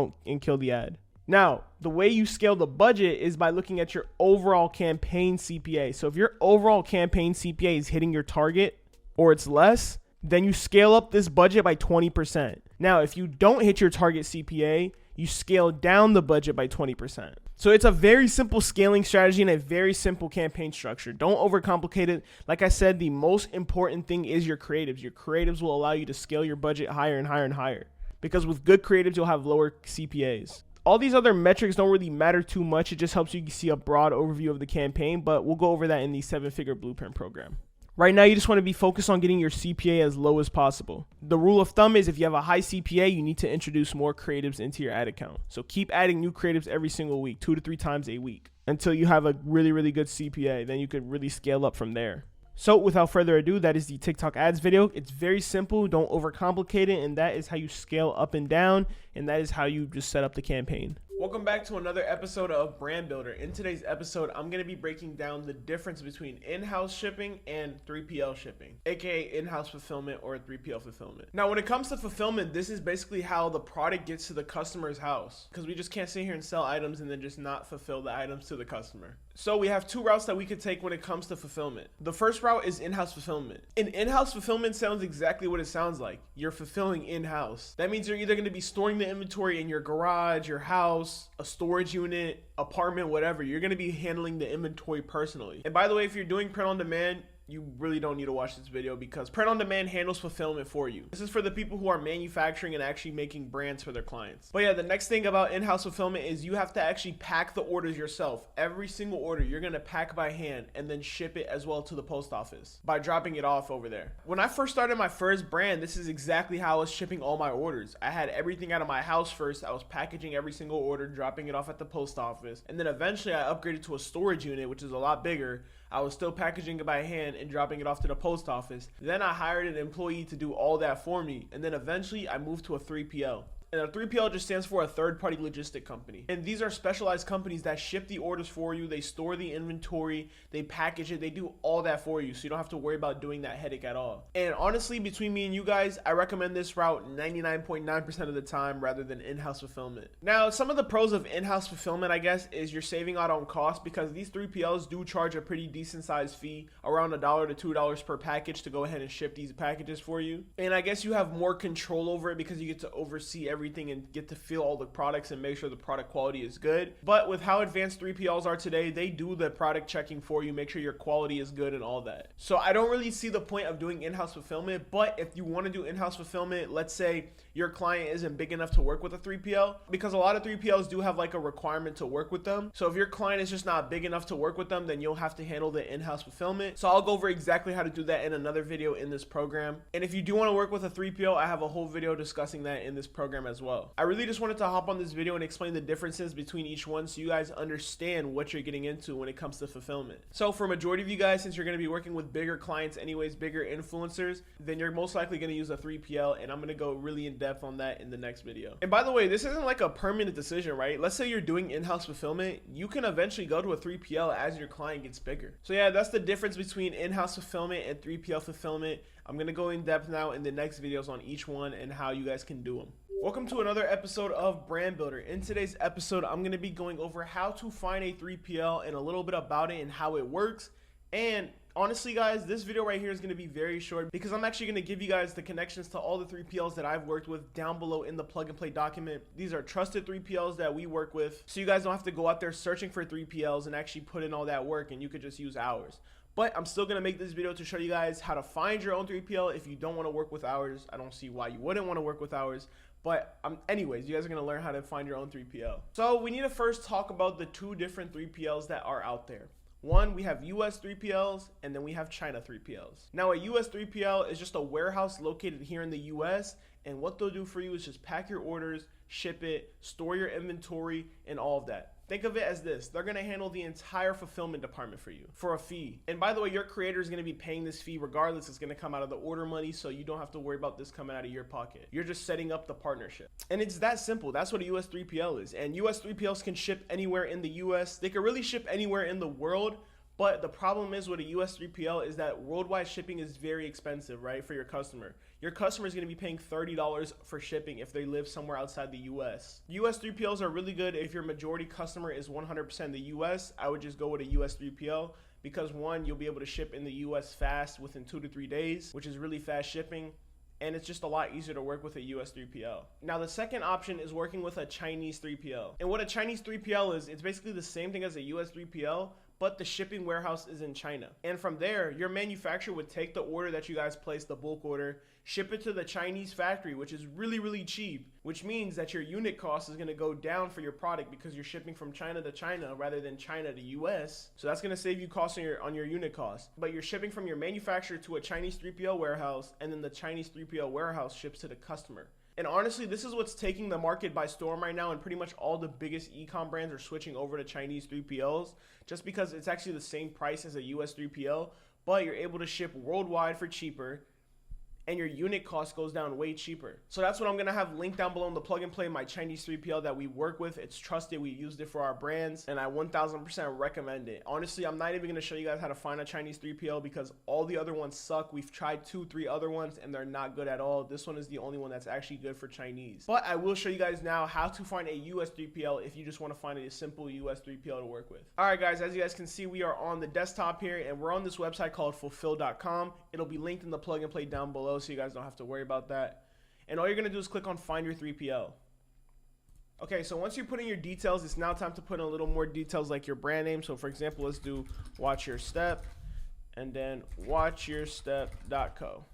[SPEAKER 1] kill the ad. Now, the way you scale the budget is by looking at your overall campaign CPA. So if your overall campaign CPA is hitting your target or it's less, then you scale up this budget by 20%. Now, if you don't hit your target CPA, you scale down the budget by 20%. So it's a very simple scaling strategy and a very simple campaign structure. Don't overcomplicate it. Like I said, the most important thing is your creatives. Your creatives will allow you to scale your budget higher and higher and higher. Because with good creatives, you'll have lower CPAs. All these other metrics don't really matter too much. It just helps you see a broad overview of the campaign, but we'll go over that in the 7-figure blueprint program. Right now, you just want to be focused on getting your CPA as low as possible. The rule of thumb is if you have a high CPA, you need to introduce more creatives into your ad account. So keep adding new creatives every single week, 2 to 3 times a week, until you have a really, really good CPA. Then you could really scale up from there. So without further ado, that is the TikTok ads video. It's very simple. Don't overcomplicate it. And that is how you scale up and down. And that is how you just set up the campaign. Welcome back to another episode of Brand Builder. In today's episode, I'm going to be breaking down the difference between in-house shipping and 3PL shipping, aka in-house fulfillment or 3PL fulfillment. Now, when it comes to fulfillment, this is basically how the product gets to the customer's house, because we just can't sit here and sell items and then just not fulfill the items to the customer. So we have 2 routes that we could take when it comes to fulfillment. The first route is in-house fulfillment. And in-house fulfillment sounds exactly what it sounds like. You're fulfilling in-house. That means you're either going to be storing the inventory in your garage, your house, a storage unit, apartment, whatever. You're going to be handling the inventory personally. And by the way, if you're doing print on demand, you really don't need to watch this video because print on demand handles fulfillment for you. This is for the people who are manufacturing and actually making brands for their clients. But yeah, the next thing about in-house fulfillment is you have to actually pack the orders yourself. Every single order you're gonna pack by hand and then ship it as well to the post office by dropping it off over there. When I first started my first brand, this is exactly how I was shipping all my orders. I had everything out of my house first. I was packaging every single order, dropping it off at the post office. And then eventually I upgraded to a storage unit, which is a lot bigger. I was still packaging it by hand and dropping it off to the post office. Then I hired an employee to do all that for me. And then eventually I moved to a 3PL. And a 3PL just stands for a third-party logistic company. And these are specialized companies that ship the orders for you. They store the inventory, they package it, they do all that for you, so you don't have to worry about doing that headache at all. And honestly, between me and you guys, I recommend this route 99.9% of the time rather than in-house fulfillment. Now, some of the pros of in-house fulfillment, I guess, is you're saving out on cost because these 3PLs do charge a pretty decent sized fee, around $1 to $2 per package, to go ahead and ship these packages for you. And I guess you have more control over it because you get to oversee everything and get to feel all the products and make sure the product quality is good. But with how advanced 3PLs are today, they do the product checking for you, make sure your quality is good and all that. So I don't really see the point of doing in-house fulfillment, but if you want to do in-house fulfillment, let's say your client isn't big enough to work with a 3PL, because a lot of 3PLs do have like a requirement to work with them. So if your client is just not big enough to work with them, then you'll have to handle the in-house fulfillment. So I'll go over exactly how to do that in another video in this program. And if you do want to work with a 3PL, I have a whole video discussing that in this program as well. I really just wanted to hop on this video and explain the differences between each one so you guys understand what you're getting into when it comes to fulfillment. So for majority of you guys, since you're going to be working with bigger clients anyways, bigger influencers, then you're most likely going to use a 3PL, and I'm going to go really in depth on that in the next video. And by the way, this isn't like a permanent decision, right? Let's say you're doing in-house fulfillment, you can eventually go to a 3PL as your client gets bigger. So yeah, that's the difference between in-house fulfillment and 3PL fulfillment. I'm going to go in depth now in the next videos on each one and how you guys can do them. Welcome to another episode of Brand Builder. In today's episode, I'm going to be going over how to find a 3PL and a little bit about it and how it works. And honestly, guys, this video right here is going to be very short because I'm actually going to give you guys the connections to all the 3PLs that I've worked with down below in the plug and play document. These are trusted 3PLs that we work with, so you guys don't have to go out there searching for 3PLs and actually put in all that work, and you could just use ours. But I'm still going to make this video to show you guys how to find your own 3PL if you don't want to work with ours. I don't see why you wouldn't want to work with ours. But anyways, you guys are going to learn how to find your own 3PL. So we need to first talk about the two different 3PLs that are out there. One, we have US 3PLs, and then we have China 3PLs. Now, a US 3PL is just a warehouse located here in the US, and what they'll do for you is just pack your orders, ship it, store your inventory, and all of that. Think of it as this: they're going to handle the entire fulfillment department for you for a fee. And by the way, your creator is going to be paying this fee regardless. It's going to come out of the order money, so you don't have to worry about this coming out of your pocket. You're just setting up the partnership. And it's that simple. That's what a US 3PL is. And US 3PLs can ship anywhere in the US. They can really ship anywhere in the world. But the problem is with a US 3PL is that worldwide shipping is very expensive, right, for your customer. Your customer is going to be paying $30 for shipping if they live somewhere outside the US. US 3PLs are really good if your majority customer is 100% the US. I would just go with a US 3PL because, one, you'll be able to ship in the US fast within 2 to 3 days, which is really fast shipping. And it's just a lot easier to work with a US 3PL. Now, the second option is working with a Chinese 3PL. And what a Chinese 3PL is, it's basically the same thing as a US 3PL, but the shipping warehouse is in China. And from there, your manufacturer would take the order that you guys placed, the bulk order, ship it to the Chinese factory, which is really, really cheap, which means that your unit cost is gonna go down for your product because you're shipping from China to China rather than China to US. So that's gonna save you costs on your unit cost. But you're shipping from your manufacturer to a Chinese 3PL warehouse, and then the Chinese 3PL warehouse ships to the customer. And honestly, this is what's taking the market by storm right now, and pretty much all the biggest e-com brands are switching over to Chinese 3PLs just because it's actually the same price as a US 3PL, but you're able to ship worldwide for cheaper, and your unit cost goes down way cheaper. So that's what I'm gonna have linked down below in the plug and play, my Chinese 3PL that we work with. It's trusted, we used it for our brands, and I 1000% recommend it. Honestly, I'm not even gonna show you guys how to find a Chinese 3PL because all the other ones suck. We've tried 2-3 other ones and they're not good at all. This one is the only one that's actually good for Chinese. But I will show you guys now how to find a US 3PL if you just wanna find a simple US 3PL to work with. All right, guys, as you guys can see, we are on the desktop here and we're on this website called fulfill.com. It'll be linked in the plug and play down below, so you guys don't have to worry about that. And all you're gonna do is click on find your 3PL. Okay, so once you put in your details, it's now time to put in a little more details like your brand name. So for example, let's do Watch Your Step and then watchyourstep.co.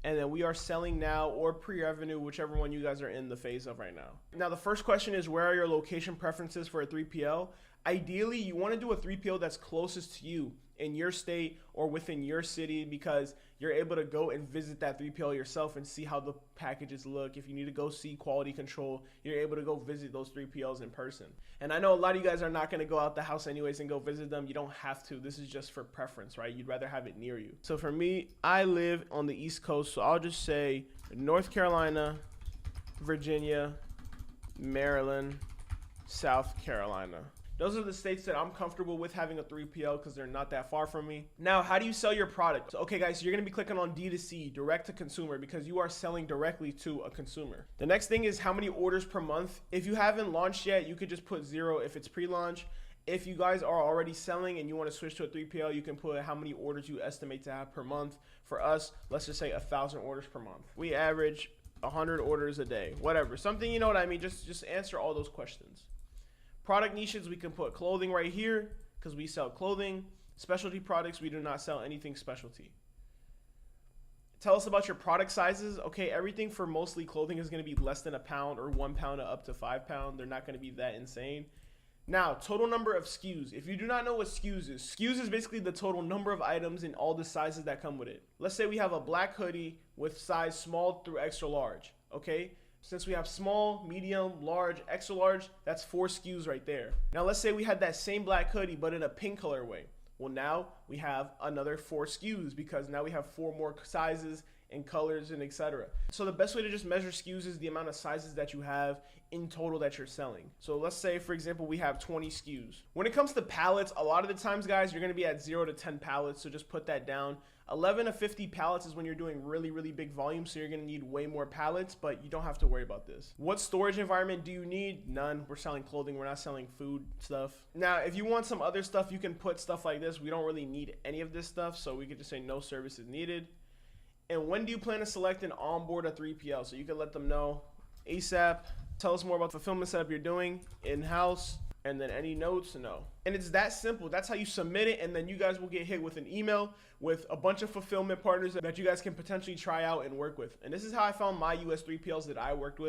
[SPEAKER 1] And then we are selling now or pre-revenue, whichever one you guys are in the phase of right now. Now the first question is, where are your location preferences for a 3PL? Ideally, you want to do a 3PL that's closest to you in your state or within your city because you're able to go and visit that 3PL yourself and see how the packages look. If you need to go see quality control, you're able to go visit those 3PLs in person. And I know a lot of you guys are not going to go out the house anyways and go visit them. You don't have to. This is just for preference, right? You'd rather have it near you. So for me, I live on the East Coast, so I'll just say North Carolina, Virginia, Maryland, South Carolina. Those are the states that I'm comfortable with having a 3PL because they're not that far from me. Now, how do you sell your product? So, okay, guys, so you're going to be clicking on D2C, direct to consumer, because you are selling directly to a consumer. The next thing is how many orders per month. If you haven't launched yet, you could just put 0 if it's pre-launch. If you guys are already selling and you want to switch to a 3PL, you can put how many orders you estimate to have per month. For us, let's just say 1,000 orders per month. We average 100 orders a day, whatever. Something, you know what I mean? Just answer all those questions. Product niches, we can put clothing right here because we sell clothing. Specialty products, we do not sell anything specialty. Tell us about your product sizes. Okay, everything for mostly clothing is going to be less than a pound or 1 pound to up to 5 pound. They're not going to be that insane. Now, total number of SKUs. If you do not know what SKUs is basically the total number of items in all the sizes that come with it. Let's say we have a black hoodie with size small through extra large, okay? Since we have small, medium, large, extra large, that's 4 SKUs right there. Now let's say we had that same black hoodie, but in a pink colorway. Well, now we have another 4 SKUs because now we have 4 more sizes and colors and etc. So the best way to just measure SKUs is the amount of sizes that you have in total that you're selling. So let's say, for example, we have 20 SKUs. When it comes to pallets, a lot of the times, guys, you're going to be at 0 to 10 pallets. So just put that down. 11 to 50 pallets is when you're doing really, really big volume. So you're going to need way more pallets, but you don't have to worry about this. What storage environment do you need? None. We're selling clothing. We're not selling food stuff. Now, if you want some other stuff, you can put stuff like this. We don't really need any of this stuff. So we could just say no services needed. And when do you plan to select and onboard a 3PL? So you can let them know ASAP. Tell us more about the fulfillment setup you're doing in-house. And then any notes? No. And it's that simple. That's how you submit it. And then you guys will get hit with an email with a bunch of fulfillment partners that you guys can potentially try out and work with. And this is how I found my US 3PLs that I worked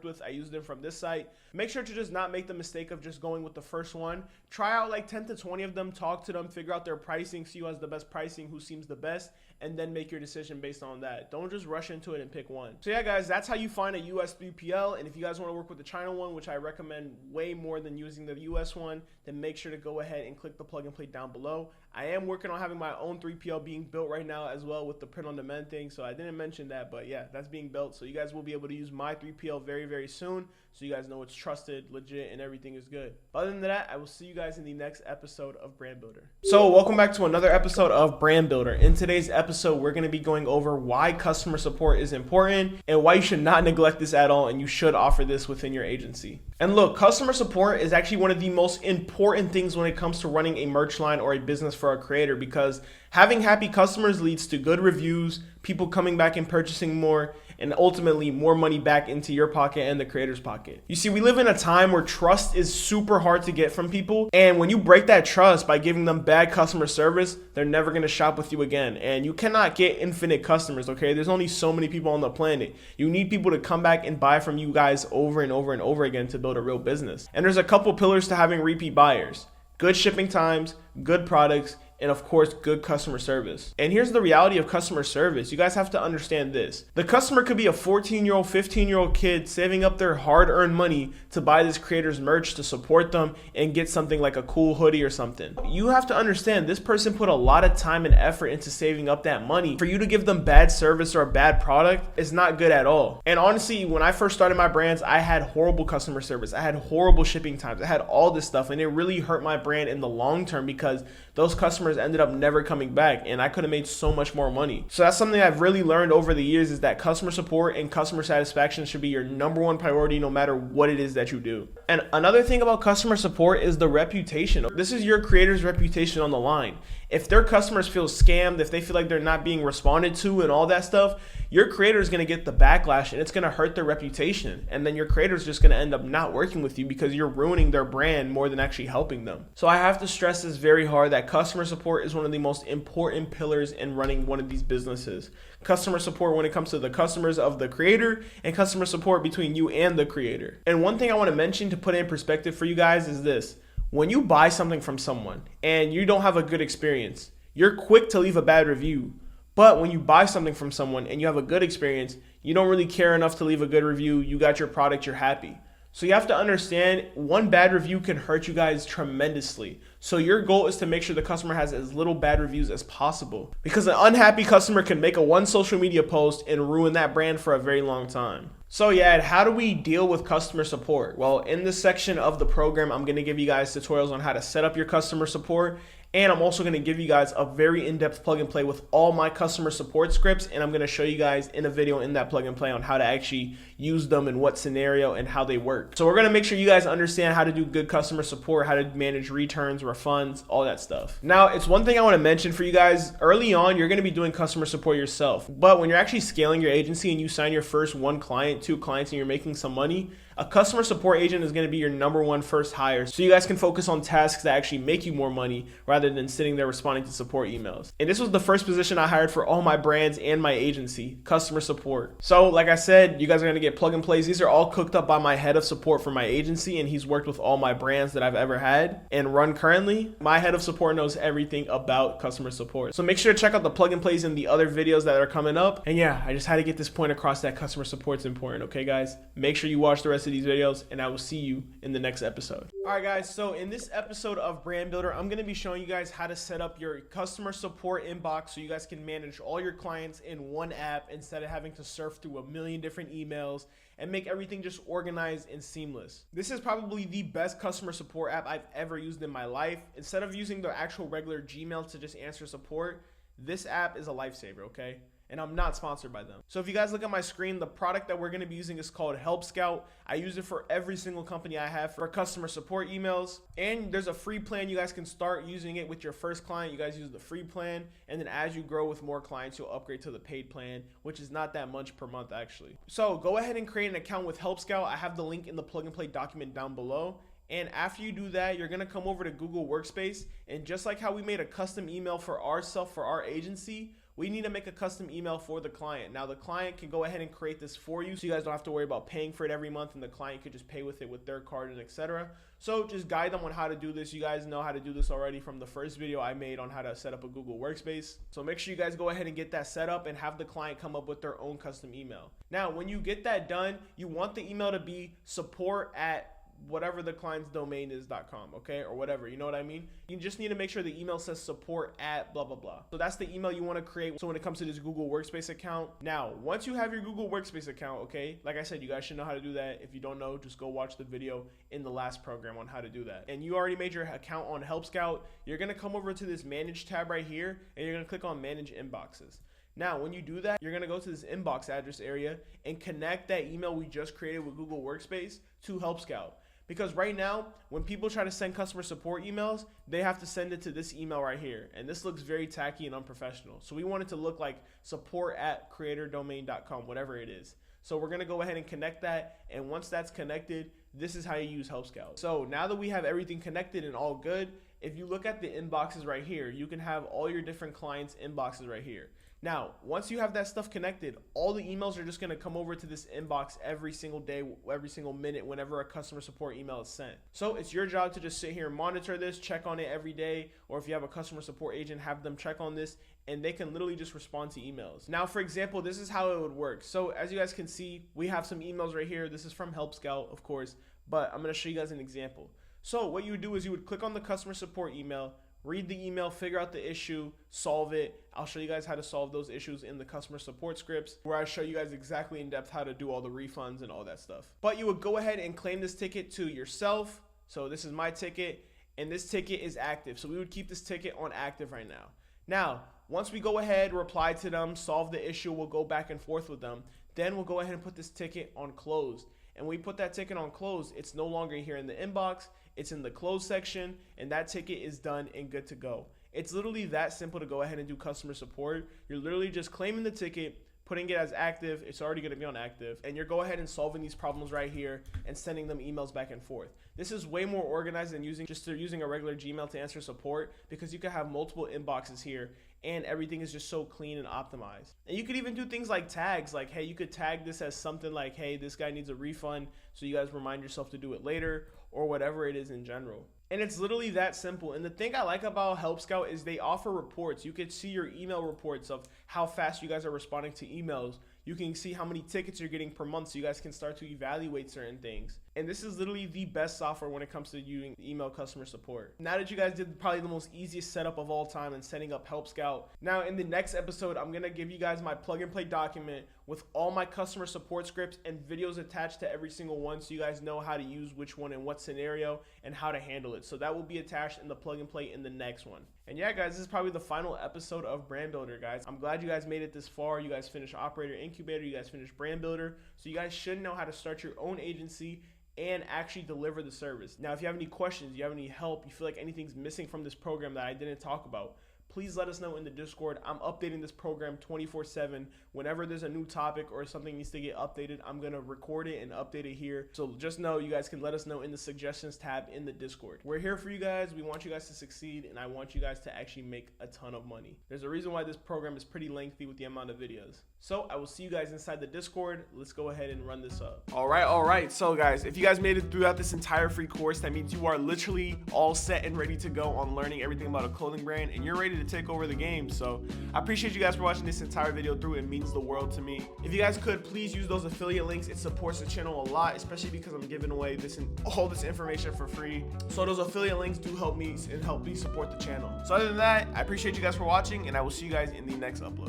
[SPEAKER 1] with. I used them from this site. Make sure to just not make the mistake of just going with the first one. Try out like 10 to 20 of them, talk to them, figure out their pricing, see who has the best pricing, who seems the best, and then make your decision based on that. Don't just rush into it and pick one. So yeah, guys, that's how you find a US 3PL. And if you guys want to work with the China one, which I recommend way more than using the US one, then make sure to go ahead and click the plug and play down below. I am working on having my own 3PL being built right now as well with the print on demand thing. So I didn't mention that, but yeah, that's being built. So you guys will be able to use my 3PL very, very soon. So you guys know it's trusted, legit, and everything is good. Other than that, I will see you guys in the next episode of Brand Builder. So welcome back to another episode of Brand Builder. In today's episode, we're going to be going over why customer support is important and why you should not neglect this at all, and you should offer this within your agency. And look, customer support is actually one of the most important things when it comes to running a merch line or a business for a creator, because having happy customers leads to good reviews, people coming back and purchasing more, and ultimately more money back into your pocket and the creator's pocket. You see, we live in a time where trust is super hard to get from people. And when you break that trust by giving them bad customer service, they're never gonna shop with you again. And you cannot get infinite customers, okay? There's only so many people on the planet. You need people to come back and buy from you guys over and over and over again to build a real business. And there's a couple pillars to having repeat buyers: good shipping times, good products, and of course, good customer service. And here's the reality of customer service. You guys have to understand this. The customer could be a 14-year-old, 15-year-old kid saving up their hard-earned money to buy this creator's merch to support them and get something like a cool hoodie or something. You have to understand this person put a lot of time and effort into saving up that money. For you to give them bad service or a bad product is not good at all. And honestly, when I first started my brands, I had horrible customer service. I had horrible shipping times. I had all this stuff, and it really hurt my brand in the long term because those customers ended up never coming back, and I could have made so much more money. So that's something I've really learned over the years, is that customer support and customer satisfaction should be your number one priority no matter what it is that you do. And another thing about customer support is the reputation. This is your creator's reputation on the line. If their customers feel scammed, if they feel like they're not being responded to and all that stuff, your creator is going to get the backlash, and it's going to hurt their reputation. And then your creator is just going to end up not working with you because you're ruining their brand more than actually helping them. So I have to stress this very hard, that customer support is one of the most important pillars in running one of these businesses. Customer support when it comes to the customers of the creator, and customer support between you and the creator. And one thing I want to mention to put in perspective for you guys is this: when you buy something from someone and you don't have a good experience, you're quick to leave a bad review. But when you buy something from someone and you have a good experience, you don't really care enough to leave a good review. You got your product, you're happy. So you have to understand, one bad review can hurt you guys tremendously. So your goal is to make sure the customer has as little bad reviews as possible, because an unhappy customer can make one social media post and ruin that brand for a very long time. So yeah, how do we deal with customer support? Well, in this section of the program, I'm going to give you guys tutorials on how to set up your customer support. And I'm also going to give you guys a very in-depth plug and play with all my customer support scripts. And I'm going to show you guys in a video in that plug and play on how to actually use them in what scenario and how they work. So we're going to make sure you guys understand how to do good customer support, how to manage returns, refunds, all that stuff. Now, it's one thing I want to mention for you guys. Early on, you're going to be doing customer support yourself. But when you're actually scaling your agency and you sign your first 1 client, 2 clients, and you're making some money, a customer support agent is going to be your #1 first hire, so you guys can focus on tasks that actually make you more money rather than sitting there responding to support emails. And this was the first position I hired for all my brands and my agency, customer support. So like I said, you guys are going to get plug and plays. These are all cooked up by my head of support for my agency, and he's worked with all my brands that I've ever had and run currently. My head of support knows everything about customer support. So make sure to check out the plug and plays in the other videos that are coming up. And yeah, I just had to get this point across that customer support's important. Okay guys, make sure you watch the rest of these videos, and I will see you in the next episode. All right guys, so in this episode of Brand Builder, I'm going to be showing you guys how to set up your customer support inbox so you guys can manage all your clients in one app instead of having to surf through a million different emails and make everything just organized and seamless. This is probably the best customer support app I've ever used in my life. Instead of using the actual regular Gmail to just answer support, this app is a lifesaver, okay? And I'm not sponsored by them. So if you guys look at my screen, the product that we're gonna be using is called Help Scout. I use it for every single company I have for customer support emails. And there's a free plan. You guys can start using it with your first client. You guys use the free plan. And then as you grow with more clients, you'll upgrade to the paid plan, which is not that much per month actually. So go ahead and create an account with Help Scout. I have the link in the plug and play document down below. And after you do that, you're gonna come over to Google Workspace. And just like how we made a custom email for ourselves, for our agency, we need to make a custom email for the client. Now the client can go ahead and create this for you, so you guys don't have to worry about paying for it every month, and the client could just pay with it with their card and etc. So just guide them on how to do this. You guys know how to do this already from the first video I made on how to set up a Google Workspace. So make sure you guys go ahead and get that set up and have the client come up with their own custom email. Now when you get that done, you want the email to be support@ whatever the client's domain is.com, okay, or whatever, you know what I mean? You just need to make sure the email says support@ blah blah blah. So that's the email you want to create. So when it comes to this Google Workspace account, now once you have your Google Workspace account, okay, like I said, you guys should know how to do that. If you don't know, just go watch the video in the last program on how to do that. And you already made your account on Help Scout, you're going to come over to this Manage tab right here, and you're going to click on Manage Inboxes. Now, when you do that, you're going to go to this inbox address area and connect that email we just created with Google Workspace to Help Scout. Because right now, when people try to send customer support emails, they have to send it to this email right here. And this looks very tacky and unprofessional. So we want it to look like support@creatordomain.com, whatever it is. So we're going to go ahead and connect that. And once that's connected, this is how you use Help Scout. So now that we have everything connected and all good, if you look at the inboxes right here, you can have all your different clients' inboxes right here. Now, once you have that stuff connected, all the emails are just going to come over to this inbox every single day, every single minute, whenever a customer support email is sent. So it's your job to just sit here and monitor this, check on it every day, or if you have a customer support agent, have them check on this, and they can literally just respond to emails. Now, for example, this is how it would work. So as you guys can see, we have some emails right here. This is from Help Scout, of course, but I'm going to show you guys an example. So what you would do is you would click on the customer support email, read the email, figure out the issue, solve it. I'll show you guys how to solve those issues in the customer support scripts, where I show you guys exactly in depth how to do all the refunds and all that stuff. But you would go ahead and claim this ticket to yourself. So this is my ticket, and this ticket is active. So we would keep this ticket on active right now. Now, once we go ahead, reply to them, solve the issue, we'll go back and forth with them. Then we'll go ahead and put this ticket on closed. And when we put that ticket on closed, it's no longer here in the inbox. It's in the closed section, and that ticket is done and good to go. It's literally that simple to go ahead and do customer support. You're literally just claiming the ticket, putting it as active. It's already going to be on active, and you're go ahead and solving these problems right here and sending them emails back and forth. This is way more organized than using a regular Gmail to answer support, because you can have multiple inboxes here and everything is just so clean and optimized. And you could even do things like tags, like, hey, you could tag this as something like, hey, this guy needs a refund, so you guys remind yourself to do it later, or whatever it is in general. And it's literally that simple. And the thing I like about Help Scout is they offer reports. You could see your email reports of how fast you guys are responding to emails. You can see how many tickets you're getting per month, so you guys can start to evaluate certain things. And this is literally the best software when it comes to using email customer support. Now that you guys did probably the most easiest setup of all time in setting up Help Scout, now in the next episode, I'm gonna give you guys my plug and play document with all my customer support scripts and videos attached to every single one, so you guys know how to use which one in what scenario and how to handle it. So that will be attached in the plug and play in the next one. And yeah, guys, this is probably the final episode of Brand Builder, guys. I'm glad you guys made it this far. You guys finished Operator Incubator, you guys finished Brand Builder, so you guys should know how to start your own agency and actually deliver the service. Now, if you have any questions, you have any help, you feel like anything's missing from this program that I didn't talk about, please let us know in the Discord. I'm updating this program 24/7. Whenever there's a new topic or something needs to get updated, I'm gonna record it and update it here. So just know you guys can let us know in the suggestions tab in the Discord. We're here for you guys. We want you guys to succeed, and I want you guys to actually make a ton of money. There's a reason why this program is pretty lengthy with the amount of videos. So I will see you guys inside the Discord. Let's go ahead and run this up. All right. So guys, if you guys made it throughout this entire free course, that means you are literally all set and ready to go on learning everything about a clothing brand, and you're ready to take over the game. So I appreciate you guys for watching this entire video through. It means the world to me. If you guys could, please use those affiliate links. It supports the channel a lot, especially because I'm giving away all this information for free. So those affiliate links do help me and help me support the channel. So other than that, I appreciate you guys for watching, and I will see you guys in the next upload.